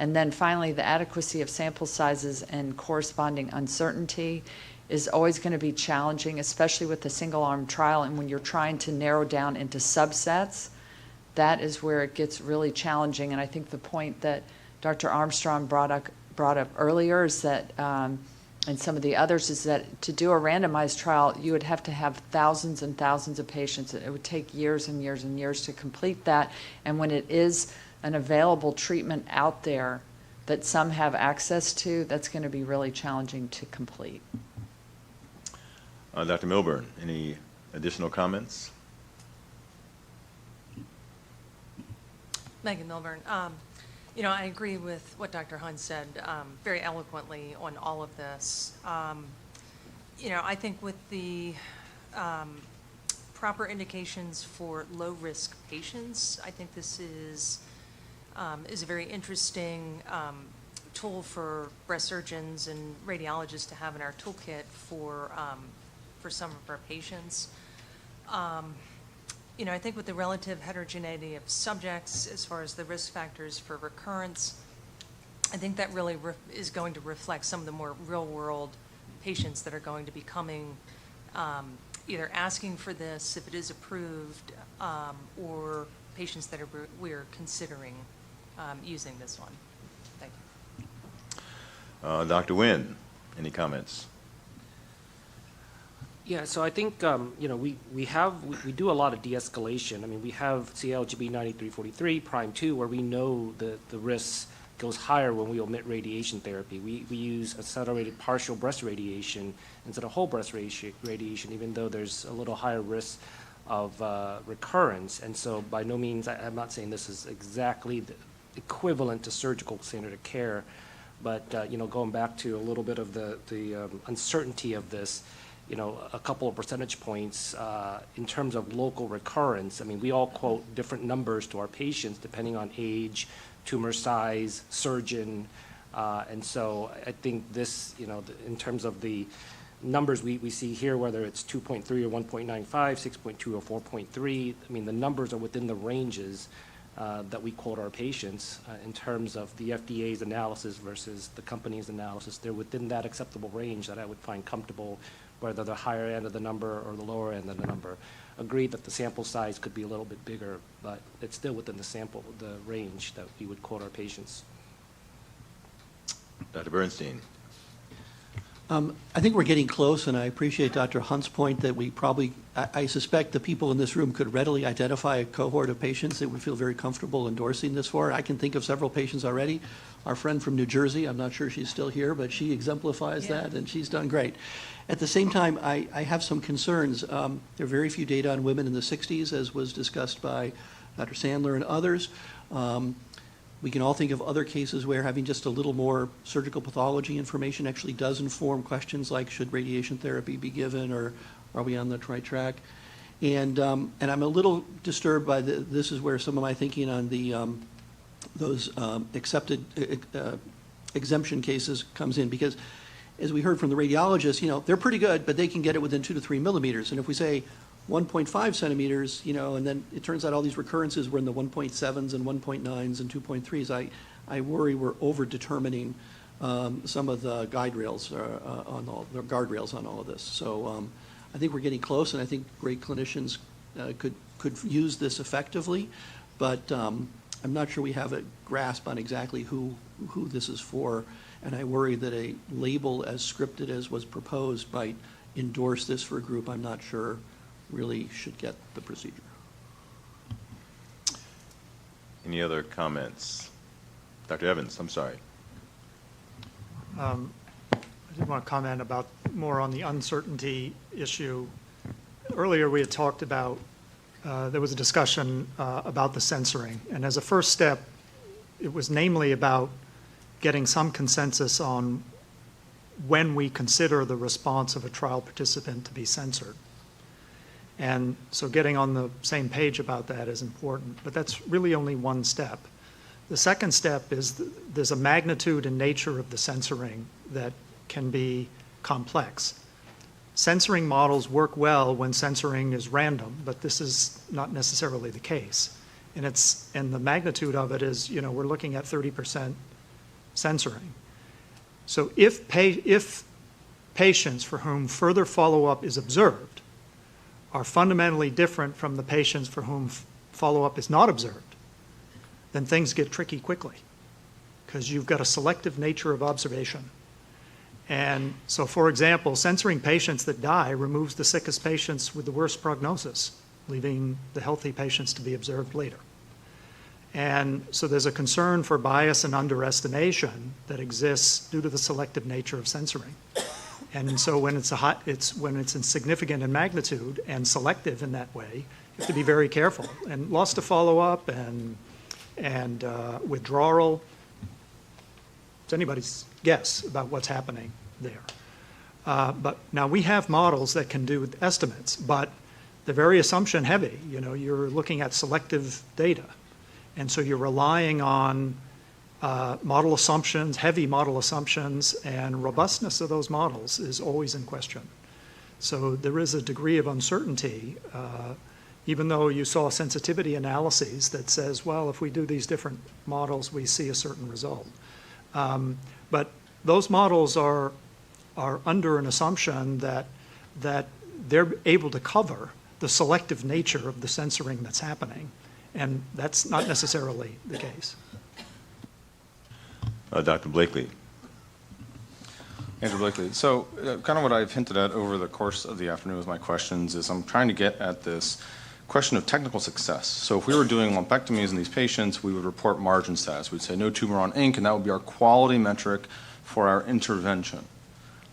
And then finally, the adequacy of sample sizes and corresponding uncertainty is always going to be challenging, especially with the single-arm trial, and when you're trying to narrow down into subsets, that is where it gets really challenging. And I think the point that Dr. Armstrong brought up earlier is that and some of the others is that to do a randomized trial, you would have to have thousands and thousands of patients. It would take years and years and years to complete that. And when it is an available treatment out there that some have access to, that's going to be really challenging to complete. Dr. Milburn, any additional comments? Megan Milburn. You know, I agree with what Dr. Hunt said very eloquently on all of this. You know, I think with the proper indications for low-risk patients, I think this is a very interesting tool for breast surgeons and radiologists to have in our toolkit for some of our patients. You know, I think with the relative heterogeneity of subjects as far as the risk factors for recurrence, I think that really is going to reflect some of the more real-world patients that are going to be coming, either asking for this if it is approved, or patients that we're considering using this one. Thank you. Dr. Nguyen, any comments? Yeah, so I think, you know, we do a lot of de-escalation. I mean, we have CLGB 9343, Prime 2, where we know the risk goes higher when we omit radiation therapy. We use accelerated partial breast radiation instead of whole breast radiation, even though there's a little higher risk of recurrence. And so by no means, I'm not saying this is exactly the equivalent to surgical standard of care, but, you know, going back to a little bit of the uncertainty of this, you know, a couple of percentage points in terms of local recurrence. I mean, we all quote different numbers to our patients depending on age, tumor size, surgeon, and so I think this, you know, in terms of the numbers we see here, whether it's 2.3 or 1.95, 6.2 or 4.3, I mean, the numbers are within the ranges that we quote our patients in terms of the FDA's analysis versus the company's analysis. They're within that acceptable range that I would find comfortable, whether the higher end of the number or the lower end of the number. Agreed that the sample size could be a little bit bigger, but it's still within the range that we would quote our patients. Dr. Bernstein. I think we're getting close, and I appreciate Dr. Hunt's point that we probably, I suspect the people in this room could readily identify a cohort of patients that would feel very comfortable endorsing this for. I can think of several patients already. Our friend from New Jersey, I'm not sure she's still here, but she exemplifies that, and she's done great. At the same time, I have some concerns. There are very few data on women in the 60s, as was discussed by Dr. Sandler and others. We can all think of other cases where having just a little more surgical pathology information actually does inform questions like, should radiation therapy be given, or are we on the right track? And I'm a little disturbed by this is where some of my thinking on the those accepted exemption cases comes in, because as we heard from the radiologists, you know, they're pretty good, but they can get it within 2 to 3 millimeters. And if we say 1.5 centimeters, you know, and then it turns out all these recurrences were in the 1.7s and 1.9s and 2.3s, I worry we're over-determining some of the guide rails on all the guardrails on all of this. So I think we're getting close, and I think great clinicians could use this effectively, but I'm not sure we have a grasp on exactly who this is for, and I worry that a label as scripted as was proposed might endorse this for a group I'm not sure really should get the procedure. Any other comments? Dr. Evans, I'm sorry. I did want to comment about more on the uncertainty issue. Earlier we had talked about, there was a discussion about the censoring, and as a first step, it was namely about getting some consensus on when we consider the response of a trial participant to be censored. And so getting on the same page about that is important, but that's really only one step. The second step is there's a magnitude and nature of the censoring that can be complex. Censoring models work well when censoring is random, but this is not necessarily the case. And the magnitude of it is, you know, we're looking at 30% censoring. So if patients for whom further follow-up is observed are fundamentally different from the patients for whom follow-up is not observed, then things get tricky quickly, because you've got a selective nature of observation. And so, for example, censoring patients that die removes the sickest patients with the worst prognosis, leaving the healthy patients to be observed later. And so there's a concern for bias and underestimation that exists due to the selective nature of censoring. And so when it's insignificant in magnitude and selective in that way, you have to be very careful. And loss to follow-up and withdrawal, it's anybody's guess about what's happening there. But now we have models that can do estimates, but they're very assumption heavy. You know, you're looking at selective data. And so you're relying on model assumptions, heavy model assumptions, and robustness of those models is always in question. So there is a degree of uncertainty, even though you saw sensitivity analyses that says, well, if we do these different models, we see a certain result. But those models are under an assumption that they're able to cover the selective nature of the censoring that's happening. And that's not necessarily the case. Dr. Blakely. Andrew Blakely. So kind of what I've hinted at over the course of the afternoon with my questions is I'm trying to get at this question of technical success. So if we were doing lumpectomies in these patients, we would report margin status. We'd say no tumor on ink, and that would be our quality metric for our intervention.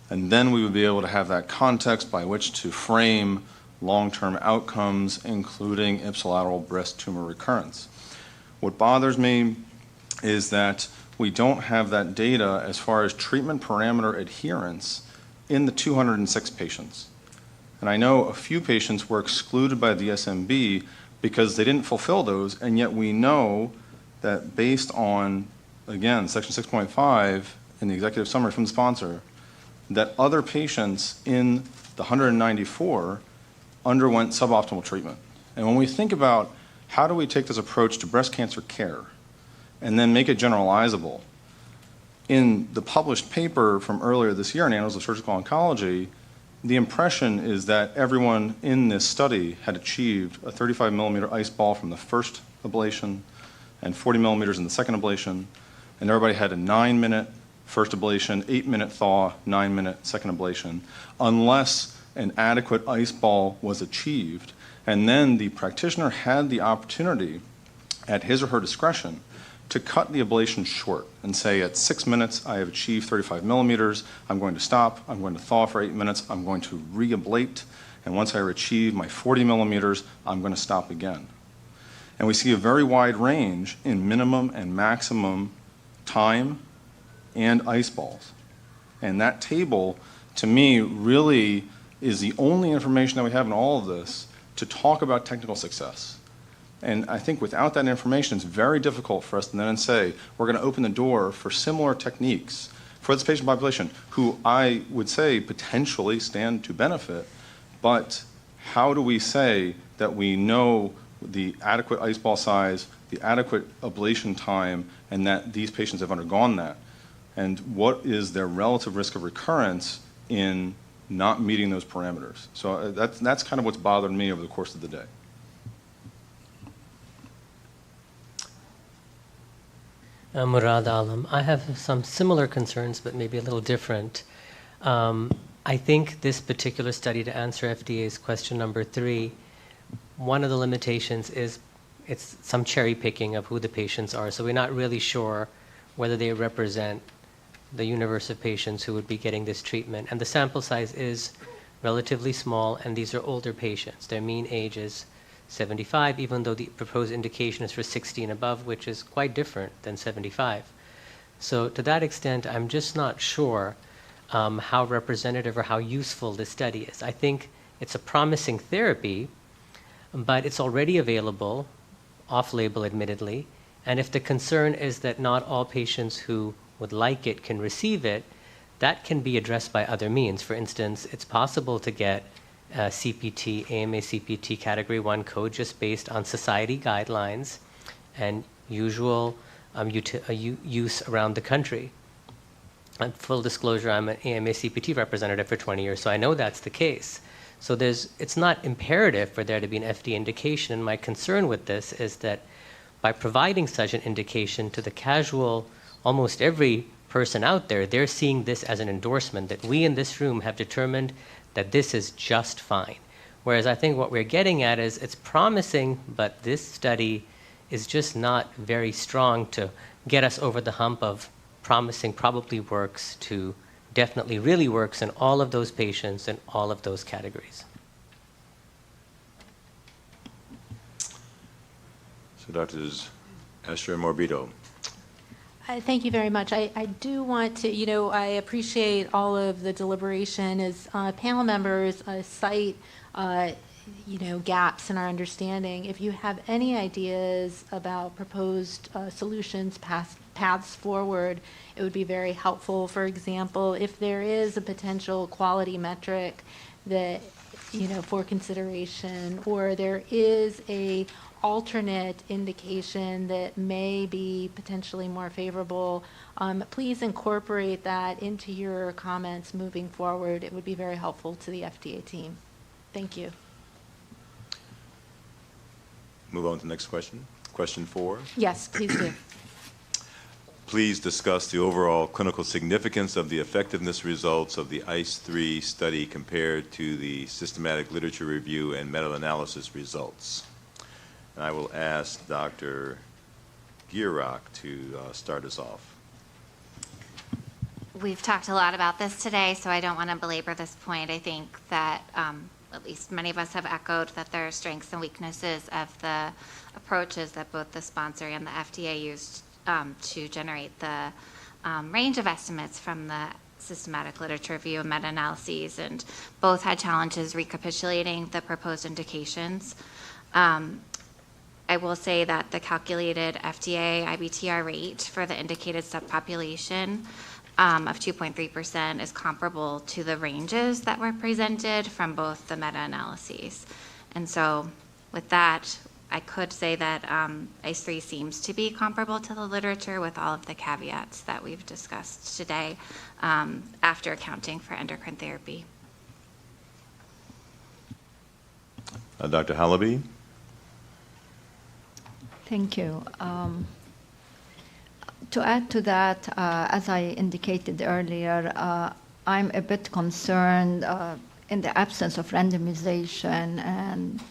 And then we would be able to have that context by which to frame long-term outcomes, including ipsilateral breast tumor recurrence. What bothers me is that we don't have that data as far as treatment parameter adherence in the 206 patients. And I know a few patients were excluded by the DSMB because they didn't fulfill those, and yet we know that based on, again, section 6.5 in the executive summary from the sponsor, that other patients in the 194 underwent suboptimal treatment. And when we think about how do we take this approach to breast cancer care and then make it generalizable, in the published paper from earlier this year in Annals of Surgical Oncology, the impression is that everyone in this study had achieved a 35 millimeter ice ball from the first ablation and 40 millimeters in the second ablation, and everybody had a 9-minute first ablation, 8-minute thaw, 9-minute second ablation, unless an adequate ice ball was achieved. And then the practitioner had the opportunity at his or her discretion to cut the ablation short and say at 6 minutes I have achieved 35 millimeters, I'm going to stop, I'm going to thaw for 8 minutes, I'm going to re-ablate, and once I achieve my 40 millimeters, I'm going to stop again. And we see a very wide range in minimum and maximum time and ice balls. And that table, to me, really is the only information that we have in all of this to talk about technical success. And I think without that information, it's very difficult for us to then say, we're going to open the door for similar techniques for this patient population, who I would say potentially stand to benefit, but how do we say that we know the adequate ice ball size, the adequate ablation time, and that these patients have undergone that? And what is their relative risk of recurrence in not meeting those parameters? So that's kind of what's bothered me over the course of the day. Murad Alam. I have some similar concerns, but maybe a little different. I think this particular study, to answer FDA's question number 3, one of the limitations is it's some cherry picking of who the patients are. So we're not really sure whether they represent the universe of patients who would be getting this treatment. And the sample size is relatively small, and these are older patients. Their mean age is 75, even though the proposed indication is for 60 and above, which is quite different than 75. So to that extent, I'm just not sure how representative or how useful this study is. I think it's a promising therapy, but it's already available, off-label admittedly, and if the concern is that not all patients who would like it can receive it, that can be addressed by other means. For instance, it's possible to get CPT, AMA CPT Category 1 code just based on society guidelines and usual use around the country. And full disclosure, I'm an AMA CPT representative for 20 years, so I know that's the case. So it's not imperative for there to be an FDA indication, and my concern with this is that by providing such an indication to the casual, almost every person out there, they're seeing this as an endorsement that we in this room have determined that this is just fine. Whereas I think what we're getting at is it's promising, but this study is just not very strong to get us over the hump of promising probably works to definitely really works in all of those patients in all of those categories. So Drs. Escher and Morbido. Thank you very much. I do want to, I appreciate all of the deliberation as panel members cite, gaps in our understanding. If you have any ideas about proposed solutions, paths forward, it would be very helpful. For example, if there is a potential quality metric that, for consideration, or there is a alternate indication that may be potentially more favorable, please incorporate that into your comments moving forward. It would be very helpful to the FDA team. Thank you. Move on to the next question. Question 4. Yes, please do. Please discuss the overall clinical significance of the effectiveness results of the ICE3 study compared to the systematic literature review and meta-analysis results. And I will ask Dr. Gierach to start us off. We've talked a lot about this today, so I don't want to belabor this point. I think that at least many of us have echoed that there are strengths and weaknesses of the approaches that both the sponsor and the FDA used to generate the range of estimates from the systematic literature review and meta-analyses, and both had challenges recapitulating the proposed indications. I will say that the calculated FDA IBTR rate for the indicated subpopulation of 2.3% is comparable to the ranges that were presented from both the meta-analyses. And so with that, I could say that ICE3 seems to be comparable to the literature with all of the caveats that we've discussed today after accounting for endocrine therapy. Dr. Halaby? Thank you. To add to that, as I indicated earlier, I'm a bit concerned in the absence of randomization and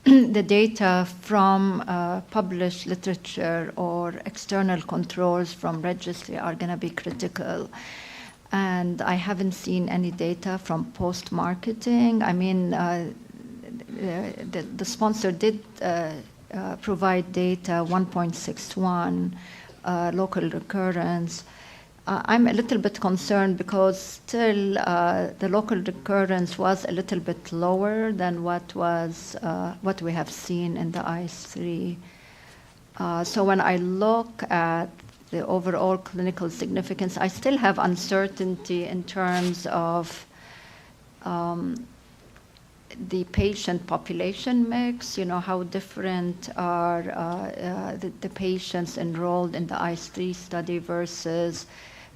the data from published literature or external controls from registry are going to be critical. And I haven't seen any data from post-marketing. I mean, the sponsor did provide data 1.61 local recurrence. I'm a little bit concerned because still the local recurrence was a little bit lower than what we have seen in the ICE3. So when I look at the overall clinical significance, I still have uncertainty in terms of the patient population mix, how different are the patients enrolled in the ICE3 study versus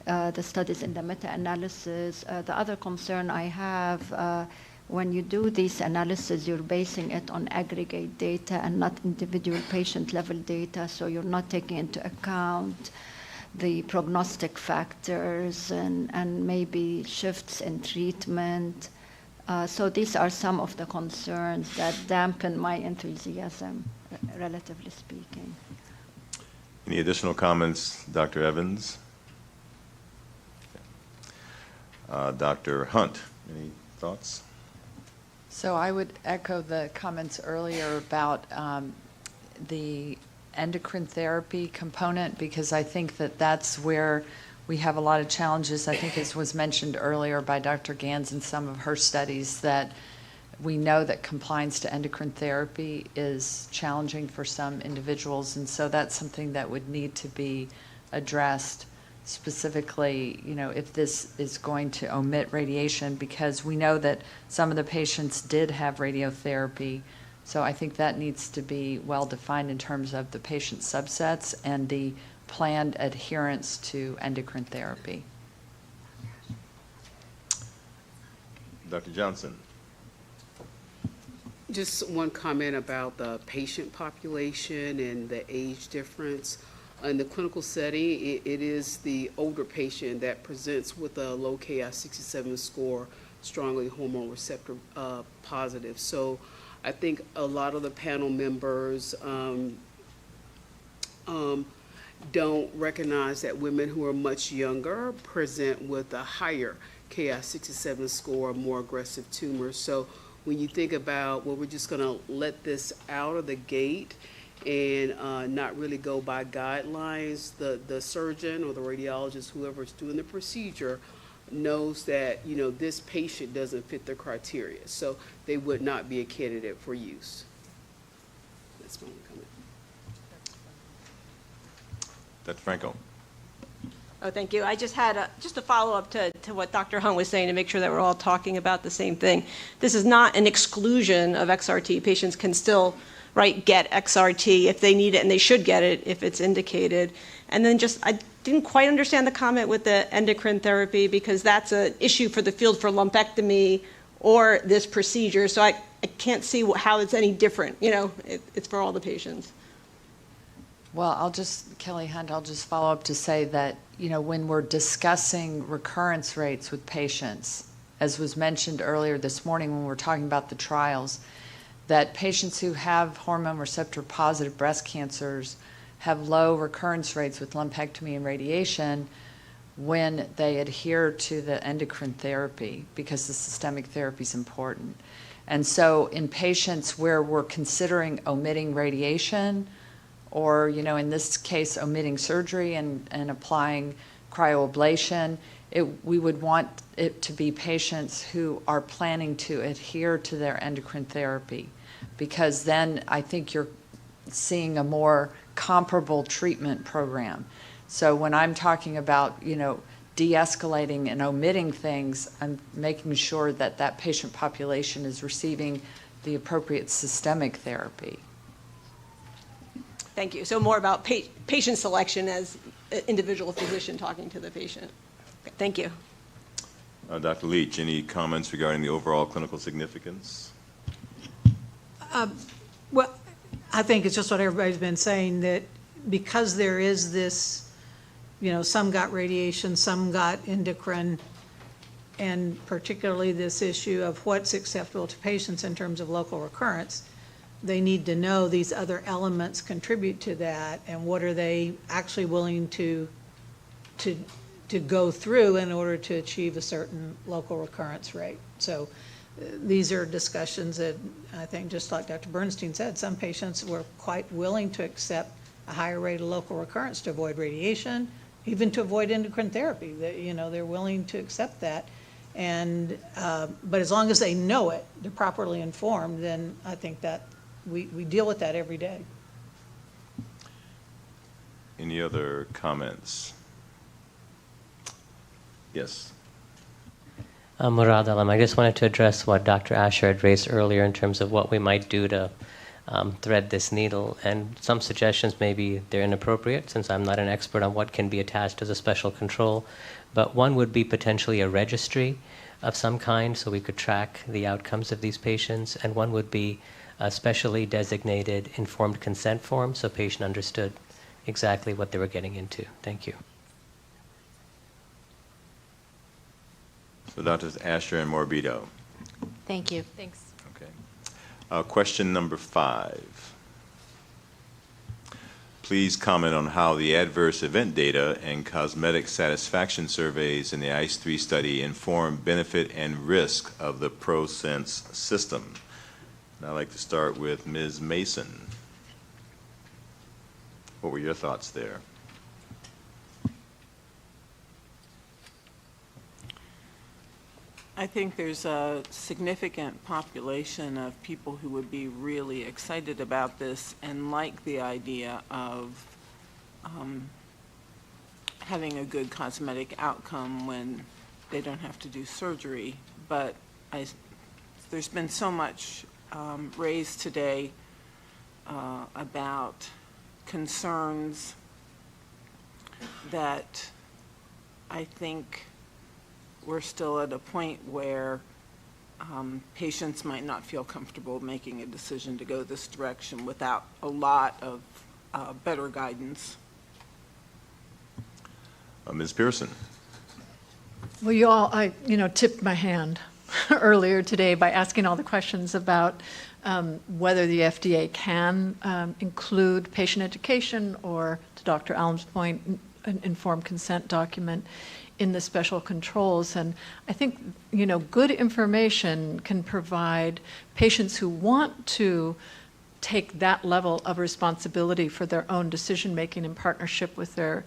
the studies in the meta-analysis. The other concern I have, when you do these analyses, you're basing it on aggregate data and not individual patient-level data, so you're not taking into account the prognostic factors and maybe shifts in treatment. So these are some of the concerns that dampen my enthusiasm, relatively speaking. Any additional comments, Dr. Evans? Dr. Hunt, any thoughts? So I would echo the comments earlier about the endocrine therapy component, because I think that that's where we have a lot of challenges. I think as was mentioned earlier by Dr. Gans in some of her studies, that we know that compliance to endocrine therapy is challenging for some individuals, and so that's something that would need to be addressed specifically, if this is going to omit radiation, because we know that some of the patients did have radiotherapy. So I think that needs to be well defined in terms of the patient subsets and the planned adherence to endocrine therapy. Dr. Johnson. Just one comment about the patient population and the age difference. In the clinical setting, it is the older patient that presents with a low Ki-67 score, strongly hormone receptor positive. So I think a lot of the panel members don't recognize that women who are much younger present with a higher Ki-67 score, more aggressive tumors. So when you think about, well, we're just going to let this out of the gate and not really go by guidelines, the surgeon or the radiologist, whoever's doing the procedure, knows that, you know, this patient doesn't fit the criteria, so they would not be a candidate for use. That's my comment. Dr. Franco. Oh, thank you. I just had just a follow-up to what Dr. Hunt was saying to make sure that we're all talking about the same thing. This is not an exclusion of XRT. Patients can still, right, get XRT if they need it, and they should get it if it's indicated. And then just, I didn't quite understand the comment with the endocrine therapy, because that's an issue for the field for lumpectomy or this procedure. So I can't see how it's any different. You know, it's for all the patients. Well, Kelly Hunt, I'll just follow up to say that, you know, when we're discussing recurrence rates with patients, as was mentioned earlier this morning when we were talking about the trials, that patients who have hormone receptor positive breast cancers have low recurrence rates with lumpectomy and radiation when they adhere to the endocrine therapy, because the systemic therapy is important. And so in patients where we're considering omitting radiation, or, you know, in this case, omitting surgery and applying cryoablation, we would want it to be patients who are planning to adhere to their endocrine therapy, because then I think you're seeing a more comparable treatment program. So when I'm talking about, you know, de-escalating and omitting things, I'm making sure that that patient population is receiving the appropriate systemic therapy. Thank you. So more about patient selection as an individual physician talking to the patient. Okay, thank you. Dr. Leach, any comments regarding the overall clinical significance? Well, I think it's just what everybody's been saying, that because there is this, you know, some got radiation, some got endocrine, and particularly this issue of what's acceptable to patients in terms of local recurrence, they need to know these other elements contribute to that, and what are they actually willing to go through in order to achieve a certain local recurrence rate. So these are discussions that I think, just like Dr. Bernstein said, some patients were quite willing to accept a higher rate of local recurrence to avoid radiation, even to avoid endocrine therapy. That, you know, they're willing to accept that. And but as long as they know it, they're properly informed, then I think that we deal with that every day. Any other comments? Yes. Murad Alam, I just wanted to address what Dr. Asher had raised earlier in terms of what we might do to thread this needle, and some suggestions maybe they're inappropriate since I'm not an expert on what can be attached as a special control, but one would be potentially a registry of some kind so we could track the outcomes of these patients, and one would be a specially designated informed consent form so patient understood exactly what they were getting into. Thank you. So Drs. Asher and Morbido. Thank you. Thanks. Okay. Question number 5. Please comment on how the adverse event data and cosmetic satisfaction surveys in the ICE3 study inform benefit and risk of the ProSense system. And I'd like to start with Ms. Mason. What were your thoughts there? I think there's a significant population of people who would be really excited about this and like the idea of having a good cosmetic outcome when they don't have to do surgery. But there's been so much raised today about concerns that I think we're still at a point where patients might not feel comfortable making a decision to go this direction without a lot of better guidance. Ms. Pearson. Well, you all, tipped my hand earlier today by asking all the questions about whether the FDA can include patient education or, to Dr. Allen's point, an informed consent document in the special controls. And I think, good information can provide patients who want to take that level of responsibility for their own decision-making in partnership with their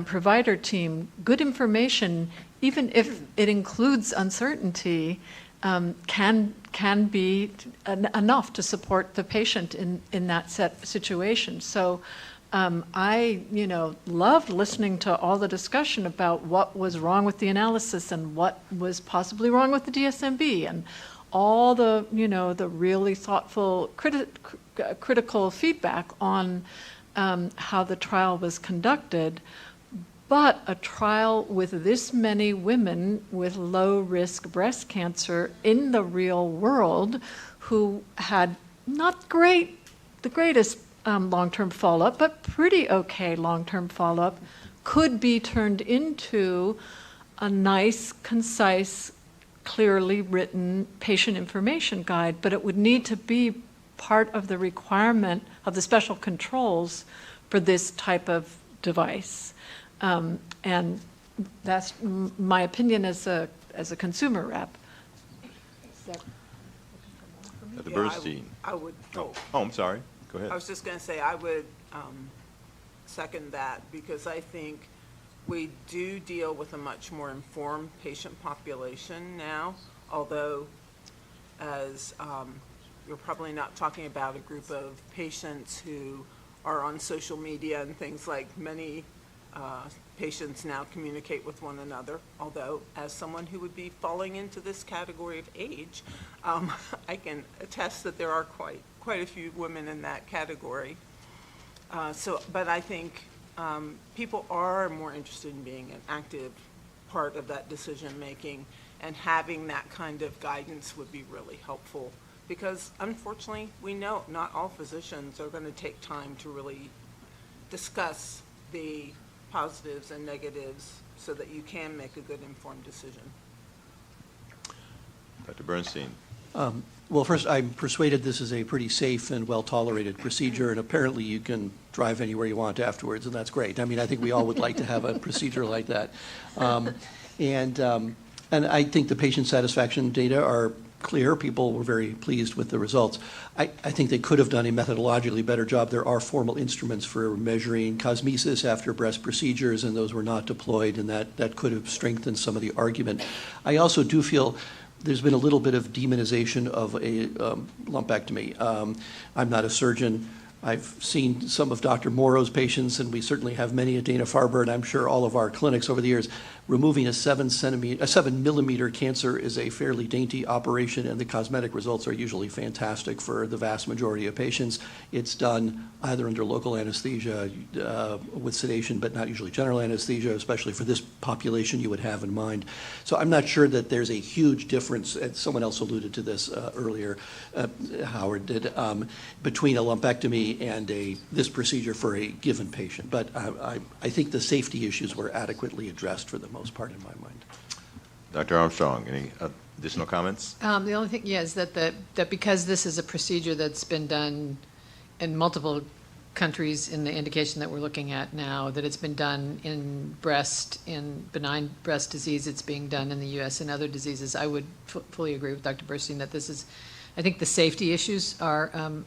provider team. Good information, even if it includes uncertainty, can be enough to support the patient in that situation. So I, loved listening to all the discussion about what was wrong with the analysis and what was possibly wrong with the DSMB and all the, the really thoughtful, critical feedback on how the trial was conducted. But a trial with this many women with low-risk breast cancer in the real world who had not the greatest long-term follow-up, but pretty okay long-term follow-up, could be turned into a nice, concise, clearly written patient information guide, but it would need to be part of the requirement of the special controls for this type of device. And that's my opinion as a consumer rep. Dr. Bernstein. I would. Oh, I'm sorry. Go ahead. I was just going to say I would second that, because I think we do deal with a much more informed patient population now, although as you're probably not talking about a group of patients who are on social media and things like many patients now communicate with one another, although as someone who would be falling into this category of age, I can attest that there are quite a few women in that category. But I think people are more interested in being an active part of that decision-making, and having that kind of guidance would be really helpful, because unfortunately, we know not all physicians are going to take time to really discuss the positives and negatives so that you can make a good informed decision. Dr. Bernstein. Well, first, I'm persuaded this is a pretty safe and well-tolerated procedure, and apparently you can drive anywhere you want afterwards, and that's great. I mean, I think we all would like to have a procedure like that. And I think the patient satisfaction data are clear. People were very pleased with the results. I think they could have done a methodologically better job. There are formal instruments for measuring cosmesis after breast procedures, and those were not deployed, and that could have strengthened some of the argument. I also do feel there's been a little bit of demonization of a lumpectomy. I'm not a surgeon. I've seen some of Dr. Morrow's patients, and we certainly have many at Dana-Farber, and I'm sure all of our clinics over the years. Removing a 7 millimeter cancer is a fairly dainty operation, and the cosmetic results are usually fantastic for the vast majority of patients. It's done either under local anesthesia with sedation, but not usually general anesthesia, especially for this population you would have in mind. So I'm not sure that there's a huge difference, and someone else alluded to this earlier, Howard did, between a lumpectomy and this procedure for a given patient. But I think the safety issues were adequately addressed for the most part in my mind. Dr. Armstrong, any additional comments? The only thing, is that because this is a procedure that's been done in multiple countries in the indication that we're looking at now, that it's been done in benign breast disease, it's being done in the U.S. and other diseases, I would fully agree with Dr. Bernstein that this is, I think the safety issues are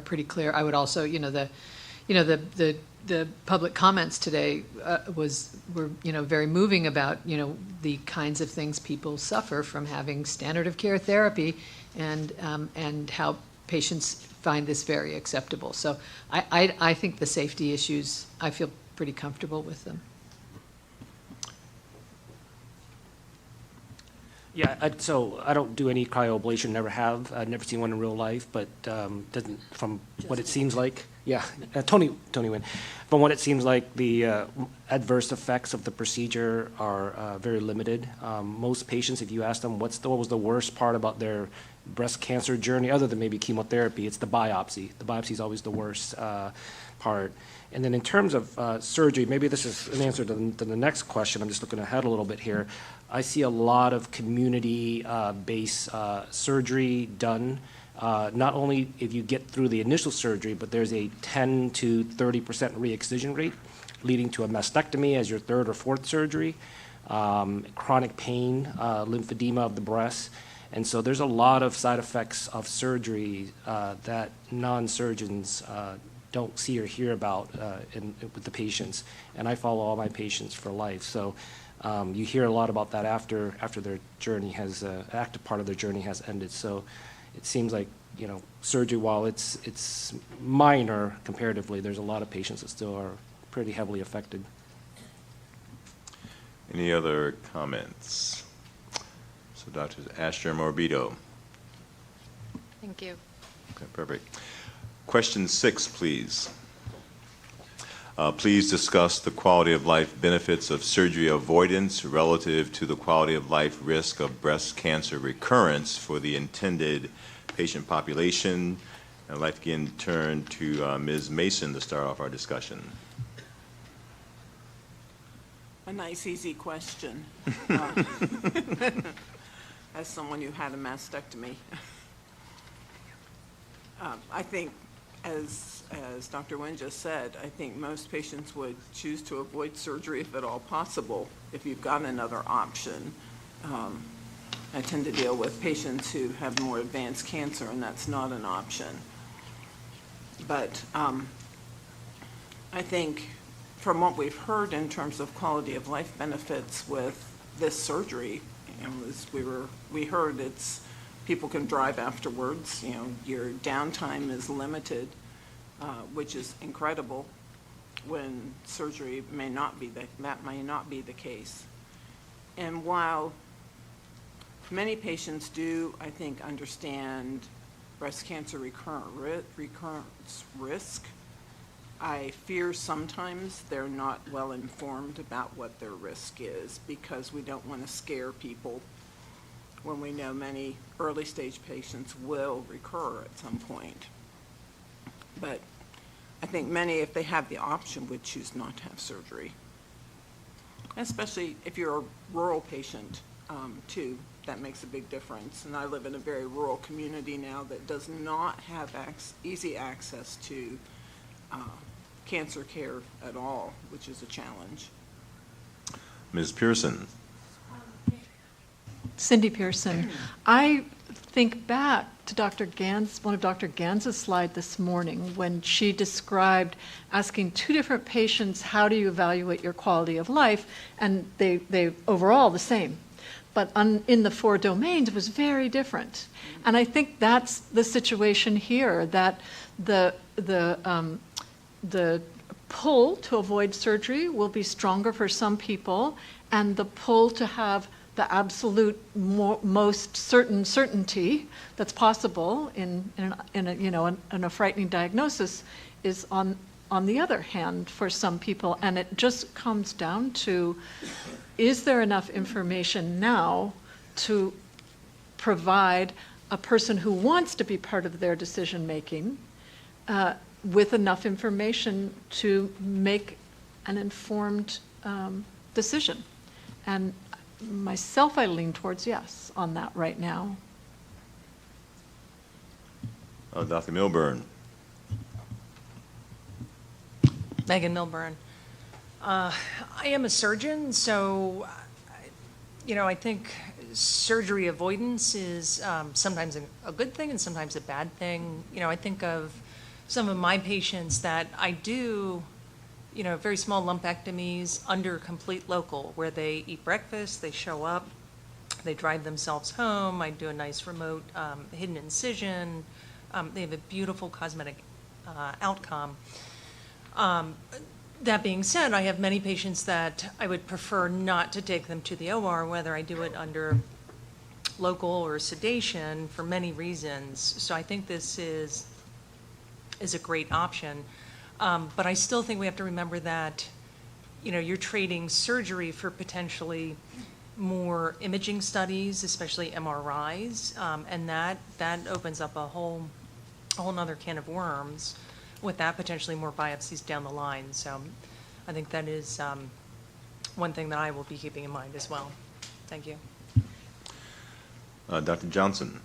pretty clear. I would also, the public comments today were very moving about the kinds of things people suffer from having standard of care therapy, and how patients find this very acceptable. So I think the safety issues, I feel pretty comfortable with them. Yeah, so I don't do any cryoablation, never have. I've never seen one in real life, but doesn't, from what it seems like, Tony went. From what it seems like, the adverse effects of the procedure are very limited. Most patients, if you ask them what was the worst part about their breast cancer journey, other than maybe chemotherapy, it's the biopsy. The biopsy is always the worst part. And then in terms of surgery, maybe this is an answer to the next question. I'm just looking ahead a little bit here. I see a lot of community-based surgery done. Not only if you get through the initial surgery, but there's a 10 to 30% re-excision rate, leading to a mastectomy as your third or fourth surgery, chronic pain, lymphedema of the breast. And so there's a lot of side effects of surgery that non-surgeons don't see or hear about with the patients. And I follow all my patients for life. So you hear a lot about that after their journey has, active part of their journey has ended. So it seems like, you know, surgery, while it's minor comparatively, there's a lot of patients that still are pretty heavily affected. Any other comments? So Dr. Asher Morbido. Thank you. Okay, perfect. Question 6, please. Please discuss the quality of life benefits of surgery avoidance relative to the quality of life risk of breast cancer recurrence for the intended patient population. I'd like to again turn to Ms. Mason to start off our discussion. A nice, easy question. As someone who had a mastectomy. I think, as Dr. Nguyen just said, I think most patients would choose to avoid surgery if at all possible, if you've got another option. I tend to deal with patients who have more advanced cancer, and that's not an option. But I think from what we've heard in terms of quality of life benefits with this surgery, you know, as we heard it's people can drive afterwards, you know, your downtime is limited, which is incredible when surgery may not be the case. And while many patients do, I think, understand breast cancer recurrence risk, I fear sometimes they're not well informed about what their risk is, because we don't want to scare people when we know many early stage patients will recur at some point. But I think many, if they have the option, would choose not to have surgery. Especially if you're a rural patient, too, that makes a big difference. And I live in a very rural community now that does not have easy access to cancer care at all, which is a challenge. Ms. Pearson. Cindy Pearson. I think back to Dr. Gans, one of Dr. Gans's slides this morning, when she described asking two different patients, how do you evaluate your quality of life? And they overall the same. But in the 4 domains, it was very different. And I think that's the situation here, that the pull to avoid surgery will be stronger for some people, and the pull to have the absolute most certainty that's possible in a frightening diagnosis is on the other hand for some people. And it just comes down to, is there enough information now to provide a person who wants to be part of their decision making with enough information to make an informed decision? And myself, I lean towards yes on that right now. Dr. Milburn. Megan Milburn. I am a surgeon, so, I think surgery avoidance is sometimes a good thing and sometimes a bad thing. I think of some of my patients that I do, very small lumpectomies under complete local, where they eat breakfast, they show up, they drive themselves home, I do a nice remote hidden incision, they have a beautiful cosmetic outcome. That being said, I have many patients that I would prefer not to take them to the OR, whether I do it under local or sedation, for many reasons. So I think this is a great option. But I still think we have to remember that, you're trading surgery for potentially more imaging studies, especially MRIs, and that opens up a whole nother can of worms with that, potentially more biopsies down the line. So I think that is one thing that I will be keeping in mind as well. Thank you. Dr. Johnson.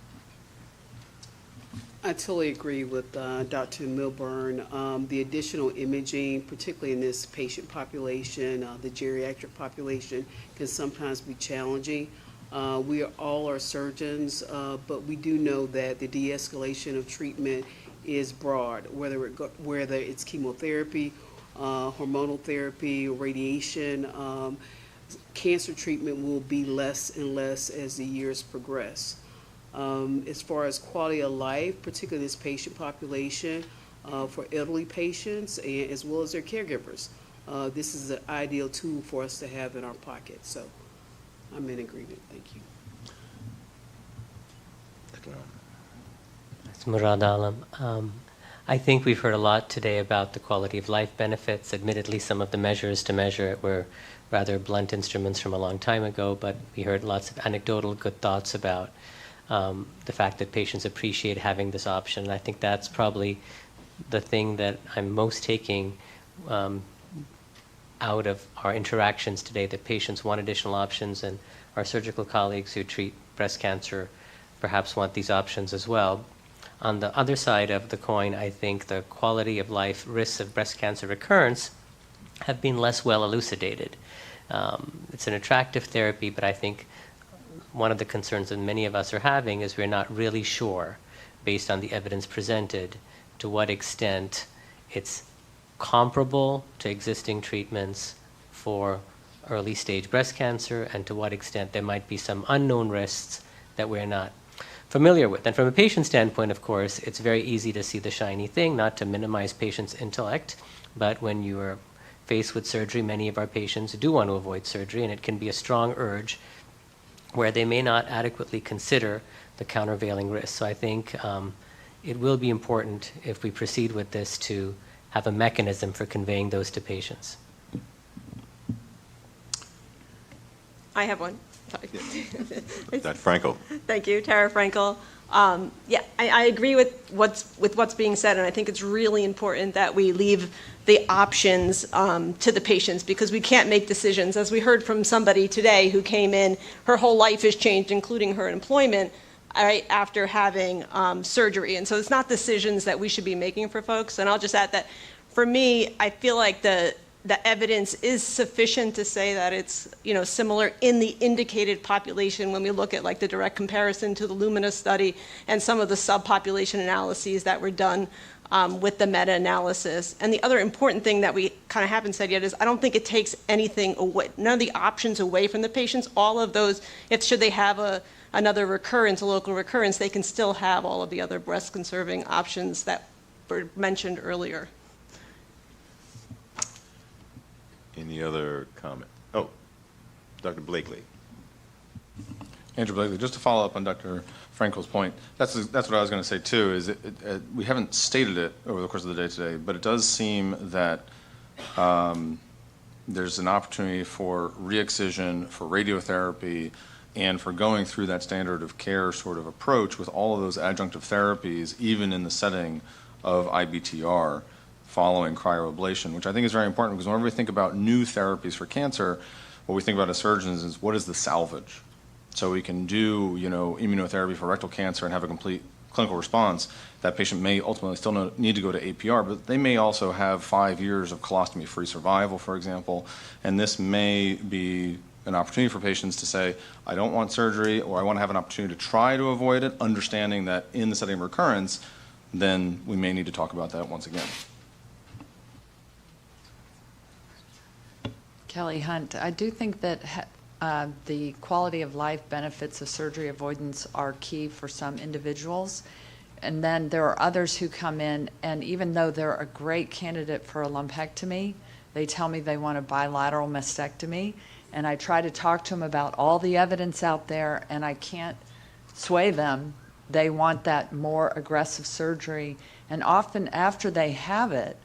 I totally agree with Dr. Milburn. The additional imaging, particularly in this patient population, the geriatric population, can sometimes be challenging. We all are surgeons, but we do know that the de-escalation of treatment is broad, whether it's chemotherapy, hormonal therapy, radiation. Cancer treatment will be less and less as the years progress. As far as quality of life, particularly this patient population, for elderly patients and as well as their caregivers, this is an ideal tool for us to have in our pocket. So I'm in agreement. Thank you. It's Murad Alam. I think we've heard a lot today about the quality of life benefits. Admittedly, some of the measures to measure it were rather blunt instruments from a long time ago, but we heard lots of anecdotal good thoughts about the fact that patients appreciate having this option. And I think that's probably the thing that I'm most taking out of our interactions today, that patients want additional options, and our surgical colleagues who treat breast cancer perhaps want these options as well. On the other side of the coin, I think the quality of life risks of breast cancer recurrence have been less well elucidated. It's an attractive therapy, but I think one of the concerns that many of us are having is we're not really sure, based on the evidence presented, to what extent it's comparable to existing treatments for early stage breast cancer, and to what extent there might be some unknown risks that we're not familiar with. And from a patient standpoint, of course, it's very easy to see the shiny thing, not to minimize patients' intellect, but when you are faced with surgery, many of our patients do want to avoid surgery, and it can be a strong urge where they may not adequately consider the countervailing risks. So I think it will be important, if we proceed with this, to have a mechanism for conveying those to patients. I have one. Sorry. Dr. Frankel. Thank you, Tara Frankel. I agree with what's being said, and I think it's really important that we leave the options to the patients, because we can't make decisions. As we heard from somebody today who came in, her whole life has changed, including her employment, right, after having surgery. And so it's not decisions that we should be making for folks. And I'll just add that for me, I feel like the evidence is sufficient to say that it's, similar in the indicated population when we look at like the direct comparison to the Lumina study and some of the subpopulation analyses that were done with the meta-analysis. And the other important thing that we kind of haven't said yet is I don't think it takes anything away, none of the options away from the patients. All of those, should they have another recurrence, a local recurrence, they can still have all of the other breast conserving options that were mentioned earlier. Any other comment? Oh, Dr. Blakely. Andrew Blakely, just to follow up on Dr. Frankel's point, that's what I was going to say too, is we haven't stated it over the course of the day today, but it does seem that there's an opportunity for re-excision, for radiotherapy, and for going through that standard of care sort of approach with all of those adjunctive therapies, even in the setting of IBTR, following cryoablation, which I think is very important, because whenever we think about new therapies for cancer, what we think about as surgeons is what is the salvage? So we can do, immunotherapy for rectal cancer and have a complete clinical response. That patient may ultimately still need to go to APR, but they may also have 5 years of colostomy-free survival, for example, and this may be an opportunity for patients to say, I don't want surgery, or I want to have an opportunity to try to avoid it, understanding that in the setting of recurrence, then we may need to talk about that once again. Kelly Hunt, I do think that the quality of life benefits of surgery avoidance are key for some individuals. And then there are others who come in, and even though they're a great candidate for a lumpectomy, they tell me they want a bilateral mastectomy. And I try to talk to them about all the evidence out there, and I can't sway them. They want that more aggressive surgery. And often after they have it,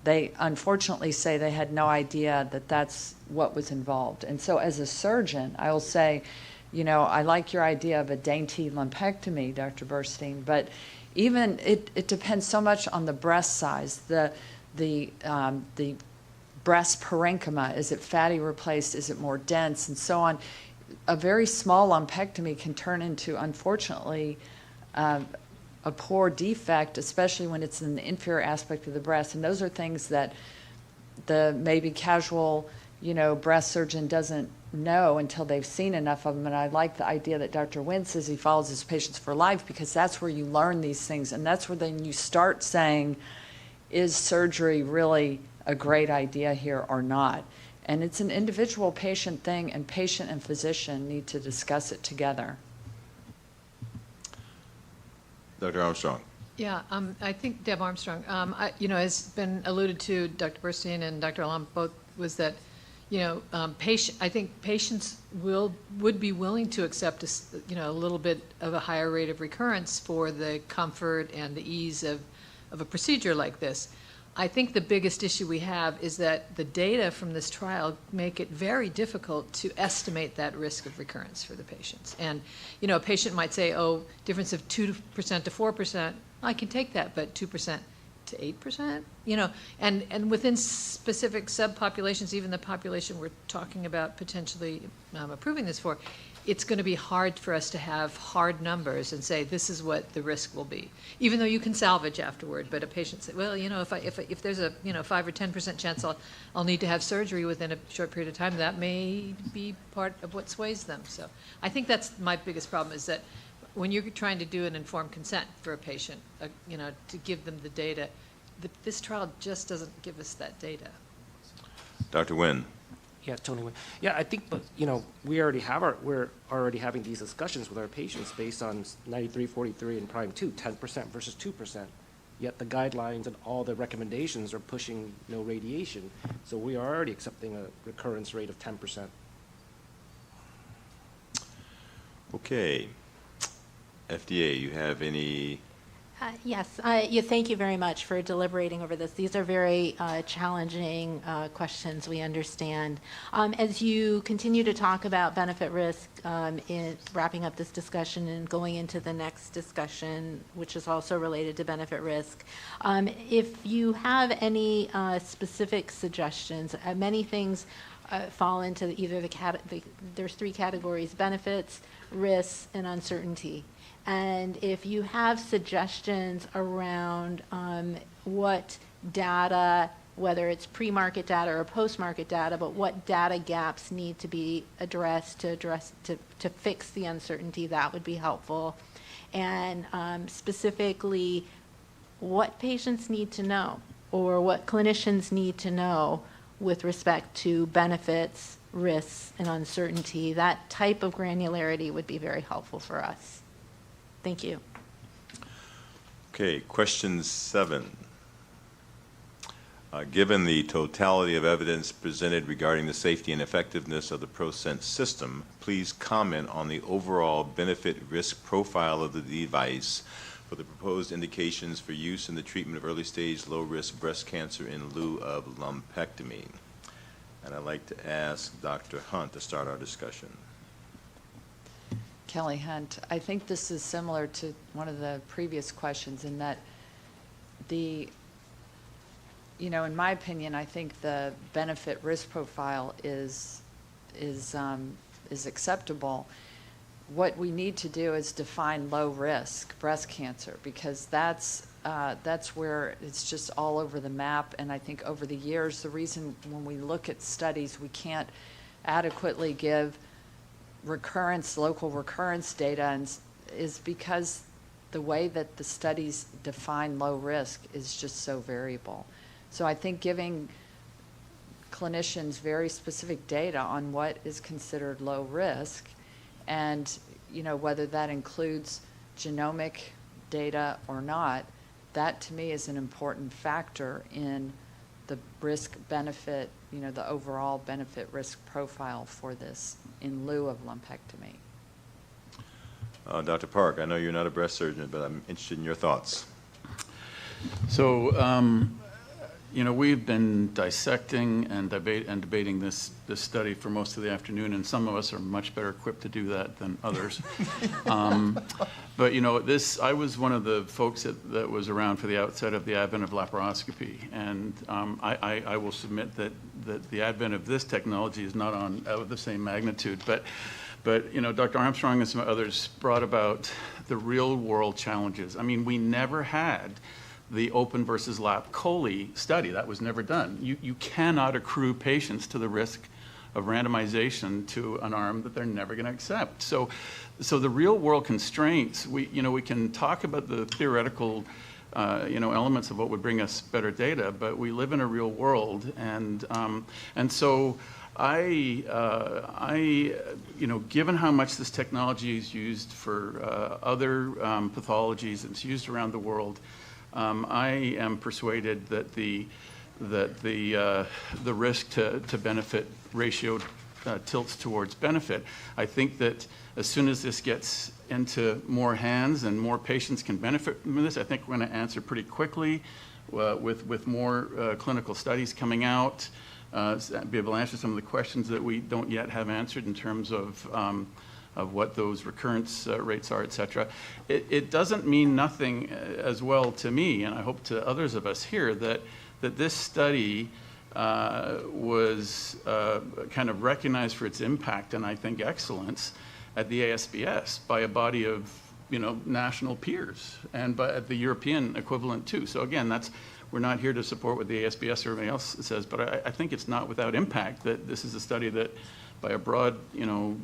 they unfortunately say they had no idea that that's what was involved. And so as a surgeon, I will say, I like your idea of a dainty lumpectomy, Dr. Burstein, but even it depends so much on the breast size, the breast parenchyma. Is it fatty replaced? Is it more dense? And so on. A very small lumpectomy can turn into, unfortunately, a poor defect, especially when it's in the inferior aspect of the breast. And those are things that the maybe casual, breast surgeon doesn't know until they've seen enough of them. And I like the idea that Dr. Nguyen says he follows his patients for life, because that's where you learn these things. And that's where then you start saying, is surgery really a great idea here or not? And it's an individual patient thing, and patient and physician need to discuss it together. Dr. Armstrong. Yeah, I think Deb Armstrong, has been alluded to, Dr. Burstein and Dr. Alam both, was that, I think patients would be willing to accept a little bit of a higher rate of recurrence for the comfort and the ease of a procedure like this. I think the biggest issue we have is that the data from this trial make it very difficult to estimate that risk of recurrence for the patients. And, a patient might say, difference of 2% to 4%, I can take that, but 2% to 8%, and within specific subpopulations, even the population we're talking about potentially approving this for, it's going to be hard for us to have hard numbers and say this is what the risk will be, even though you can salvage afterward. But a patient says, well, if there's a 5 or 10% chance I'll need to have surgery within a short period of time, that may be part of what sways them. So I think that's my biggest problem, is that when you're trying to do an informed consent for a patient, to give them the data, this trial just doesn't give us that data. Dr. Nguyen. Yeah, Tony. Yeah, I think, but we're already having these discussions with our patients based on 93-43 and Prime 2, 10% versus 2%. Yet the guidelines and all the recommendations are pushing no radiation. So we are already accepting a recurrence rate of 10%. Okay. FDA, you have any? Yes, thank you very much for deliberating over this. These are very challenging questions, we understand. As you continue to talk about benefit risk in wrapping up this discussion and going into the next discussion, which is also related to benefit risk, if you have any specific suggestions, many things fall into either there's 3 categories: benefits, risks, and uncertainty. And if you have suggestions around what data, whether it's pre-market data or post-market data, but what data gaps need to be addressed to fix the uncertainty, that would be helpful. And specifically, what patients need to know, or what clinicians need to know with respect to benefits, risks, and uncertainty. That type of granularity would be very helpful for us. Thank you. Okay, question 7. Given the totality of evidence presented regarding the safety and effectiveness of the ProSense system, please comment on the overall benefit-risk profile of the device for the proposed indications for use in the treatment of early-stage low-risk breast cancer in lieu of lumpectomy. And I'd like to ask Dr. Hunt to start our discussion. Kelly Hunt, I think this is similar to one of the previous questions in that in my opinion, I think the benefit risk profile is acceptable. What we need to do is define low risk breast cancer, because that's where it's just all over the map. And I think over the years, the reason when we look at studies, we can't adequately give local recurrence data is because the way that the studies define low risk is just so variable. So I think giving clinicians very specific data on what is considered low risk, and whether that includes genomic data or not, that to me is an important factor in the risk benefit, the overall benefit risk profile for this in lieu of lumpectomy. Dr. Park, I know you're not a breast surgeon, but I'm interested in your thoughts. So, we've been dissecting and debating this study for most of the afternoon, and some of us are much better equipped to do that than others. But I was one of the folks that was around for the outset of the advent of laparoscopy, and I will submit that the advent of this technology is not of the same magnitude. But Dr. Armstrong and some others brought about the real world challenges. I mean, we never had the open versus lap chole study. That was never done. You cannot accrue patients to the risk of randomization to an arm that they're never going to accept. So the real world constraints, we can talk about the theoretical elements of what would bring us better data, but we live in a real world, and so given how much this technology is used for other pathologies, and it's used around the world, I am persuaded that the risk to benefit ratio tilts towards benefit. I think that as soon as this gets into more hands and more patients can benefit from this, I think we're going to answer pretty quickly with more clinical studies coming out, be able to answer some of the questions that we don't yet have answered in terms of what those recurrence rates are, et cetera. It doesn't mean nothing as well to me, and I hope to others of us here, that this study was kind of recognized for its impact and I think excellence at the ASBS by a body of national peers, and at the European equivalent too. So again, we're not here to support what the ASBS or everybody else says, but I think it's not without impact that this is a study that by a broad,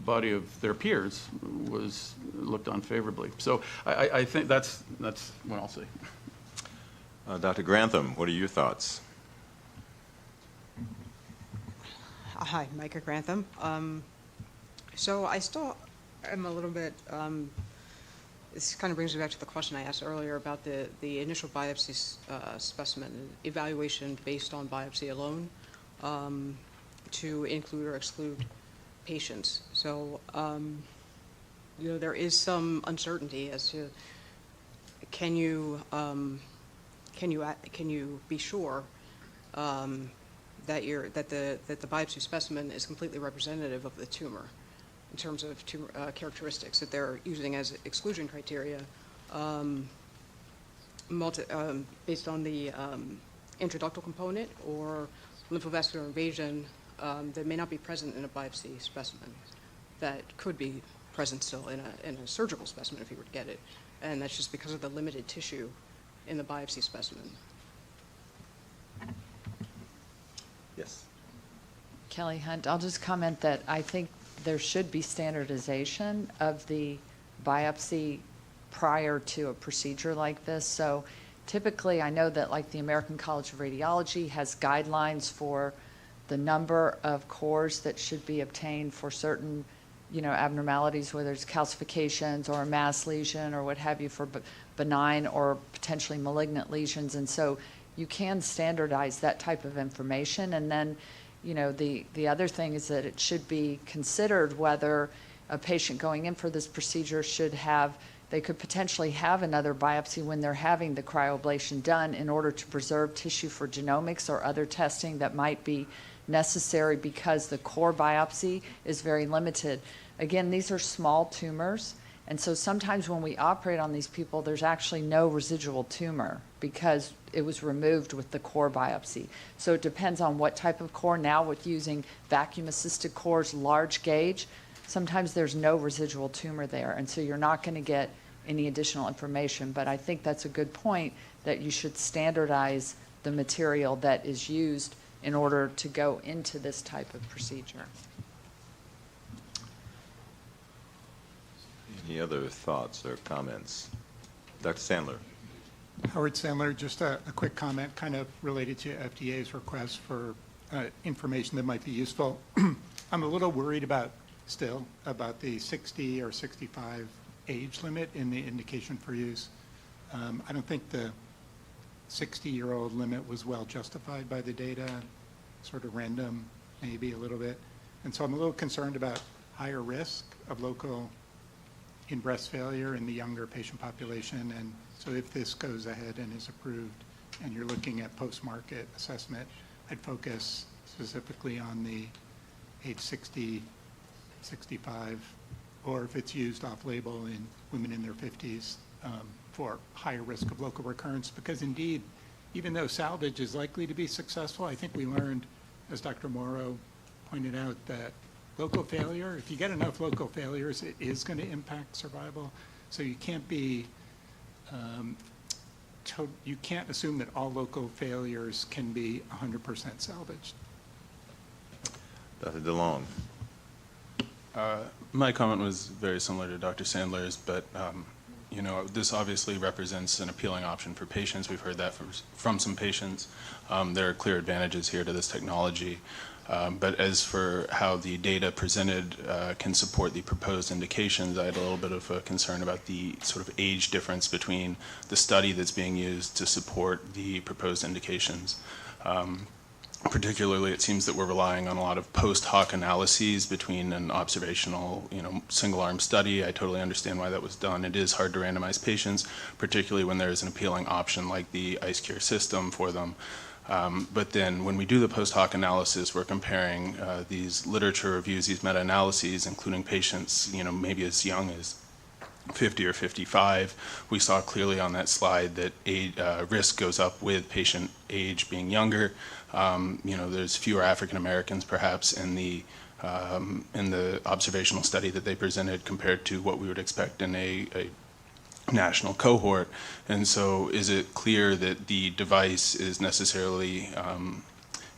body of their peers was looked on favorably. So I think that's what I'll say. Dr. Grantham, what are your thoughts? Hi, Micah Grantham. So I still am a little bit, this kind of brings me back to the question I asked earlier about the initial biopsy specimen, evaluation based on biopsy alone to include or exclude patients. So, there is some uncertainty as to can you be sure that the biopsy specimen is completely representative of the tumor in terms of tumor characteristics that they're using as exclusion criteria, based on the intraductal component or lymphovascular invasion that may not be present in a biopsy specimen that could be present still in a surgical specimen if you were to get it, and that's just because of the limited tissue in the biopsy specimen. Yes. Kelly Hunt, I'll just comment that I think there should be standardization of the biopsy prior to a procedure like this. So typically, I know that like the American College of Radiology has guidelines for the number of cores that should be obtained for certain, abnormalities, whether it's calcifications or a mass lesion or what have you for benign or potentially malignant lesions. And so you can standardize that type of information. And then, the other thing is that it should be considered whether a patient going in for this procedure they could potentially have another biopsy when they're having the cryoablation done in order to preserve tissue for genomics or other testing that might be necessary because the core biopsy is very limited. Again, these are small tumors, and so sometimes when we operate on these people, there's actually no residual tumor because it was removed with the core biopsy. So it depends on what type of core. Now with using vacuum-assisted cores, large gauge, sometimes there's no residual tumor there, and so you're not going to get any additional information. But I think that's a good point that you should standardize the material that is used in order to go into this type of procedure. Any other thoughts or comments? Dr. Sandler. Howard Sandler, just a quick comment kind of related to FDA's request for information that might be useful. I'm a little worried about the 60 or 65 age limit in the indication for use. I don't think the 60-year-old limit was well justified by the data, sort of random, maybe a little bit. And so I'm a little concerned about higher risk of local in breast failure in the younger patient population. And so if this goes ahead and is approved, and you're looking at post-market assessment, I'd focus specifically on the age 60, 65, or if it's used off-label in women in their 50s for higher risk of local recurrence, because indeed, even though salvage is likely to be successful, I think we learned, as Dr. Morrow pointed out, that local failure, if you get enough local failures, it is going to impact survival. So you can't be, you can't assume that all local failures can be 100% salvaged. Dr. DeLong. My comment was very similar to Dr. Sandler's, but you know, this obviously represents an appealing option for patients. We've heard that from some patients. There are clear advantages here to this technology. But as for how the data presented can support the proposed indications, I had a little bit of a concern about the sort of age difference between the study that's being used to support the proposed indications. Particularly, it seems that we're relying on a lot of post hoc analyses between an observational, single-arm study. I totally understand why that was done. It is hard to randomize patients, particularly when there is an appealing option like the IceCure system for them. But then when we do the post hoc analysis, we're comparing these literature reviews, these meta-analyses, including patients, maybe as young as 50 or 55. We saw clearly on that slide that risk goes up with patient age being younger. There's fewer African Americans perhaps in the observational study that they presented compared to what we would expect in a national cohort. And so is it clear that the device is necessarily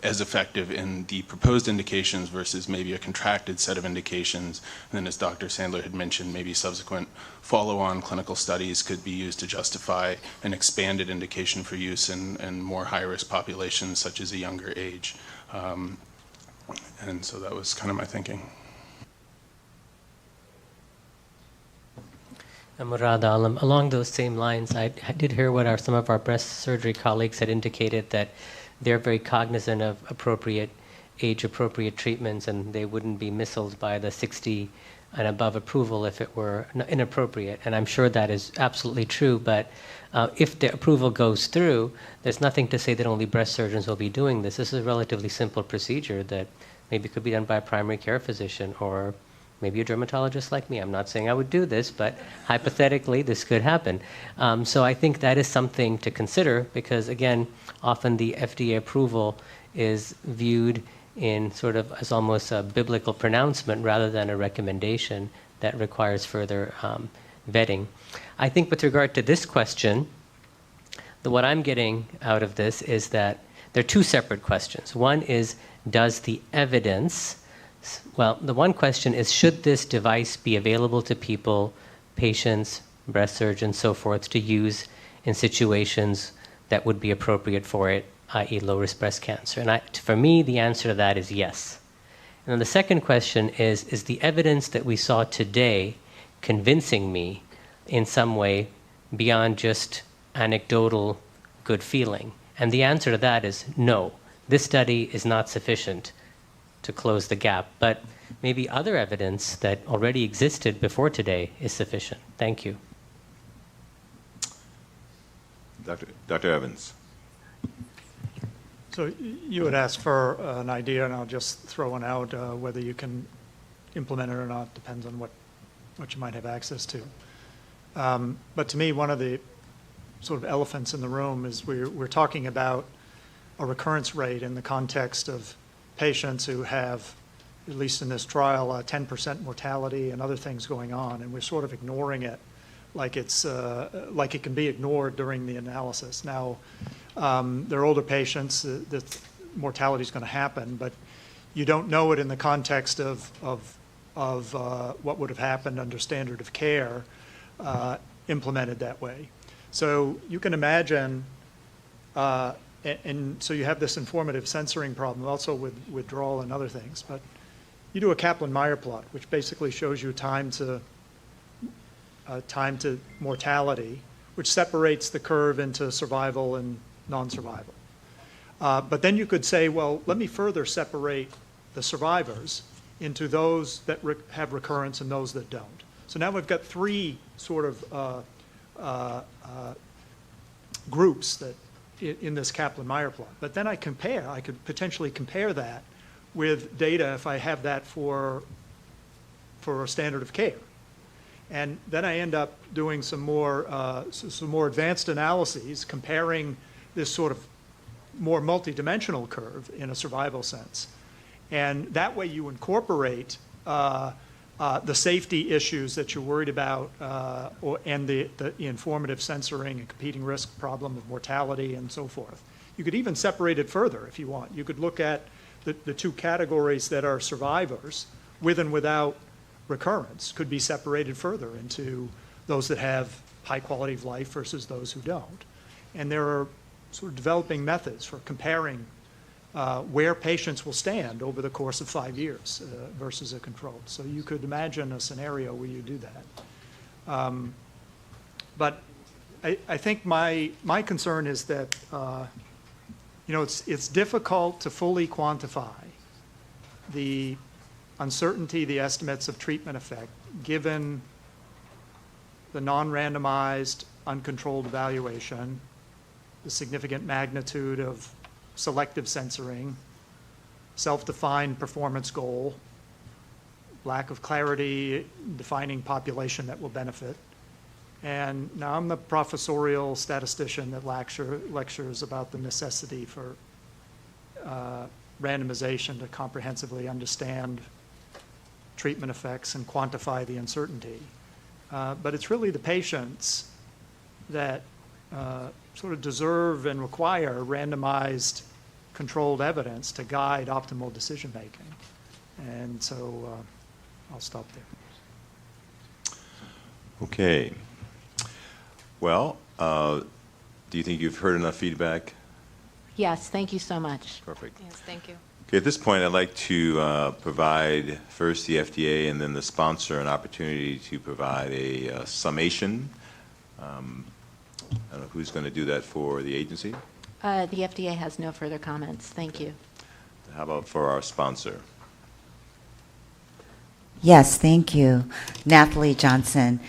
as effective in the proposed indications versus maybe a contracted set of indications? And then as Dr. Sandler had mentioned, maybe subsequent follow-on clinical studies could be used to justify an expanded indication for use in more high-risk populations such as a younger age. And so that was kind of my thinking. Murad Alam, along those same lines, I did hear what some of our breast surgery colleagues had indicated, that they're very cognizant of age-appropriate treatments, and they wouldn't be misled by the 60 and above approval if it were inappropriate. And I'm sure that is absolutely true, but if the approval goes through, there's nothing to say that only breast surgeons will be doing this. This is a relatively simple procedure that maybe could be done by a primary care physician or maybe a dermatologist like me. I'm not saying I would do this, but hypothetically, this could happen. So I think that is something to consider because, again, often the FDA approval is viewed in sort of as almost a biblical pronouncement rather than a recommendation that requires further vetting. I think with regard to this question, what I'm getting out of this is that there are two separate questions. One is, does the evidence... Well, the one question is, should this device be available to people, patients, breast surgeons, so forth, to use in situations that would be appropriate for it, i.e. low-risk breast cancer? And for me, the answer to that is yes. And then the second question is the evidence that we saw today convincing me in some way beyond just anecdotal good feeling? And the answer to that is no. This study is not sufficient to close the gap, but maybe other evidence that already existed before today is sufficient. Thank you. Dr. Evans. So you had asked for an idea, and I'll just throw one out. Whether you can implement it or not depends on what you might have access to. But to me, one of the sort of elephants in the room is we're talking about a recurrence rate in the context of patients who have, at least in this trial, 10% mortality and other things going on, and we're sort of ignoring it like it's like it can be ignored during the analysis. Now, they're older patients, the mortality is going to happen, but you don't know it in the context of what would have happened under standard of care implemented that way. So you can imagine. And so you have this informative censoring problem also with withdrawal and other things. But you do a Kaplan-Meier plot, which basically shows you time to mortality, which separates the curve into survival and non-survival. But then you could say, well, let me further separate the survivors into those that have recurrence and those that don't. So now we've got three sort of groups that in this Kaplan-Meier plot. But then I could potentially compare that with data if I have that for a standard of care. And then I end up doing some more advanced analyses, comparing this sort of more multidimensional curve in a survival sense. And that way you incorporate the safety issues that you're worried about and the informative censoring and competing risk problem of mortality and so forth. You could even separate it further if you want. You could look at the two categories that are survivors, with and without recurrence, could be separated further into those that have high quality of life versus those who don't. And there are sort of developing methods for comparing where patients will stand over the course of 5 years versus a control. So you could imagine a scenario where you do that. But I think my concern is that it's difficult to fully quantify the uncertainty, the estimates of treatment effect, given the non-randomized, uncontrolled evaluation, the significant magnitude of selective censoring, self-defined performance goal, lack of clarity defining population that will benefit. And now I'm the professorial statistician that lectures about the necessity for randomization to comprehensively understand treatment effects and quantify the uncertainty. But it's really the patients that sort of deserve and require randomized controlled evidence to guide optimal decision making. And so I'll stop there. Okay. Well, do you think you've heard enough feedback? Yes, thank you so much. Perfect. Yes, thank you. Okay, at this point, I'd like to provide first the FDA and then the sponsor an opportunity to provide a summation. I don't know who's going to do that for the agency. The FDA has no further comments. Thank you. How about for our sponsor? Yes, thank you. Nathalie Johnson.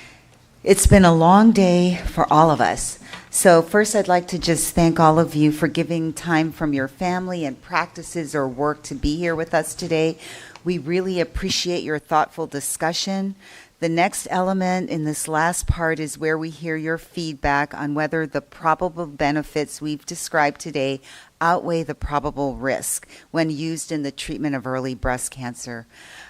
It's been a long day for all of us. So first, I'd like to just thank all of you for giving time from your family and practices or work to be here with us today. We really appreciate your thoughtful discussion. The next element in this last part is where we hear your feedback on whether the probable benefits we've described today outweigh the probable risk when used in the treatment of early breast cancer.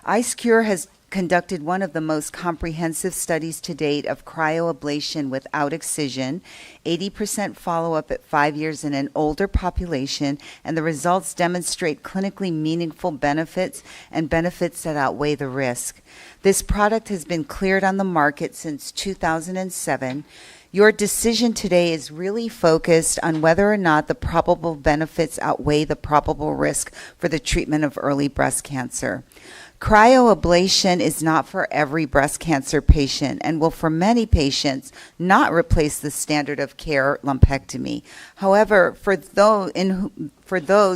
IceCure has conducted one of the most comprehensive studies to date of cryoablation without excision, 80% follow-up at 5 years in an older population, and the results demonstrate clinically meaningful benefits and benefits that outweigh the risk. This product has been cleared on the market since 2007. Your decision today is really focused on whether or not the probable benefits outweigh the probable risk for the treatment of early breast cancer. Cryoablation is not for every breast cancer patient and will for many patients not replace the standard of care lumpectomy. However, for those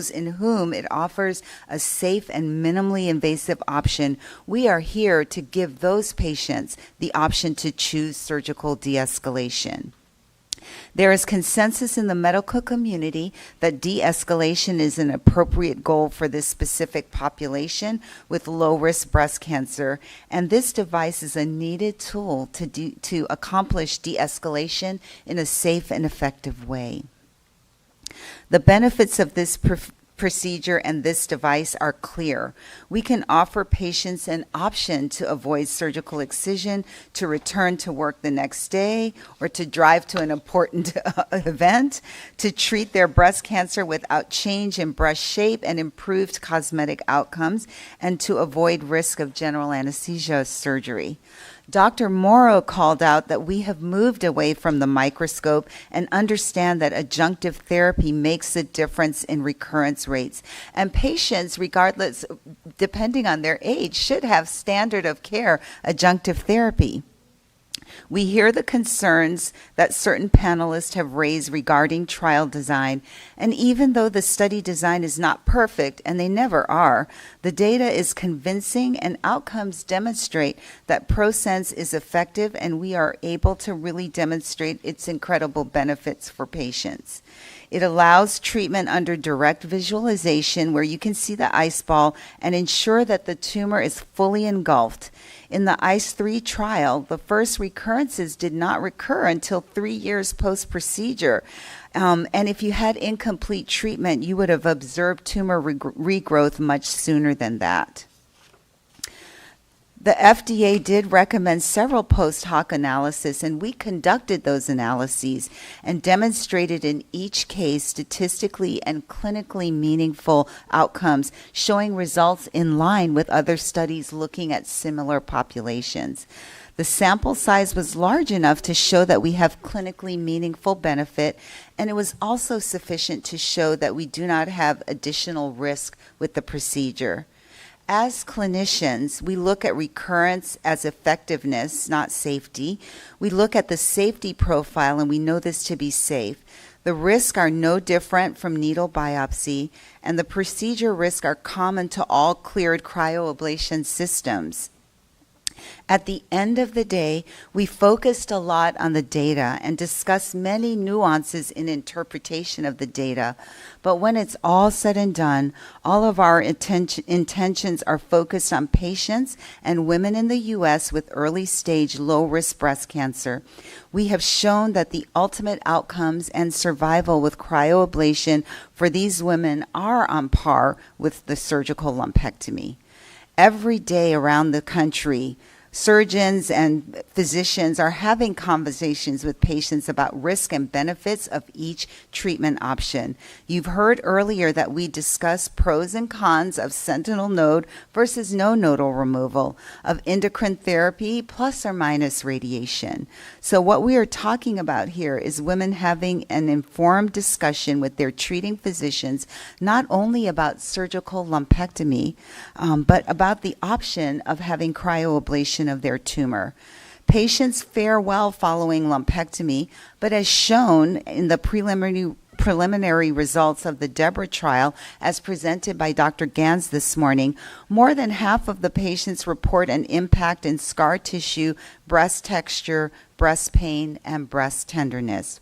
in whom it offers a safe and minimally invasive option, we are here to give those patients the option to choose surgical de-escalation. There is consensus in the medical community that de-escalation is an appropriate goal for this specific population with low-risk breast cancer, and this device is a needed tool to accomplish de-escalation in a safe and effective way. The benefits of this procedure and this device are clear. We can offer patients an option to avoid surgical excision, to return to work the next day, or to drive to an important event, to treat their breast cancer without change in breast shape and improved cosmetic outcomes, and to avoid risk of general anesthesia surgery. Dr. Morrow called out that we have moved away from the microscope and understand that adjunctive therapy makes a difference in recurrence rates. And patients, regardless, depending on their age, should have standard of care adjunctive therapy. We hear the concerns that certain panelists have raised regarding trial design, and even though the study design is not perfect, and they never are, the data is convincing and outcomes demonstrate that ProSense is effective and we are able to really demonstrate its incredible benefits for patients. It allows treatment under direct visualization where you can see the ice ball and ensure that the tumor is fully engulfed. In the ICE3 trial, the first recurrences did not recur until 3 years post-procedure. And if you had incomplete treatment, you would have observed tumor regrowth much sooner than that. The FDA did recommend several post hoc analyses, and we conducted those analyses and demonstrated in each case statistically and clinically meaningful outcomes, showing results in line with other studies looking at similar populations. The sample size was large enough to show that we have clinically meaningful benefit, and it was also sufficient to show that we do not have additional risk with the procedure. As clinicians, we look at recurrence as effectiveness, not safety. We look at the safety profile, and we know this to be safe. The risks are no different from needle biopsy, and the procedure risks are common to all cleared cryoablation systems. At the end of the day, we focused a lot on the data and discussed many nuances in interpretation of the data. But when it's all said and done, all of our intentions are focused on patients and women in the U.S. with early-stage, low-risk breast cancer. We have shown that the ultimate outcomes and survival with cryoablation for these women are on par with the surgical lumpectomy. Every day around the country, surgeons and physicians are having conversations with patients about risk and benefits of each treatment option. You've heard earlier that we discussed pros and cons of sentinel node versus no nodal removal, of endocrine therapy plus or minus radiation. So what we are talking about here is women having an informed discussion with their treating physicians, not only about surgical lumpectomy, but about the option of having cryoablation of their tumor. Patients fare well following lumpectomy, but as shown in the preliminary results of the Deliberations trial, as presented by Dr. Gans this morning, more than half of the patients report an impact in scar tissue, breast texture, breast pain, and breast tenderness.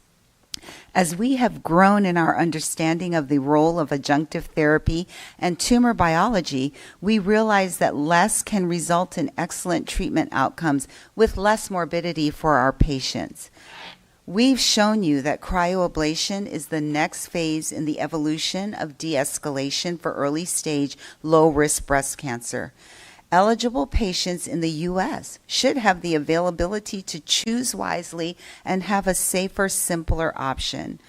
As we have grown in our understanding of the role of adjunctive therapy and tumor biology, we realize that less can result in excellent treatment outcomes with less morbidity for our patients. We've shown you that cryoablation is the next phase in the evolution of de-escalation for early-stage, low-risk breast cancer. Eligible patients in the U.S. should have the availability to choose wisely and have a safer, simpler option.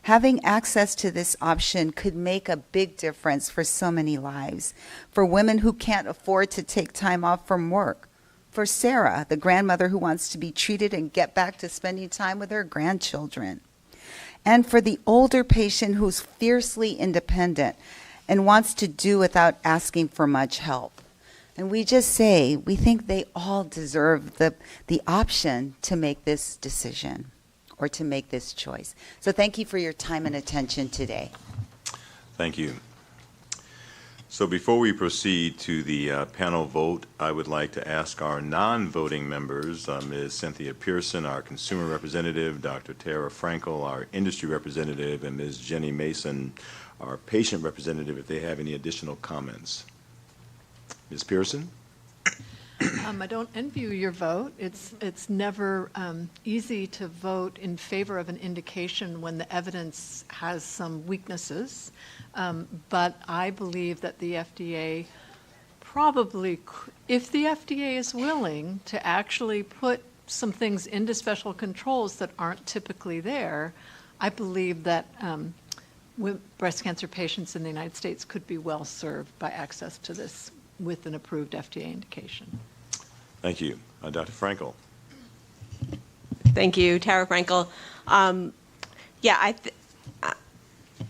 Having access to this option could make a big difference for so many lives. For women who can't afford to take time off from work. For Sarah, the grandmother who wants to be treated and get back to spending time with her grandchildren. And for the older patient who's fiercely independent and wants to do without asking for much help. And we just say, we think they all deserve the option to make this decision or to make this choice. So thank you for your time and attention today. Thank you. So before we proceed to the panel vote, I would like to ask our non-voting members, Ms. Cynthia Pearson, our consumer representative, Dr. Tara Frankel, our industry representative, and Ms. Jenny Mason, our patient representative, if they have any additional comments. Ms. Pearson? I don't envy you your vote. It's never easy to vote in favor of an indication when the evidence has some weaknesses. But I believe that the FDA probably, if the FDA is willing to actually put some things into special controls that aren't typically there, I believe that breast cancer patients in the United States could be well served by access to this with an approved FDA indication. Thank you. Dr. Frankel. Thank you, Tara Frankel.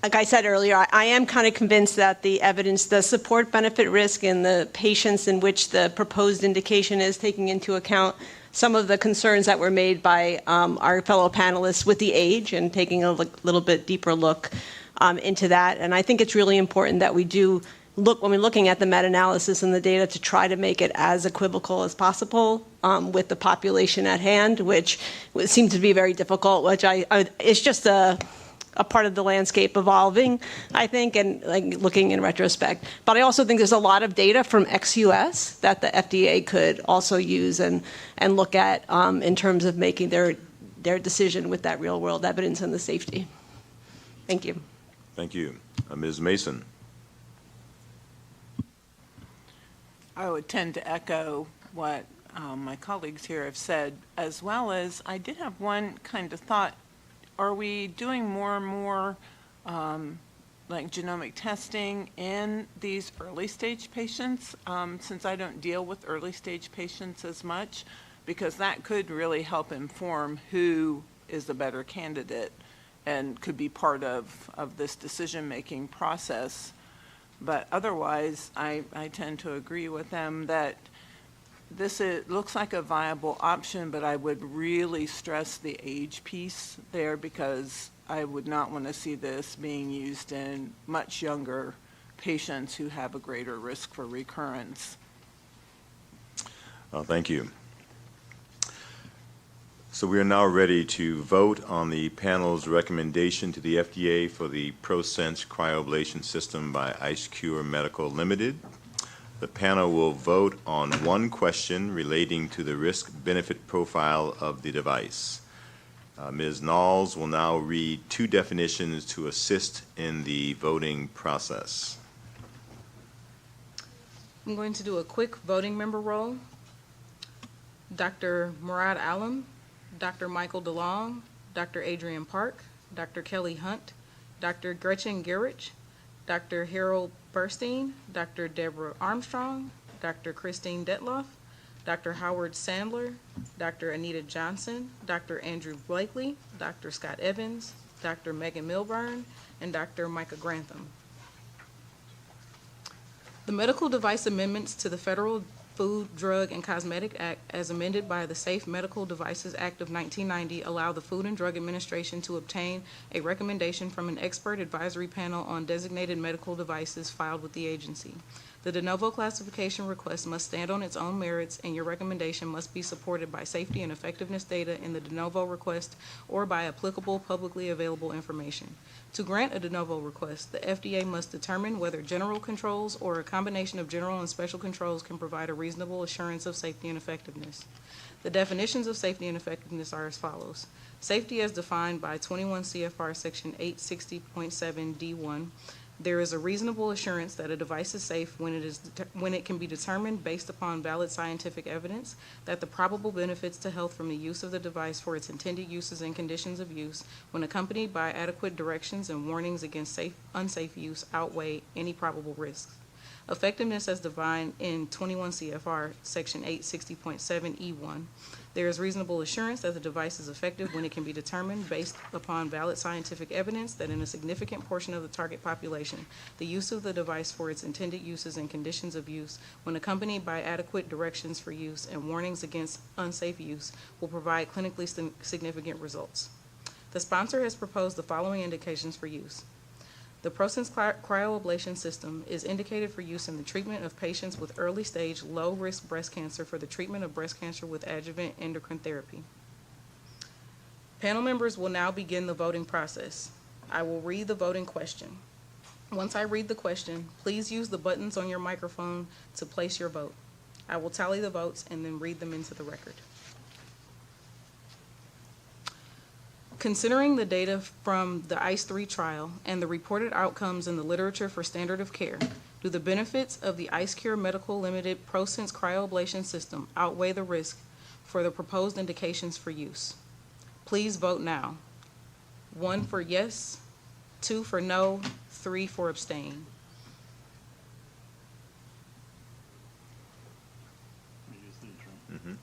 Like I said earlier, I am kind of convinced that the evidence does support benefit risk in the patients in which the proposed indication is, taking into account some of the concerns that were made by our fellow panelists with the age and taking a little bit deeper look into that. And I think it's really important that we do look, when we're looking at the meta-analysis and the data, to try to make it as equivocal as possible with the population at hand, which seems to be very difficult, which it's just a part of the landscape evolving, I think, and like looking in retrospect. But I also think there's a lot of data from ex-US that the FDA could also use and look at in terms of making their decision with that real world evidence and the safety. Thank you. Thank you. Ms. Mason. I would tend to echo what my colleagues here have said, as well as I did have one kind of thought. Are we doing more and more like genomic testing in these early stage patients? Since I don't deal with early stage patients as much, because that could really help inform who is the better candidate and could be part of this decision-making process. But otherwise, I tend to agree with them that looks like a viable option, but I would really stress the age piece there, because I would not want to see this being used in much younger patients who have a greater risk for recurrence. Thank you. So we are now ready to vote on the panel's recommendation to the FDA for the ProSense cryoablation system by IceCure Medical Limited. The panel will vote on one question relating to the risk-benefit profile of the device. Ms. Knowles will now read two definitions to assist in the voting process. I'm going to do a quick voting member roll. Dr. Murad Alam, Dr. Michael DeLong, Dr. Adrian Park, Dr. Kelly Hunt, Dr. Gretchen Gerich, Dr. Harold Burstein, Dr. Deborah Armstrong, Dr. Christine Detloff, Dr. Howard Sandler, Dr. Anita Johnson, Dr. Andrew Blakely, Dr. Scott Evans, Dr. Megan Milburn, and Dr. Micah Grantham. The medical device amendments to the Federal Food, Drug, and Cosmetic Act, as amended by the Safe Medical Devices Act of 1990, allow the Food and Drug Administration to obtain a recommendation from an expert advisory panel on designated medical devices filed with the agency. The de novo classification request must stand on its own merits, and your recommendation must be supported by safety and effectiveness data in the de novo request or by applicable publicly available information. To grant a de novo request, the FDA must determine whether general controls or a combination of general and special controls can provide a reasonable assurance of safety and effectiveness. The definitions of safety and effectiveness are as follows. Safety as defined by 21 CFR section 860.7 D1. There is a reasonable assurance that a device is safe when it can be determined based upon valid scientific evidence that the probable benefits to health from the use of the device for its intended uses and conditions of use, when accompanied by adequate directions and warnings against unsafe use, outweigh any probable risks. Effectiveness as defined in 21 CFR section 860.7 E1. There is reasonable assurance that the device is effective when it can be determined based upon valid scientific evidence that in a significant portion of the target population, the use of the device for its intended uses and conditions of use, when accompanied by adequate directions for use and warnings against unsafe use, will provide clinically significant results. The sponsor has proposed the following indications for use. The ProSense cryoablation system is indicated for use in the treatment of patients with early-stage, low-risk breast cancer for the treatment of breast cancer with adjuvant endocrine therapy. Panel members will now begin the voting process. I will read the voting question. Once I read the question, please use the buttons on your microphone to place your vote. I will tally the votes and then read them into the record. Considering the data from the ICE3 trial and the reported outcomes in the literature for standard of care, do the benefits of the IceCure Medical Limited ProSense cryoablation system outweigh the risk for the proposed indications for use? Please vote now. 1 for yes, 2 for no, 3 for abstain. Mm-hmm.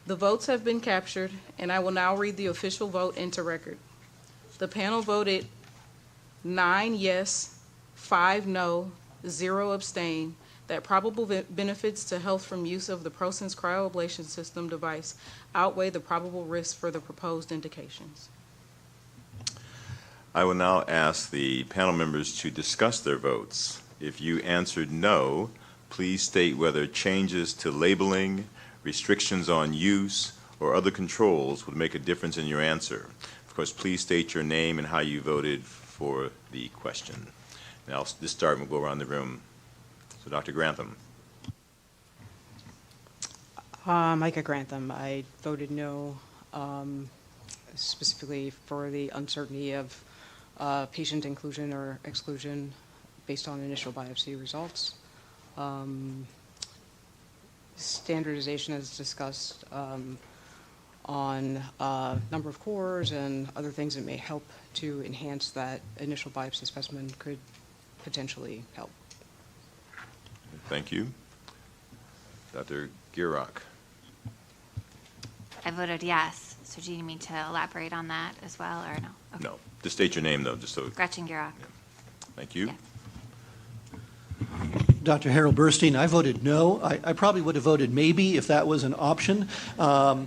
The votes have been captured, and I will now read the official vote into record. The panel voted 9 yes, 5 no, 0 abstain, that probable benefits to health from use of the ProSense cryoablation system device outweigh the probable risks for the proposed indications. I will now ask the panel members to discuss their votes. If you answered no, please state whether changes to labeling, restrictions on use, or other controls would make a difference in your answer. Of course, please state your name and how you voted for the question. Now, this start, we'll go around the room. So, Dr. Grantham. Micah Grantham, I voted no, specifically for the uncertainty of patient inclusion or exclusion based on initial biopsy results. Standardization as discussed on number of cores and other things that may help to enhance that initial biopsy specimen could potentially help. Thank you. Dr. Gierach. I voted yes. So do you need me to elaborate on that as well, or no? Okay. No. Just state your name, though, just so. Gretchen Gierach. Yeah. Thank you. Yes. Dr. Harold Burstein, I voted no. I probably would have voted maybe if that was an option. I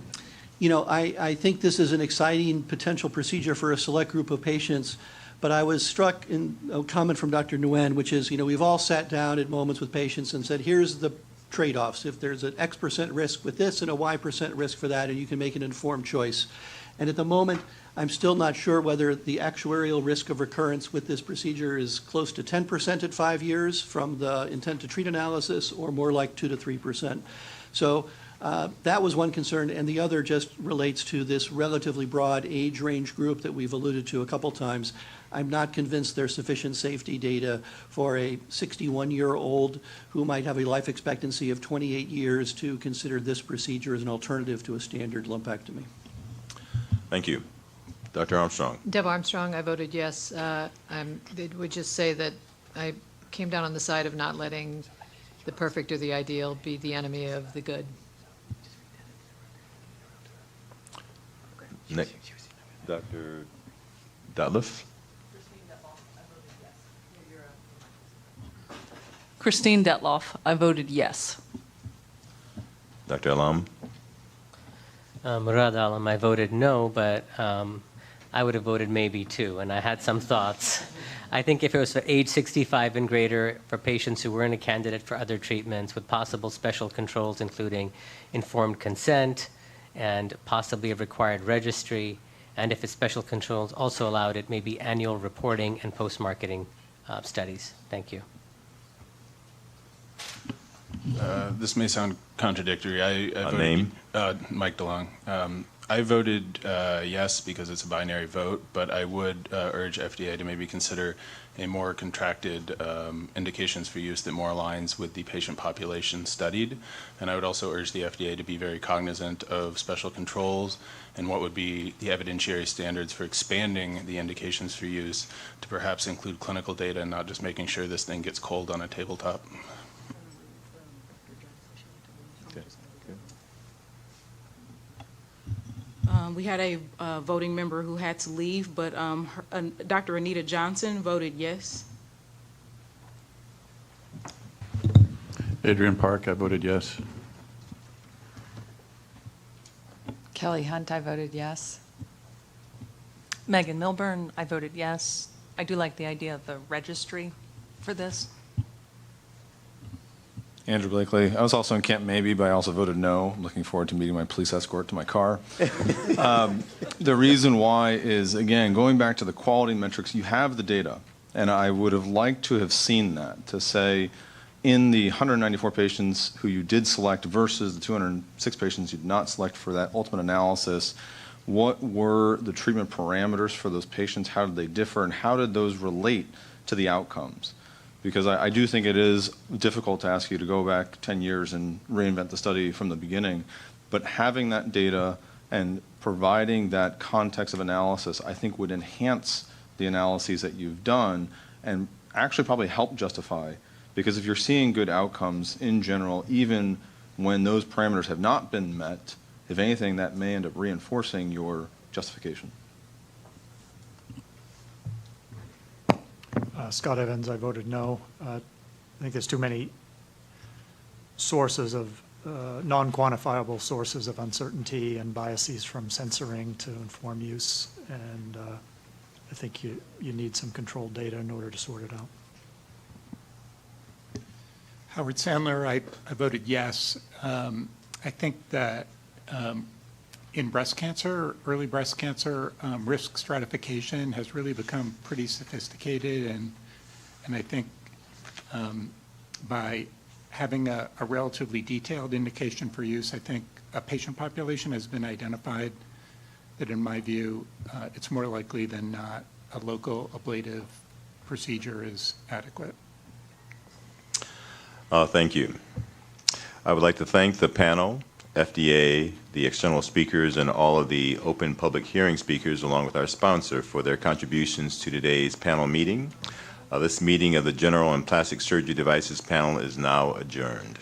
think this is an exciting potential procedure for a select group of patients, but I was struck in a comment from Dr. Nguyen, which is, we've all sat down at moments with patients and said, here's the trade-offs. If there's an X% risk with this and a Y% risk for that, and you can make an informed choice. And at the moment, I'm still not sure whether the actuarial risk of recurrence with this procedure is close to 10% at 5 years from the intent to treat analysis, or more like 2 to 3%. So that was one concern, and the other just relates to this relatively broad age range group that we've alluded to a couple times. I'm not convinced there's sufficient safety data for a 61-year-old who might have a life expectancy of 28 years to consider this procedure as an alternative to a standard lumpectomy. Thank you. Dr. Armstrong. Deb Armstrong, I voted yes. I would just say that I came down on the side of not letting the perfect or the ideal be the enemy of the good. Next, Dr. Dotliff. Christine Detloff, I voted yes. Dr. Alam. Murad Alam, I voted no, but I would have voted maybe too, and I had some thoughts. I think if it was for age 65 and greater, for patients who weren't a candidate for other treatments with possible special controls, including informed consent and possibly a required registry, and if its special controls also allowed it, maybe annual reporting and post-marketing studies. Thank you. This may sound contradictory. I voted, name? Mike DeLong. I voted yes because it's a binary vote, but I would urge FDA to maybe consider a more contracted indications for use that more aligns with the patient population studied. And I would also urge the FDA to be very cognizant of special controls and what would be the evidentiary standards for expanding the indications for use to perhaps include clinical data and not just making sure this thing gets cold on a tabletop. We had a voting member who had to leave, but Dr. Anita Johnson voted yes. Adrian Park, I voted yes. Kelly Hunt, I voted yes. Megan Milburn, I voted yes. I do like the idea of the registry for this. Andrew Blakely. I was also in Camp Maybe, but I also voted no. I'm looking forward to meeting my police escort to my car. The reason why is, again, going back to the quality metrics, you have the data. And I would have liked to have seen that, to say, in the 194 patients who you did select versus the 206 patients you did not select for that ultimate analysis, what were the treatment parameters for those patients? How did they differ? And how did those relate to the outcomes? Because I do think it is difficult to ask you to go back 10 years and reinvent the study from the beginning. But having that data and providing that context of analysis, I think would enhance the analyses that you've done and actually probably help justify. Because if you're seeing good outcomes in general, even when those parameters have not been met, if anything, that may end up reinforcing your justification. Scott Evans, I voted no. I think there's too many sources of, non-quantifiable sources of uncertainty and biases from censoring to inform use, and I think you need some controlled data in order to sort it out. Howard Sandler, I voted yes. I think that in breast cancer, early breast cancer, risk stratification has really become pretty sophisticated, and I think by having a relatively detailed indication for use, I think a patient population has been identified that, in my view, it's more likely than not a local ablative procedure is adequate. Thank you. I would like to thank the panel, FDA, the external speakers, and all of the open public hearing speakers, along with our sponsor, for their contributions to today's panel meeting. This meeting of the General and Plastic Surgery Devices panel is now adjourned.